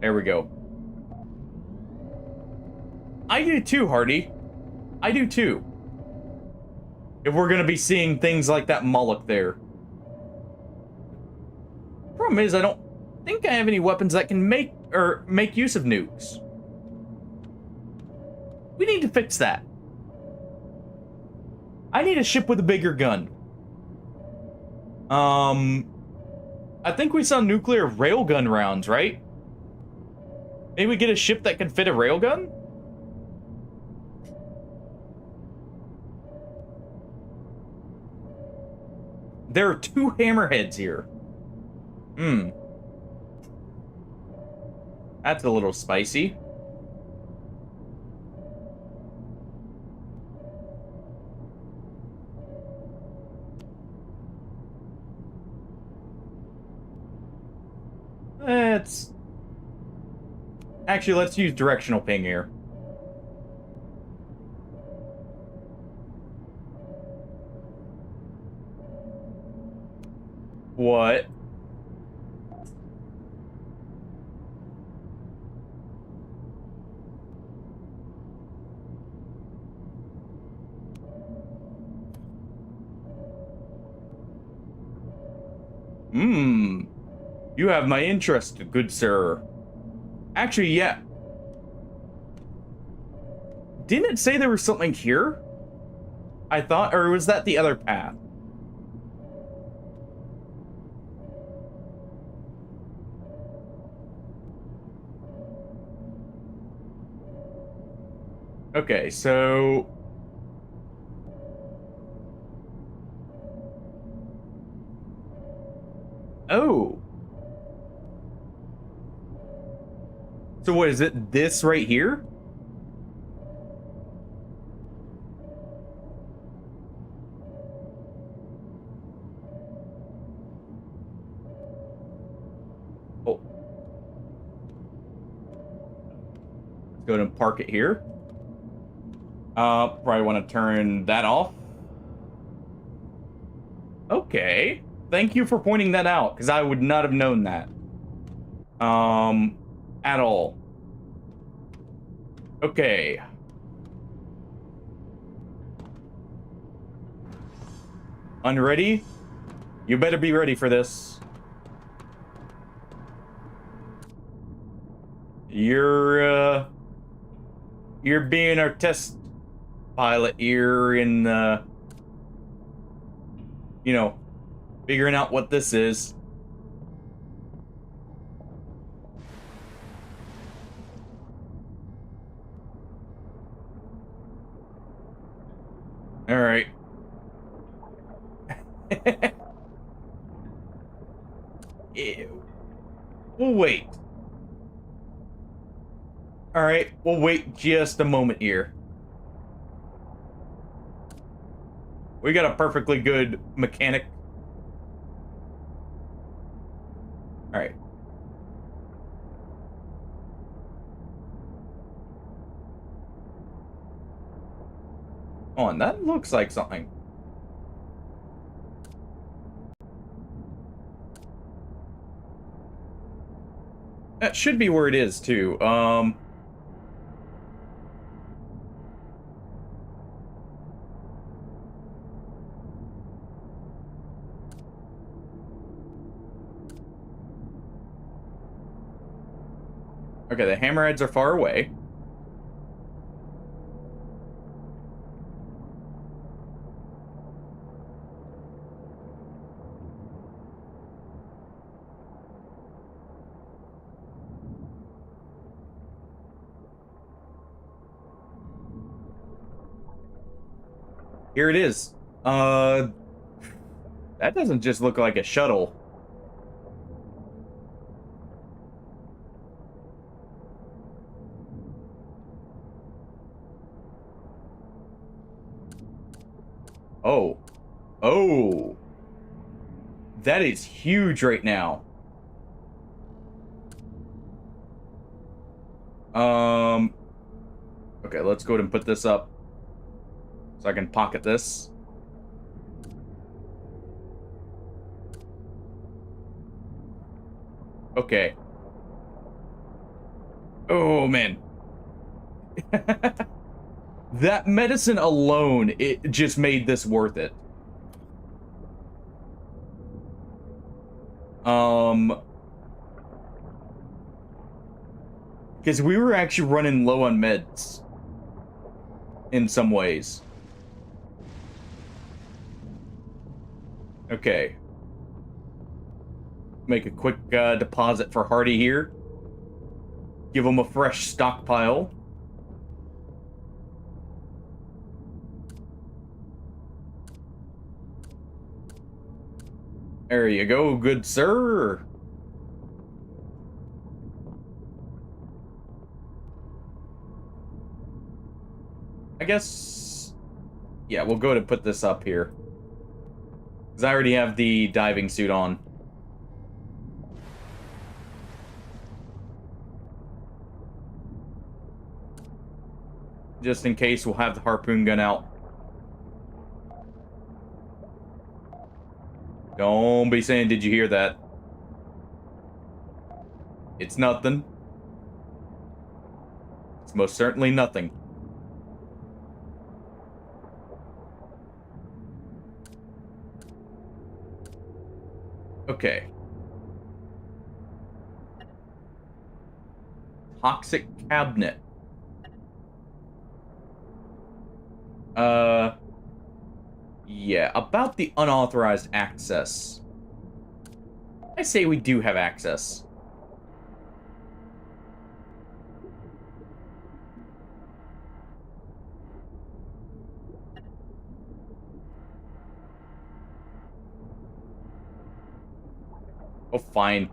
There we go. I do too, Hardy. I do too. If we're gonna be seeing things like that Moloch there. Problem is, I don't think I have any weapons that can make use of nukes. We need to fix that. I need a ship with a bigger gun. I think we saw nuclear railgun rounds, right? Maybe we get a ship that can fit a railgun? There are 2 hammerheads here. That's a little spicy. Actually, let's use directional ping here. What? You have my interest, good sir. Actually, yeah. Didn't it say there was something here? I thought, or was that the other path? Okay, so... Oh. So what is it? This right here? Oh. Let's go ahead and park it here. Probably want to turn that off. Okay. Thank you for pointing that out, because I would not have known that. At all. Okay. Unready? You better be ready for this. You're being our test pilot here in, you know, figuring out what this is. All right. Ew. We'll wait. All right, we'll wait just a moment here. We got a perfectly good mechanic. All right. On, that looks like something. That should be where it is too. Okay, the hammerheads are far away. Here it is. That doesn't just look like a shuttle. Oh. Oh. That is huge right now. Okay, let's go ahead and put this up so I can pocket this. Okay. Oh, man. That medicine alone, it just made this worth it. Because we were actually running low on meds. In some ways. Okay. Make a quick deposit for Hardy here. Give him a fresh stockpile. There you go, good sir. I guess... Yeah, we'll go ahead and put this up here. Because I already have the diving suit on. Just in case, we'll have the harpoon gun out. Don't be saying, did you hear that? It's nothing. It's most certainly nothing. Okay. Toxic cabinet. Yeah, about the unauthorized access. I say we do have access. Oh, fine.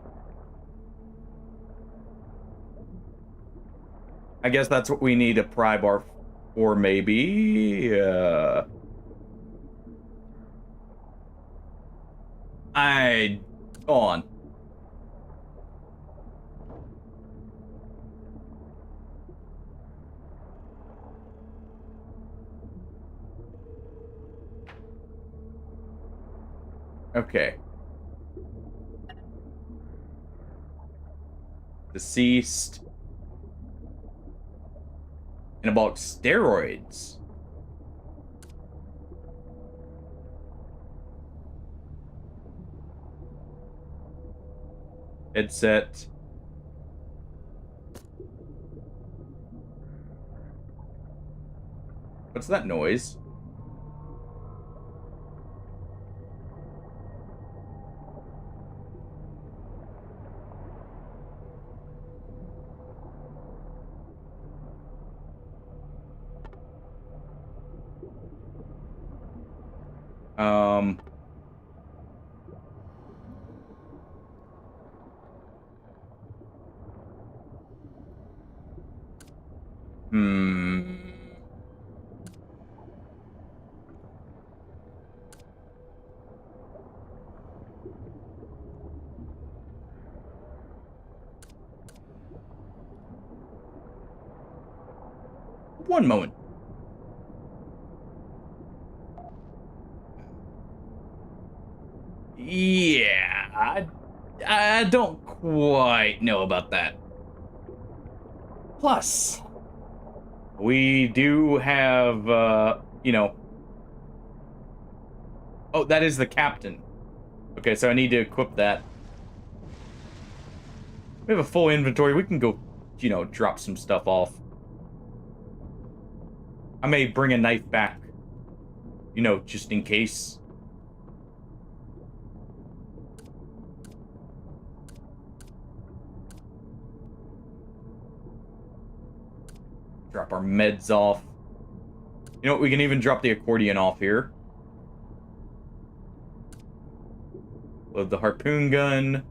I guess that's what we need a pry bar for, maybe. Go on. Okay. Deceased. And about steroids. Headset. What's that noise? Um. Hmm. One moment. Yeah, I don't quite know about that. Plus, we do have, oh, that is the captain. Okay, so I need to equip that. We have a full inventory. We can go, drop some stuff off. I may bring a knife back, just in case. Drop our meds off. You know what? We can even drop the accordion off here. Load the harpoon gun.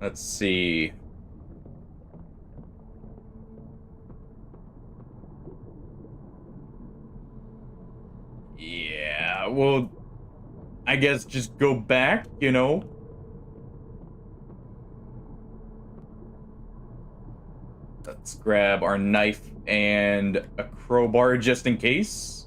Let's see. Yeah, well, I guess just go back, Let's grab our knife and a crowbar just in case.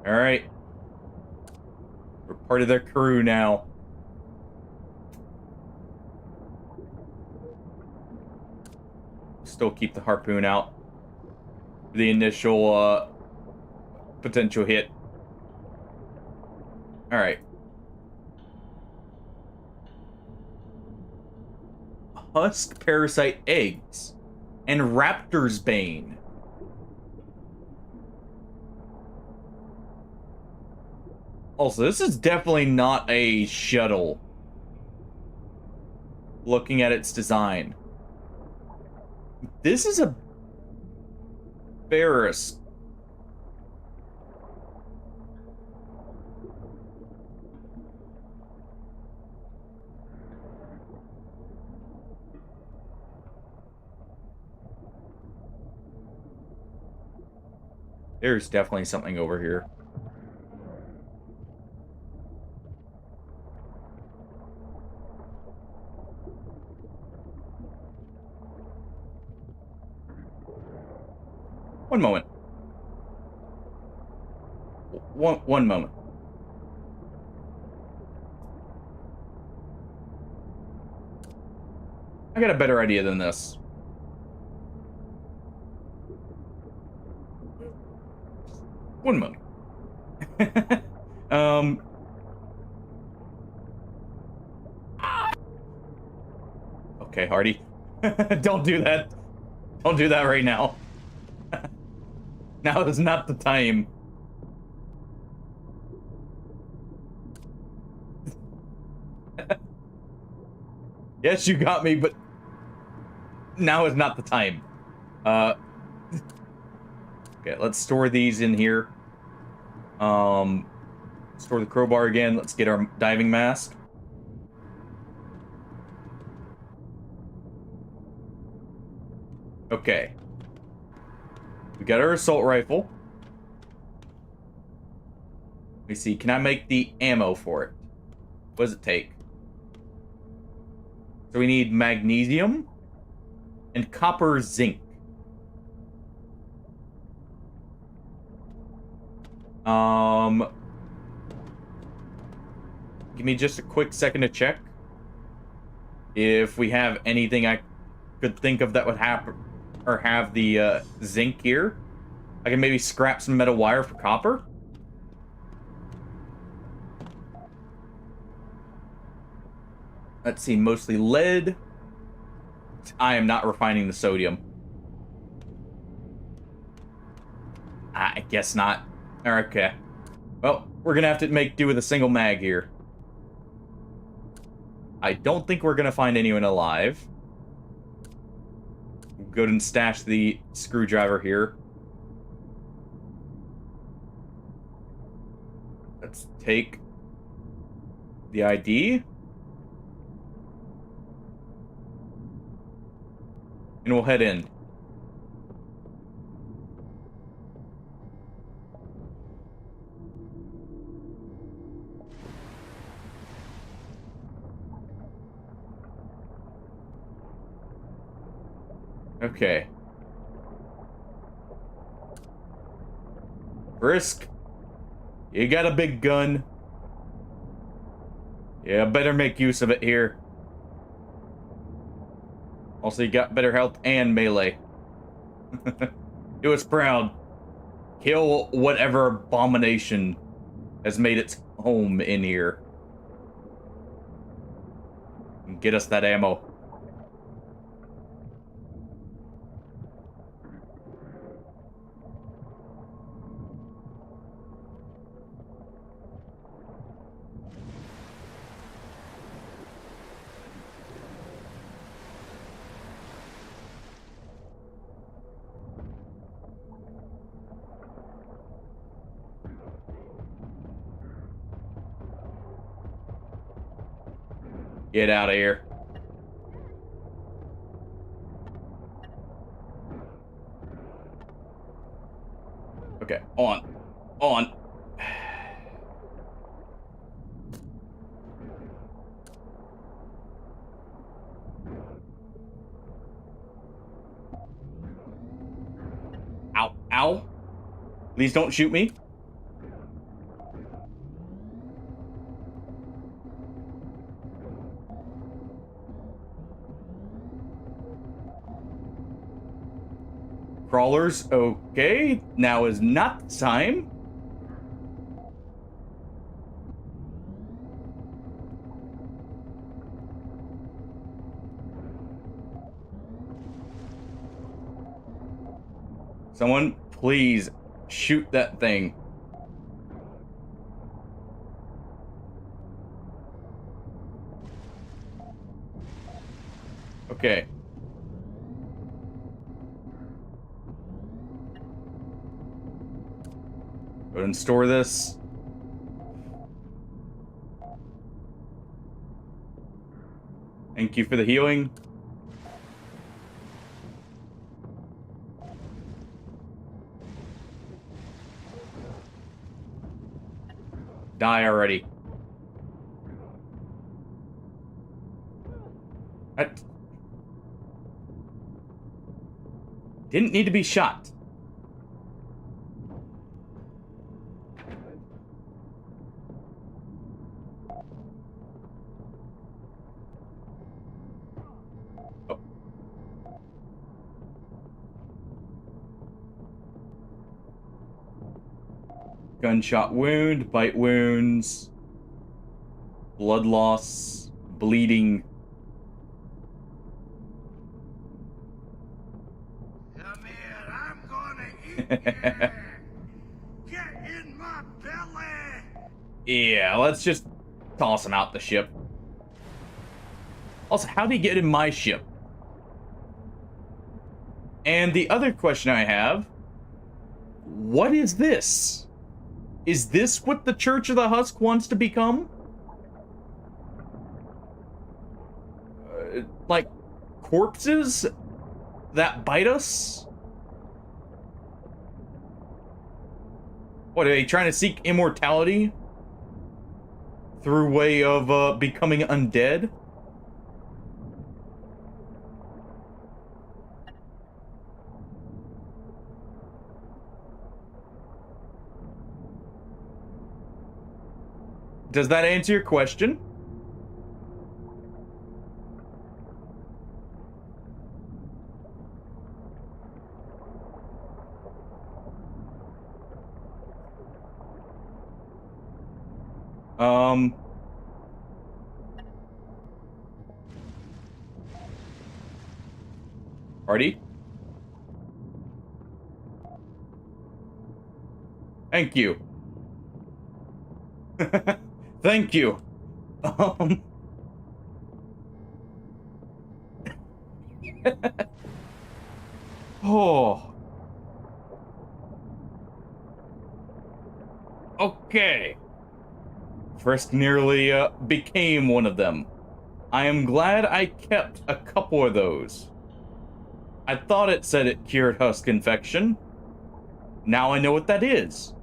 All right. We're part of their crew now. Still keep the harpoon out. The initial potential hit. All right. Husk parasite eggs and raptor's bane. Also, this is definitely not a shuttle. Looking at its design. This is a Barris. There's definitely something over here. One moment. One moment. I got a better idea than this. One moment. Okay, Hardy. Don't do that. Don't do that right now. Now is not the time. Yes, you got me, but now is not the time. Okay, let's store these in here. Store the crowbar again. Let's get our diving mask. Okay. We got our assault rifle. Let me see. Can I make the ammo for it? What does it take? So we need magnesium and copper zinc. Give me just a quick second to check if we have anything I could think of that would happen or have the zinc here. I can maybe scrap some metal wire for copper. Let's see, mostly lead. I am not refining the sodium. I guess not. Okay. Well, we're gonna have to make do with a single mag here. I don't think we're gonna find anyone alive. We'll go and stash the screwdriver here. Let's take the ID. And we'll head in. Okay. Brisk. You got a big gun. Yeah, better make use of it here. Also, you got better health and melee. Do us proud. Kill whatever abomination has made its home in here. And get us that ammo. Get out of here. Okay, on. On. Ow, ow. Please don't shoot me. Crawlers, okay. Now is not the time. Someone, please shoot that thing. Okay. Go ahead and store this. Thank you for the healing. Die already. I didn't need to be shot. Oh. Gunshot wound, bite wounds, blood loss, bleeding. Come here, I'm gonna eat you. Get in my belly. Yeah, let's just toss him out the ship. Also, how'd he get in my ship? And the other question I have, what is this? Is this what the Church of the Husk wants to become? Like, corpses that bite us? What, are they trying to seek immortality? Through way of becoming undead? Does that answer your question? Party. Thank you. Thank you. Oh. Okay. Frisk nearly became one of them. I am glad I kept a couple of those. I thought it said it cured husk infection. Now I know what that is.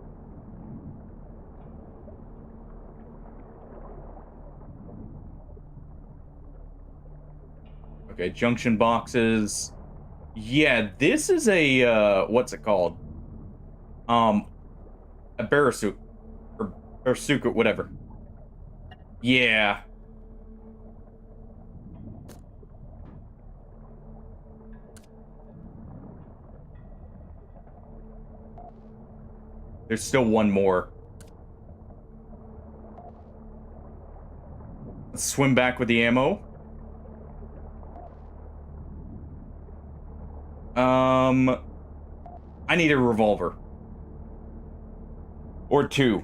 Okay, junction boxes. Yeah, this is a, what's it called? A Barasuka, or Barasuka, whatever. Yeah. There's still one more. Let's swim back with the ammo. I need a revolver. Or two.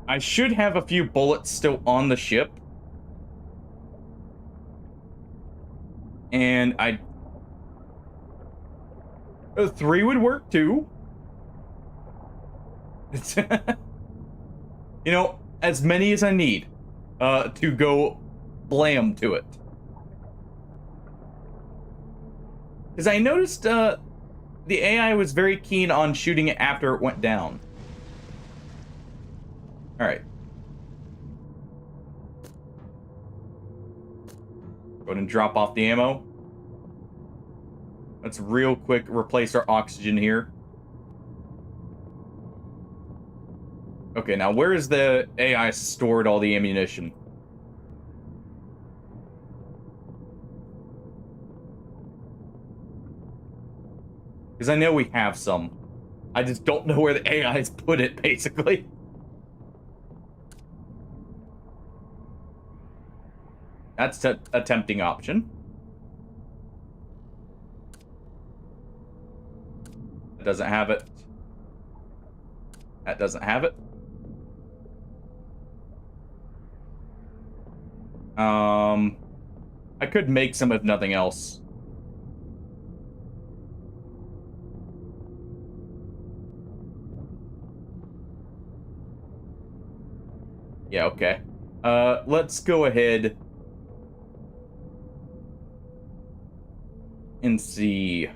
I should have a few bullets still on the ship. And three would work too. You know, as many as I need to go blam to it. Because I noticed the AI was very keen on shooting it after it went down. Alright. Go ahead and drop off the ammo. Let's real quick replace our oxygen here. Okay, now where is the AI stored all the ammunition? Because I know we have some. I just don't know where the AI's put it, basically. That's a tempting option. That doesn't have it. That doesn't have it. I could make some if nothing else. Yeah, okay. Let's go ahead and see.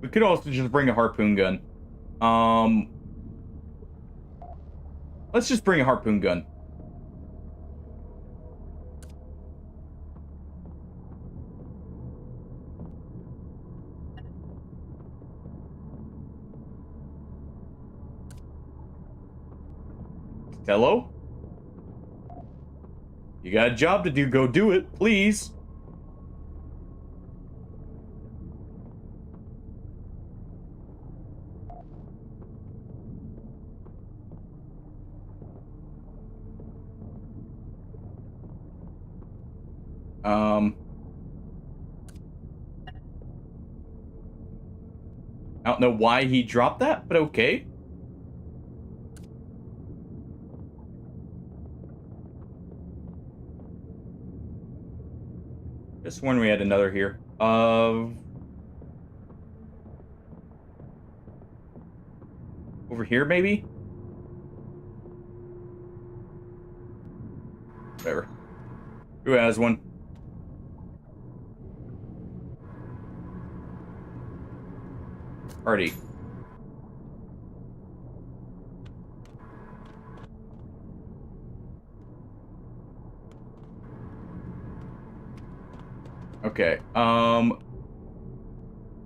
We could also just bring a harpoon gun. Let's just bring a harpoon gun. Hello? You got a job to do, go do it, please. I don't know why he dropped that, but okay. Just sworn we had another here. Over here, maybe? Whatever. Who has one? Party. Okay,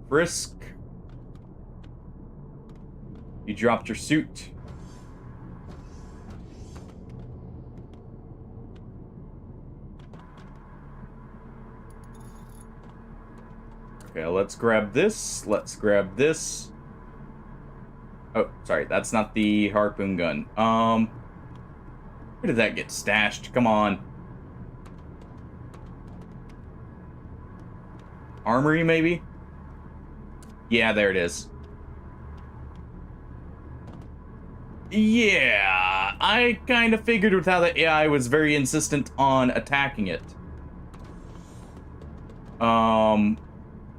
Frisk. You dropped your suit. Okay, let's grab this. Let's grab this. Oh, sorry, that's not the harpoon gun. Where did that get stashed? Come on. Armory, maybe? Yeah, there it is. Yeah, I kind of figured with how the AI was very insistent on attacking it.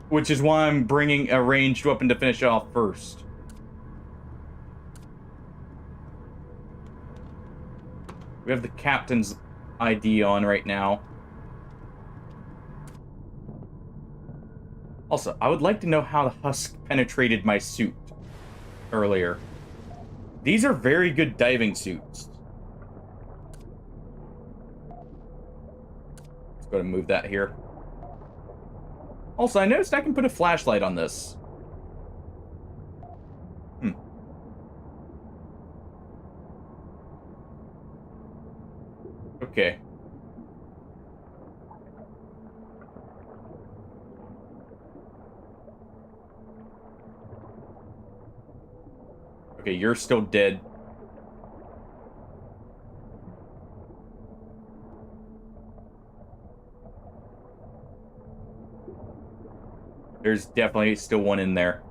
Which is why I'm bringing a ranged weapon to finish off first. We have the captain's ID on right now. Also, I would like to know how the husk penetrated my suit earlier. These are very good diving suits. Let's go ahead and move that here. Also, I noticed I can put a flashlight on this. Okay. Okay, you're still dead. There's definitely still one in there.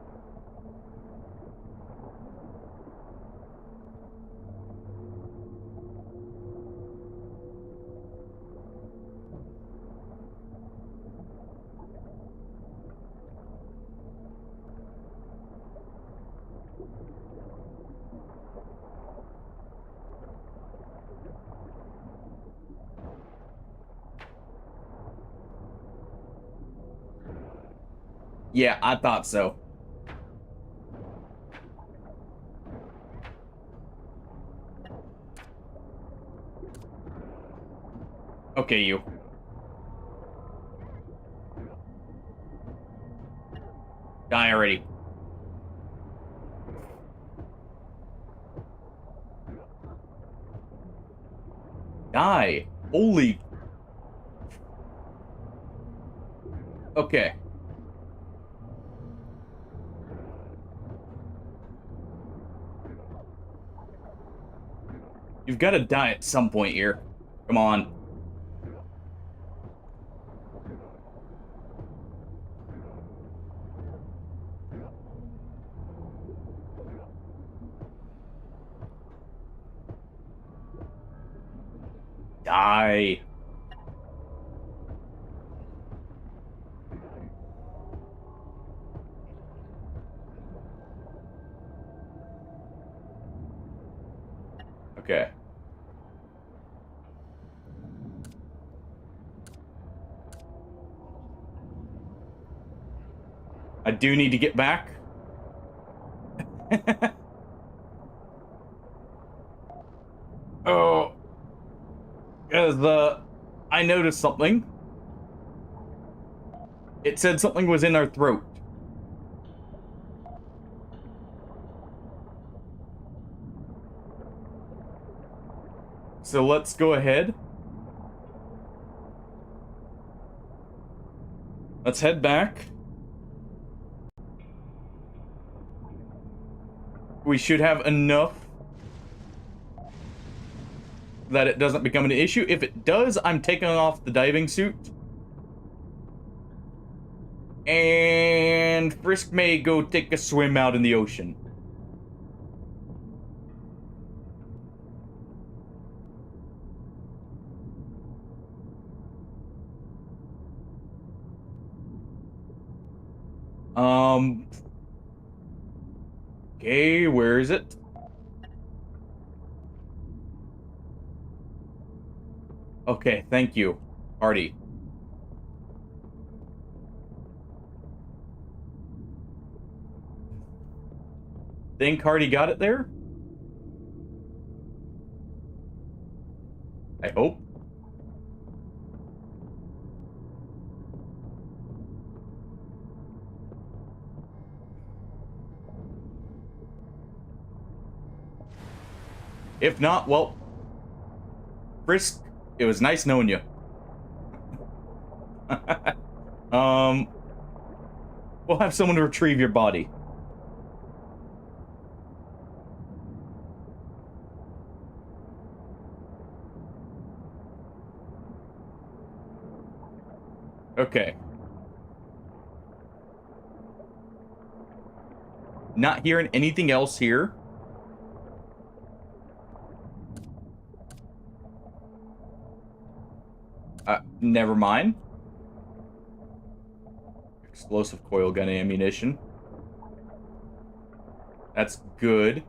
Yeah, I thought so. Okay, you. Die already. Die. Holy. Okay. You've got to die at some point here. Come on. Die. Okay. I do need to get back. Oh. Because, I noticed something. It said something was in our throat. So let's go ahead. Let's head back. We should have enough that it doesn't become an issue. If it does, I'm taking off the diving suit. And Frisk may go take a swim out in the ocean. Okay, where is it? Okay, thank you, Artie. Think Hardy got it there? I hope. If not, well, Frisk, it was nice knowing you. We'll have someone to retrieve your body. Okay. Not hearing anything else here. Never mind. Explosive coil gun ammunition. That's good.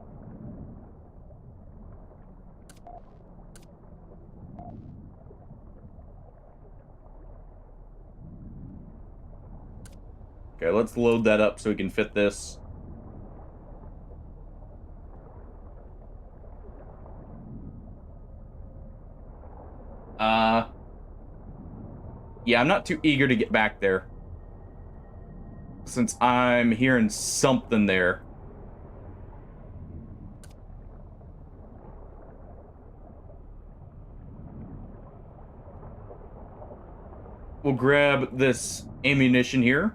Okay, let's load that up so we can fit this. Yeah, I'm not too eager to get back there, since I'm hearing something there. We'll grab this ammunition here.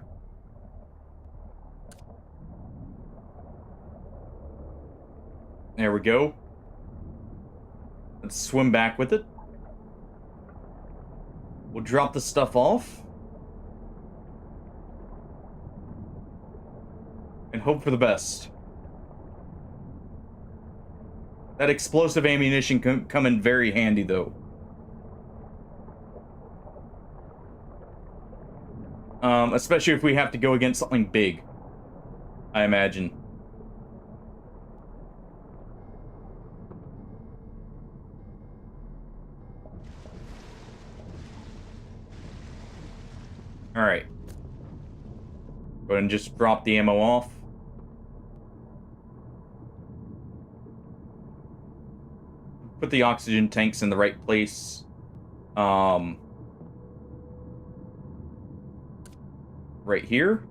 There we go. Let's swim back with it. We'll drop the stuff off. And hope for the best. That explosive ammunition can come in very handy, though. Especially if we have to go against something big, I imagine. Alright. Go ahead and just drop the ammo off. Put the oxygen tanks in the right place. Right here.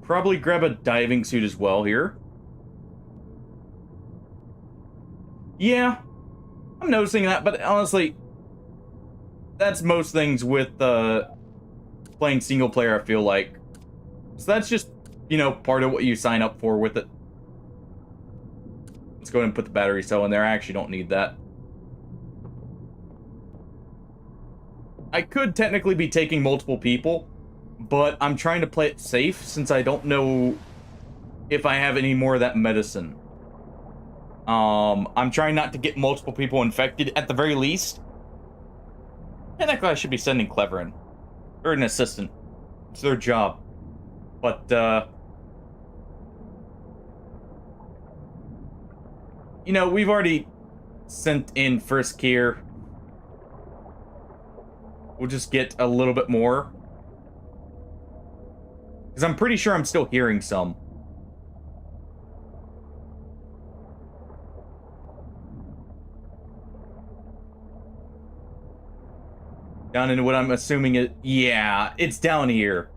Probably grab a diving suit as well here. Yeah, I'm noticing that, but honestly, that's most things with playing single player, I feel like. So that's just, you know, part of what you sign up for with it. Let's go ahead and put the battery cell in there. I actually don't need that. I could technically be taking multiple people, but I'm trying to play it safe since I don't know if I have any more of that medicine. I'm trying not to get multiple people infected at the very least. Technically, I should be sending Clever in. Or an assistant. It's their job. But, you know, we've already sent in first gear. We'll just get a little bit more. Because I'm pretty sure I'm still hearing some. Down into what I'm assuming it... Yeah, it's down here.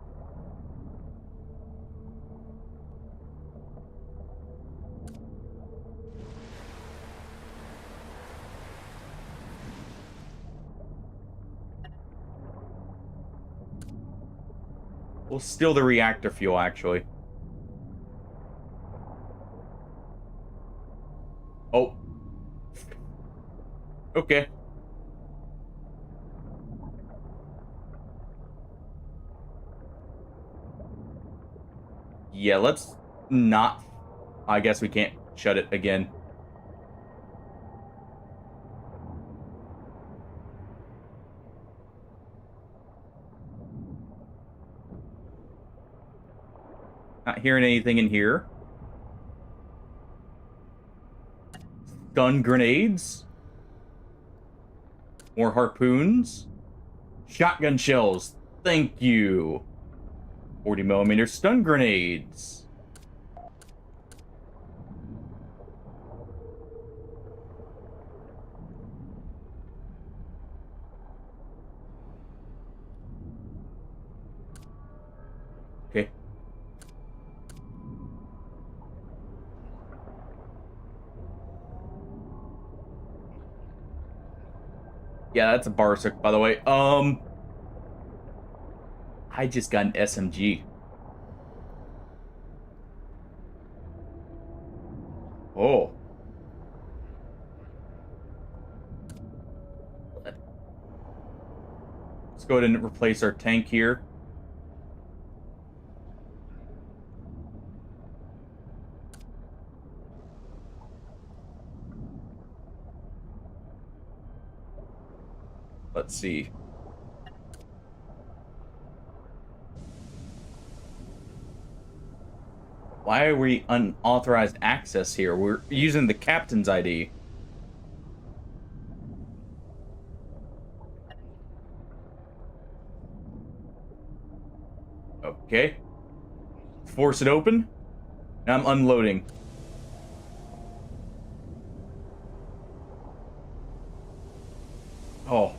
We'll steal the reactor fuel, actually. Oh. Okay. Yeah, let's not... I guess we can't shut it again. Not hearing anything in here. Stun grenades. More harpoons. Shotgun shells. Thank you. 40mm stun grenades. Okay. Yeah, that's a Barsuk, by the way. I just got an SMG. Oh. Let's go ahead and replace our tank here. Let's see. Why are we unauthorized access here? We're using the captain's ID. Okay. Force it open. Now I'm unloading. Oh.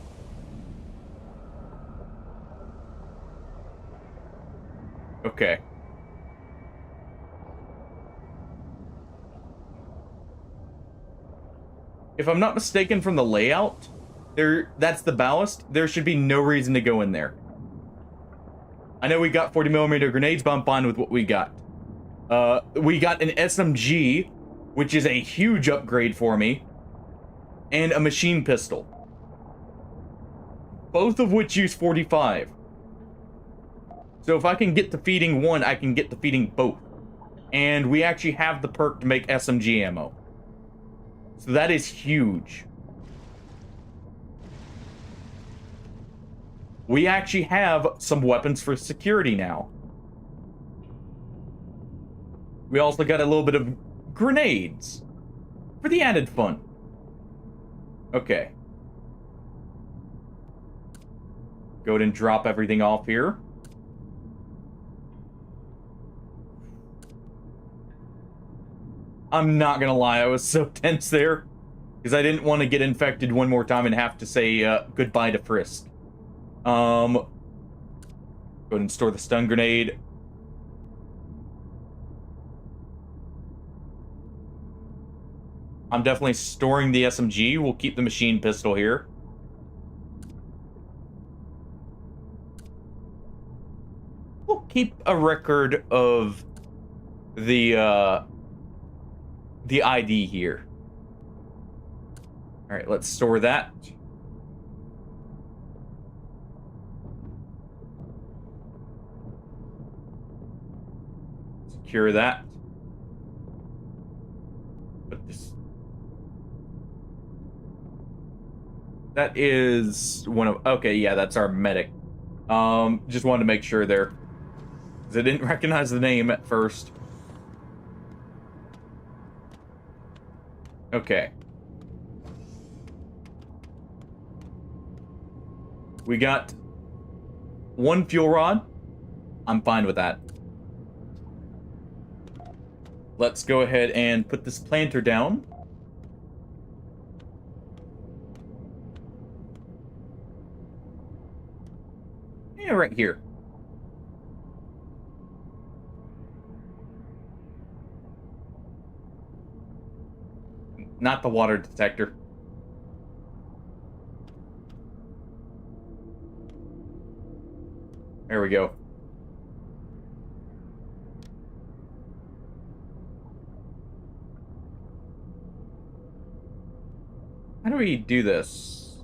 Okay. If I'm not mistaken from the layout, that's the ballast. There should be no reason to go in there. I know we got 40mm grenades, but I'm fine with what we got. We got an SMG, which is a huge upgrade for me, and a machine pistol. Both of which use 45. So if I can get to feeding one, I can get to feeding both. And we actually have the perk to make SMG ammo. So that is huge. We actually have some weapons for security now. We also got a little bit of grenades for the added fun. Okay. Go ahead and drop everything off here. I'm not gonna lie, I was so tense there because I didn't want to get infected one more time and have to say goodbye to Frisk. Go ahead and store the stun grenade. I'm definitely storing the SMG. We'll keep the machine pistol here. We'll keep a record of the ID here. All right, let's store that. Secure that. Put this. That is one of. Okay, yeah, that's our medic. Just wanted to make sure there, because I didn't recognize the name at first. Okay. We got one fuel rod. I'm fine with that. Let's go ahead and put this planter down. Yeah, right here. Not the water detector. There we go. How do we do this?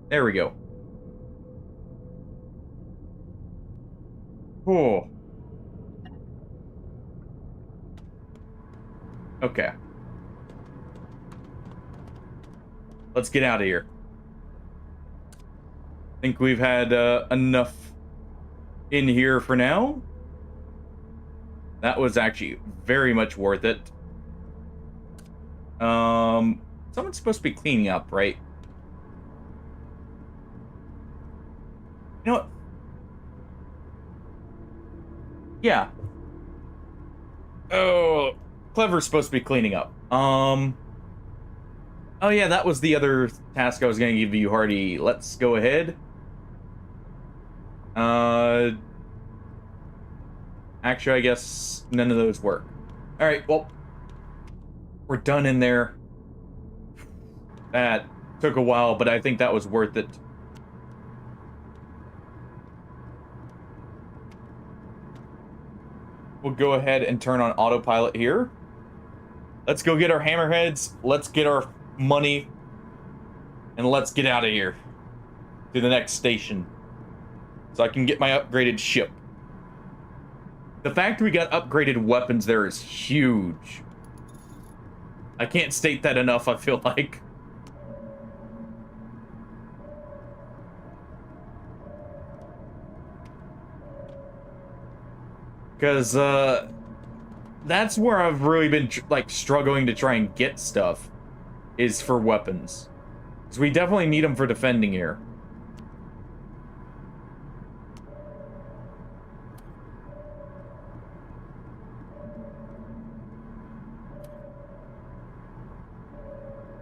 There we go. Oh. Okay. Let's get out of here. I think we've had enough in here for now. That was actually very much worth it. Someone's supposed to be cleaning up, right? You know what? Yeah. Oh, Clever's supposed to be cleaning up. Oh yeah, that was the other task I was going to give you, Hardy. Let's go ahead. Actually, I guess none of those work. All right, well, we're done in there. That took a while, but I think that was worth it. We'll go ahead and turn on autopilot here. Let's go get our hammerheads. Let's get our money. And let's get out of here. To the next station. So I can get my upgraded ship. The fact we got upgraded weapons there is huge. I can't state that enough, I feel like. Because, that's where I've really been, like, struggling to try and get stuff. Is for weapons. Because we definitely need them for defending here.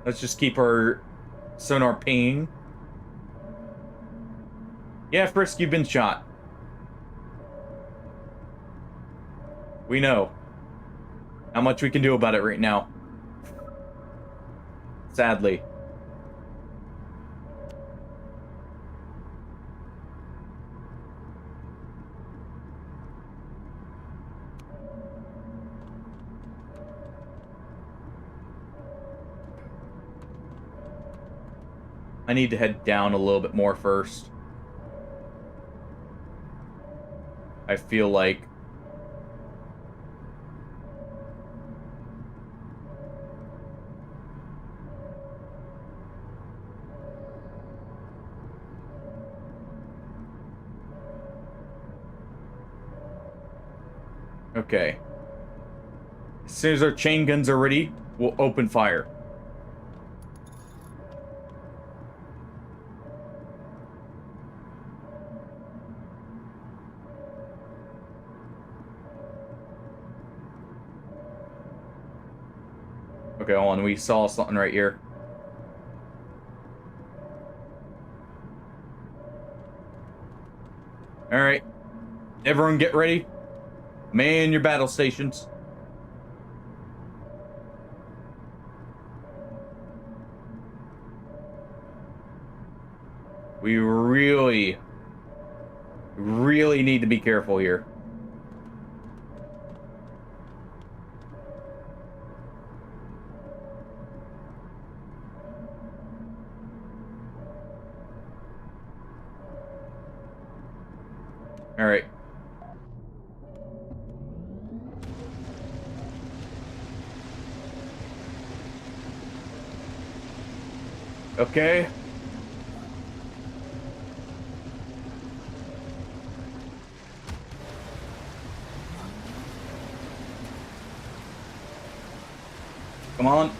Let's just keep our sonar pinging. Yeah, Frisk, you've been shot. We know. How much we can do about it right now. Sadly. I need to head down a little bit more first. I feel like... Okay. As soon as our chain guns are ready, we'll open fire. Okay, hold on. We saw something right here. Alright. Everyone get ready. Man your battle stations. We really need to be careful here. All right. Okay. Come on.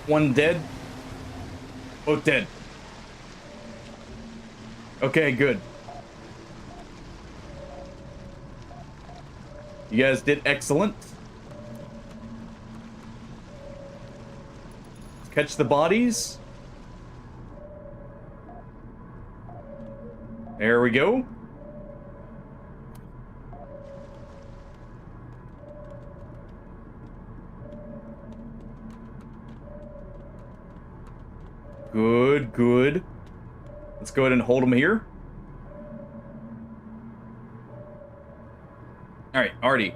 One dead. Both dead. Okay, good. You guys did excellent. Catch the bodies. There we go. Good, good. Let's go ahead and hold them here. All right, Artie.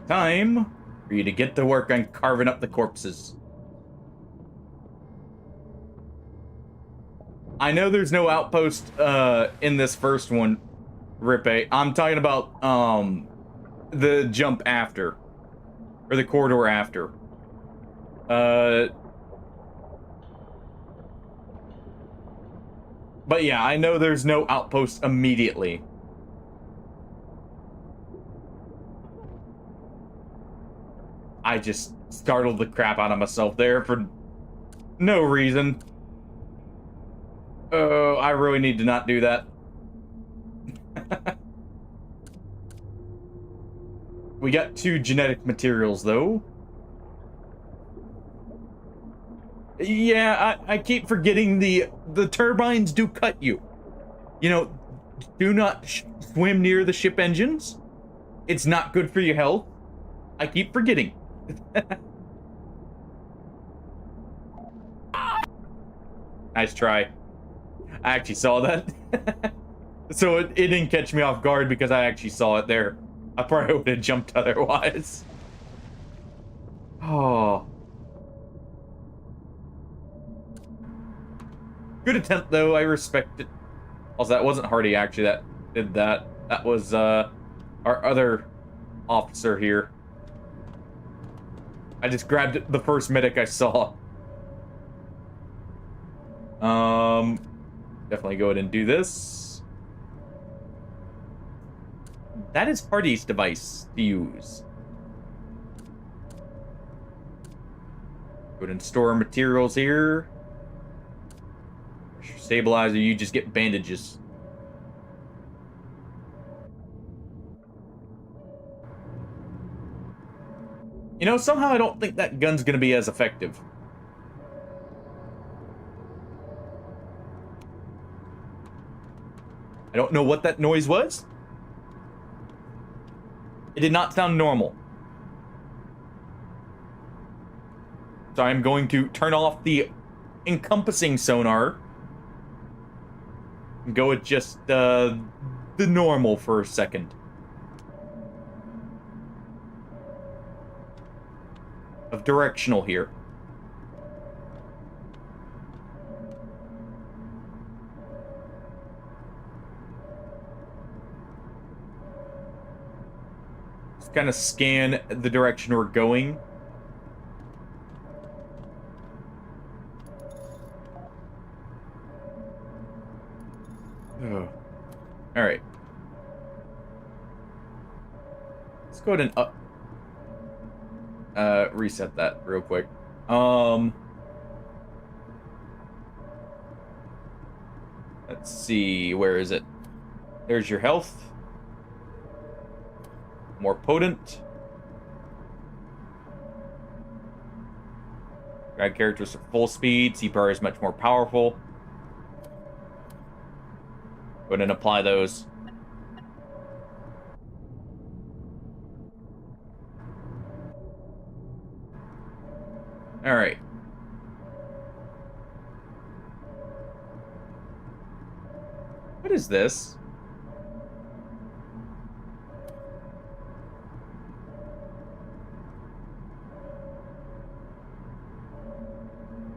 Time for you to get to work on carving up the corpses. I know there's no outpost in this first one, Rippe. I'm talking about the jump after. Or the corridor after. But yeah, I know there's no outpost immediately. I just startled the crap out of myself there for no reason. Oh, I really need to not do that. We got 2 genetic materials, though. Yeah, I keep forgetting the turbines do cut you. You know, do not swim near the ship engines. It's not good for your health. I keep forgetting. Nice try. I actually saw that. So it didn't catch me off guard because I actually saw it there. I probably would have jumped otherwise. Oh. Good attempt, though. I respect it. Also, that wasn't Hardy, actually, that did that. That was, our other officer here. I just grabbed the first medic I saw. Definitely go ahead and do this. That is Hardy's device to use. Go ahead and store materials here. Stabilizer, you just get bandages. You know, somehow I don't think that gun's gonna be as effective. I don't know what that noise was. It did not sound normal. So I'm going to turn off the encompassing sonar. And go with just the normal for a second. Of directional here. Just kind of scan the direction we're going. Oh. All right. Let's go ahead and reset that real quick. Let's see, where is it? There's your health. More potent. Drag characters at full speed. CPR is much more powerful. Go ahead and apply those. All right. What is this?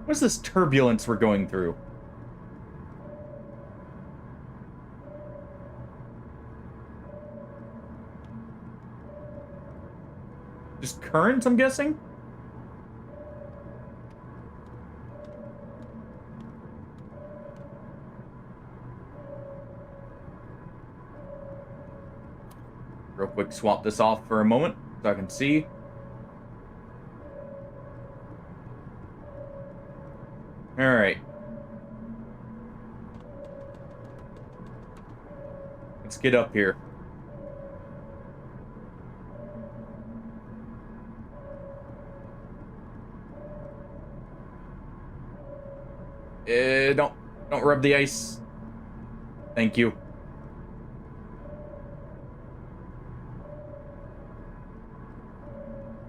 What is this turbulence we're going through? Just current, I'm guessing? Real quick, swap this off for a moment so I can see. All right. Let's get up here. Don't rub the ice. Thank you.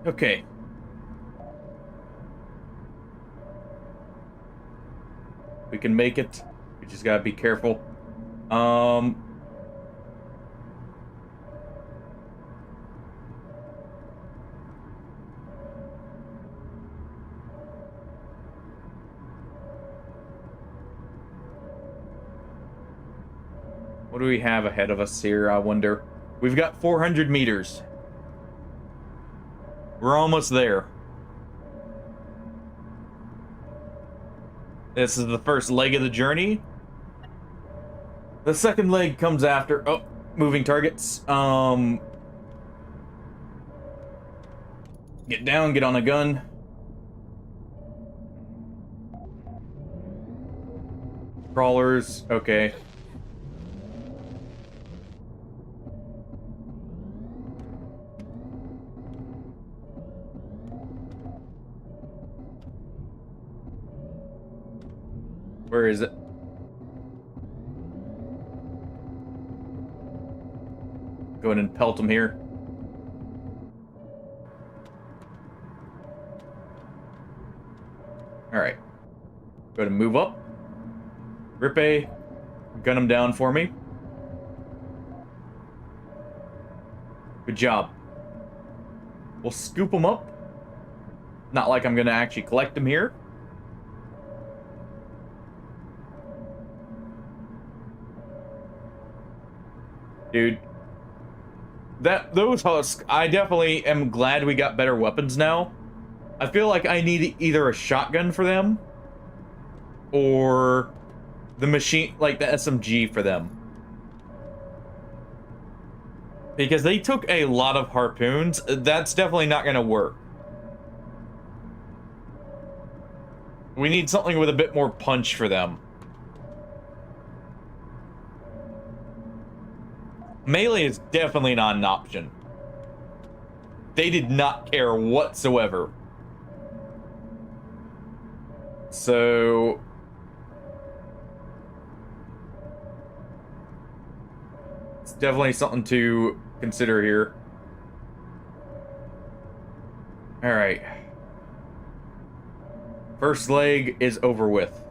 Okay. We can make it. We just gotta be careful. What do we have ahead of us here, I wonder? We've got 400 meters. We're almost there. This is the first leg of the journey. The second leg comes after. Oh, moving targets. Get down, get on a gun. Crawlers, okay. Where is it? Go ahead and pelt him here. All right. Go ahead and move up. Rippe, gun him down for me. Good job. We'll scoop him up. Not like I'm gonna actually collect him here. Dude. Those husks, I definitely am glad we got better weapons now. I feel like I need either a shotgun for them or the machine, like the SMG for them. Because they took a lot of harpoons. That's definitely not going to work. We need something with a bit more punch for them. Melee is definitely not an option. They did not care whatsoever. So... it's definitely something to consider here. Alright. First leg is over with.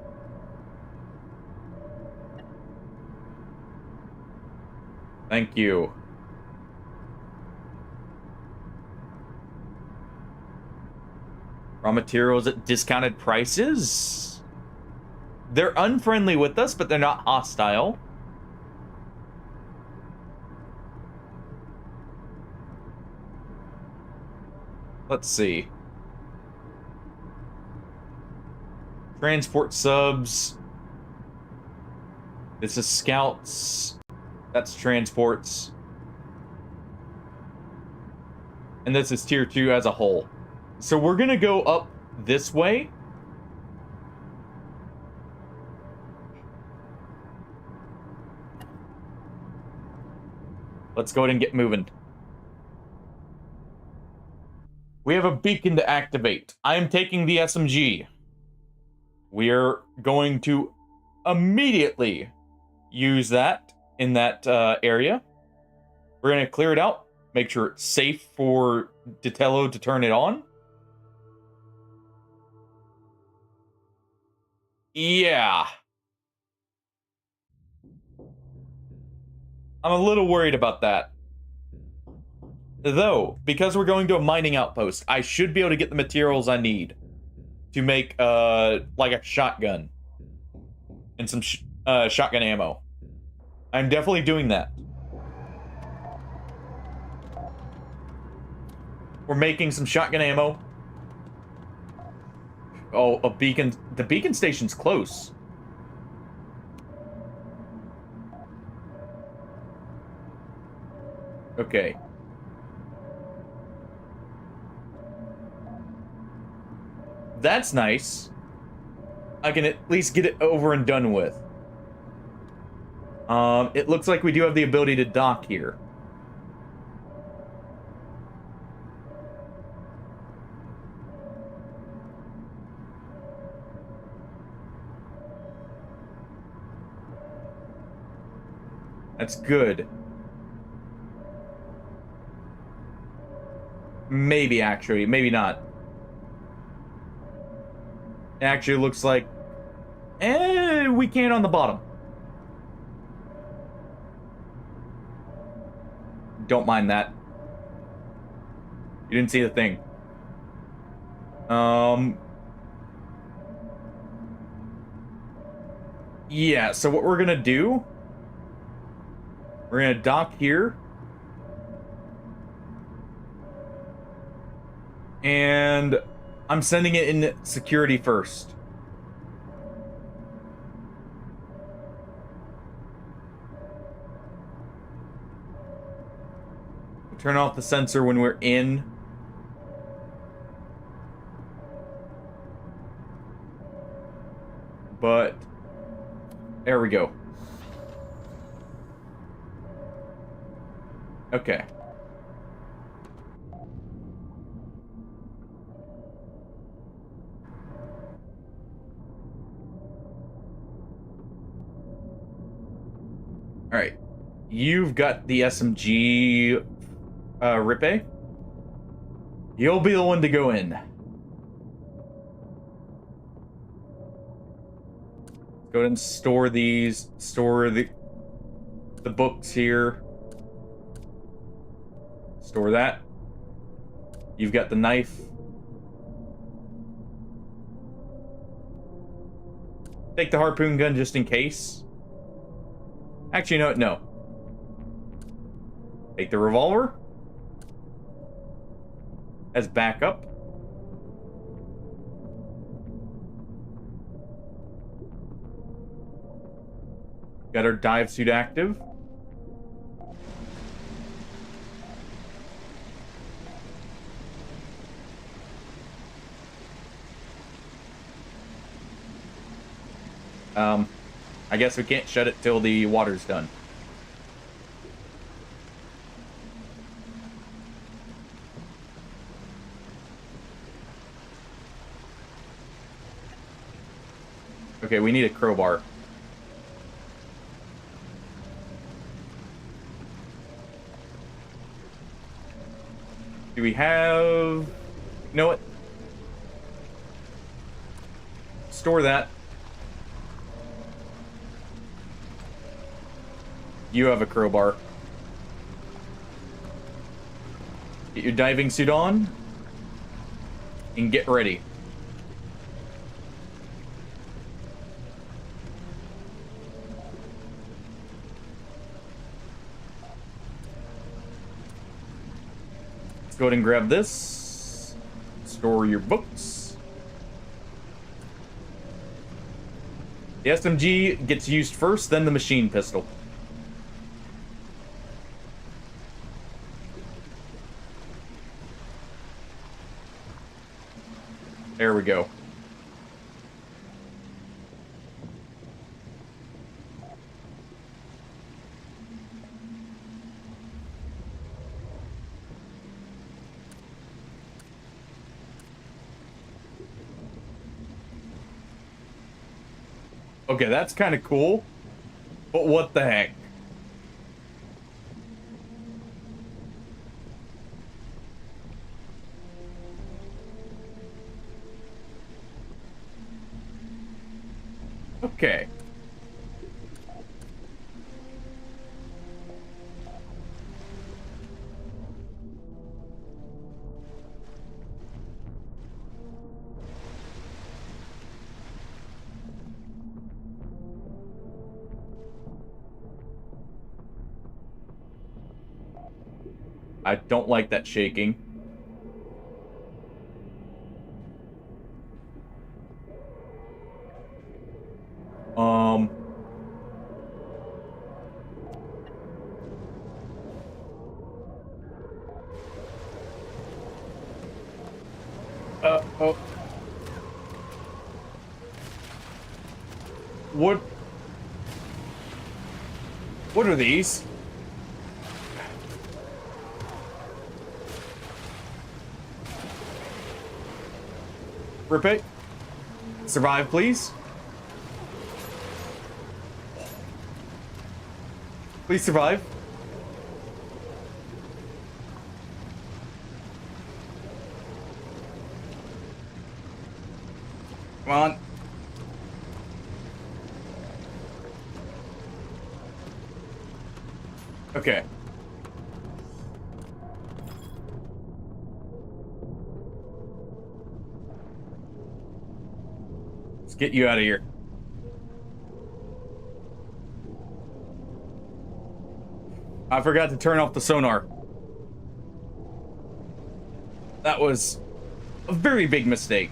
Thank you. Raw materials at discounted prices? They're unfriendly with us, but they're not hostile. Let's see. Transport subs. This is scouts. That's transports. And this is tier 2 as a whole. So we're gonna go up this way. Let's go ahead and get moving. We have a beacon to activate. I am taking the SMG. We are going to immediately use that in that area. We're going to clear it out, make sure it's safe for Ditello to turn it on. Yeah. I'm a little worried about that. Though, because we're going to a mining outpost, I should be able to get the materials I need to make, like a shotgun. And some shotgun ammo. I'm definitely doing that. We're making some shotgun ammo. Oh, a beacon. The beacon station's close. Okay. That's nice. I can at least get it over and done with. It looks like we do have the ability to dock here. That's good. Maybe, actually. Maybe not. It actually looks like... we can on the bottom. Don't mind that. You didn't see the thing. Yeah, so what we're gonna do... we're gonna dock here. And I'm sending it in security first. We'll turn off the sensor when we're in. But there we go. Okay. All right. You've got the SMG, Rippe. You'll be the one to go in. Go ahead and store these. Store the books here. Store that. You've got the knife. Take the harpoon gun just in case. Actually, no. Take the revolver. As backup. Got our dive suit active. I guess we can't shut it till the water's done. Okay, we need a crowbar. Do we have... You know what? Store that. You have a crowbar. Get your diving suit on. And get ready. Let's go ahead and grab this. Store your books. The SMG gets used first, then the machine pistol. There we go. Okay, that's kind of cool. But what the heck? Okay. I don't like that shaking. Oh. What are these? Repeat. Survive, please. Please survive. Come on. Okay. Let's get you out of here. I forgot to turn off the sonar. That was a very big mistake.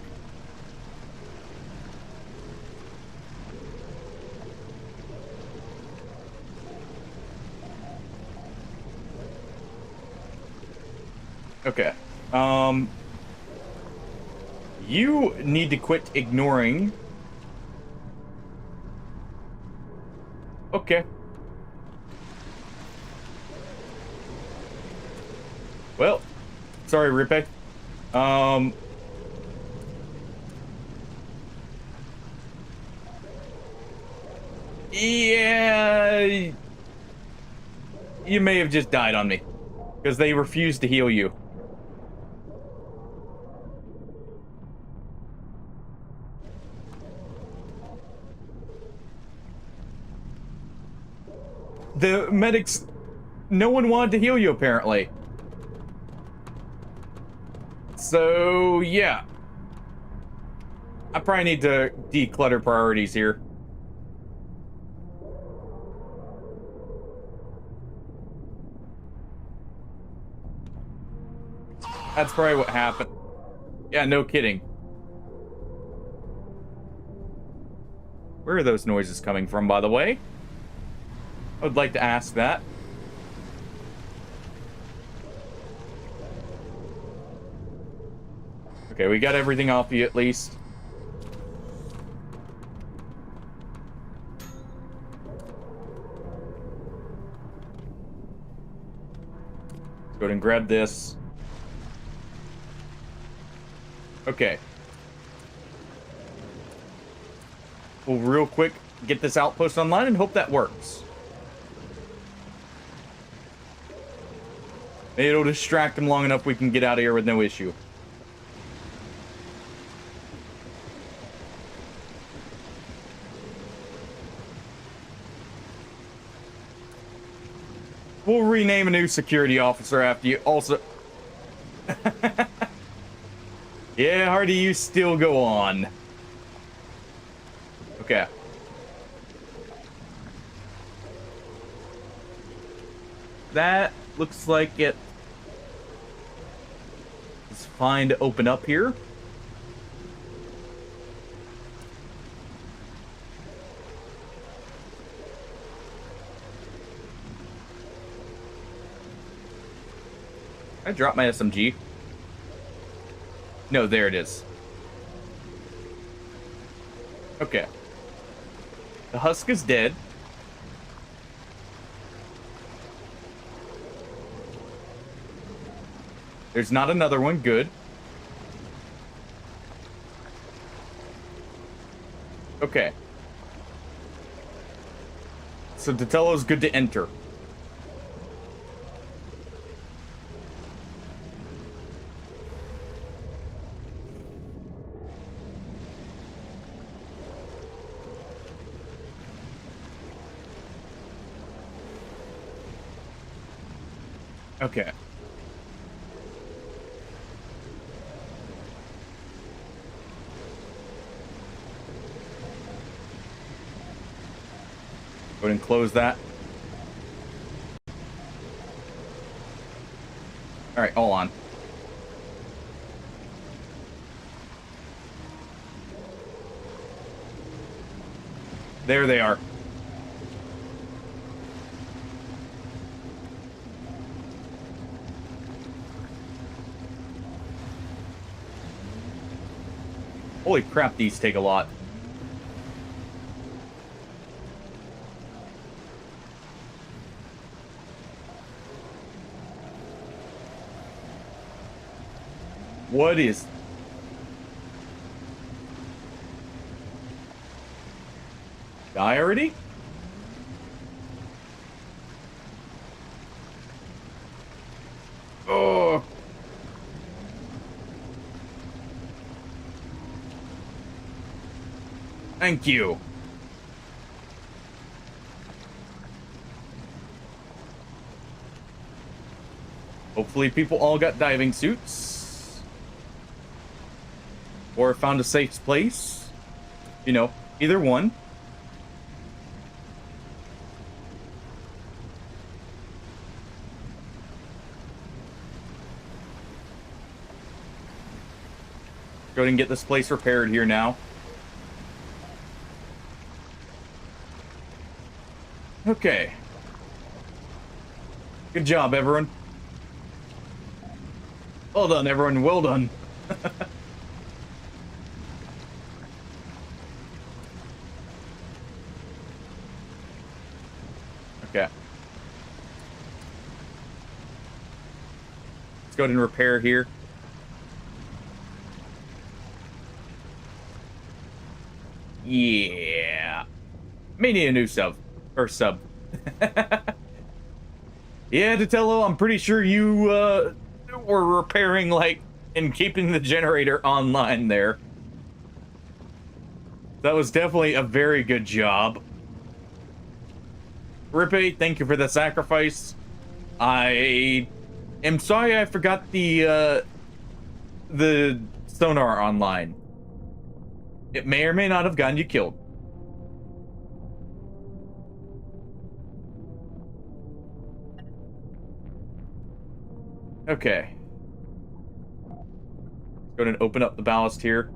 Okay. You need to quit ignoring. Okay. Well, sorry, Ripe. Yeah, you may have just died on me because they refused to heal you. the medics, no one wanted to heal you apparently. So, yeah. I probably need to declutter priorities here. That's probably what happened. Yeah, no kidding. Where are those noises coming from, by the way? I would like to ask that. Okay, we got everything off you at least. Let's go ahead and grab this. Okay. We'll real quick get this outpost online and hope that works. Maybe it'll distract them long enough we can get out of here with no issue. We'll rename a new security officer after you. Also... Yeah, Hardy, you still go on. Okay. That looks like it is fine to open up here. I dropped my SMG. No, there it is. Okay. The husk is dead. There's not another one. Good. Okay. So Datello's good to enter. Okay. Go ahead and close that. All right, hold on. There they are. Holy crap, these take a lot. What is... Die already? Oh. Thank you. Hopefully people all got diving suits. Or found a safe place. You know, either one. Go ahead and get this place repaired here now. Okay. Good job, everyone. Well done, everyone. Well done. Okay. Let's go ahead and repair here. Yeah. May need a new sub. Or sub. Yeah, Datello, I'm pretty sure you were repairing, like, and keeping the generator online there. That was definitely a very good job. Rippe, thank you for the sacrifice. I am sorry I forgot the sonar online. It may or may not have gotten you killed. Okay. Let's go ahead and open up the ballast here.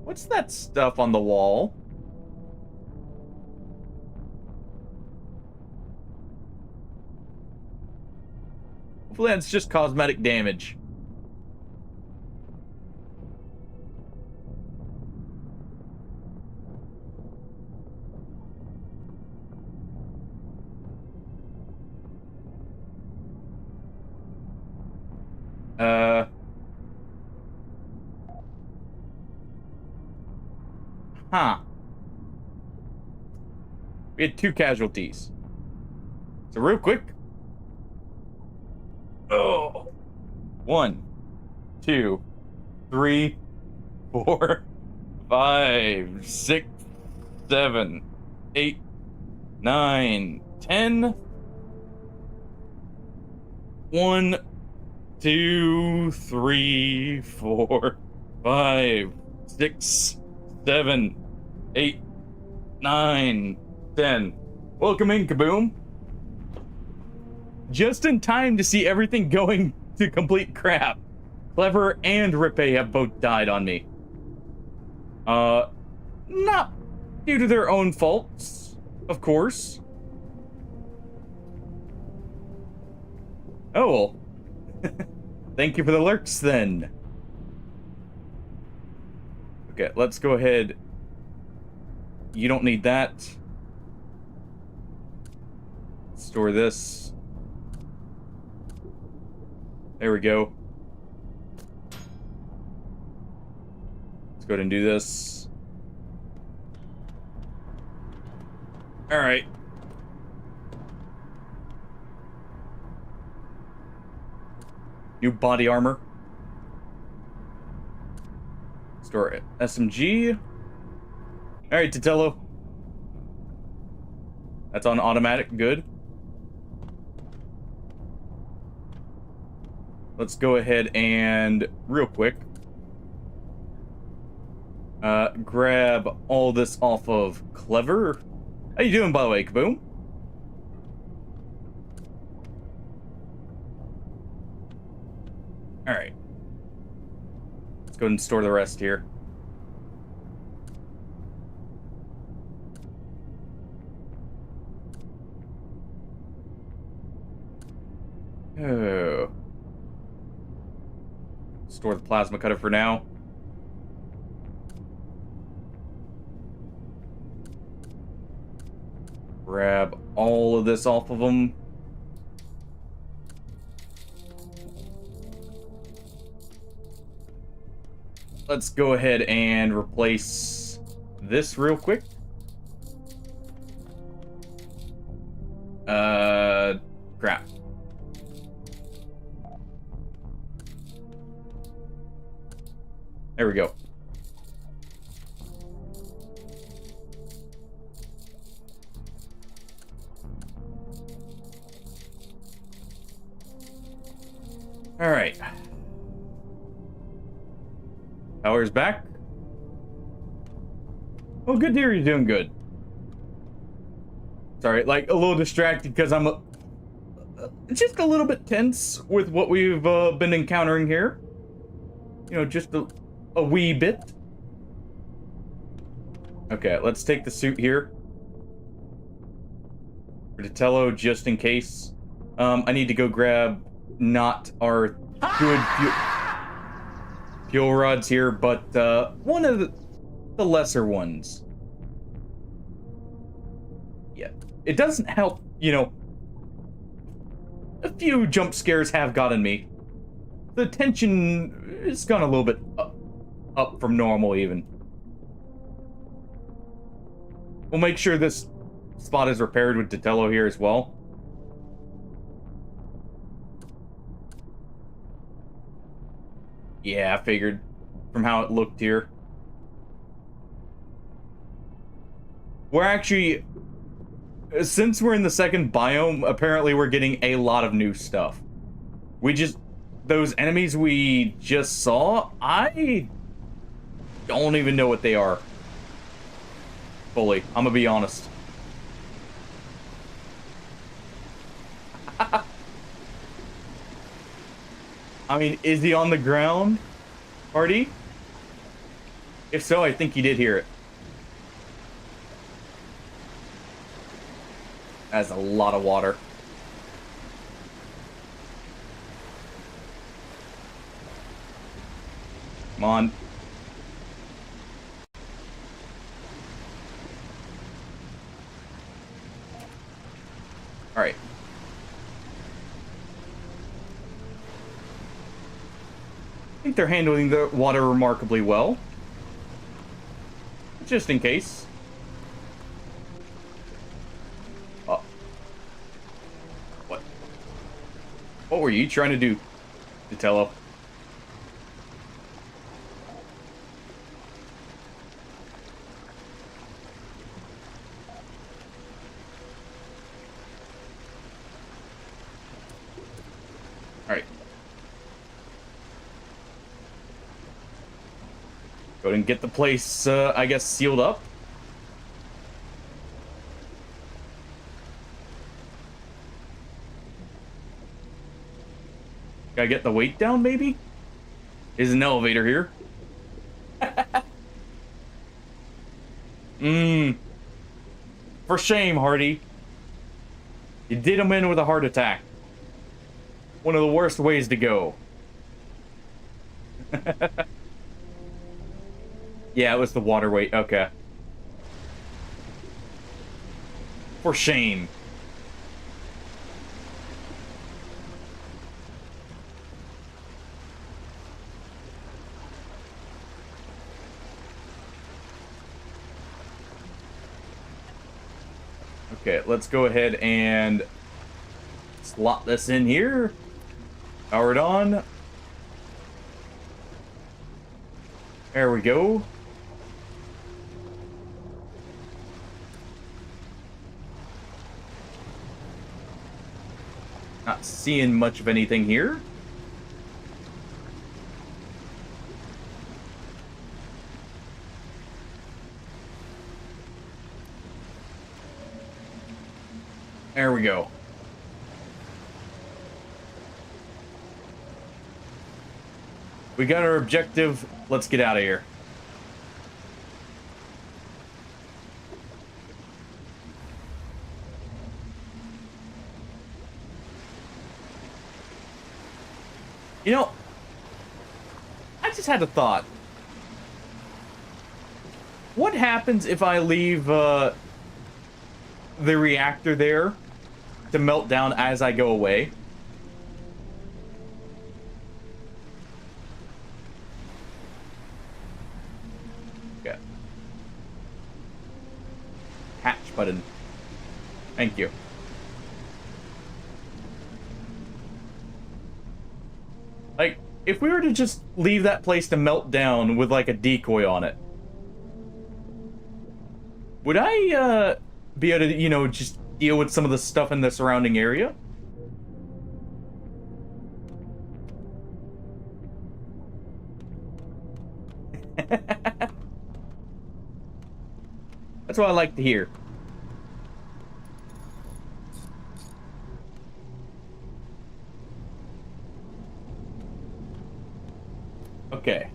What's that stuff on the wall? Hopefully that's just cosmetic damage. Huh. We had 2 casualties. So real quick. Oh. 1, 2, 3, 4, 5, 6, 7, 8, 9, 10. 1, 2, 3, 4, 5, 6, 7, 8, 9, 10. Welcome in, Kaboom. Just in time to see everything going to complete crap. Clever and Rippe have both died on me. Not due to their own faults, of course. Oh, well. Thank you for the lurks, then. Okay, let's go ahead. You don't need that. Store this. There we go. Let's go ahead and do this. All right. New body armor. Store it. SMG. All right, Titello. That's on automatic. Good. Let's go ahead and real quick grab all this off of Clever. How you doing, by the way, Kaboom? All right. Let's go ahead and store the rest here. Oh. Store the plasma cutter for now. Grab all of this off of them. Let's go ahead and replace this real quick. Crap. There we go. All right. Power's back. Well, good to hear you're doing good. Sorry, like a little distracted because I'm just a little bit tense with what we've been encountering here. You know, just a wee bit. Okay, let's take the suit here. For Titello, just in case. I need to go grab not our good fuel rods here, but one of the lesser ones. Yeah, it doesn't help, you know. A few jump scares have gotten me. The tension has gone a little bit up from normal, even. We'll make sure this spot is repaired with Titello here as well. Yeah, I figured from how it looked here. We're actually, since we're in the second biome, apparently we're getting a lot of new stuff. Those enemies we just saw, I don't even know what they are. Fully, I'm gonna be honest. I mean, is he on the ground, Hardy? If so, I think he did hear it. That's a lot of water. Come on. All right. I think they're handling the water remarkably well. Just in case. Oh. What? What were you trying to do, Vitello? Alright. Go ahead and get the place, I guess, sealed up. Gotta get the weight down, maybe? Is an elevator here? For shame, Hardy. You did him in with a heart attack. One of the worst ways to go. Yeah, it was the water weight. Okay. For shame. Okay, let's go ahead and slot this in here. Power it on. There we go. Not seeing much of anything here. There we go. We got our objective. Let's get out of here. You know, I just had a thought. What happens if I leave the reactor there to melt down as I go away? Okay. Hatch button. Thank you. Like, if we were to just leave that place to melt down with, like, a decoy on it, would I, be able to, you know, just deal with some of the stuff in the surrounding area? That's what I like to hear. Okay.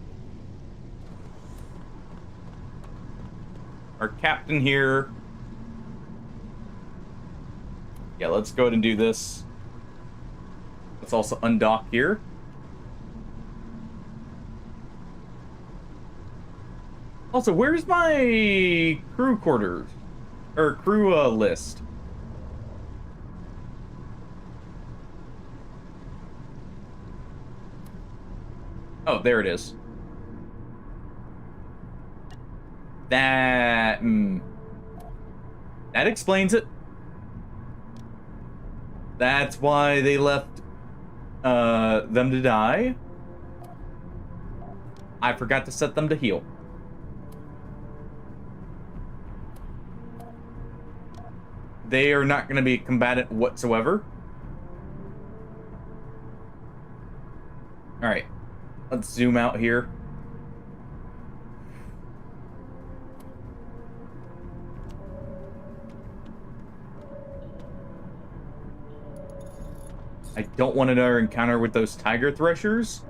Our captain here. Yeah, let's go ahead and do this. Let's also undock here. Also, where's my crew quarters? Or crew list? Oh, there it is. That explains it. That's why they left them to die. I forgot to set them to heal. They are not going to be combatant whatsoever. Alright. Let's zoom out here. I don't want another encounter with those tiger threshers,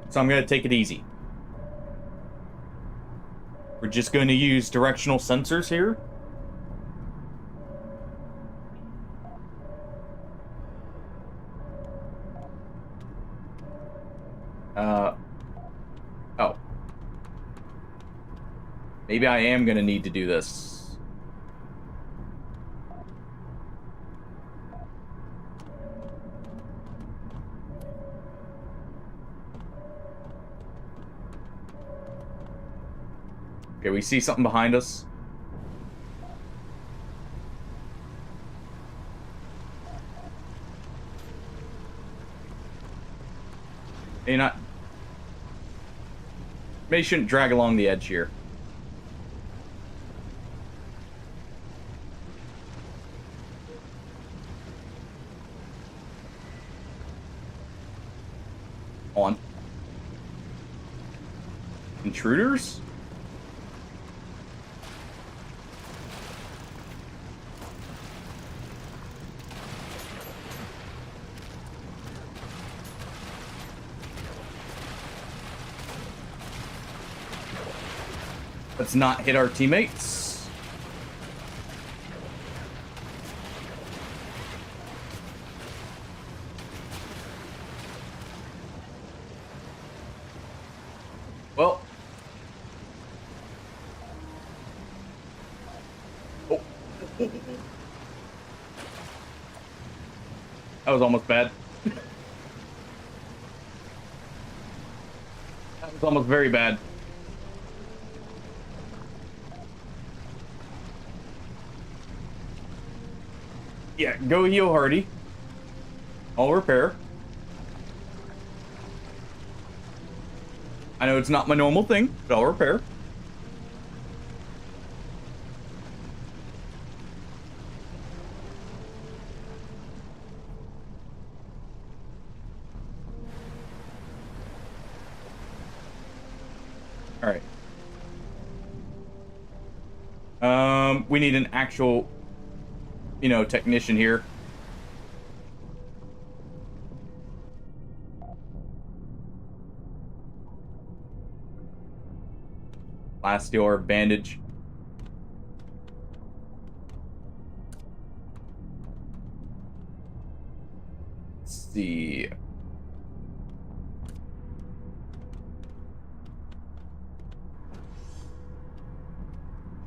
so I'm going to take it easy. We're just going to use directional sensors here. Oh. Maybe I am going to need to do this. Okay, we see something behind us. Hey, not... Maybe shouldn't drag along the edge here. On. Intruders? Let's not hit our teammates. Well. Oh. That was almost bad. That was almost very bad. Yeah, go heal Hardy. I'll repair. I know it's not my normal thing, but I'll repair. All right. We need an actual, technician here. Last door bandage. Let's see.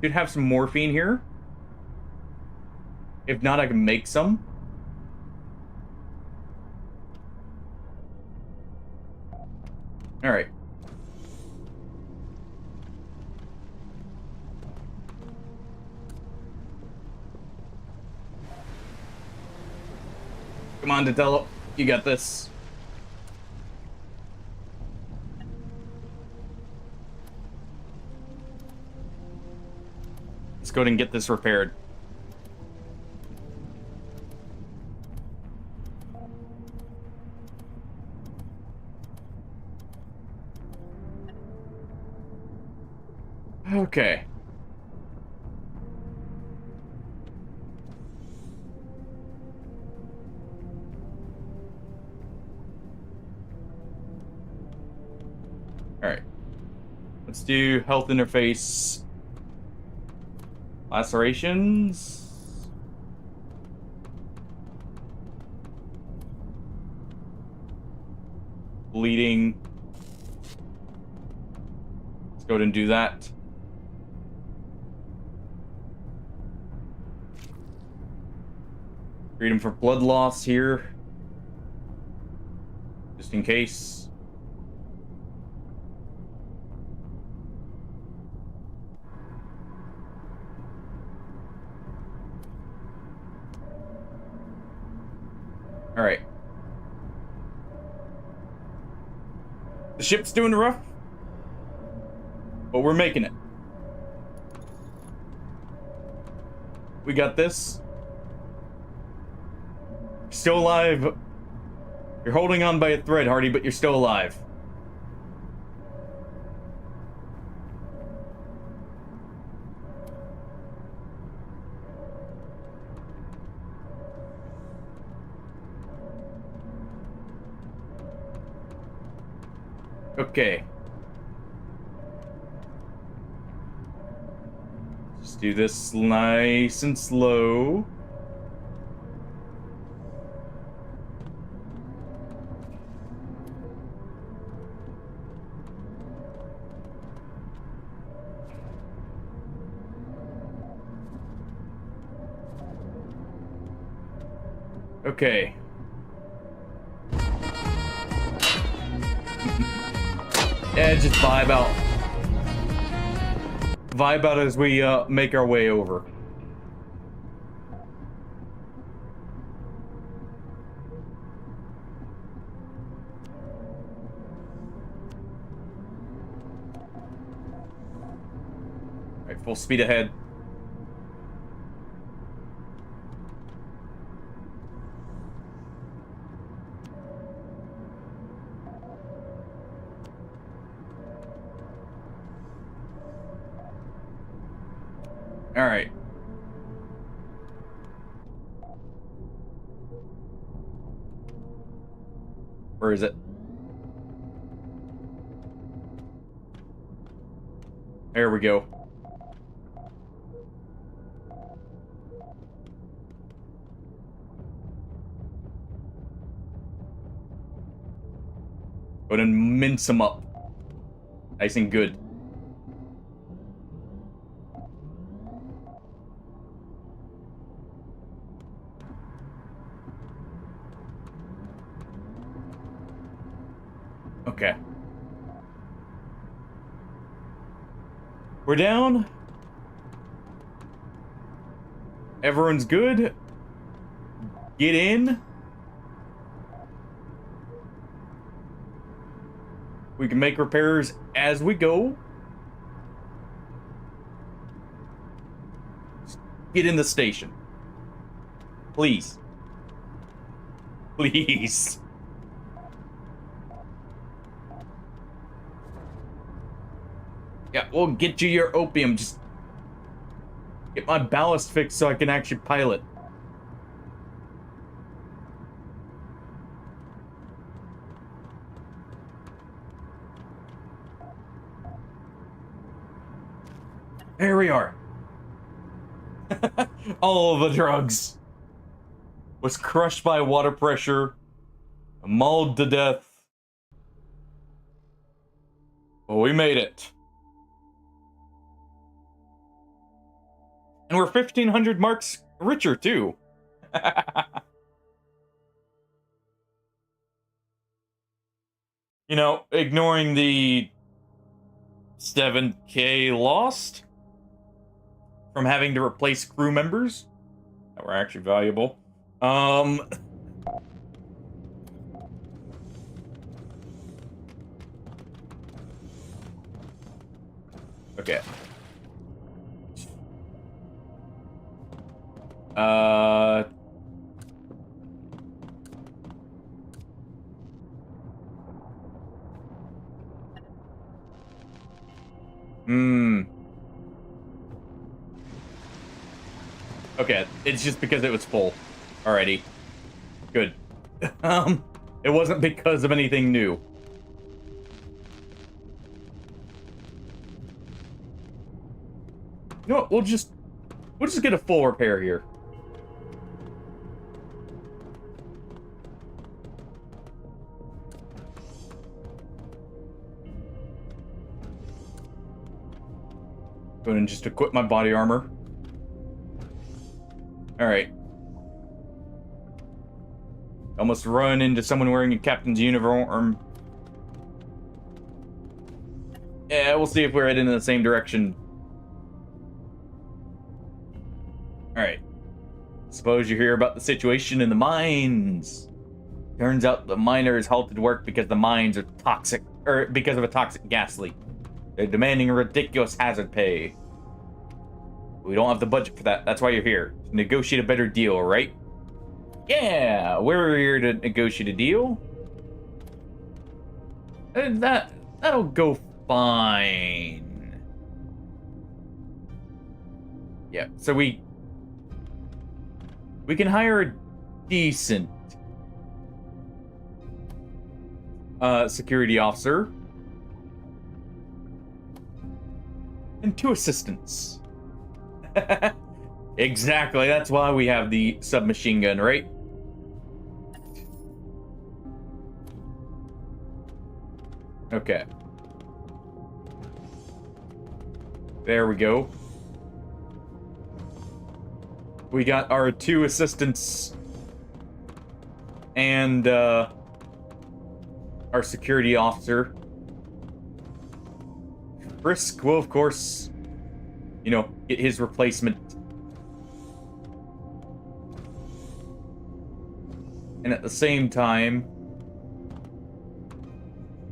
Should have some morphine here. If not, I can make some. All right. Come on, Detello. You got this. Let's go ahead and get this repaired. Okay. All right. Let's do health interface. Lacerations. Bleeding. Let's go ahead and do that. Freedom for blood loss here. Just in case. All right. The ship's doing rough. But we're making it. We got this. Still alive. You're holding on by a thread, Hardy, but you're still alive. Okay. Just do this nice and slow. Okay. Yeah, just vibe out. Vibe out as we make our way over. Alright, full speed ahead. All right. Where is it? There we go. Go ahead and mince them up. Nice and good. Okay. We're down. Everyone's good. Get in. We can make repairs as we go. Just get in the station. Please. Please. Yeah, we'll get you your opium. Just get my ballast fixed so I can actually pilot. Here we are. All of the drugs. Was crushed by water pressure. Mauled to death. But we made it. And we're 1,500 marks richer, too. You know, ignoring the 7K lost from having to replace crew members that were actually valuable. Okay. Okay, it's just because it was full already. Good. It wasn't because of anything new. You know what? We'll just get a full repair here. Go ahead and just equip my body armor. Alright. Almost run into someone wearing a captain's uniform. Yeah, we'll see if we're heading in the same direction. Alright. Suppose you hear about the situation in the mines. Turns out the miners halted work because the mines are toxic, or because of a toxic gas leak. They're demanding a ridiculous hazard pay. We don't have the budget for that. That's why you're here. To negotiate a better deal, right? Yeah, we're here to negotiate a deal. That'll go fine. Yeah, so we can hire a decent security officer and 2 assistants. Exactly, that's why we have the submachine gun, right? Okay. There we go. We got our 2 assistants and our security officer. Frisk will, of course, you know, get his replacement. And at the same time,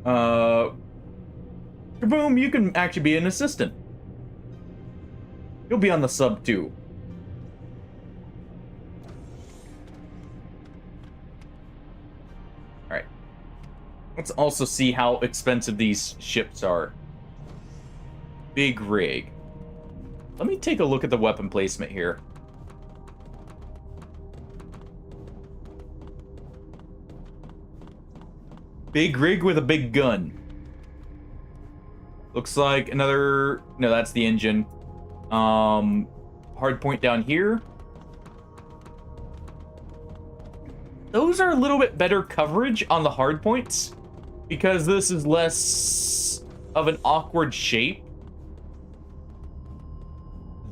Kaboom, you can actually be an assistant. You'll be on the sub too. Alright. Let's also see how expensive these ships are. Big rig. Let me take a look at the weapon placement here. Big rig with a big gun. Looks like another... No, that's the engine. Hard point down here. Those are a little bit better coverage on the hard points, because this is less of an awkward shape.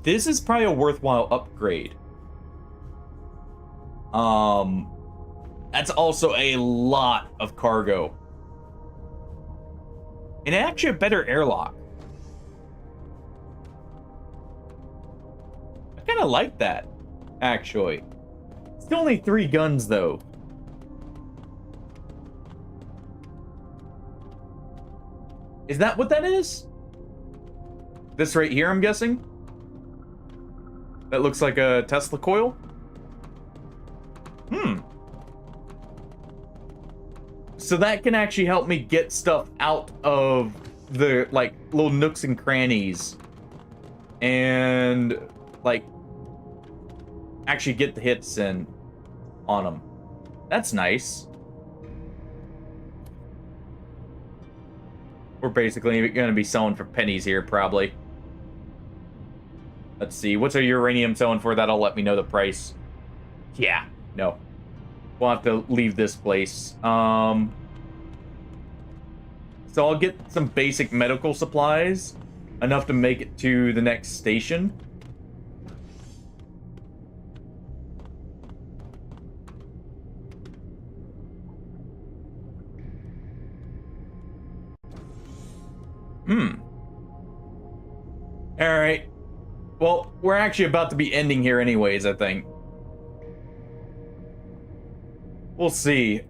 This is probably a worthwhile upgrade. That's also a lot of cargo. And actually a better airlock. I kind of like that, actually. It's only 3 guns, though. Is that what that is? This right here, I'm guessing? That looks like a Tesla coil? So that can actually help me get stuff out of the, like, little nooks and crannies. And, like, actually get the hits in on them. That's nice. We're basically going to be selling for pennies here, probably. Let's see. What's our uranium selling for? That'll let me know the price. Yeah. No. We'll have to leave this place. So I'll get some basic medical supplies. Enough to make it to the next station. Alright. Well, we're actually about to be ending here anyways, I think. We'll see.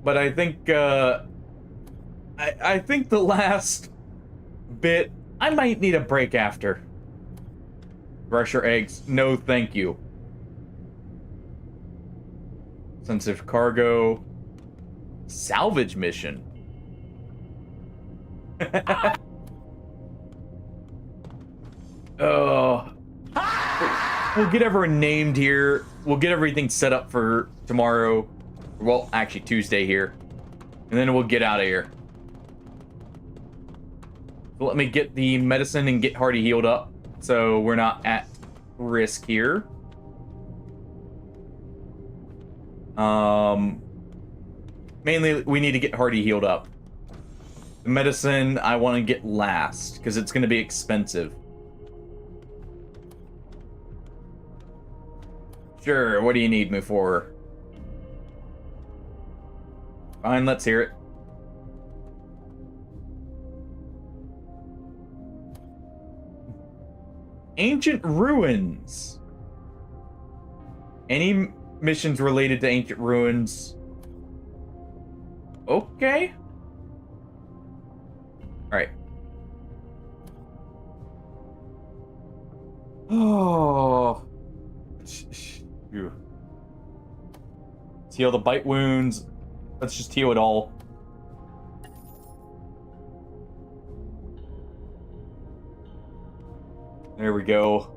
But I think, I think the last bit, I might need a break after. Rusher eggs, no thank you. Sensitive cargo. Salvage mission. Oh. We'll get everyone named here. We'll get everything set up for tomorrow. Well, actually Tuesday here. And then we'll get out of here. So let me get the medicine and get Hardy healed up, so we're not at risk here. Mainly, we need to get Hardy healed up. The medicine I want to get last, because it's going to be expensive. Sure, what do you need me for? Fine, let's hear it. Ancient ruins. Any missions related to ancient ruins? Okay. Alright. Oh. Phew. Let's heal the bite wounds. Let's just heal it all. There we go.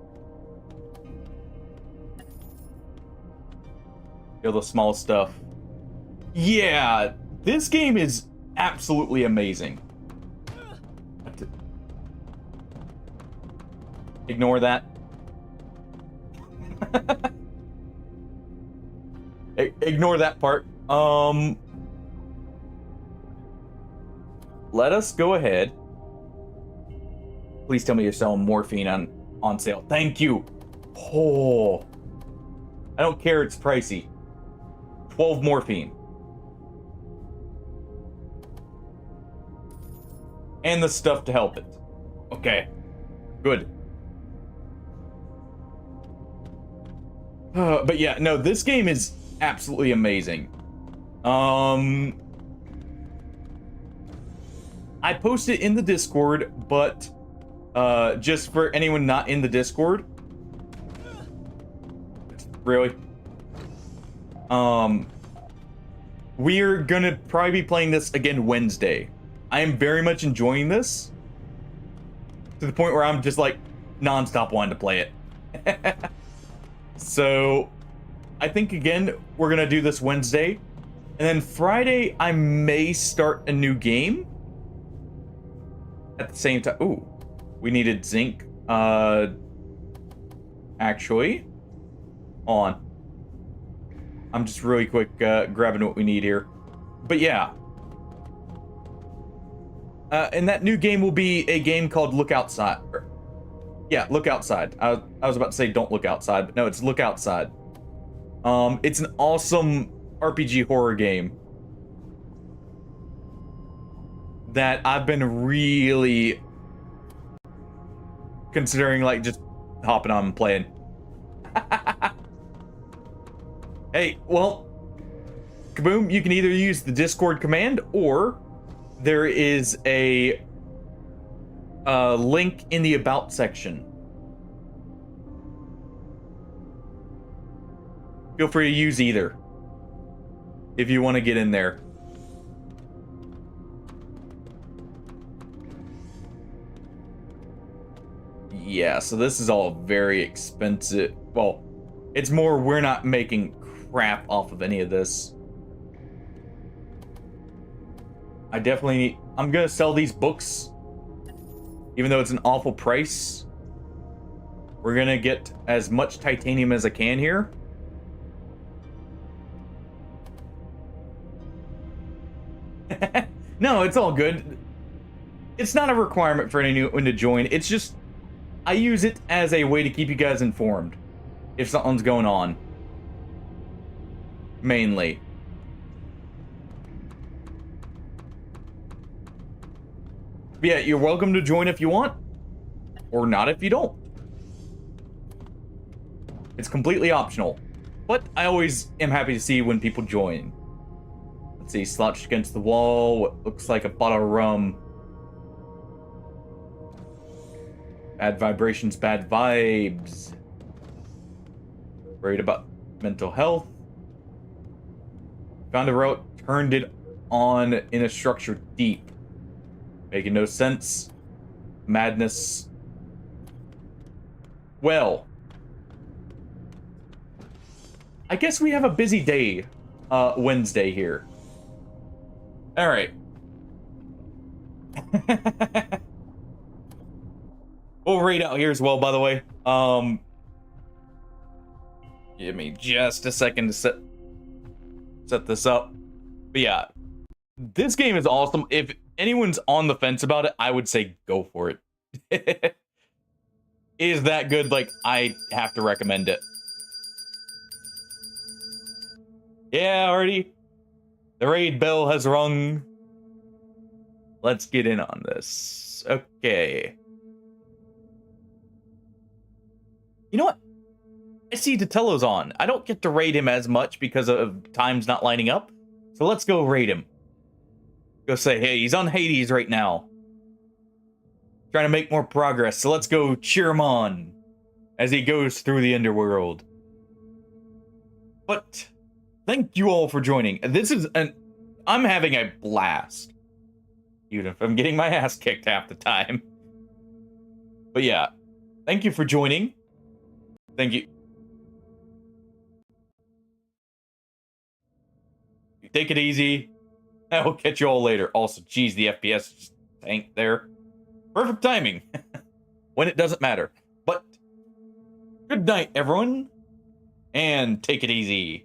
Heal the small stuff. Yeah, this game is absolutely amazing. Ignore that. Ignore that part. Let us go ahead. Please tell me you're selling morphine on sale. Thank you. Oh. I don't care, it's pricey. 12 morphine. And the stuff to help it. Okay. Good. But yeah, no, this game is absolutely amazing. I posted in the Discord, but just for anyone not in the Discord. Really? We're gonna probably be playing this again Wednesday. I am very much enjoying this to the point where I'm just like non-stop wanting to play it. So I think again we're gonna do this Wednesday, and then Friday I may start a new game at the same time. Ooh, we needed zinc. Actually, hold on. I'm just really quick grabbing what we need here. But yeah. And that new game will be a game called Look Outside. Yeah, Look Outside. I was about to say Don't Look Outside, but no, it's Look Outside. It's an awesome RPG horror game that I've been really considering, like, just hopping on and playing. Hey, well, Kaboom, you can either use the Discord command, or there is a link in the About section. Feel free to use either if you want to get in there. Yeah, so this is all very expensive. Well, it's more we're not making crap off of any of this. I definitely need... I'm gonna sell these books, even though it's an awful price. We're gonna get as much titanium as I can here. No, it's all good. It's not a requirement for anyone to join. It's just I use it as a way to keep you guys informed if something's going on. Mainly. But yeah, you're welcome to join if you want, or not if you don't. It's completely optional, but I always am happy to see when people join. Let's see, slouched against the wall, what looks like a bottle of rum. Bad vibrations, bad vibes. Worried about mental health. Found a route, turned it on in a structure deep. Making no sense. Madness. Well, I guess we have a busy day Wednesday here. All right. We'll raid out here as well, by the way. Give me just a second to set this up. But yeah, this game is awesome. If anyone's on the fence about it, I would say go for it. It is that good, like, I have to recommend it. Yeah, already. The raid bell has rung. Let's get in on this. Okay. You know what? I see Datello's on. I don't get to raid him as much because of times not lining up. So let's go raid him. Go say, hey, he's on Hades right now. Trying to make more progress, so let's go cheer him on. as he goes through the underworld. But thank you all for joining. I'm having a blast. Even if I'm getting my ass kicked half the time. But yeah, thank you for joining. Thank you. Take it easy. I will catch you all later. Also, geez, the FPS just tanked there. Perfect timing. When it doesn't matter. But good night, everyone. And take it easy.